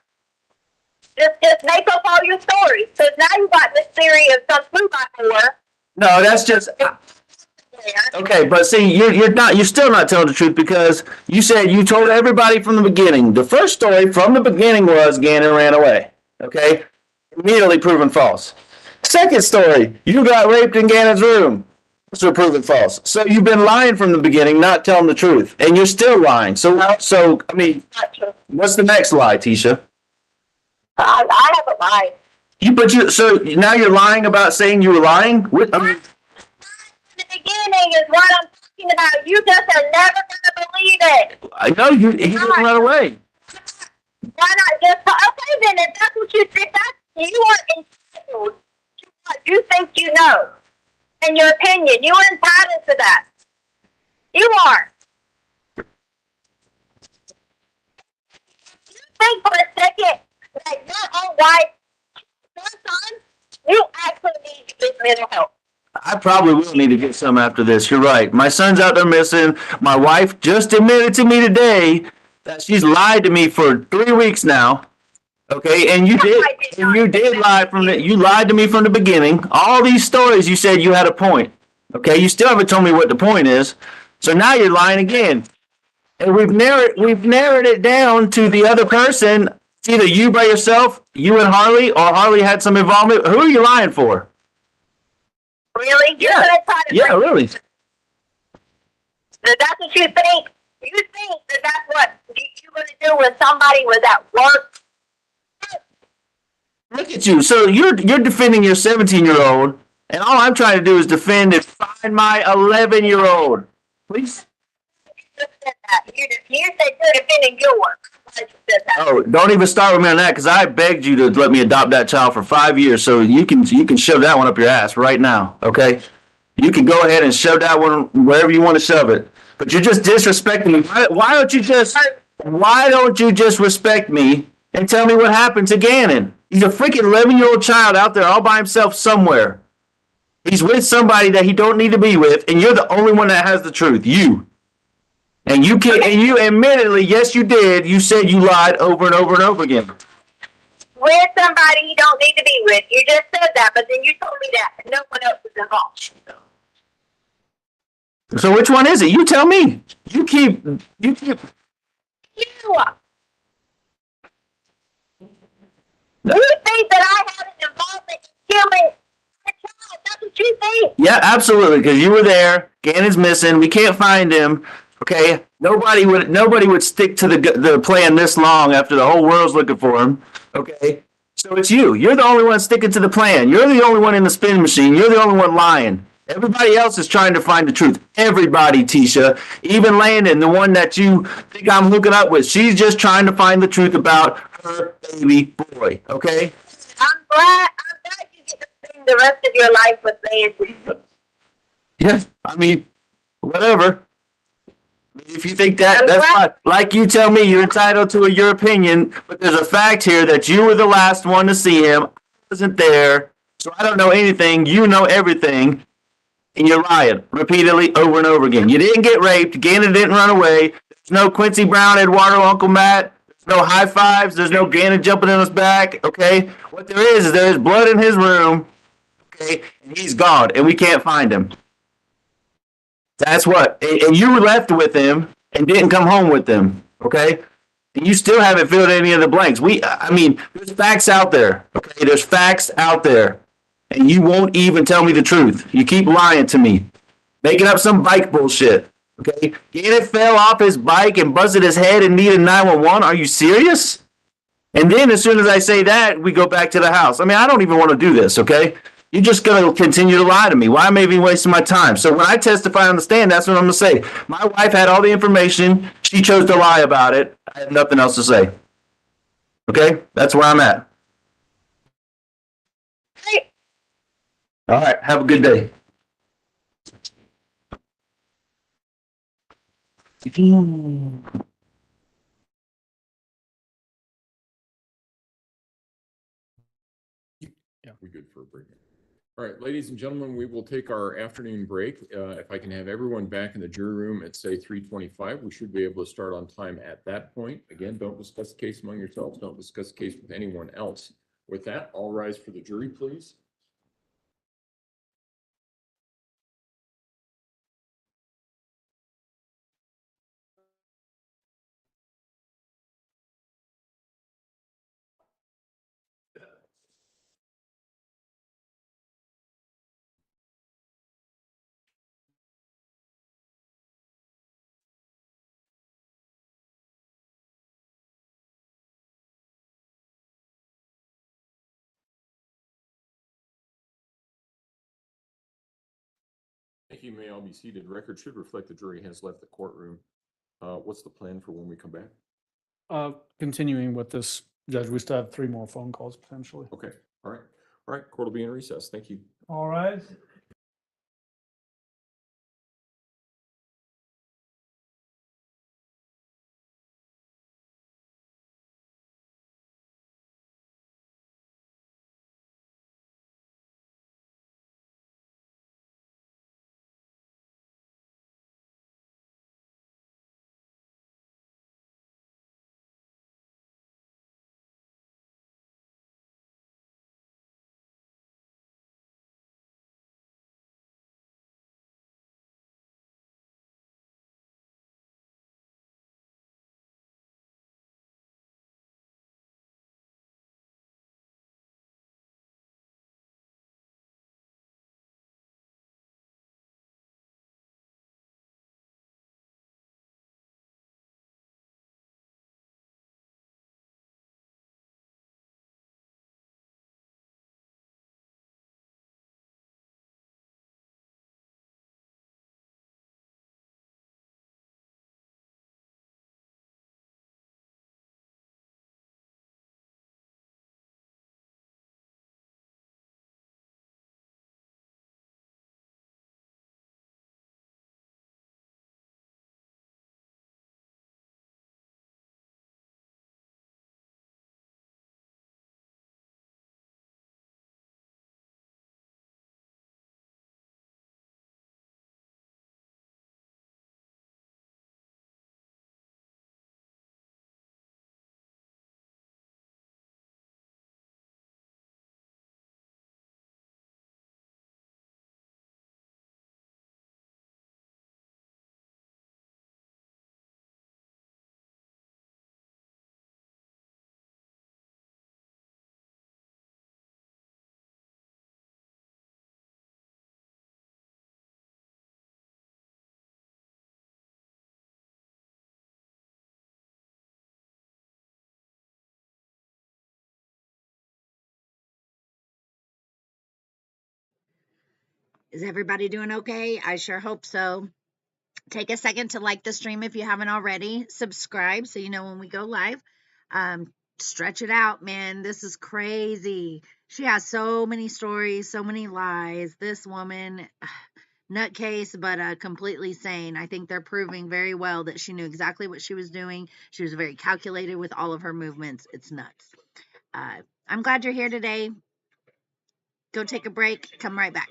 just make up all your stories. Because now you got this theory of some 2x4. No, that's just. Okay, but see, you're still not telling the truth, because you said you told everybody from the beginning. The first story from the beginning was Gannon ran away. Okay, immediately proven false. Second story, you got raped in Gannon's room. So proven false. So you've been lying from the beginning, not telling the truth, and you're still lying. So I mean, what's the next lie, Tisha? I haven't lied. So now you're lying about saying you were lying? The beginning is what I'm talking about. You just are never going to believe it. I know he didn't run away. Why not just okay then? If that's what you think, you are entitled to what you think you know, and your opinion. You are entitled to that. You are. You think for a second that your own wife, your son, you actually need this mental health. I probably will need to get some after this. You're right. My son's out there missing. My wife just admitted to me today that she's lied to me for 3 weeks now. Okay, and you did lie you lied to me from the beginning. All these stories, you said you had a point. Okay, you still haven't told me what the point is. So now you're lying again. And we've narrowed it down to the other person. It's either you by yourself, you and Harley, or Harley had some involvement. Who are you lying for? Really? Yeah, really. So that's what you think? You think that that's what you're going to do when somebody was at work? Look at you. So you're defending your 17-year-old, and all I'm trying to do is defend and find my 11-year-old. Please. You said that. You said you're defending your work. Oh, don't even start with me on that, because I begged you to let me adopt that child for 5 years, so you can shove that one up your ass right now, okay? You can go ahead and shove that one wherever you want to shove it. But you're just disrespecting me. Why don't you just respect me and tell me what happened to Gannon? He's a freaking 11-year-old child out there all by himself somewhere. He's with somebody that he don't need to be with, and you're the only one that has the truth. You. And you admittedly, yes, you did. You said you lied over and over and over again. With somebody you don't need to be with. You just said that, but then you told me that no one else was involved. So which one is it? You tell me. You keep. You. You think that I had an involvement in killing a child? That's what you think. Yeah, absolutely. Because you were there. Gannon's missing. We can't find him. Okay. Nobody would stick to the plan this long after the whole world's looking for him. Okay. So it's you. You're the only one sticking to the plan. You're the only one in the spin machine. You're the only one lying. Everybody else is trying to find the truth. Everybody, Tisha. Even Landon, the one that you think I'm hooking up with, she's just trying to find the truth about her baby boy. Okay? I'm glad you get to spend the rest of your life with Nancy. Yeah. I mean, whatever. If you think that, I'm that's glad- fine. Like you tell me, you're entitled to your opinion, but there's a fact here that you were the last one to see him. I wasn't there, so I don't know anything. You know everything. And you're lying repeatedly over and over again. You didn't get raped. Gannon didn't run away. There's no Quincy Brown, Eduardo, Uncle Matt. There's no high fives. There's no Gannon jumping in his back. Okay? What there is blood in his room. Okay? And he's gone, and we can't find him. That's what. And you were left with him and didn't come home with him. Okay? And you still haven't filled any of the blanks. I mean, there's facts out there. Okay? There's facts out there. And you won't even tell me the truth. You keep lying to me, making up some bike bullshit. Okay, Gannon fell off his bike and busted his head and needed 911. Are you serious? And then as soon as I say that, we go back to the house. I mean, I don't even want to do this. Okay, you're just gonna continue to lie to me. Why am I even wasting my time? So when I testify on the stand, that's what I'm gonna say. My wife had all the information. She chose to lie about it. I have nothing else to say. Okay, that's where I'm at. Hey, All right, have a good day. We good for a break? All right, ladies and gentlemen, we will take our afternoon break. If I can have everyone back in the jury room at say 3:25, we should be able to start on time at that point. Again, don't discuss the case among yourselves. Don't discuss the case with anyone else. With that, all rise for the jury, please. Thank you. May all be seated. Record should reflect the jury has left the courtroom. What's the plan for when we come back? Continuing with this, Judge, we still have 3 more phone calls potentially. Okay. All right. All right. Court will be in recess. Thank you. All right. Is everybody doing okay? I sure hope so. Take a second to like the stream if you haven't already. Subscribe so you know when we go live. Stretch it out, man. This is crazy. She has so many stories, so many lies. This woman, nutcase, but completely sane. I think they're proving very well that she knew exactly what she was doing. She was very calculated with all of her movements. It's nuts. I'm glad you're here today. Go take a break. Come right back.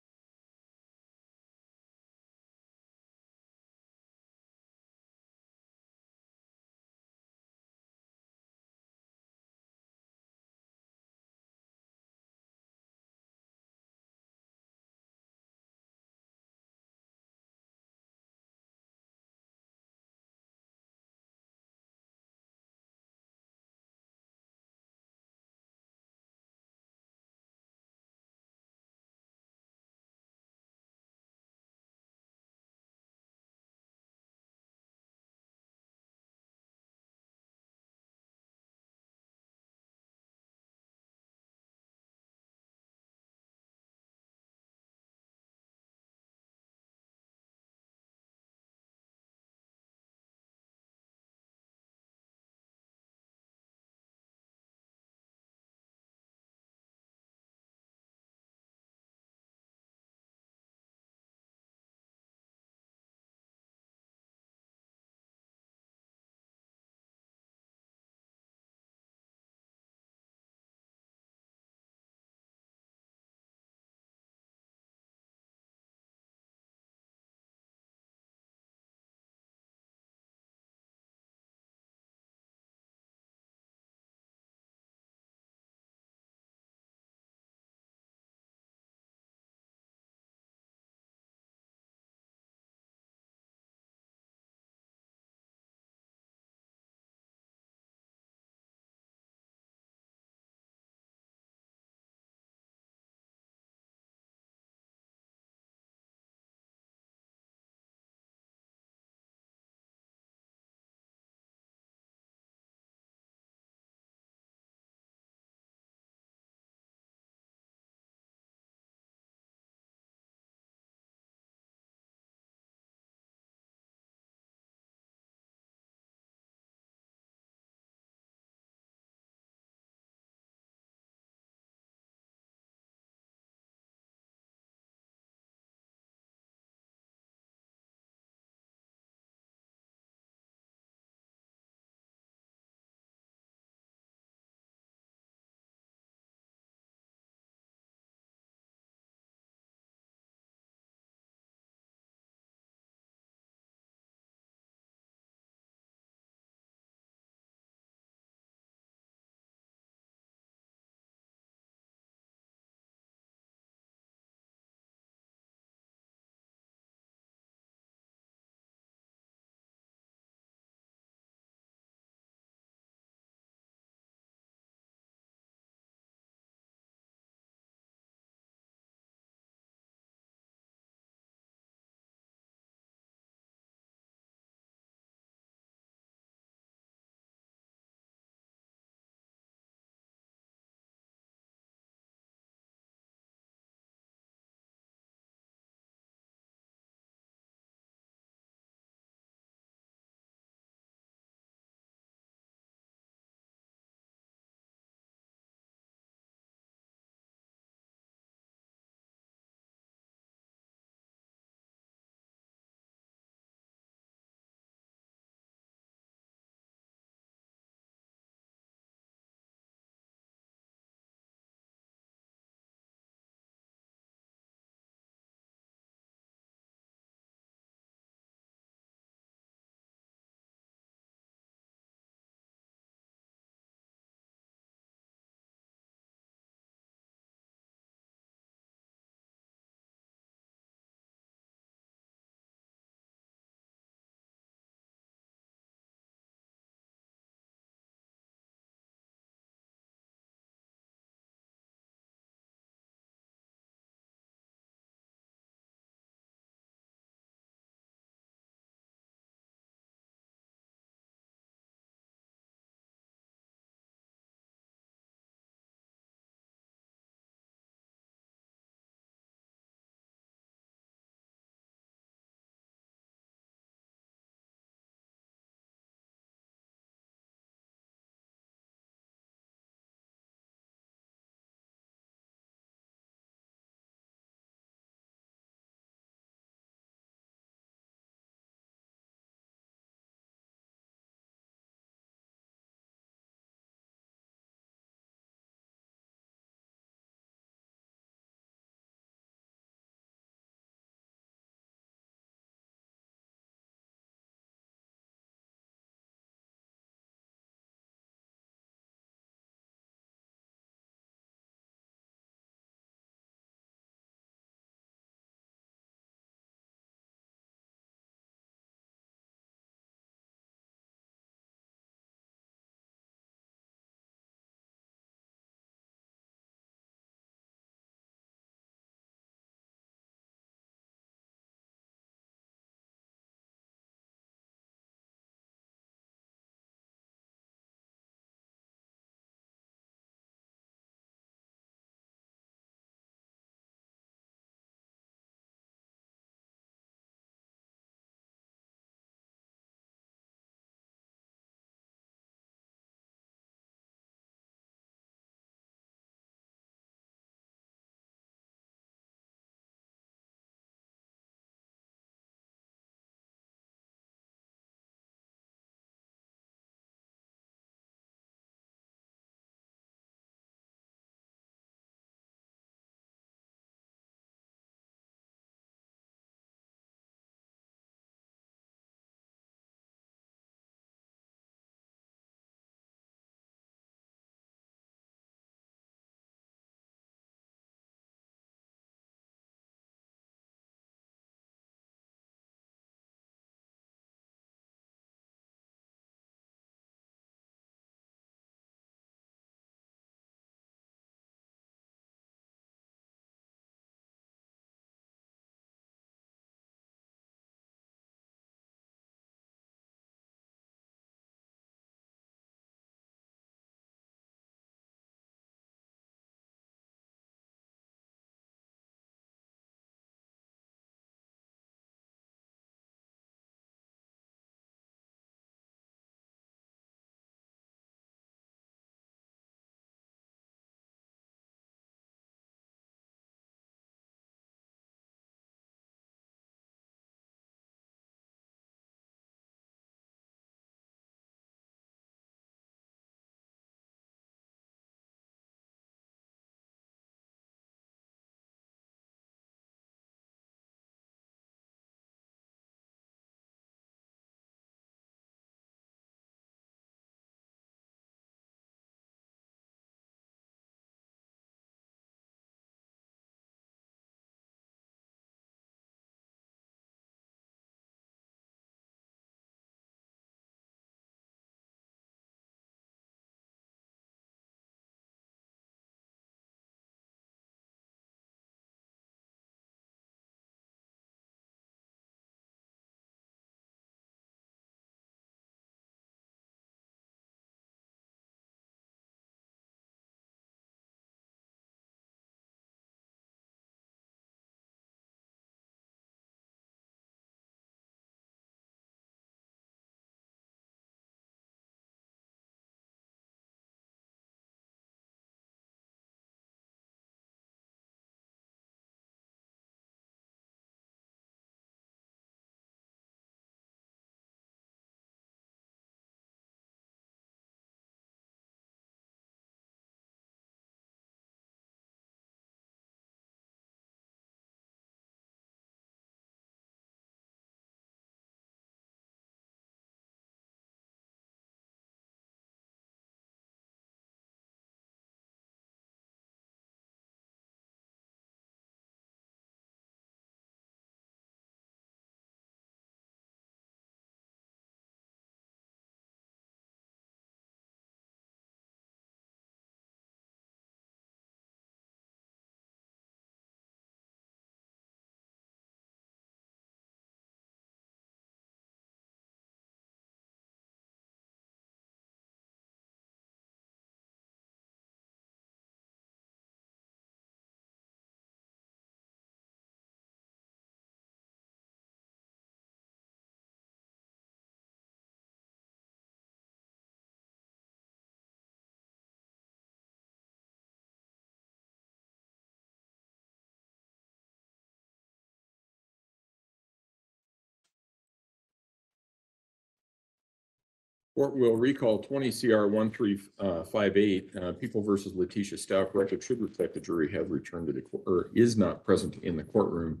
Court will recall 20 CR 1358, People versus Letecia Stauch. Record should reflect the jury has returned to the court or is not present in the courtroom.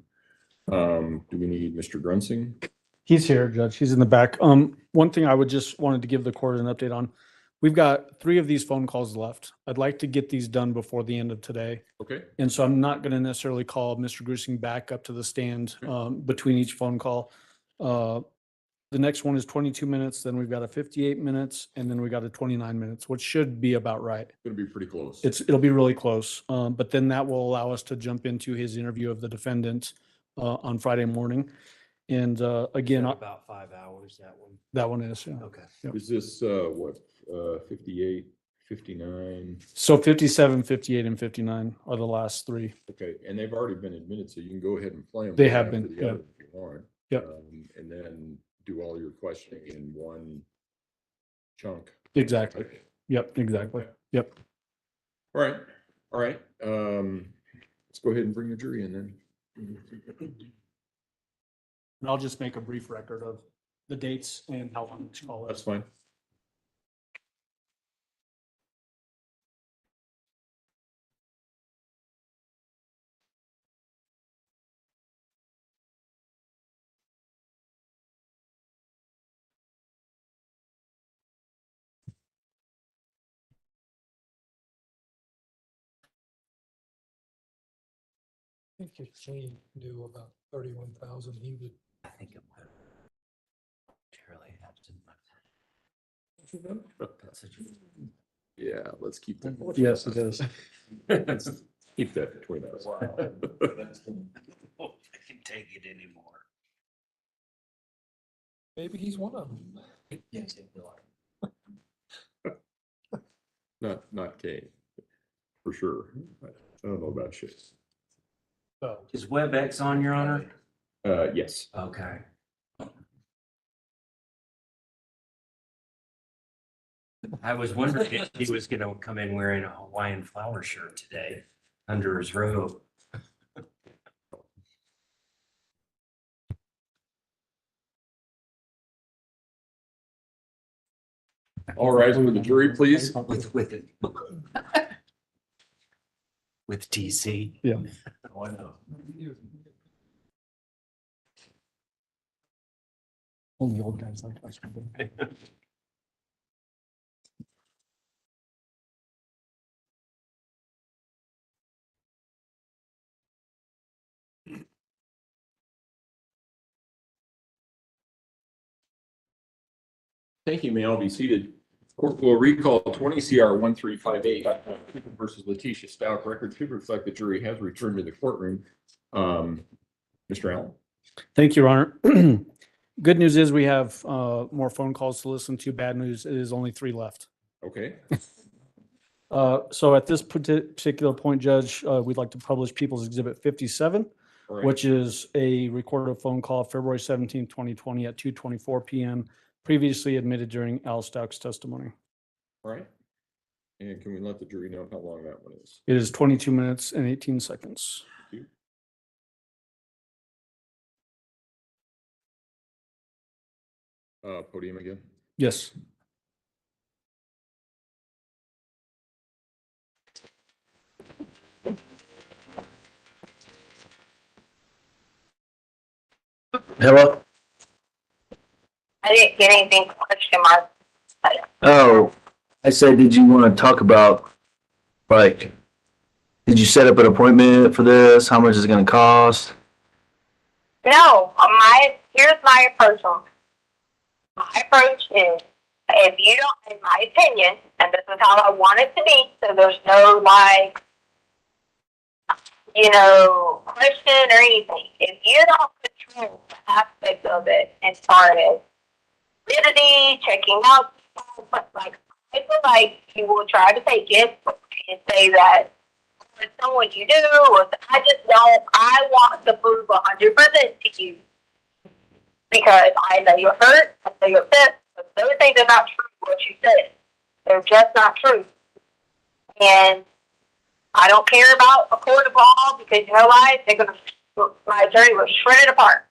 Do we need Mr. Grunsing? He's here, Judge. He's in the back. One thing I would just wanted to give the court an update on. We've got 3 of these phone calls left. I'd like to get these done before the end of today. Okay. And so I'm not going to necessarily call Mr. Grusing back up to the stand between each phone call. The next one is 22 minutes, then we've got a 58 minutes, and then we got a 29 minutes, which should be about right. It'll be pretty close. It'll be really close. But then that will allow us to jump into his interview of the defendant on Friday morning. And again, About 5 hours, that one. that one is, yeah. Okay. Yep. Is this, 58, 59? So 57, 58, and 59 are the last 3. Okay, and they've already been admitted, so you can go ahead and play them. They one have after been, the yeah. other if you want. Yep. And then do all your questioning in one chunk. Exactly. Okay. Yep, exactly. Yep. All right, all right. Let's go ahead and bring the jury in then. And I'll just make a brief record of the dates and how long each call That's is. fine. I think if Shane knew about 31,000, he would. I think it would. Surely have to. That's such a. Yeah, let's keep that. Yes, it is. Let's keep that between us. I can take it anymore. Maybe he's one of them. Yes, Not Kane, for sure. I don't know about shit. Is WebEx on, Your Honor? Yes. Okay. I was wondering if he was gonna come in wearing a Hawaiian flower shirt today under his robe. All right, with the jury, please. With it. With TC. Yeah. Oh, I know. Only old guys like us. Thank you. May all be seated. Court will recall 20 CR 1358 versus Letecia Stauch. Record should reflect the jury has returned to the courtroom. Mr. Allen. Thank you, Your Honor. Good news is we have more phone calls to listen to. Bad news is only 3 left. Okay. So at this particular point, Judge, we'd like to publish People's Exhibit 57, All right. which is a recorded phone call February 17, 2020 at 2:24 p.m. previously admitted during Al Stauch's testimony. All right. And can we let the jury know how long that one is? It is 22 minutes and 18 seconds. Thank you. Podium again. Yes. Hello? I didn't get anything question mark. Oh, I said, did you want to talk about, like, did you set up an appointment for this? How much is it going to cost? No, here's my approach on it. My approach is, if you don't, in my opinion, and this is how I want it to be, so there's no question or anything. If you don't control the aspect of it as far as validity, checking out, but I feel like you will try to take it and say that it's someone you do, or I want to prove 100% to you. Because I know you're hurt, I know you're upset, but those things are not true, what you said. They're just not true. And I don't care about a court of law, because you know why? My attorney was shredded apart.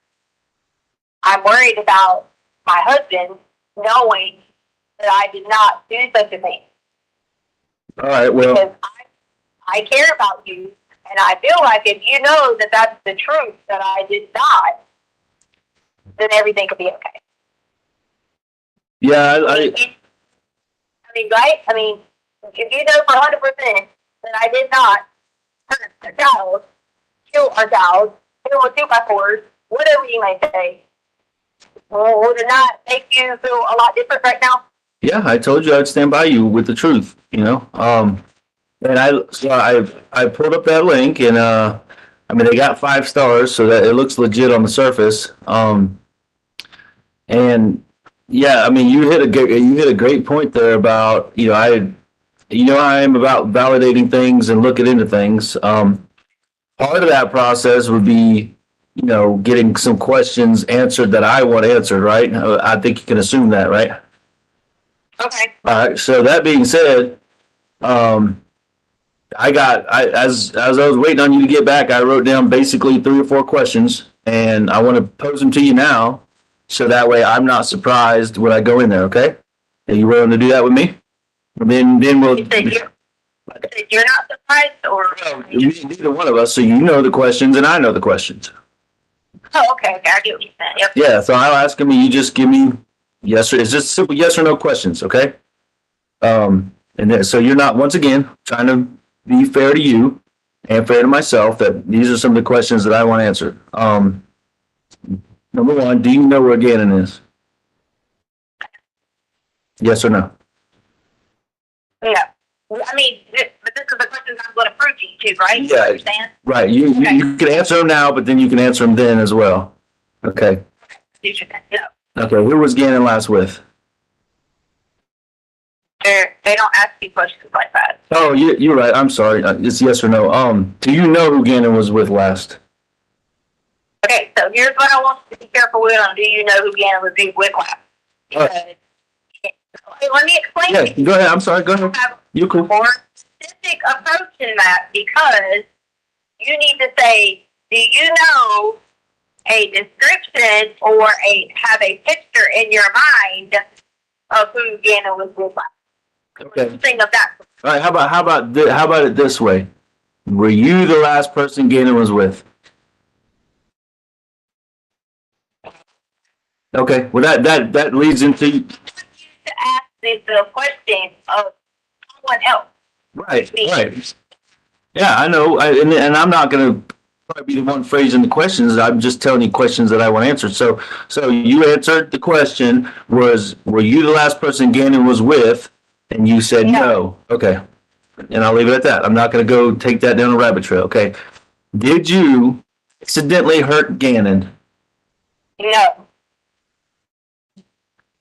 I'm worried about my husband knowing that I did not do such a thing. All right, well, Because I care about you, and I feel like if you know that that's the truth, that I did not, then everything could be okay. yeah, Right? I mean, if you know for 100% that I did not hurt a child, kill a child, kill a 2x4, whatever you may say, well, would it not make you feel a lot different right now? yeah, I told you I'd stand by you with the truth, you know? And I pulled up that link and, I mean, they got 5 stars, so that it looks legit on the surface. And yeah, I mean, you hit a great point there about, you know, I am about validating things and looking into things. Part of that process would be, you know, getting some questions answered that I want answered, right? I think you can assume that, right? Okay. All right. So that being said, as I was waiting on you to get back, I wrote down basically 3 or 4 questions, and I want to pose them to you now, so that way I'm not surprised when I go in there. Okay? Are you willing to do that with me? And then we'll. You said you're not surprised, or Neither one of us, so you know the questions and I know the questions. oh, okay, I get what you said. Yep. Yeah, so I'll ask them and you just give me yes or it's just simple yes or no questions, okay? And then, so you're not, once again, trying to be fair to you and fair to myself, that these are some of the questions that I want answered. Number 1, do you know where Gannon is? Yes or no? Yeah. I mean, but this is the questions I'm going to prove to you too, right? Yeah. You understand? Right, you can answer them now, but then you can answer them then as well. Okay. Yeah. Okay, who was Gannon last with? They don't ask you questions like that. Oh, you're right. I'm sorry. It's yes or no. Do you know who Gannon was with last? Okay, so here's what I want you to be careful with on. Do you know who Gannon was with last? Because, let me explain Yeah, to you. go ahead. I'm sorry. Go ahead. Have You're a cool. more specific approach in that, because you need to say, do you know a description or have a picture in your mind of who Gannon was with last? Okay. Something of that. All right. How about it this way? Were you the last person Gannon was with? Okay. Well, that leads into To ask the question of someone else. right. Yeah, I know. And I'm not going to probably be the one phrasing the questions. I'm just telling you questions that I want answered. So you answered the question was, were you the last person Gannon was with? And you said no. Okay. And I'll leave it at that. I'm not going to go take that down a rabbit trail. Okay. Did you accidentally hurt Gannon? No.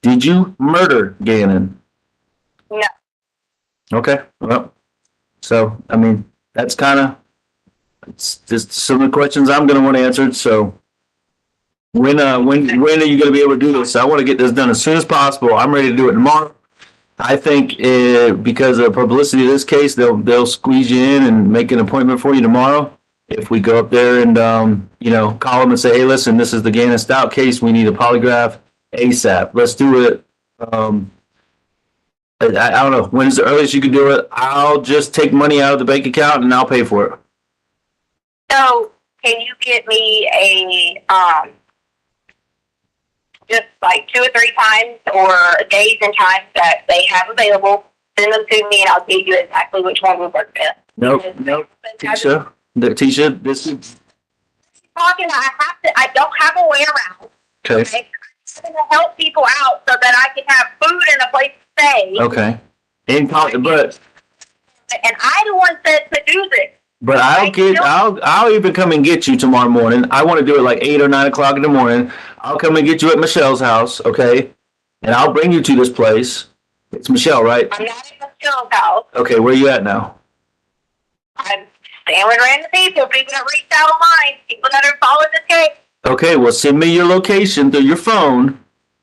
Did you murder Gannon? No. Okay. Well, so, I mean, that's kind of, it's just some of the questions I'm going to want answered. So when are you going to be able to do this? I want to get this done as soon as possible. I'm ready to do it tomorrow. I think because of the publicity of this case, they'll squeeze you in and make an appointment for you tomorrow. If we go up there and call them and say, hey, listen, this is the Gannon Stauch case. We need a polygraph ASAP. Let's do it. I don't know. When's the earliest you can do it? I'll just take money out of the bank account and I'll pay for it. So can you get me a just like 2 or 3 times or days and times that they have available? Send them to me and I'll give you exactly which one will work best. Nope. Tisha, this is Talking, I don't have a way around. okay. I'm going to help people out so that I can have food and a place to stay. Okay. And I the one said to do this. But I'll even come and get you tomorrow morning. I want to do it like 8 or 9 o'clock in the morning. I'll come and get you at Michelle's house, okay? And I'll bring you to this place. It's Michelle, right? I'm not at Michelle's house. Okay, where you at now? I'm staying with random people that reached out online, people that are following this case. Okay, well, send me your location through your phone,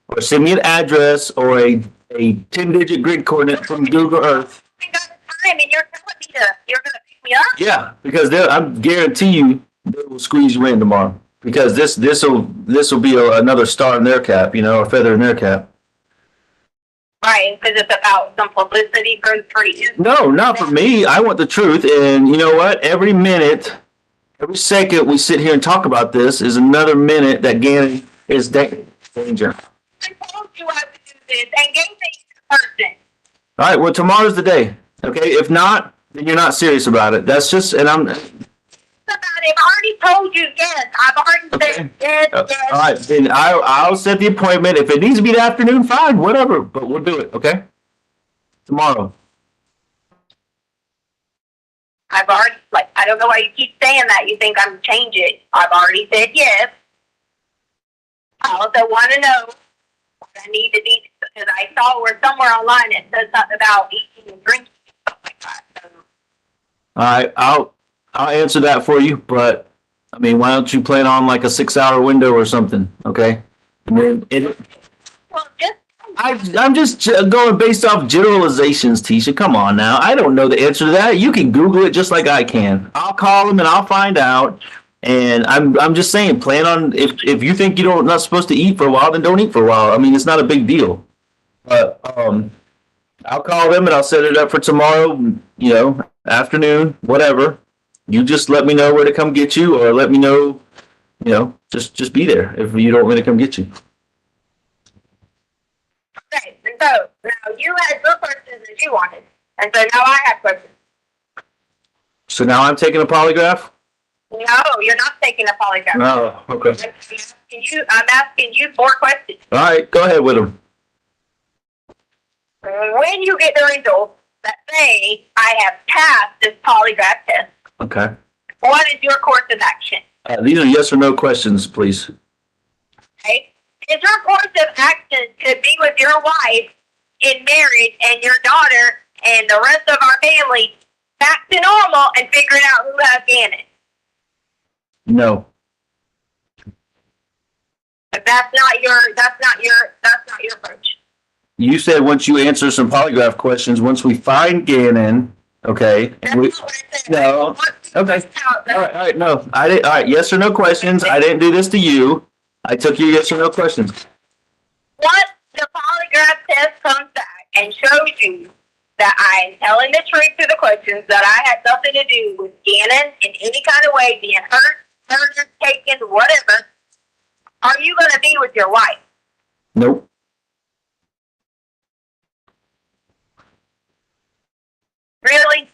or send me an address or a 10-digit grid coordinate from Google Earth. I got the time, and you're telling me you're going to pick me up? Yeah, because I guarantee you they will squeeze you in tomorrow. Because this will be another star in their cap, a feather in their cap. Right, because it's about some publicity for you. No, not for me. I want the truth. And you know what? Every minute, every second we sit here and talk about this is another minute that Gannon is danger. I told you I would do this and gave me the person. All right, well, tomorrow's the day. Okay, if not, then you're not serious about it. That's just, and I'm. About it. I've already told you yes. I've already said yes, yes. All right, then I'll set the appointment. If it needs to be the afternoon, fine, whatever. But we'll do it. Okay, tomorrow. I've already, like, I don't know why you keep saying that. You think I'm change it. I've already said yes. I also want to know what I need to do because I saw where somewhere online it says something about eating and drinking and stuff like that. So, All right, I'll answer that for you. But I mean, why don't you plan on like a 6-hour window or something? Okay. well, just I'm just going based off generalizations, Tisha. Come on now. I don't know the answer to that. You can Google it just like I can. I'll call him and I'll find out. And I'm just saying, plan on if you think you're not supposed to eat for a while, then don't eat for a while. I mean, it's not a big deal. But I'll call him and I'll set it up for tomorrow. You know, afternoon, whatever. You just let me know where to come get you, or let me know. You know, just be there if you don't want me to come get you. okay. And so now you had your questions that you wanted, and so now I have questions. So now I'm taking a polygraph. No, you're not taking a polygraph. No, okay. I'm asking you 4 questions. All right, go ahead with them. When you get the results that say I have passed this polygraph test, Okay. what is your course of action? These are yes or no questions, please. Okay? Is your course of action to be with your wife in marriage and your daughter and the rest of our family back to normal and figuring out who has Gannon? No. But that's not your approach. You said once you answer some polygraph questions, once we find Gannon, okay. That's We, not what I said. no. Okay. All right. No, I didn't. All right. Yes or no questions. I didn't do this to you. I took your yes or no questions. Once the polygraph test comes back and shows you that I am telling the truth to the questions, that I had nothing to do with Gannon in any kind of way, being hurt, murdered, taken, whatever, are you going to be with your wife? Nope. Really?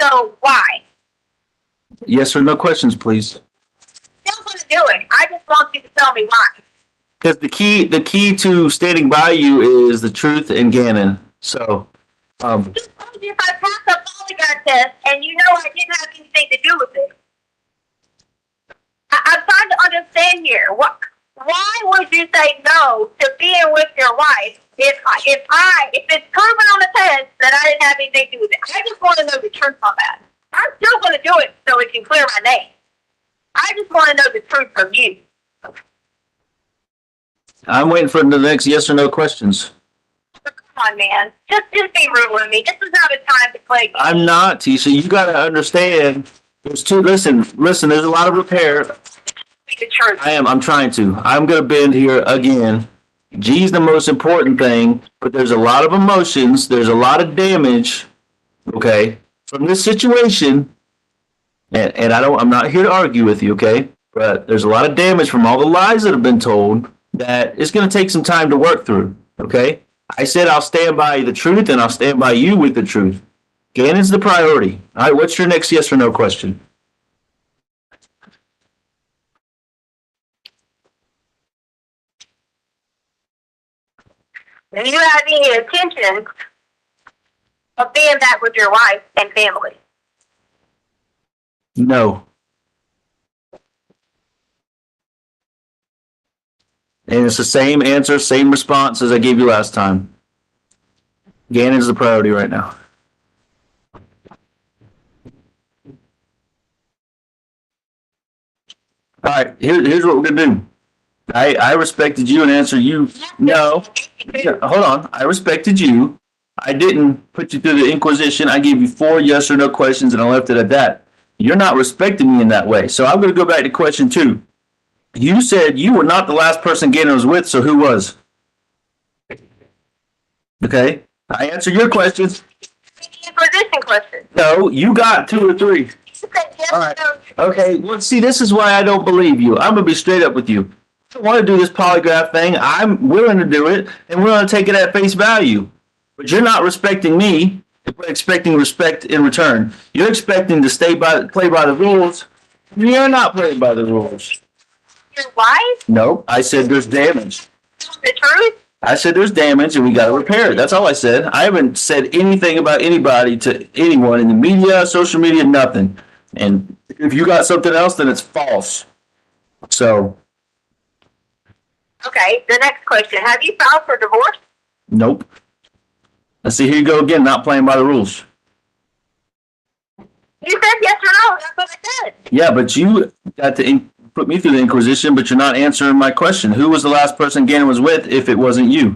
So why? Yes or no questions, please. Still going to do it. I just want you to tell me why. Because the key to standing by you is the truth and Gannon. So, I just told you if I pass the polygraph test and you know I didn't have anything to do with it. I'm trying to understand here. Why would you say no to being with your wife if it's proven on the test that I didn't have anything to do with it? I just want to know the truth on that. I'm still going to do it so it can clear my name. I just want to know the truth from you. I'm waiting for the next yes or no questions. So come on, man. Just be real with me. This is not a time to play. I'm not, Tisha. You got to understand. There's two. Listen. There's a lot of repair. The truth. I'm trying to. I'm going to bend here again. G's the most important thing, but there's a lot of emotions. There's a lot of damage. Okay, from this situation, and I'm not here to argue with you. Okay, but there's a lot of damage from all the lies that have been told that it's going to take some time to work through. Okay, I said I'll stand by the truth, and I'll stand by you with the truth. Gannon's the priority. All right, what's your next yes or no question? Do you have any intention of being back with your wife and family? No. And it's the same answer, same response as I gave you last time. Gannon's the priority right now. All right, here's what we're going to do. I respected you and answered you. No. Yeah, hold on. I respected you. I didn't put you through the Inquisition. I gave you 4 yes or no questions and I left it at that. You're not respecting me in that way. So I'm going to go back to question 2. You said you were not the last person Gannon was with, so who was? Okay, I answered your questions. Inquisition question. No, you got 2 or 3. You said yes All or right. no. Okay, well, see, this is why I don't believe you. I'm gonna be straight up with you. I want to do this polygraph thing. I'm willing to do it, and we're gonna take it at face value. But you're not respecting me. We're expecting respect in return. You're expecting to play by the rules. You're not playing by the rules. Your wife? No, I said there's damage. The truth? I said there's damage and we got to repair it. That's all I said. I haven't said anything about anybody to anyone in the media, social media, nothing. And if you got something else, then it's false. So, Okay, the next question. Have you filed for divorce? nope. Let's see, here you go again, not playing by the rules. You said yes or no. That's what I said. Yeah, but you got to put me through the Inquisition, but you're not answering my question. Who was the last person Gannon was with if it wasn't you?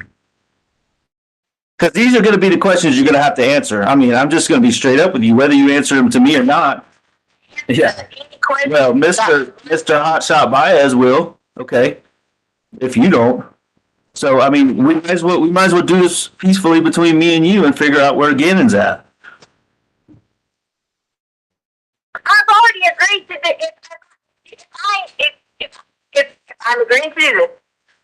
Because these are going to be the questions you're going to have to answer. I mean, I'm just going to be straight up with you, whether you answer them to me or not. Yeah. Well, Mr. Hotshot Baez will. Okay. If you don't. So, I mean, we might as well do this peacefully between me and you and figure out where Gannon's at. I've already agreed to the. If I'm agreeing to do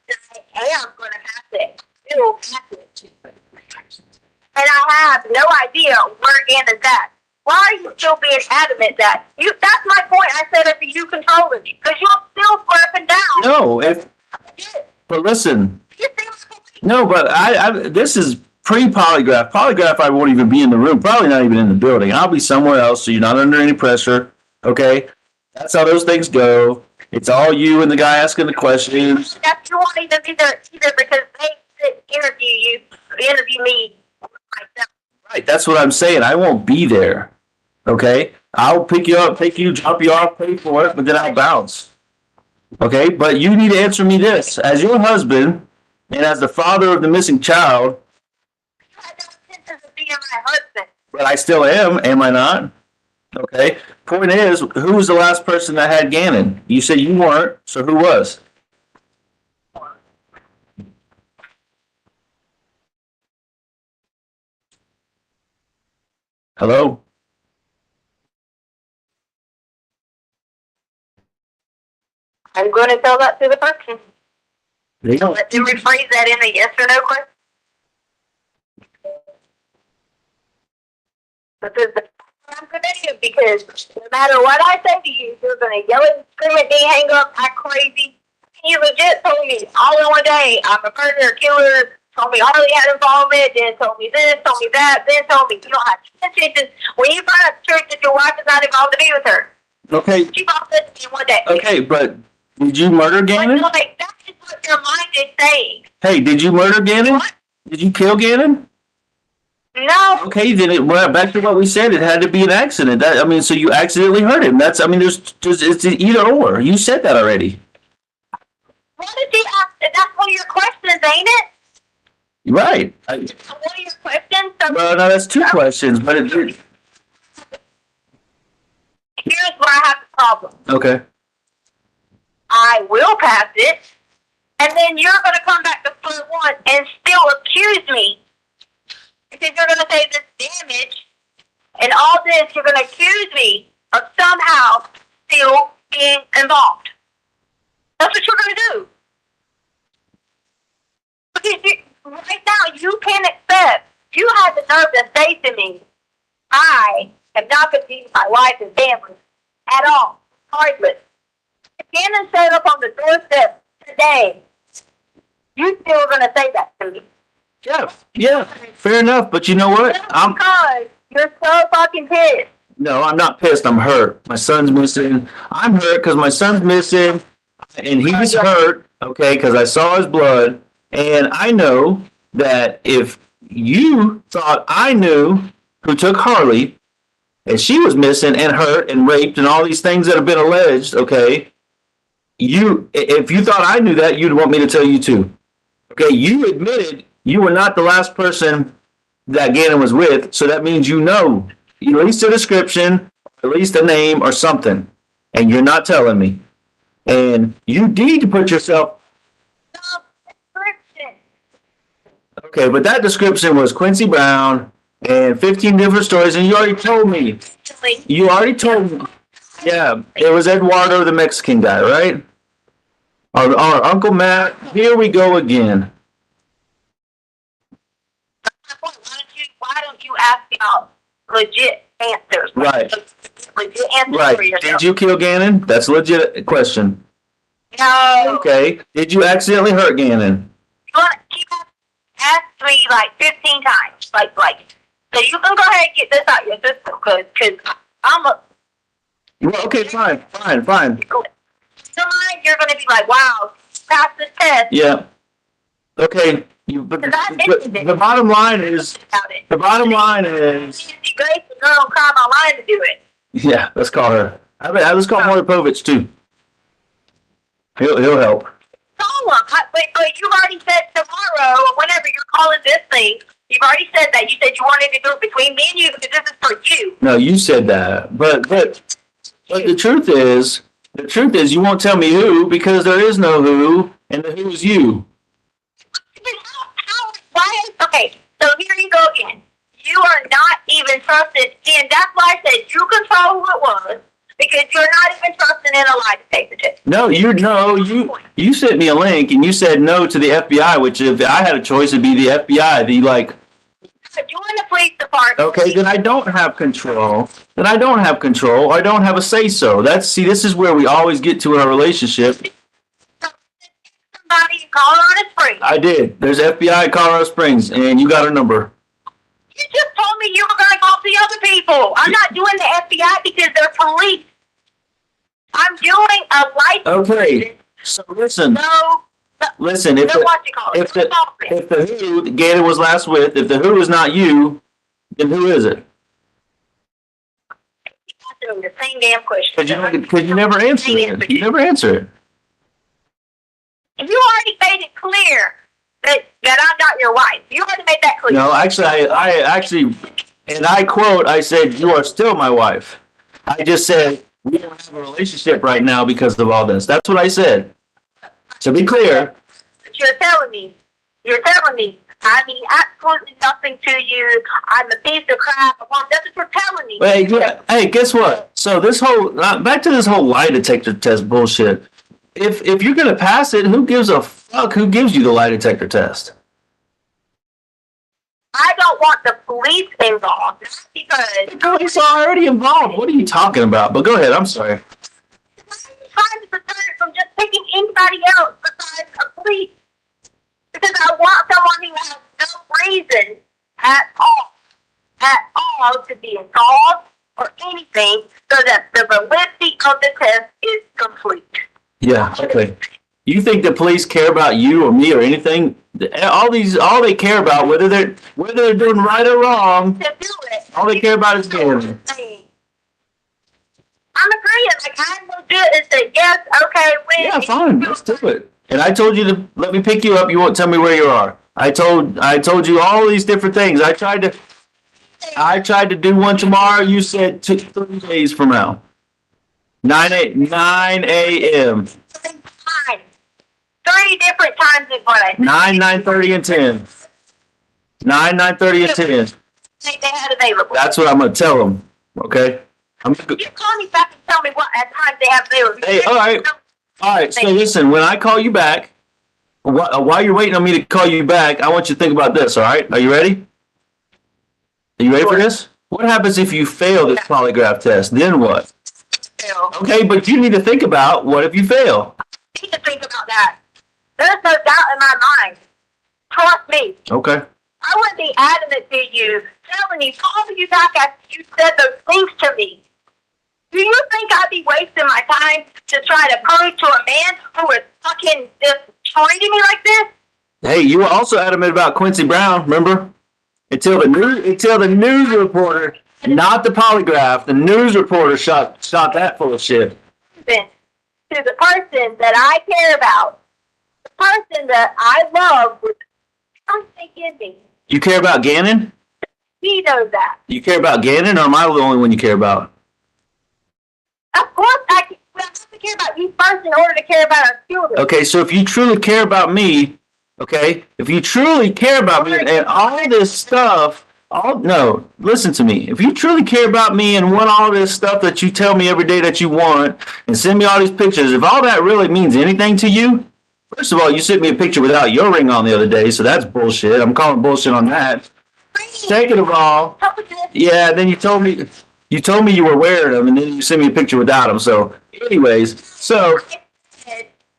this, I am going to pass it. It will pass it. And I have no idea where Gannon's at. Why are you still being adamant that you? That's my point. I said it for you controlling me because you'll still swear up and down. No, but listen. No, but this is pre-polygraph. Polygraph, I won't even be in the room. Probably not even in the building. I'll be somewhere else, so you're not under any pressure. Okay, that's how those things go. It's all you and the guy asking the questions. That's you won't even be there either because they interview me myself. Right, that's what I'm saying. I won't be there. Okay, I'll pick you up, take you, drop you off, pay for it, but then I'll bounce. Okay, but you need to answer me this: as your husband and as the father of the missing child. You had no intentions of being my husband. But I still am I not? Okay. Point is, who was the last person that had Gannon? You said you weren't, so who was? Hello? I'm going to tell that to the person. They don't. Let them rephrase that in a yes or no question. Because I'm going to do because no matter what I say to you, you're going to yell and scream at me, hang up, act crazy. You legit told me all in one day, I'm a murderer, killer, told me Harley had involvement, then told me this, told me that, then told me you don't have intentions. When you find out the truth that your wife is not involved to be with her. Okay. She bought this in one day. Okay, but did you murder Gannon? Like, that is what your mind is saying. Hey, did you murder Gannon? What? Did you kill Gannon? No. Okay, then it went back to what we said. It had to be an accident. So you accidentally hurt him. It's either or. You said that already. What did you ask? That's one of your questions, ain't it? Right. One of your questions? So Well, no, that's 2 questions, but here's where I have the problem. okay. I will pass it, and then you're going to come back to square one and still accuse me. Because you're going to say this damage and all this, you're going to accuse me of somehow still being involved. That's what you're going to do. Because right now, you can't accept. You have the nerve to say to me, I am not going to leave my wife and family at all, regardless. If Gannon showed up on the doorstep today, you still going to say that to me. Yeah, fair enough. But you know what? Because you're so fucking pissed. No, I'm not pissed. I'm hurt. My son's missing. I'm hurt because my son's missing, and he's hurt. Okay, because I saw his blood, and I know that if you thought I knew who took Harley, and she was missing and hurt and raped and all these things that have been alleged, okay, if you thought I knew that, you'd want me to tell you too. Okay, you admitted you were not the last person that Gannon was with, so that means you know at least a description, at least a name or something, and you're not telling me. And you need to put yourself. Description. Okay, but that description was Quincy Brown and 15 different stories, and you already told me. You already told me. Yeah, it was Eduardo, the Mexican guy, right? Our Uncle Matt. Here we go again. Why don't you ask about legit answers? Right. Legit answers for Right. yourself. Did you kill Gannon? That's a legit question. No. Okay. Did you accidentally hurt Gannon? You want to keep asked me like 15 times. Like, so you can go ahead and get this out your system, because I'm a. Well, okay, fine. Tonight you're going to be like, wow, pass this test. Yeah. Okay. But the bottom line is. The bottom line is. Grace, the girl cry online to do it. Yeah, let's call her. Let's call Maury Povich too. He'll help. Call him. But you've already said tomorrow, or whenever you're calling this thing, you've already said that. You said you wanted to do it between me and you because this is for you. No, you said that. But the truth is you won't tell me who because there is no who, and the who is you. Why? Okay, so here you go again. You are not even trusted in. That's why I said you control who it was because you're not even trusting in a lie detector test. No, you sent me a link and you said no to the FBI, which if I had a choice, it'd be the FBI. Join the police department. Okay, then I don't have control. I don't have a say so. This is where we always get to in our relationship. Somebody in Colorado Springs. I did. There's FBI at Colorado Springs, and you got her number. You just told me you were going to call the other people. I'm not doing the FBI because they're police. I'm doing a license. Okay, so listen. Listen, if the who Gannon was last with, if the who is not you, then who is it? You're the same damn question. Because you never answer it. You never answer it. You already made it clear that I'm not your wife. You already made that clear. No, actually, I actually, and I quote, I said, "You are still my wife." I just said we don't have a relationship right now because of all this. That's what I said. To be clear. But you're telling me I mean absolutely nothing to you. I'm a piece of crap. That's what you're telling me. Hey, guess what? So this whole, back to this whole lie detector test bullshit. If you're going to pass it, who gives a fuck who gives you the lie detector test? I don't want the police involved because the police are already involved. What are you talking about? But go ahead. I'm sorry. I'm trying to prevent it from just picking anybody else besides a police. Because I want someone who has no reason at all to be involved or anything so that the validity of the test is complete. Yeah, okay. You think the police care about you or me or anything? All they care about, whether they're doing right or wrong, all they care about is Gannon. I'm agreeing. Like, I will do it and say, yes, okay, when. Yeah, fine. Let's do it. And I told you to let me pick you up. You won't tell me where you are. I told you all these different things. I tried to do one tomorrow. You said 3 days from now. 9 a.m. 3 different times is what I said. 9, 9:30, and 10. 9, 9:30, and 10. They had available. That's what I'm going to tell them. Okay? You call me back and tell me what at times they have available. Hey, all right. All right. So listen, when I call you back, while you're waiting on me to call you back, I want you to think about this. All right? Are you ready? Are you ready for this? What happens if you fail this polygraph test? Then what? Okay, but you need to think about what if you fail. I need to think about that. There's no doubt in my mind. Trust me. Okay. I wouldn't be adamant to you, telling you, calling you back after you said those things to me. Do you think I'd be wasting my time to try to prove to a man who is fucking just treating me like this? Hey, you were also adamant about Quincy Brown, remember? Until the news reporter, not the polygraph, the news reporter shot that full of shit. To the person that I care about, the person that I love with something in me. You care about Gannon? He knows that. You care about Gannon, or am I the only one you care about? Of course I can. to care about you first in order to care about our children. Okay, so if you truly care about me, okay, if you truly care about me and all this stuff, no, listen to me. If you truly care about me and want all this stuff that you tell me every day that you want and send me all these pictures, if all that really means anything to you, first of all, you sent me a picture without your ring on the other day, so that's bullshit. I'm calling bullshit on that. Second of all, yeah, then you told me you were wearing them, and then you sent me a picture without them. So, anyways, so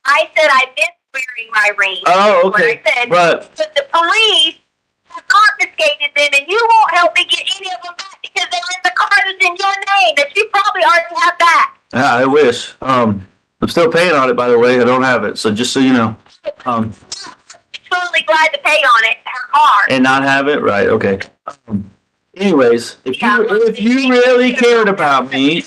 I said I missed wearing my ring. oh, okay, I said, but the police have confiscated them, and you won't help me get any of them back because they're in the car that's in your name that you probably already have back. I wish. I'm still paying on it, by the way. I don't have it, so just so you know. Totally glad to pay on it, her car. And not have it, right? Okay. Anyways, if you really cared about me,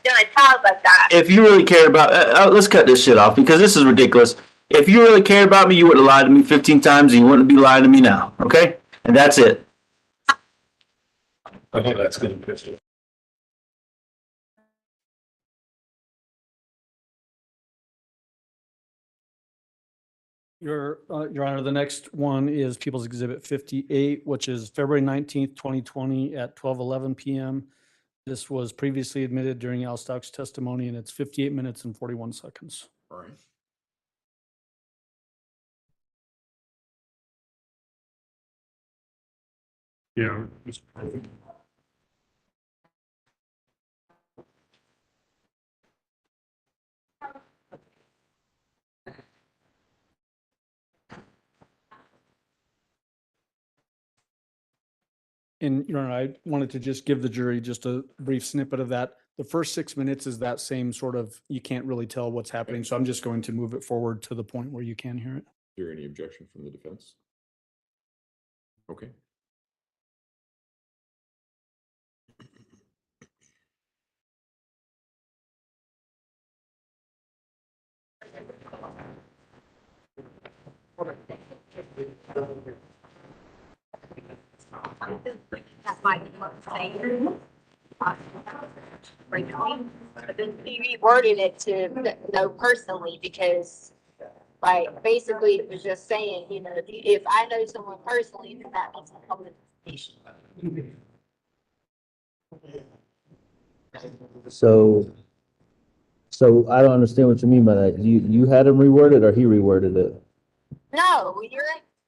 Doing a child like that. if you really cared about, let's cut this shit off because this is ridiculous. If you really cared about me, you wouldn't have lied to me 15 times, and you wouldn't be lying to me now. Okay, and that's it. Okay, that's good. Your Honor, the next one is People's Exhibit 58, which is February 19th, 2020 at 12:11 p.m. This was previously admitted during Al Stauch's testimony, and it's 58 minutes and 41 seconds. All right. Yeah. And, Your Honor, I wanted to just give the jury just a brief snippet of that. The first 6 minutes is that same sort of, you can't really tell what's happening, so I'm just going to move it forward to the point where you can hear it. Is there any objection from the defense? Okay. That might be what I'm saying. But then he reworded it to know personally because, like, basically it was just saying, you know, if I know someone personally, then that means a public information. So I don't understand what you mean by that. You had him reworded, or he reworded it? No,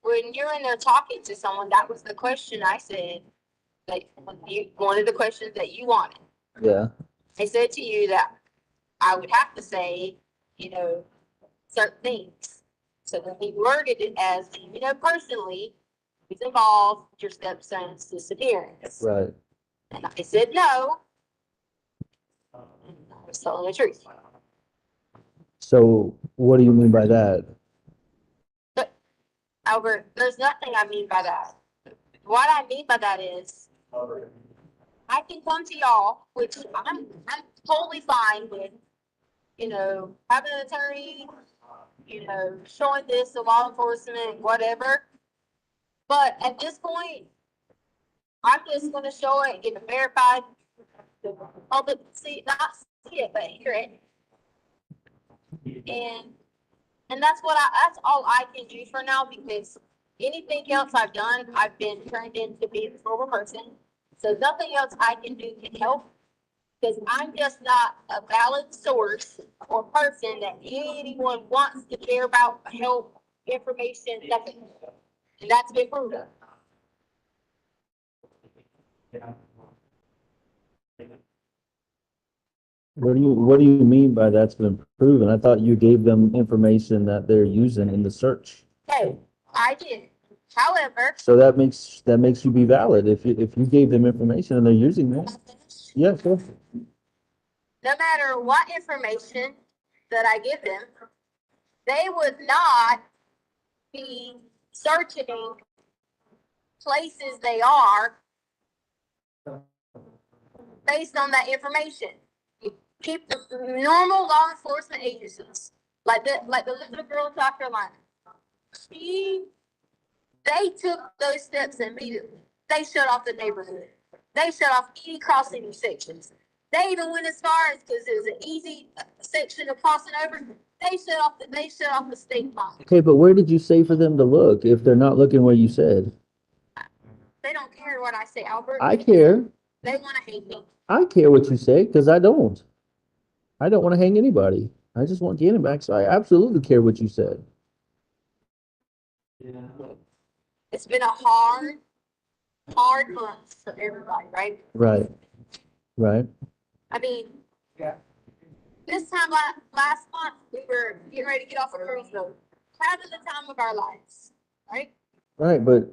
when you're in there talking to someone, that was the question I said. Like, one of the questions that you wanted. Yeah. I said to you that I would have to say, you know, certain things. So then he worded it as, you know, personally, he's involved with your stepson's disappearance. Right. And I said no. I was telling the truth. So what do you mean by that? But, Albert, there's nothing I mean by that. What I mean by that is, I can come to y'all, which I'm totally fine with, you know, having an attorney, you know, showing this to law enforcement, whatever. But at this point, I'm just gonna show it, get it verified, the public see, not see it, but hear it. And that's all I can do for now, because anything else I've done, I've been turned into being a sober person. So nothing else I can do can help, because I'm just not a valid source or person that anyone wants to care about, help, information, nothing. And that's been proven. What do you mean by that's been proven? I thought you gave them information that they're using in the search. Okay, I did. However. So that makes you be valid if you gave them information and they're using it. Yeah, sure. No matter what information that I give them, they would not be searching places they are based on that information. You keep the normal law enforcement agencies, like the little girl in South Carolina. They took those steps immediately. They shut off the neighborhood. They shut off any crossing intersections. They even went as far as, because it was an easy section of crossing over, they shut off the state line. Okay, but where did you say for them to look if they're not looking where you said? They don't care what I say, Albert. I care. They want to hate me. I care what you say because I don't. I don't want to hang anybody. I just want Gannon back, so I absolutely care what you said. It's been a hard month for everybody, right? Right. Right. I mean, this time last month, we were getting ready to get off a cruise boat. Having the time of our lives, right? Right, but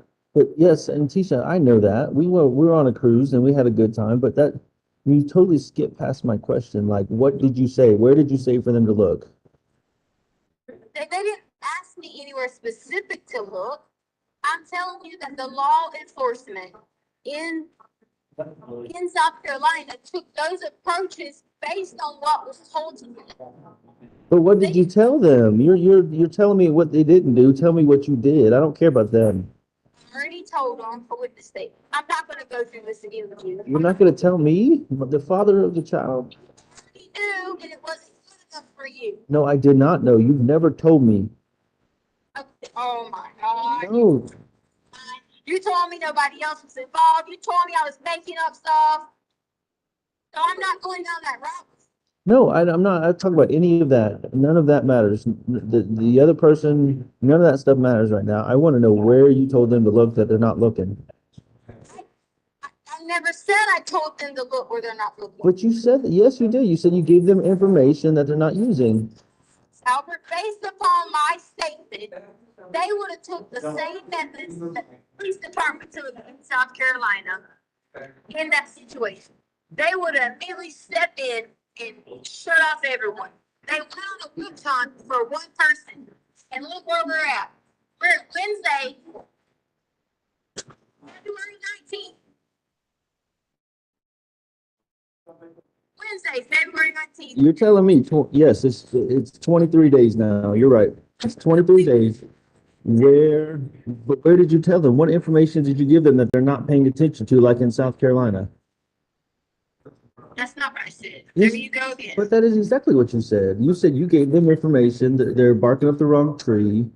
yes, and Tisha, I know that. We were on a cruise and we had a good time, but that you totally skipped past my question. Like, what did you say? Where did you say for them to look? They didn't ask me anywhere specific to look. I'm telling you that the law enforcement in South Carolina took those approaches based on what was told to them. But what did you tell them? You're telling me what they didn't do. Tell me what you did. I don't care about them. I already told them for witness statement. I'm not going to go through this again with you. You're not going to tell me, the father of the child. I knew, and it wasn't good enough for you. No, I did not know. You've never told me. Okay. Oh my God. No. You told me nobody else was involved. You told me I was making up stuff. So I'm not going down that route. No, I'm not. I'm talking about any of that. None of that matters. The other person, none of that stuff matters right now. I want to know where you told them to look that they're not looking. I never said I told them to look where they're not looking. But you said that, yes, you did. You said you gave them information that they're not using. Albert, based upon my statement, they would have took the same methods that the police department took in South Carolina in that situation. They would have immediately stepped in and shut off everyone. They went on a witch hunt for one person. And look where we're at. We're at Wednesday, February 19th. Wednesday, February 19th. You're telling me, yes, it's 23 days now. You're right. It's 23 days. But where did you tell them? What information did you give them that they're not paying attention to, like in South Carolina? That's not what I said. Yes, There you go again. but that is exactly what you said. You said you gave them information that they're barking up the wrong tree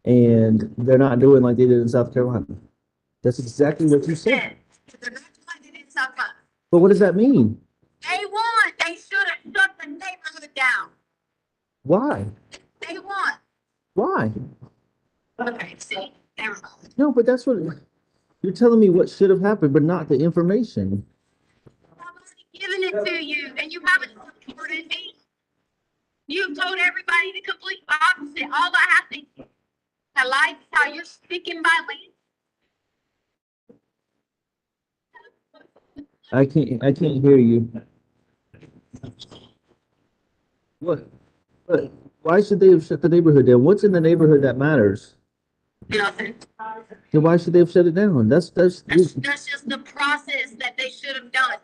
and they're not doing like they did in South Carolina. That's exactly what you said. They're not doing it in South Carolina. But what does that mean? They won. They should have shut the neighborhood down. Why? They won. Why? Okay, see, never mind. No, but that's what you're telling me what should have happened, but not the information. I've already given it to you, and you haven't supported me. You've told everybody the complete opposite. All I have to I like how you're speaking my language. I can't hear you. What? Why should they have shut the neighborhood down? What's in the neighborhood that matters? Nothing. Then why should they have shut it down? That's That's just the process that they should have done.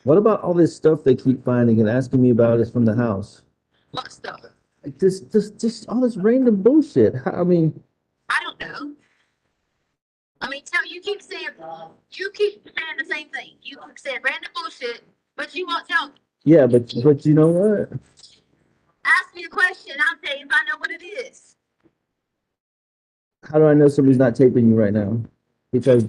What about all this stuff they keep finding and asking me about is from the house? What stuff? Like this all this random bullshit. I mean, I don't know. I mean, you keep saying the same thing. You keep saying random bullshit, but you won't tell me. yeah, but you know what? Ask me a question, I'll tell you if I know what it is. How do I know somebody's not taping you right now? Because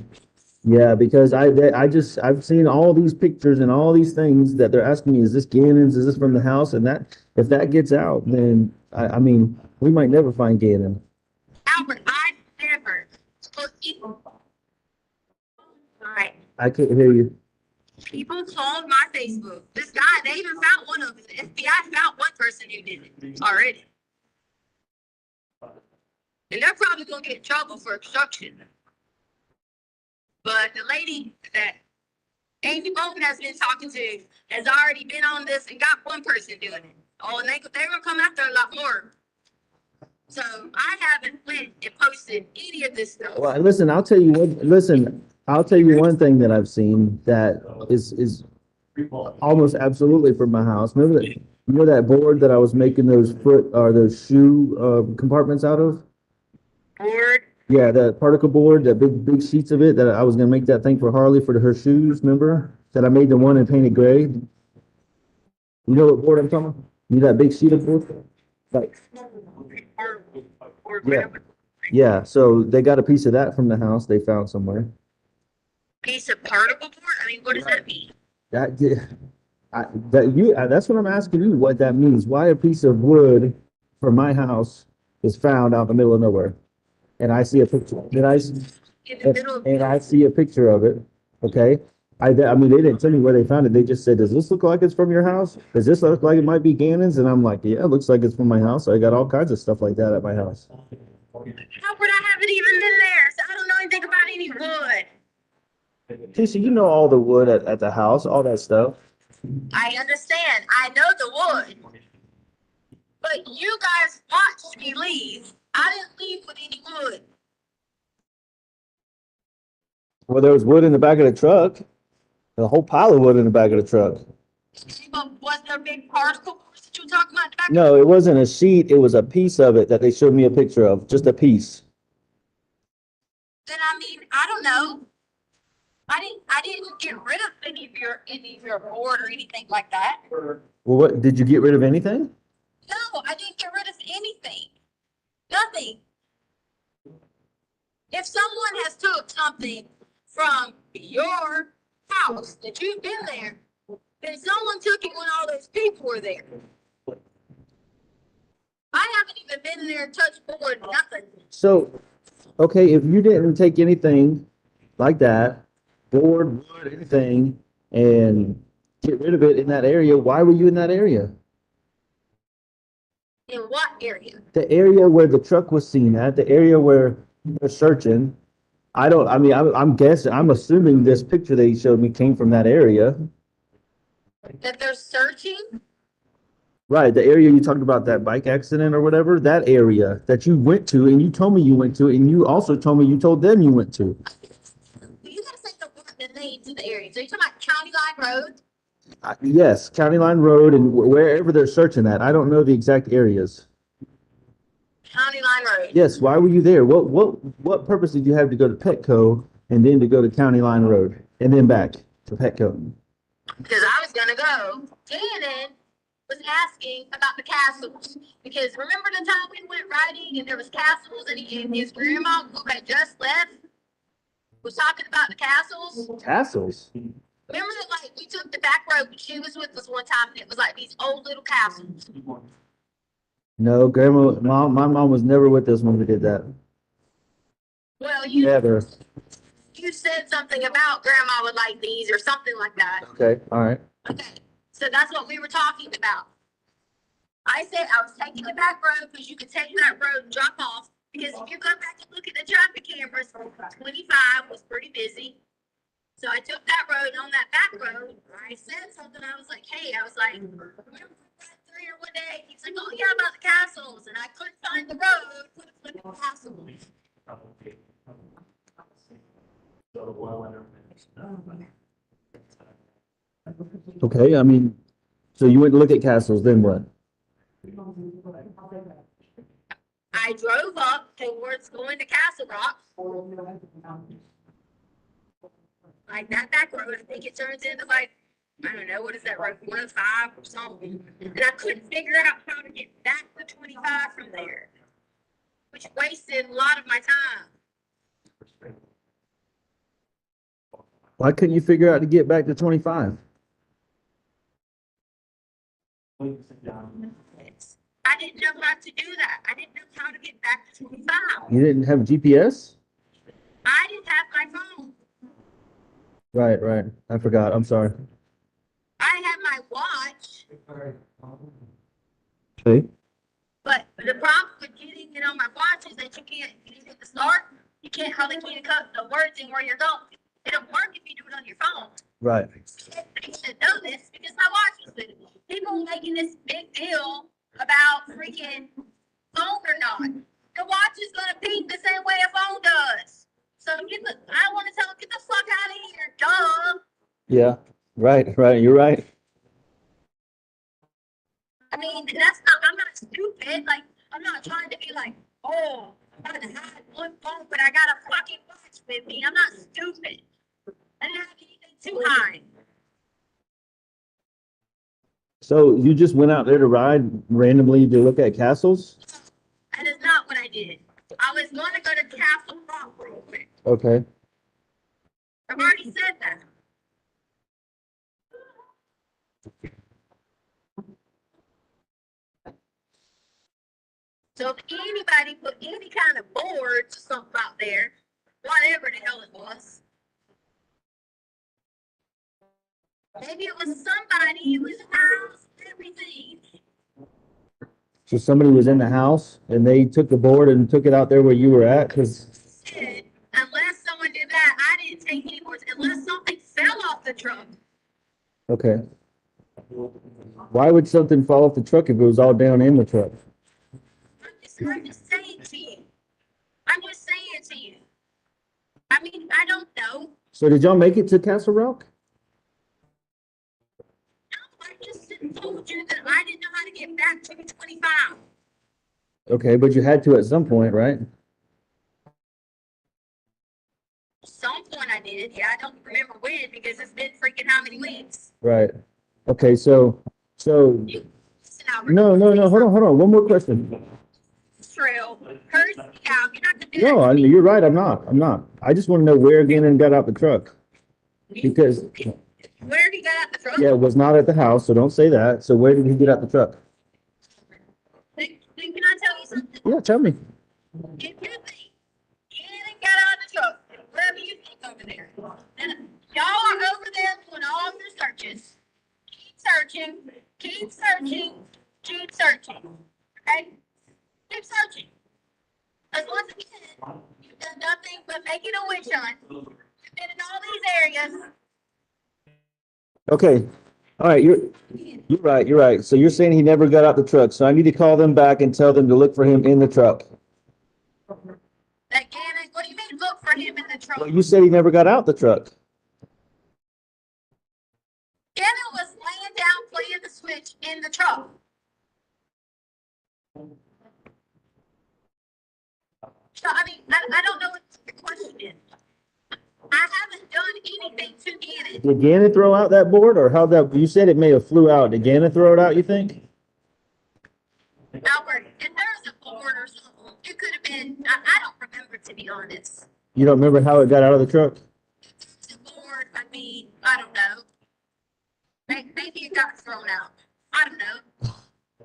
I've seen all these pictures and all these things that they're asking me, is this Gannon's? Is this from the house? And that if that gets out, then I mean, we might never find Gannon. Albert, I never put people. All right. I can't hear you. People called my Facebook. This guy, they even found one of them. The FBI found one person who did it already. And they're probably going to get in trouble for obstruction. But the lady that Amy Bolton has been talking to has already been on this and got one person doing it. Oh, and they're going to come after a lot more. So I haven't went and posted any of this stuff. Well, listen, I'll tell you one thing that I've seen that is almost absolutely from my house. Remember that? You know that board that I was making those foot or those shoe compartments out of? Board. Yeah, that particle board, that big sheets of it that I was gonna make that thing for Harley for her shoes. Remember that I made the one and painted gray? You know what board I'm talking about? You know that big sheet of board? Like, yeah, yeah. So they got a piece of that from the house they found somewhere. Piece of particle board? I mean, what does that mean? That yeah, that's what I'm asking you. What that means? Why a piece of wood from my house is found out in the middle of nowhere? And I see a picture. And I see a picture of it. Okay. I mean, they didn't tell me where they found it. They just said, "Does this look like it's from your house? Does this look like it might be Gannon's?" And I'm like, "Yeah, it looks like it's from my house. I got all kinds of stuff like that at my house." How would I have it even been there? So I don't know anything about any wood. Tisha, you know all the wood at the house, all that stuff. I understand. I know the wood. But you guys watched me leave. I didn't leave with any wood. Well, there was wood in the back of the truck. A whole pile of wood in the back of the truck. But was there big particle boards that you were talking about in the back? No, it wasn't a sheet. It was a piece of it that they showed me a picture of, just a piece. Then I mean, I don't know. I didn't get rid of any of your board or anything like that. Well, what did you get rid of anything? No, I didn't get rid of anything. Nothing. If someone has took something from your house that you've been there, then someone took it when all those people were there. I haven't even been there, touched board, nothing. So, okay, if you didn't take anything like that, board, wood, anything, and get rid of it in that area, why were you in that area? In what area? The area where the truck was seen at, the area where they're searching. I'm guessing, I'm assuming this picture that he showed me came from that area. That they're searching? Right, the area you talked about, that bike accident or whatever, that area that you went to, and you told me you went to, and you also told me you told them you went to. You gotta say the names of the area. So you're talking about County Line Road? Yes, County Line Road and wherever they're searching at. I don't know the exact areas. County Line Road. Yes, why were you there? What purpose did you have to go to Petco and then to go to County Line Road and then back to Petco? Because I was gonna go. Gannon was asking about the castles. Because remember the time we went riding and there was castles and his grandma who had just left was talking about the castles? Castles? Remember that like we took the back road, but she was with us one time and it was like these old little castles. No, my mom was never with us when we did that. Well, you Never. you said something about grandma would like these or something like that. Okay, all right. Okay, so that's what we were talking about. I said I was taking the back road because you could take that road and drop off. Because if you go back and look at the traffic cameras, 25 was pretty busy. So I took that road on that back road. I said something. I was like, hey, remember that three or one day? He's like, oh yeah, about the castles. And I couldn't find the road for the flipping castles. Okay, I mean, so you went to look at castles, then what? I drove up towards going to Castle Rock. Like that back road, I think it turns into like, I don't know, what is that road, 105 or something. And I couldn't figure out how to get back to 25 from there, which wasted a lot of my time. Why couldn't you figure out to get back to 25? I didn't know how to do that. I didn't know how to get back to 25. You didn't have GPS? I didn't have my phone. Right. I forgot. I'm sorry. I had my watch. Okay. But the problem with getting it on my watch is that you can't hit the start. You can't hardly cut the words in where you're going. It don't work if you do it on your phone. Right. They should know this because my watch was with me. People are making this big deal about freaking phone or not. The watch is gonna ping the same way a phone does. So I want to tell them, get the fuck out of here, dumb. Yeah. Right, right, you're right. I mean, that's not, I'm not stupid. Like, I'm not trying to be like, oh, I gotta hide one phone, but I got a fucking watch with me. I'm not stupid. I didn't have anything to hide. So you just went out there to ride randomly to look at castles? That is not what I did. I was going to go to Castle Rock real quick. Okay. I've already said that. So if anybody put any kind of boards or something out there, whatever the hell it was, maybe it was somebody who was in the house, everything. So somebody was in the house and they took the board and took it out there where you were at? Cause, Said, unless someone did that, I didn't take any boards, unless something fell off the truck. okay. Why would something fall off the truck if it was all down in the truck? I'm just saying to you. I'm just saying to you. I mean, I don't know. So did y'all make it to Castle Rock? I just told you that I didn't know how to get back to 25. Okay, but you had to at some point, right? Some point I did. Yeah, I don't remember when because it's been freaking how many weeks. Right. Okay, so no, hold on. One more question. True. Curse me out. You're not gonna do No, that. you're right. I'm not. I just want to know where Gannon got out the truck. Because, Where did he get out the truck? yeah, it was not at the house, so don't say that. So where did he get out the truck? Then can I tell you something? Yeah, tell me. If you think Gannon got out of the truck, wherever you think over there, then y'all are over there doing all of your searches. Keep searching, keep searching, keep searching. Okay? Keep searching. Because once again, you've done nothing but making a witch hunt. You've been in all these areas. Okay. All right, you're right. You're right. So you're saying he never got out the truck. So I need to call them back and tell them to look for him in the truck. That Gannon, what do you mean look for him in the truck? Well, you said he never got out the truck. Gannon was laying down playing the Switch in the truck. So, I mean, I don't know what the question is. I haven't done anything to Gannon. Did Gannon throw out that board or how that, you said it may have flew out. Did Gannon throw it out, you think? Albert, if there's a board or something, it could have been, I don't remember, to be honest. You don't remember how it got out of the truck? The board, I mean, I don't know. Maybe it got thrown out. I don't know.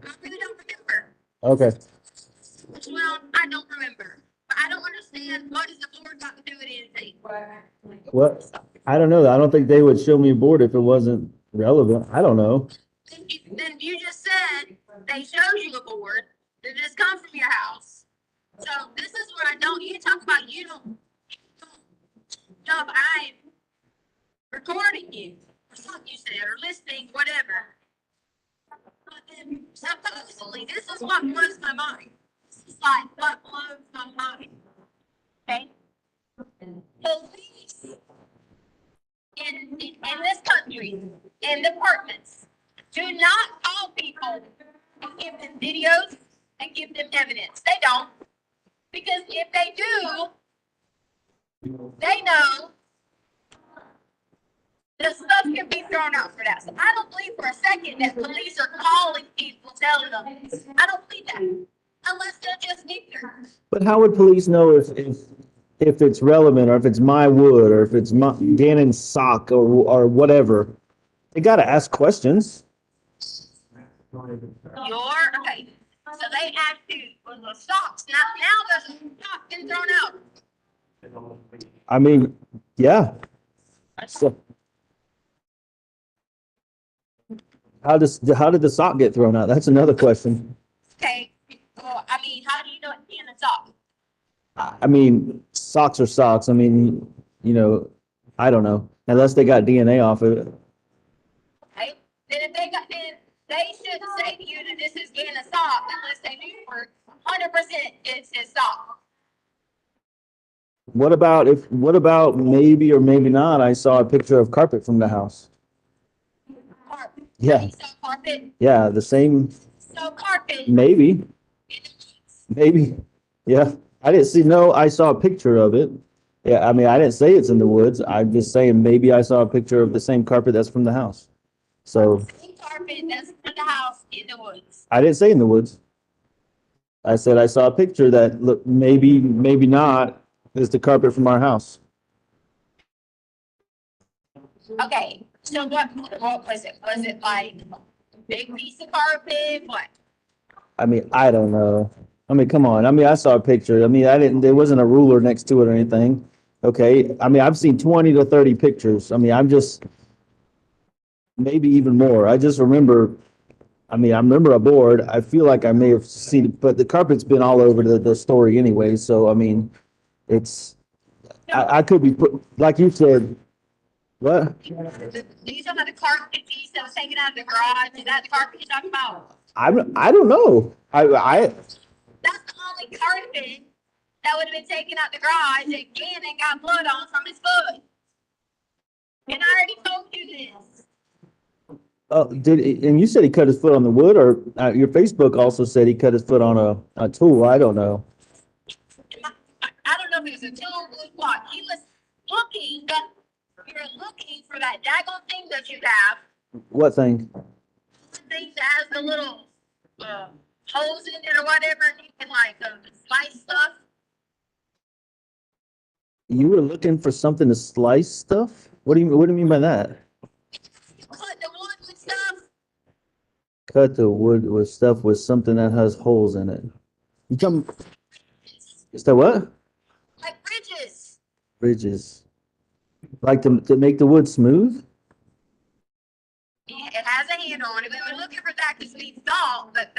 I really don't remember. Okay. Well, I don't remember. But I don't understand what does the board got to do with anything. What? I don't know. I don't think they would show me a board if it wasn't relevant. I don't know. Then you just said they showed you a board that just come from your house. So this is what I don't. You talk about you don't know if I'm recording you or something you said or listening, whatever. But then supposedly this is what blows my mind. This is like what blows my mind. Okay. Police in this country, in departments, do not call people and give them videos and give them evidence. They don't. Because if they do, they know the stuff can be thrown out for that. So I don't believe for a second that police are calling people, telling them. I don't believe that. Unless they're just ignorant. But how would police know if it's relevant or if it's my wood or if it's my Gannon's sock or whatever? They got to ask questions. Okay. So they asked you for the socks. Now there's a sock been thrown out. I mean, yeah. So, how did the sock get thrown out? That's another question. Okay. Well, I mean, how do you know it's in a sock? I mean, socks are socks. I mean, I don't know. Unless they got DNA off of it. Okay. Then if they got, then they should say to you that this is getting a sock unless they knew for 100% it's his sock. What about maybe or maybe not, I saw a picture of carpet from the house? Yeah, You saw carpet, yeah, the same, so carpet. maybe, maybe. Yeah, I didn't see, no, I saw a picture of it. Yeah, I mean, I didn't say it's in the woods. I'm just saying maybe I saw a picture of the same carpet that's from the house. So Same carpet that's in the house in the woods. I didn't say in the woods. I said I saw a picture that look, maybe, maybe not, is the carpet from our house. Okay, so what was it? Was it like a big piece of carpet? What? I mean, I don't know. I mean, come on. I mean, I saw a picture. I mean, I didn't, there wasn't a ruler next to it or anything. Okay. I mean, I've seen 20 to 30 pictures. I mean, I'm just, maybe even more. I just remember, I mean, I remember a board. I feel like I may have seen it, but the carpet's been all over the story anyway. So, I mean, it's, I could be put, like you said, what? Do you talk about the carpet piece that was taken out of the garage? Is that the carpet you're talking about? I don't know. That's the only carpet that would have been taken out the garage that Gannon got blood on from his foot. And I already told you this. And you said he cut his foot on the wood, or your Facebook also said he cut his foot on a tool. I don't know. I don't know if it was a tool or what. He was looking, you were looking for that daggone thing that you have. What thing? The thing that has the little holes in it or whatever, and you can like slice stuff. You were looking for something to slice stuff? What do you mean by that? Cut the wood with stuff. Cut the wood with stuff with something that has holes in it. You come. Is that what? Like bridges. Bridges. Like to make the wood smooth? It has a handle on it. We were looking for that because we thought that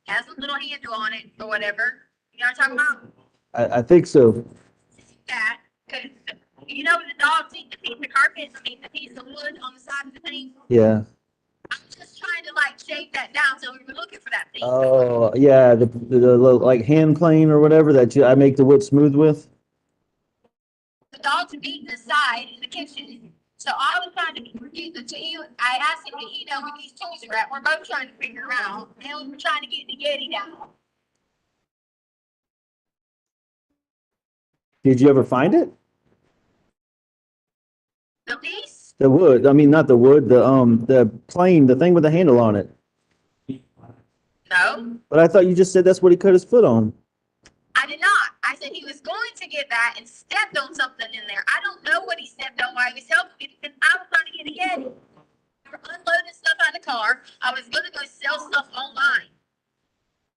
has a little handle on it or whatever. You know what I'm talking about? I think so. That, because you know when the dogs eat the piece of carpet, I mean the piece of wood on the side of the thing. Yeah. I'm just trying to like shake that down, so we were looking for that thing. Oh, yeah, the little, like hand plane or whatever that I make the wood smooth with. The dogs are eating the side in the kitchen. So I was trying to get the two. I asked him, you know, where these tools are at. We're both trying to figure out. And we're trying to get the Yeti down. Did you ever find it? The piece? The wood. I mean, not the wood, the plane, the thing with the handle on it. No, But I thought you just said that's what he cut his foot on. I did not. I said he was going to get that and stepped on something in there. I don't know what he stepped on while he was helping me because I was trying to get a Yeti. We were unloading stuff out of the car. I was going to go sell stuff online.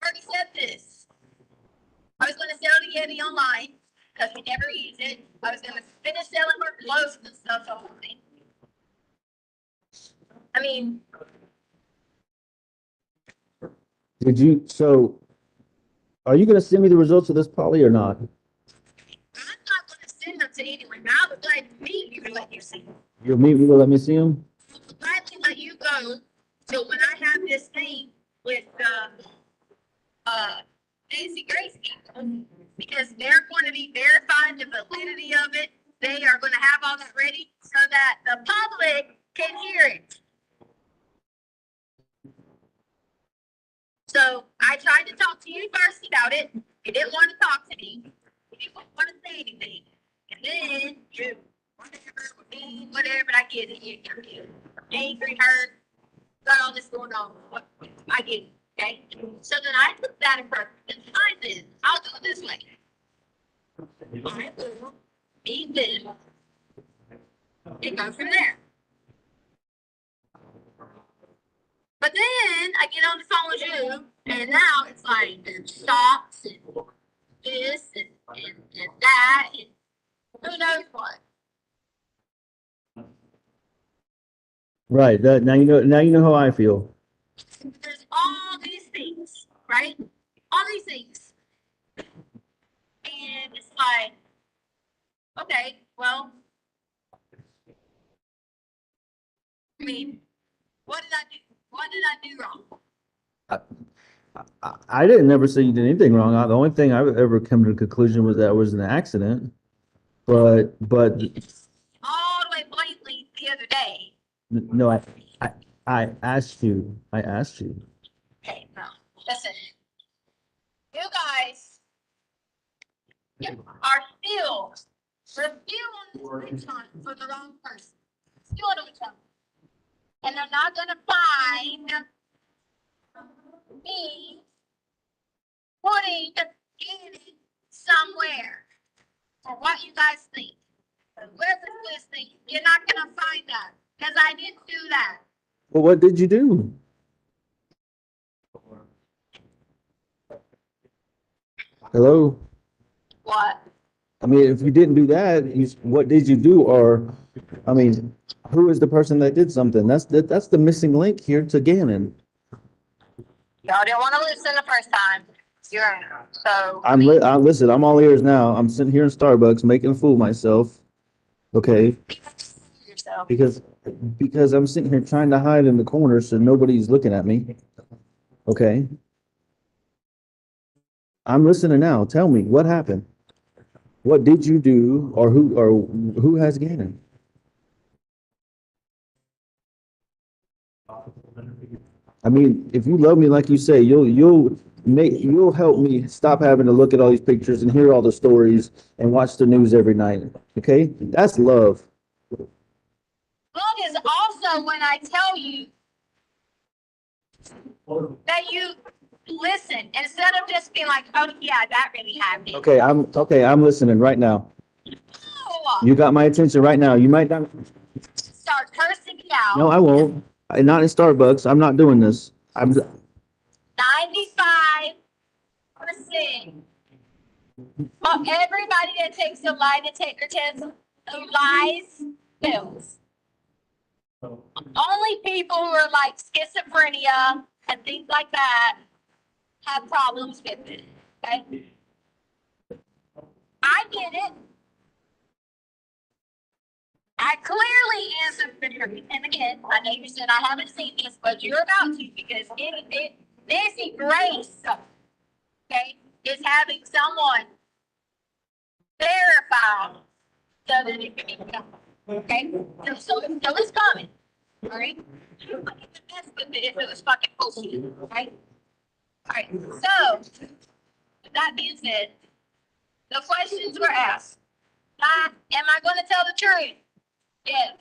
I already said this. I was going to sell the Yeti online because we never use it. I was going to finish selling her gloves and stuff online. I mean, Did you, so, are you gonna send me the results of this, Polly, or not? I'm not going to send them to anyone. I would like to meet you and let you see them. You'll meet me to let me see them? I would gladly let you go till when I have this thing with Nancy Grace people, because they're going to be verifying the validity of it. They are going to have all that ready so that the public can hear it. So I tried to talk to you first about it. You didn't want to talk to me. You didn't want to say anything. And then you whatever, I get it. You're angry, hurt, got all this going on. I get it. Okay. So then I took that approach and I said, I'll do it this way. I will meet them and go from there. But then I get on the phone with you, and now it's like stops and this and that, and who knows what. Right, now you know how I feel. There's all these things, right? All these things. And it's like, okay, well, I mean, what did I do? What did I do wrong? I didn't ever say you did anything wrong. The only thing I would ever come to the conclusion was that it was an accident. But All the way blatantly the other day. no, I asked you. I asked you. Okay, no, listen. You guys are still reviewing this hunt for the wrong person. Still on each other. And they're not gonna find me putting it somewhere. For what you guys think. Where's the listening? You're not gonna find that, because I didn't do that. Well, what did you do? Hello? What? I mean, if you didn't do that, what did you do? Or, I mean, who is the person that did something? That's the missing link here to Gannon. Y'all didn't want to listen the first time. So. Listen, I'm all ears now. I'm sitting here in Starbucks making a fool of myself. Okay? Yourself. Because I'm sitting here trying to hide in the corner so nobody's looking at me. Okay? I'm listening now. Tell me, what happened? What did you do, or who has Gannon? I mean, if you love me like you say, you'll help me stop having to look at all these pictures and hear all the stories and watch the news every night. Okay? That's love. Love is also when I tell you that you listen instead of just being like, oh yeah, that really happened. Okay, I'm listening right now. No. You got my attention right now. You might not. Start cursing me out. No, I won't. Not in Starbucks. I'm not doing this. 95% of everybody that takes a lie detector test who lies fails. Only people who are like schizophrenia and things like that have problems with it. Okay? I get it. I clearly answered the truth. And again, I know you said I haven't seen this, but you're about to, because Nancy Grace, okay, is having someone verify so that it can be done. Okay? So it's coming. All right? You wouldn't even mess with it if it was fucking bullshit. Okay? All right. So, with that being said, the questions were asked. Am I going to tell the truth? Yes.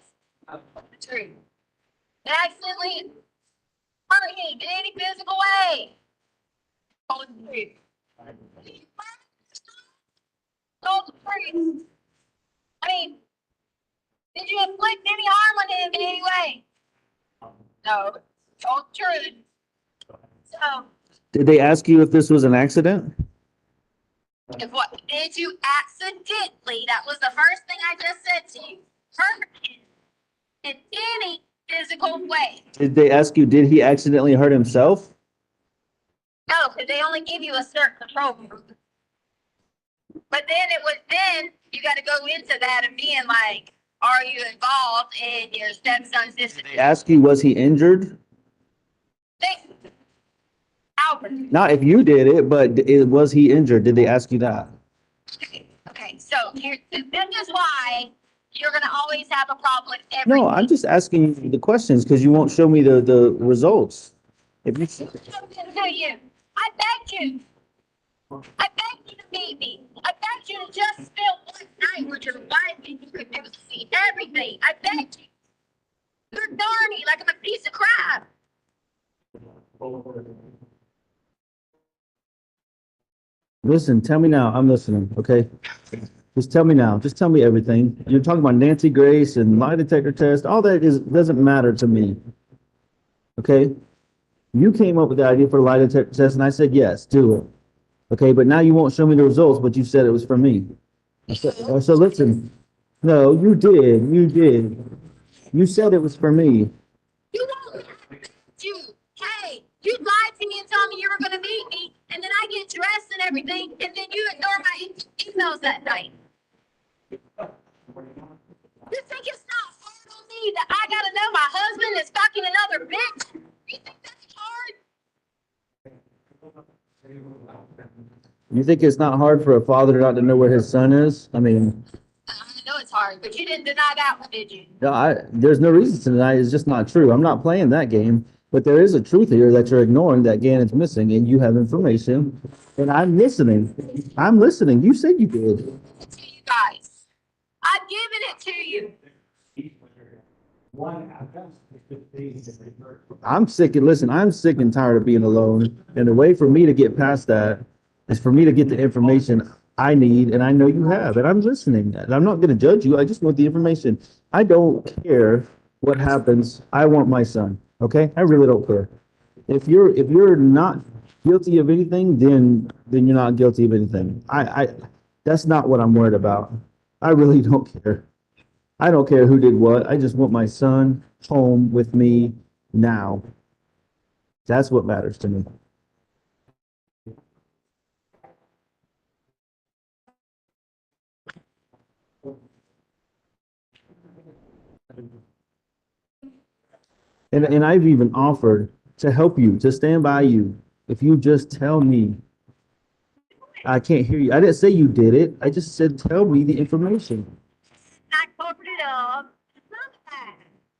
The truth. Did I accidentally hurt him in any physical way? Told the truth. Told the truth. I mean, did you inflict any harm on him in any way? No. Told the truth. So. Did they ask you if this was an accident? If what did you accidentally? That was the first thing I just said to you. Hurt him in any physical way. Did they ask you, did he accidentally hurt himself? No, because they only give you a certain control group. But then you got to go into that and being like, are you involved in your stepson's disability? They ask you, was he injured? Albert. Not if you did it, but was he injured? Did they ask you that? Okay. So this is why you're going to always have a problem with everything. No, I'm just asking you the questions because you won't show me the results. If you To you, I begged you. I begged you to meet me. I begged you to just spend one night with your wife and you could see everything. I begged you. You're darny like I'm a piece of crap. Listen, tell me now. I'm listening, okay? Just tell me now. Just tell me everything. You're talking about Nancy Grace and lie detector test. All that doesn't matter to me. Okay? You came up with the idea for the lie detector test, and I said, yes, do it. Okay, but now you won't show me the results, but you said it was for me. So listen. No, you did. You did. You said it was for me. You won't. Hey, you lied to me and told me you were going to meet me, and then I get dressed and everything, and then you ignore my emails that night. You think it's not hard on me that I got to know my husband is fucking another bitch? You think that's hard? You think it's not hard for a father not to know where his son is? I mean, I know it's hard. sorry, but you didn't deny that one, did you? No, there's no reason to deny it. It's just not true. I'm not playing that game. But there is a truth here that you're ignoring, that Gannon's missing, and you have information, and I'm listening. I'm listening. You said you did. To you guys. I've given it to you. I'm sick and tired of being alone. And the way for me to get past that is for me to get the information I need, and I know you have, and I'm listening. And I'm not going to judge you. I just want the information. I don't care what happens. I want my son. Okay? I really don't care. If you're not guilty of anything, then you're not guilty of anything. That's not what I'm worried about. I really don't care. I don't care who did what. I just want my son home with me now. That's what matters to me. And I've even offered to help you, to stand by you. If you just tell me. I can't hear you. I didn't say you did it. I just said, tell me the information. I covered it up. It's not bad.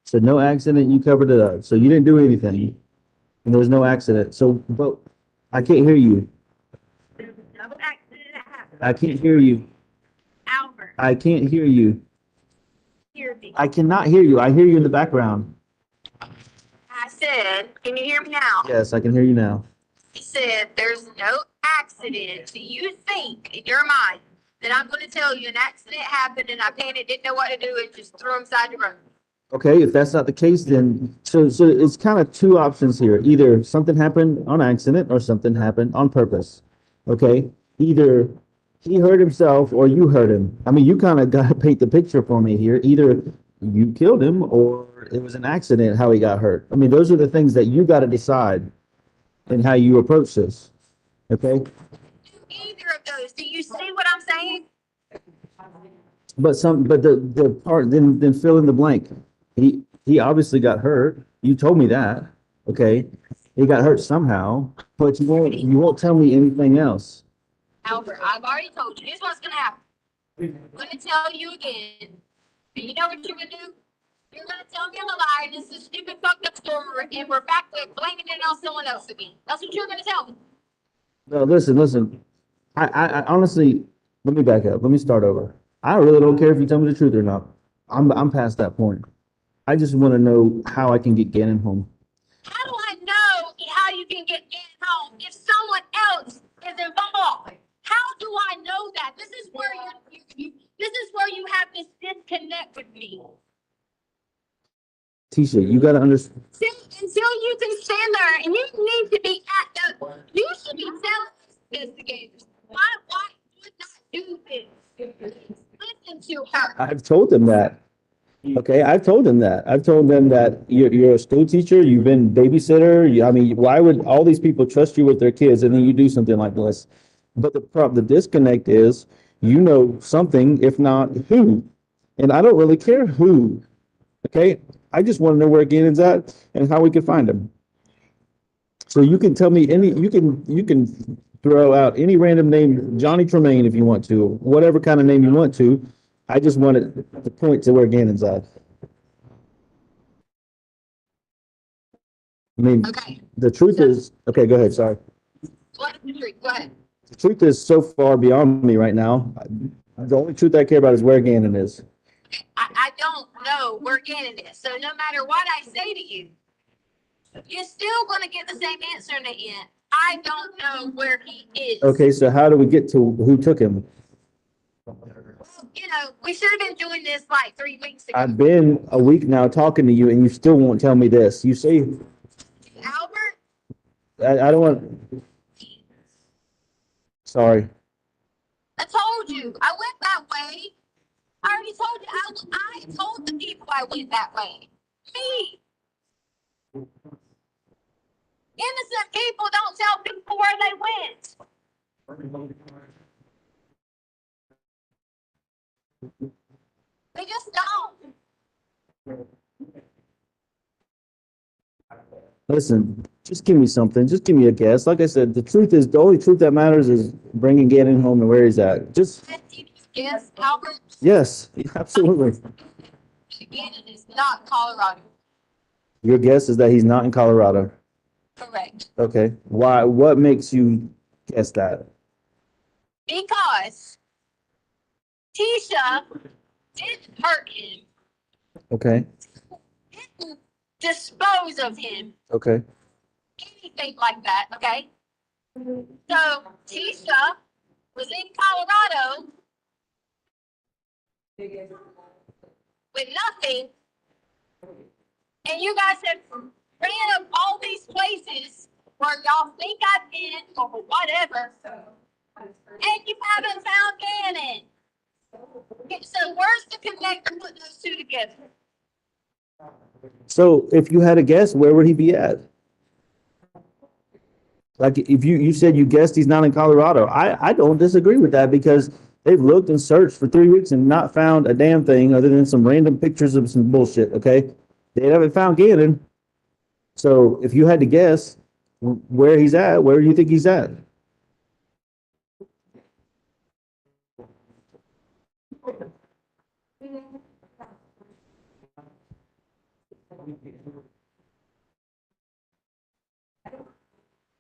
So no accident, you covered it up. So you didn't do anything. And there was no accident. So, but I can't hear you. There's no accident that happened. I can't hear you. Albert, I can't hear you. hear me. I cannot hear you. I hear you in the background. I said, can you hear me now? Yes, I can hear you now. I said, there's no accident. So you think in your mind that I'm going to tell you an accident happened and I panicked, didn't know what to do, and just threw him side the road. Okay, if that's not the case, then so it's kind of two options here. Either something happened on accident or something happened on purpose. Okay, either he hurt himself or you hurt him. I mean, you kind of got to paint the picture for me here. Either you killed him or it was an accident how he got hurt. I mean, those are the things that you got to decide and how you approach this. Okay, Do either of those. Do you see what I'm saying? but the part then fill in the blank. He obviously got hurt. You told me that. Okay, he got hurt somehow, but you won't tell me anything else. Albert, I've already told you. This is what's going to happen. I'm going to tell you again. And you know what you're going to do? You're going to tell me I'm a liar. This is a stupid fucked up story, and we're back to blaming it on someone else again. That's what you're going to tell me. No, listen. I honestly, let me back up. Let me start over. I really don't care if you tell me the truth or not. I'm past that point. I just want to know how I can get Gannon home. How do I know how you can get home if someone else is involved? How do I know that? This is where you have this disconnect with me. Tisha, you got to understand. Until you can stand there and you need to be you should be telling investigators why would not do this. Listen to her. I've told them that. Okay, I've told them that. I've told them that you're a school teacher, you've been babysitter. I mean, why would all these people trust you with their kids and then you do something like this? But the disconnect is, you know something, if not who. And I don't really care who. Okay, I just want to know where Gannon's at and how we can find him. So you can tell me you can throw out any random name, Johnny Tremaine, if you want to, whatever kind of name you want to. I just wanted to point to where Gannon's at. I mean, Okay. the truth is, okay, go ahead, sorry. What is the truth? Go ahead. The truth is so far beyond me right now. The only truth I care about is where Gannon is. I don't know where Gannon is. So no matter what I say to you, you're still going to get the same answer in the end. I don't know where he is. Okay, so how do we get to who took him? You know, we should have been doing this like 3 weeks ago. I've been a week now talking to you and you still won't tell me this. You say, Albert? I don't want, sorry. I told you. I went that way. I already told you. I told the people I went that way. Me. Innocent people don't tell people where they went. They just don't. Listen, just give me something. Just give me a guess. Like I said, the truth is, the only truth that matters is bringing Gannon home and where he's at. Just, Yes, Albert, Yes, absolutely. Gannon is not Colorado. Your guess is that he's not in Colorado. Correct. Okay. Why? What makes you guess that? Because Tisha didn't hurt him, Okay. didn't dispose of him, Okay. anything like that, okay? So Tisha was in Colorado with nothing, and you guys have ran up all these places where y'all think I've been or whatever, and you haven't found Gannon. So where's the connect to put those two together? So if you had a guess, where would he be at? Like if you said you guessed he's not in Colorado, I don't disagree with that because they've looked and searched for 3 weeks and not found a damn thing other than some random pictures of some bullshit. Okay, they haven't found Gannon. So if you had to guess where he's at, where do you think he's at?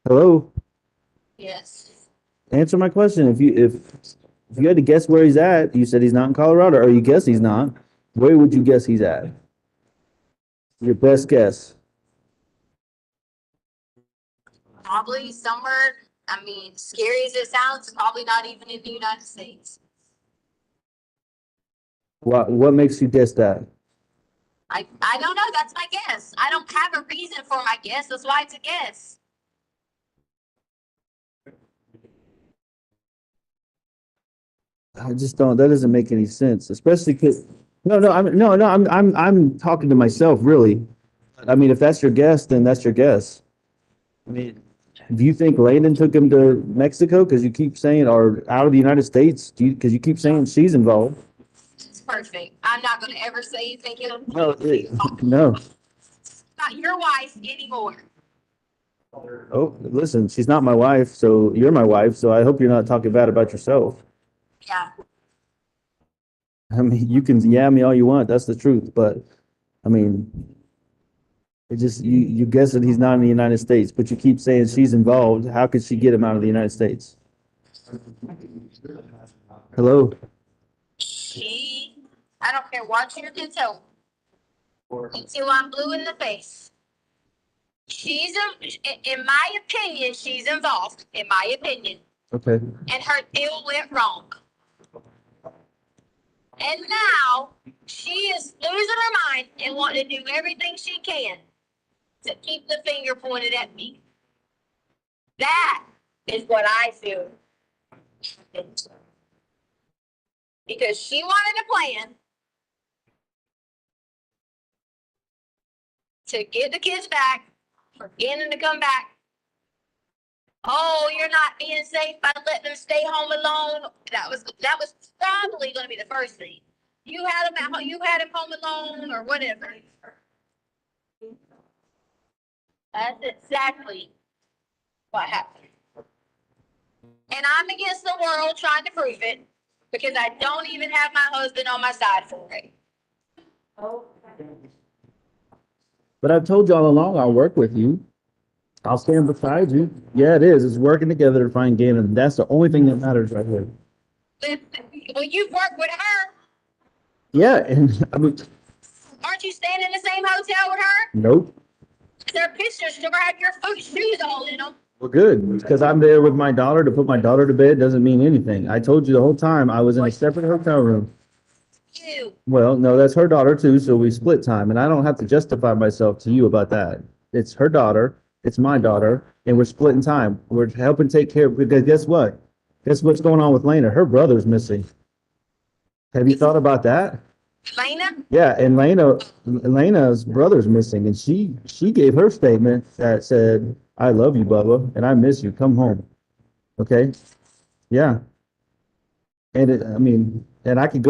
Hello, Yes. answer my question. If you had to guess where he's at, you said he's not in Colorado, or you guess he's not. Where would you guess he's at? Your best guess. Probably somewhere, I mean, scary as it sounds, probably not even in the United States. What makes you guess that? I don't know, that's my guess. I don't have a reason for my guess, that's why it's a guess. I just don't. That doesn't make any sense, especially because I'm talking to myself really. I mean, if that's your guess, then that's your guess. I mean, do you think Landon took him to Mexico because you keep saying, or out of the United States? Because you keep saying she's involved? It's perfect. I'm not gonna ever say anything else. No. Not your wife anymore. Oh, listen, she's not my wife, so you're my wife. So I hope you're not talking bad about yourself. Yeah. I mean, you can yeah me all you want. That's the truth, but I mean. It just you guess that he's not in the United States, but you keep saying she's involved. How could she get him out of the United States? Hello? I don't care what you can tell me, until I'm blue in the face. In my opinion, she's involved, in my opinion. Okay. And her deal went wrong. And now she is losing her mind and wanting to do everything she can to keep the finger pointed at me. That is what I feel. Because she wanted a plan to get the kids back, for Gannon to come back. Oh, you're not being safe by letting them stay home alone. That was probably going to be the first thing. You had him home alone or whatever. That's exactly what happened. And I'm against the world trying to prove it because I don't even have my husband on my side for it. But I've told you all along, I'll work with you. I'll stand beside you. Yeah, it is. It's working together to find Gannon. That's the only thing that matters right here. Well, you've worked with her. Yeah, and I mean, Aren't you staying in the same hotel with her? nope. Their pictures still have your shoes all in them. Well, good, because I'm there with my daughter to put my daughter to bed doesn't mean anything. I told you the whole time I was in a separate hotel room. You. Well, no, that's her daughter too, so we split time, and I don't have to justify myself to you about that. It's her daughter, it's my daughter, and we're splitting time. We're helping take care of, because guess what? Guess what's going on with Lena? Her brother's missing. Have you thought about that? Lena? Yeah, and Lena's brother's missing, and she gave her statement that said, "I love you, Bubba, and I miss you. Come home." Okay? Yeah. And I mean, and I could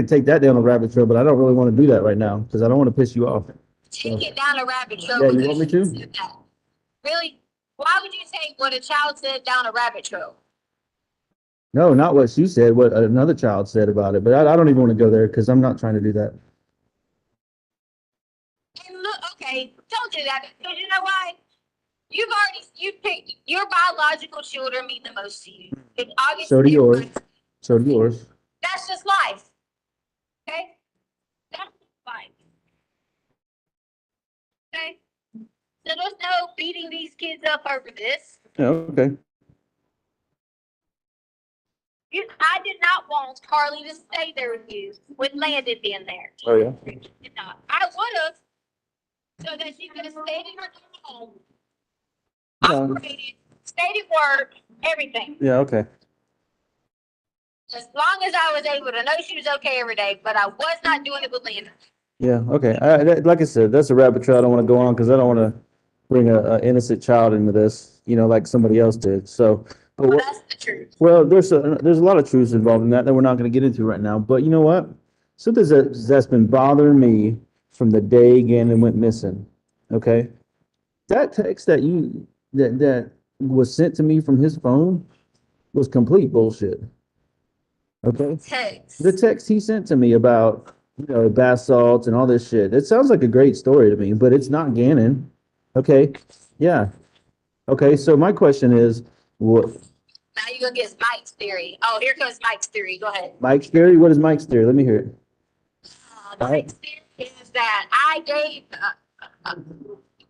take that down a rabbit trail, but I don't really want to do that right now because I don't want to piss you off. Take it down a rabbit trail. Yeah, you want me to? Really? Why would you take what a child said down a rabbit trail? No, not what she said, what another child said about it, but I don't even want to go there because I'm not trying to do that. And look, okay, don't do that because you know why? You picked your biological children mean the most to you. And obviously, So do yours. So do yours. that's just life. Okay? That's just life. Okay? So there's no beating these kids up over this. Yeah, okay. I did not want Carly to stay there with you with Landon being there. Oh, yeah. Did not. I would have, so that she could have stayed in her home, operated, stayed at work, everything. Yeah, okay. As long as I was able to know she was okay every day, but I was not doing it with Landon. Yeah, okay. Like I said, that's a rabbit trail I don't want to go on because I don't want to bring a innocent child into this, like somebody else did. So, but Well, that's the truth. well, there's a lot of truths involved in that we're not going to get into right now. But you know what? Something that's been bothering me from the day Gannon went missing. Okay, that text that that was sent to me from his phone was complete bullshit. Okay, Text. the text he sent to me about bath salts and all this shit. It sounds like a great story to me, but it's not Gannon. Okay, yeah. Okay, so my question is, what? Now you're gonna get Mike's theory. Oh, here comes Mike's theory. Go ahead. Mike's theory? What is Mike's theory? Let me hear it. Mike's theory is that I gave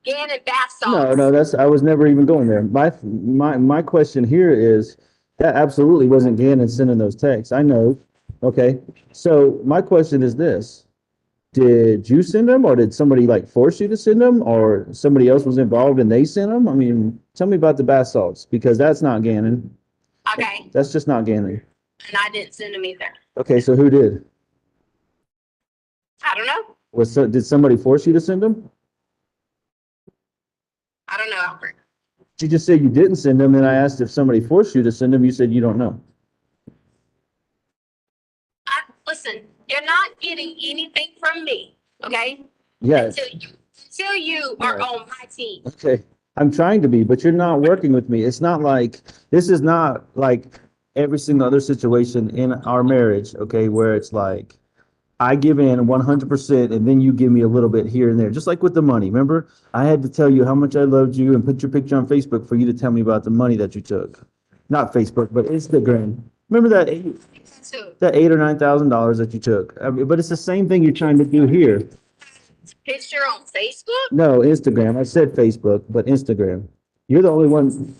Gannon bath salts. No, I was never even going there. My question here is that absolutely wasn't Gannon sending those texts. I know. Okay. So my question is this. Did you send them or did somebody force you to send them or somebody else was involved and they sent them? I mean, tell me about the bath salts because that's not Gannon. Okay. That's just not Gannon. And I didn't send them either. Okay, so who did? I don't know. Did somebody force you to send them? I don't know, Albert. You just said you didn't send them, and I asked if somebody forced you to send them. You said you don't know. Listen, you're not getting anything from me, okay? Yeah. Until you are on my team. Okay. I'm trying to be, but you're not working with me. This is not like every single other situation in our marriage, okay, where it's like I give in 100% and then you give me a little bit here and there, just like with the money. Remember, I had to tell you how much I loved you and put your picture on Facebook for you to tell me about the money that you took. Not Facebook, but Instagram. Remember that $8 or $9,000 that you took. I mean, but it's the same thing you're trying to do here. Picture on Facebook? No, Instagram. I said Facebook, but Instagram. You're the only one.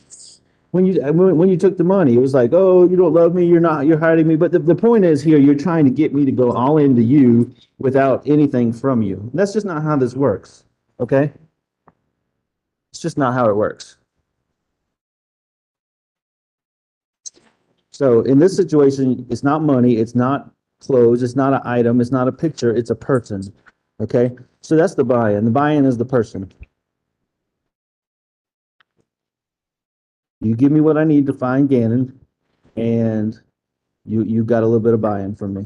When you took the money, it was like, oh, you don't love me. You're hiding me. But the point is here, you're trying to get me to go all into you without anything from you. That's just not how this works. Okay? It's just not how it works. So in this situation, it's not money. It's not clothes. It's not an item. It's not a picture. It's a person. Okay? So that's the buy-in. The buy-in is the person. You give me what I need to find Gannon, and you got a little bit of buy-in from me.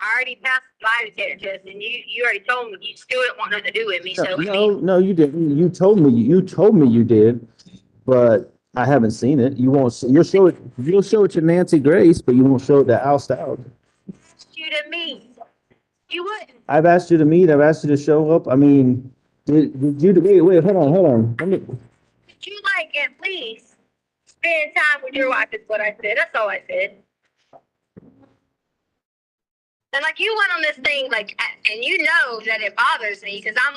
I already passed the lie detector test, and you already told me you still didn't want nothing to do with me. So No, you didn't. You told me you did, but I haven't seen it. You won't. You'll show it to Nancy Grace, but you won't show it to Al Stout. you to me, you wouldn't. I've asked you to meet. I've asked you to show up. I mean, did you? Wait. Hold on. Could you at least spend time with your wife? Is what I said. That's all I said. And you went on this thing and you know that it bothers me because I'm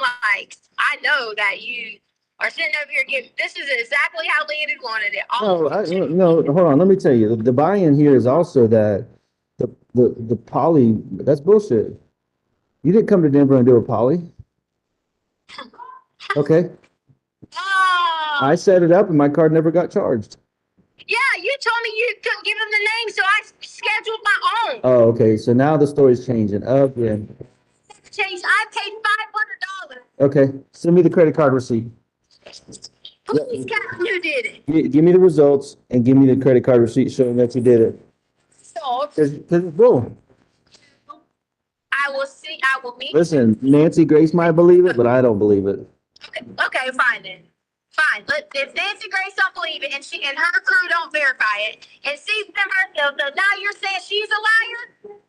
I know that you are sitting over here giving. This is exactly how Landon wanted it. No. Hold on. Let me tell you. The buy-in here is also that the poly. That's bullshit. You didn't come to Denver and do a poly. Okay. I set it up and my card never got charged. Yeah, you told me you couldn't give them the name, so I scheduled my own. Oh, okay. So now the story's changing. Again. I paid $500. Okay. Send me the credit card receipt. Please, God, you did it. Give me the results and give me the credit card receipt showing that you did it. So, Because it's bull. I will meet. Listen, Nancy Grace might believe it, but I don't believe it. Okay, fine then. Fine. If Nancy Grace don't believe it and she and her crew don't verify it and sees them herself, so now you're saying she's a liar?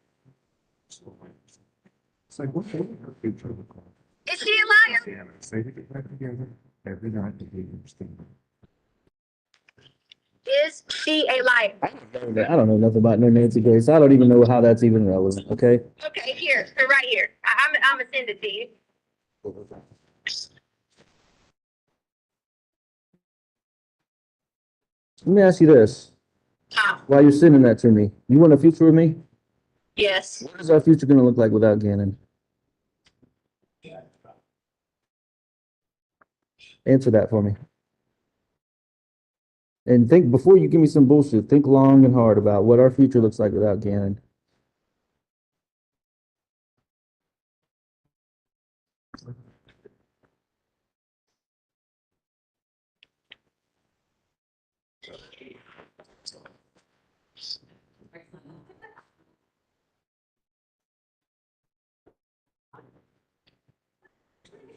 It's like, what her future look like? Is she a liar? Yeah, say they get back together every night to be understand. Is she a liar? I don't know nothing about no Nancy Grace. I don't even know how that's even relevant, okay? Okay, here, right here. I'm gonna send it to you. Let me ask you this. While you're sending that to me, you want a future with me? Yes. What is our future gonna look like without Gannon? Answer that for me. And think, before you give me some bullshit, think long and hard about what our future looks like without Gannon.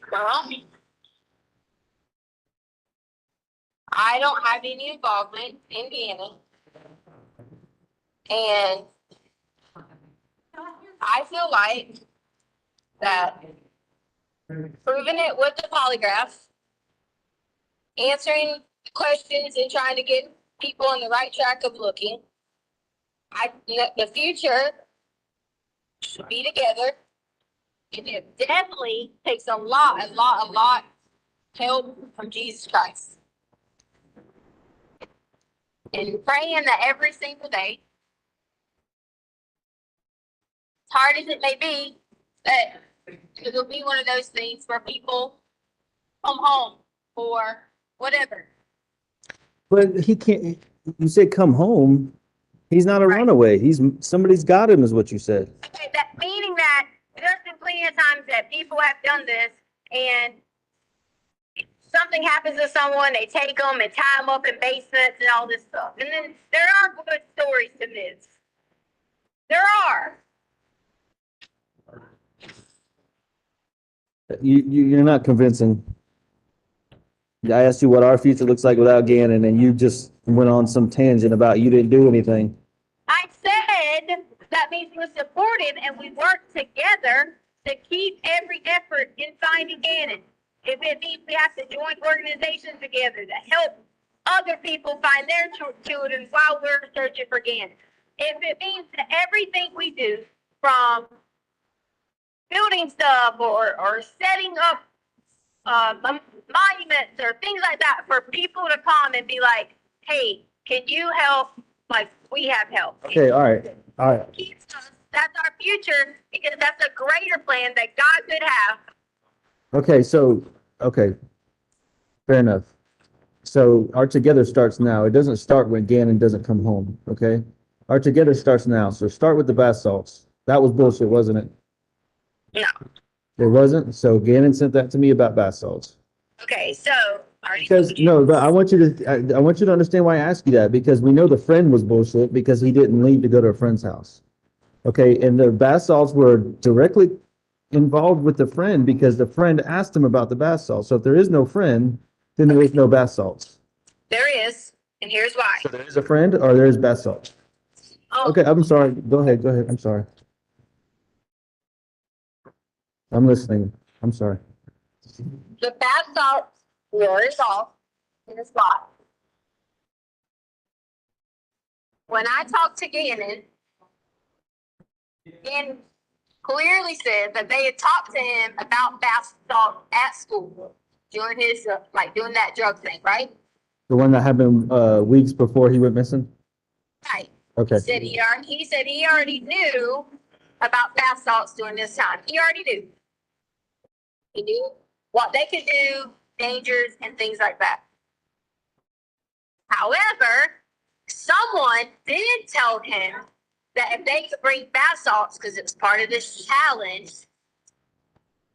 Well, I don't have any involvement in Gannon. And I feel like that proving it with the polygraph, answering questions and trying to get people on the right track of looking, the future should be together. And it definitely takes a lot help from Jesus Christ. And praying that every single day, as hard as it may be, that it'll be one of those things where people come home or whatever. But he can't, you said come home. He's not a runaway. Somebody's got him, is what you said. Okay, that meaning that there's been plenty of times that people have done this and something happens to someone, they take them and tie them up in basements and all this stuff. And then there are good stories to this. There are. You're not convincing. I asked you what our future looks like without Gannon, and you just went on some tangent about you didn't do anything. I said that means we're supported and we work together to keep every effort in finding Gannon. If it means we have to join organizations together to help other people find their children while we're searching for Gannon. If it means that everything we do, from building stuff or setting up monuments or things like that for people to come and be like, hey, can you help? Like, we have help. Okay, all right. That's our future, because that's a greater plan that God could have. Okay, fair enough. So our together starts now. It doesn't start when Gannon doesn't come home, okay? Our together starts now. So start with the bath salts. That was bullshit, wasn't it? No. It wasn't? So Gannon sent that to me about bath salts. Okay, so Because no, but I want you to understand why I ask you that, because we know the friend was bullshit because he didn't leave to go to a friend's house. Okay, and the bath salts were directly involved with the friend because the friend asked him about the bath salts. So if there is no friend, then there is no bath salts. there is, and here's why. So there is a friend or there is bath salts. Oh, Okay, I'm sorry. Go ahead. I'm sorry. I'm listening. I'm sorry. the bath salts were involved in the spot. When I talked to Gannon, Gannon clearly said that they had talked to him about bath salt at school during his, doing that drug thing, right? The one that happened weeks before he went missing? Right. Okay. He said he already knew about bath salts during this time. He already knew. He knew what they could do, dangers, and things like that. However, someone did tell him that if they could bring bath salts, because it was part of this challenge,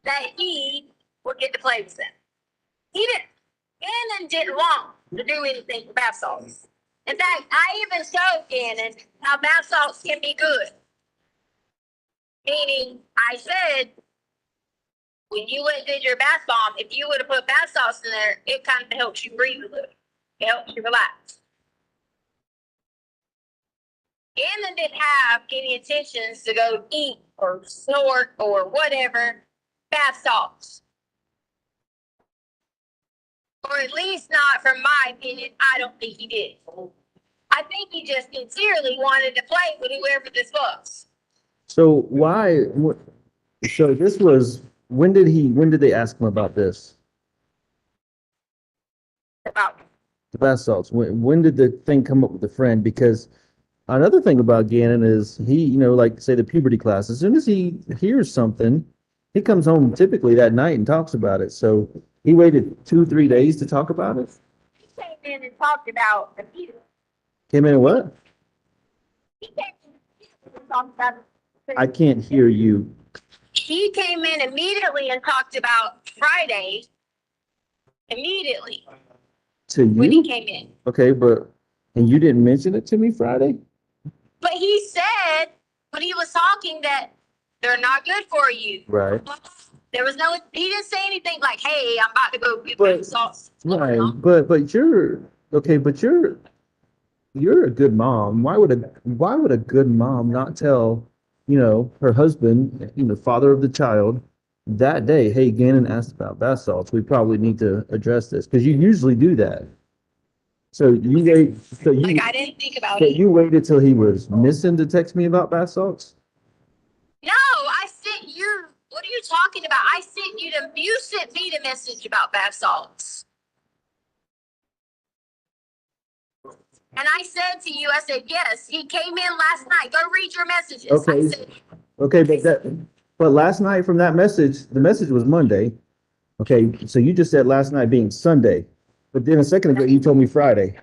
that he would get to play with them. He didn't. Gannon didn't want to do anything with bath salts. In fact, I even showed Gannon how bath salts can be good. Meaning, I said, when you went and did your bath bomb, if you would have put bath salts in there, it kind of helps you breathe a little. It helps you relax. Gannon didn't have any intentions to go eat or snort or whatever bath salts. Or at least not from my opinion. I don't think he did. I think he just sincerely wanted to play with whoever this was. So why? So this was, when did they ask him about this? About The bath salts. When did the thing come up with the friend? Because another thing about Gannon is he, like say the puberty class, as soon as he hears something, he comes home typically that night and talks about it. So he waited 2-3 days to talk about it. he came in and talked about the fetus. Came in and what? He came in and talked about it. I can't hear you. He came in immediately and talked about Friday. Immediately To when he you? came in. Okay, and you didn't mention it to me Friday? But he said when he was talking that they're not good for you. Right. There was no, he didn't say anything like, hey, I'm about to go get But- bath salts. Right. But you're okay, but you're a good mom. Why would a good mom not tell, her husband, the father of the child, that day, hey, Gannon asked about bath salts. We probably need to address this, because you usually do that. So you wait, Like, I didn't think about so it. you waited till he was missing to text me about bath salts? No, I sent you, what are you talking about? You sent me the message about bath salts. And I said to you, I said, yes, he came in last night. Go read your messages. Okay. I said, Okay, but last night from that message, the message was Monday. Okay, so you just said last night being Sunday, but then a second ago you told me Friday.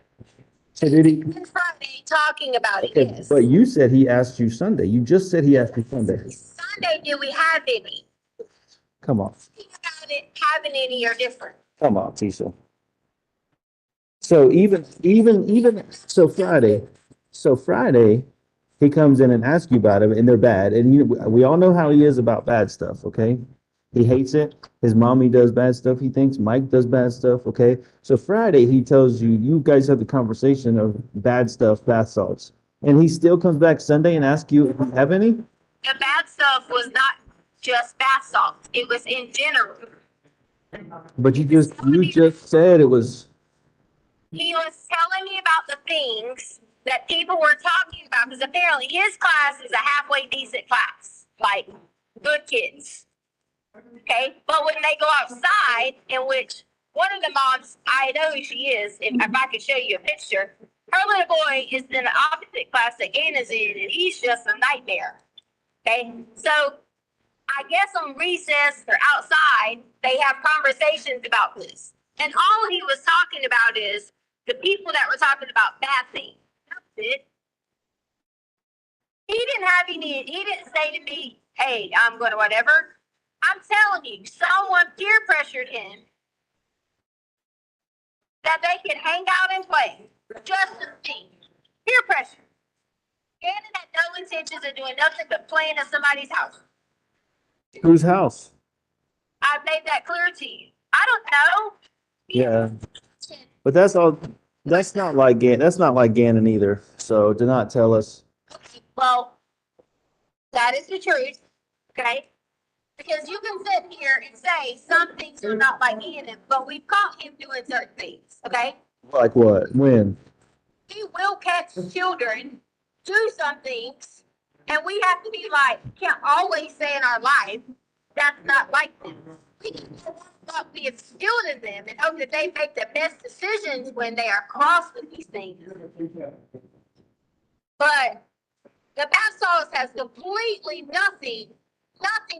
So did he? Friday talking about it, Okay, yes. but you said he asked you Sunday. You just said he asked you Sunday. Sunday, did we have any? Come on, Think about it, having any are different. come on, Tisha. So so Friday, he comes in and asks you about it, and they're bad, and we all know how he is about bad stuff. Okay, he hates it. His mommy does bad stuff. He thinks Mike does bad stuff. Okay, so Friday he tells you guys have the conversation of bad stuff, bath salts, and he still comes back Sunday and asks you if you have any. The bad stuff was not just bath salts. It was in general. But you just said it was. He was telling me about the things that people were talking about, because apparently his class is a halfway decent class, like good kids. Okay, but when they go outside, in which one of the moms, I know who she is, if I could show you a picture, her little boy is in the opposite class that Gannon's in, and he's just a nightmare. Okay, so I guess on recess or outside, they have conversations about this. And all he was talking about is the people that were talking about bathing. That's it. He didn't say to me, hey, I'm going to whatever. I'm telling you, someone peer pressured him that they could hang out and play. Just to see. Peer pressure. Gannon had no intentions of doing nothing but playing at somebody's house. Whose house? I've made that clear to you. I don't know. Yeah. But that's all. That's not like Gannon either. So do not tell us. Well, that is the truth. Okay. Because you can sit here and say some things are not like Gannon, but we've caught him doing certain things. Okay. Like what? When? He will catch children do some things, and we have to be like, can't always say in our life, that's not like them. We can go what we have instilled in them and hope that they make the best decisions when they are crossed with these things. But the bath salts has completely nothing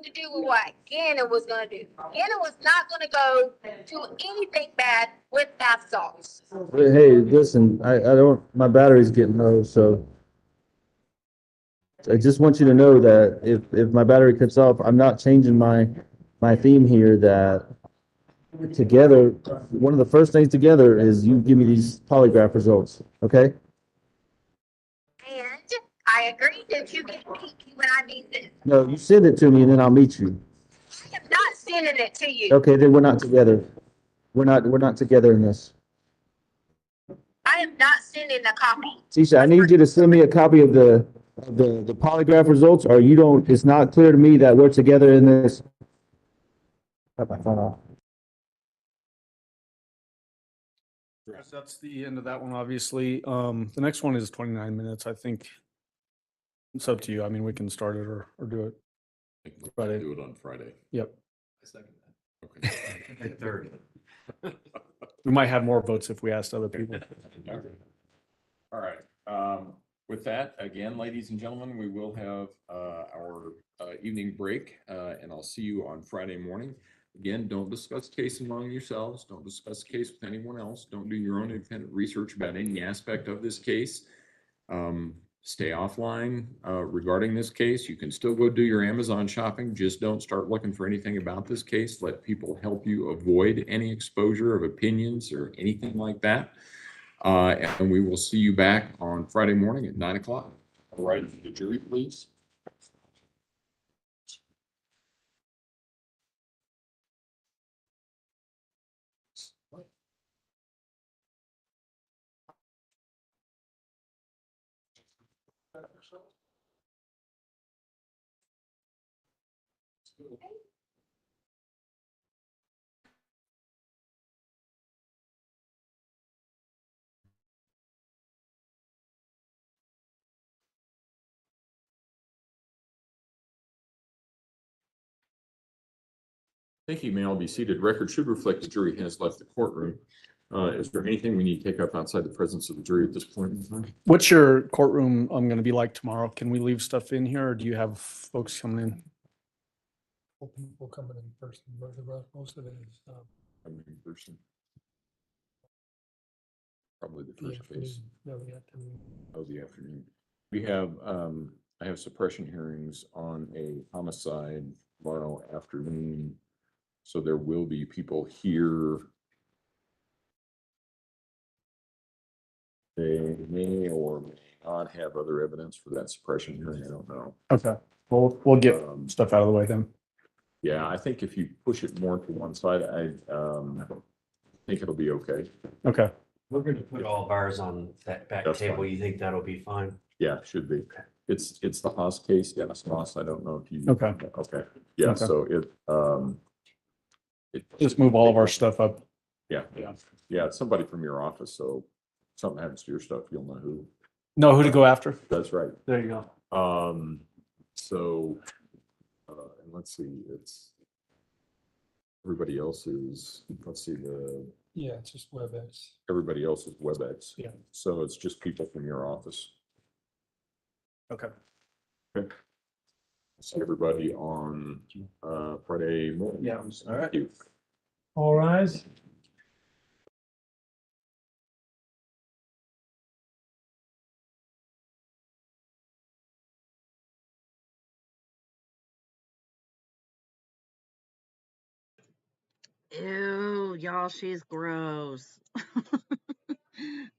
to do with what Gannon was going to do. Gannon was not going to go do anything bad with bath salts. But hey, listen, I don't. My battery's getting low, so I just want you to know that if my battery cuts off, I'm not changing my theme here. That together, one of the first things together is you give me these polygraph results, okay? And I agree that you can meet me when I need this. No, you send it to me and then I'll meet you. I have not sent sending it to you. Okay, then we're not together. We're not together in this. I am not sending a copy. Tisha, I need you to send me a copy of the polygraph results, or you don't, it's not clear to me that we're together in this. Cut my phone off. That's the end of that one, obviously. The next one is 29 minutes. I think it's up to you. I mean, we can start it or do it. Friday. Do it on Friday. Yep. I second that. Okay. Third. We might have more votes if we asked other people. All right. With that, again, ladies and gentlemen, we will have our evening break, and I'll see you on Friday morning. Again, don't discuss case among yourselves. Don't discuss the case with anyone else. Don't do your own independent research about any aspect of this case. Stay offline regarding this case. You can still go do your Amazon shopping. Just don't start looking for anything about this case. Let people help you avoid any exposure of opinions or anything like that. And we will see you back on Friday morning at 9 o'clock. All right, the jury, please. Thank you. May all be seated. Record should reflect the jury has left the courtroom. Is there anything we need to take up outside the presence of the jury at this point in time? What's your courtroom going to be like tomorrow? Can we leave stuff in here or do you have folks coming in? People coming in person, but the rest, most of it is, Coming in person. Probably the the first case. afternoon, no, the afternoon. of the afternoon. We have, I have suppression hearings on a homicide tomorrow afternoon. So there will be people here. They may or may not have other evidence for that suppression hearing. I don't know. Okay. We'll get Um, stuff out of the way then. Yeah, I think if you push it more to one side, I think it'll be okay. Okay. We're gonna put all of ours on that back That's table. fine. You think that'll be fine? Yeah, should be. It's the Haas case. Dennis Haas. I don't know if you. Okay. Okay. Yeah, Okay. so it. Just move all of our stuff up. Yeah, yeah, it's somebody from your office, so if something happens to your stuff, you'll know who. Know who to go after. That's right. There you go. So, and let's see, it's everybody else's, let's see, Yeah, it's just WebEx. everybody else's WebEx. Yeah. So it's just people from your office. Okay. Okay. See everybody on, Friday morning. Yeah. All right. All rise. Ew, y'all, she's gross.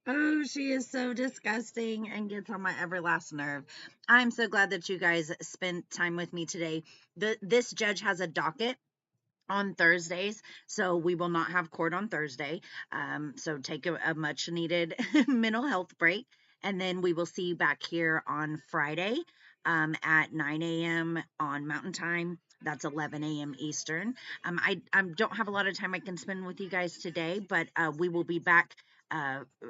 Oh, she is so disgusting and gets on my every last nerve. I'm so glad that you guys spent time with me today. This judge has a docket on Thursdays, so we will not have court on Thursday. So take a much needed mental health break, and then we will see you back here on Friday at 9 a.m. on Mountain Time. That's 11 a.m. Eastern. I don't have a lot of time I can spend with you guys today, but we will be back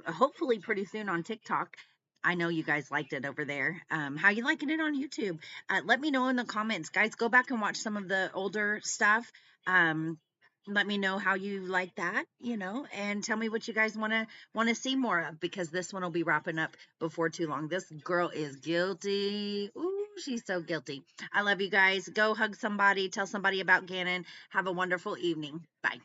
hopefully pretty soon on TikTok. I know you guys liked it over there. How you liking it on YouTube? Let me know in the comments, guys. Go back and watch some of the older stuff. Let me know how you like that, and tell me what you guys want to see more of, because this one will be wrapping up before too long. This girl is guilty. Ooh, she's so guilty. I love you guys. Go hug somebody, tell somebody about Gannon. Have a wonderful evening. Bye.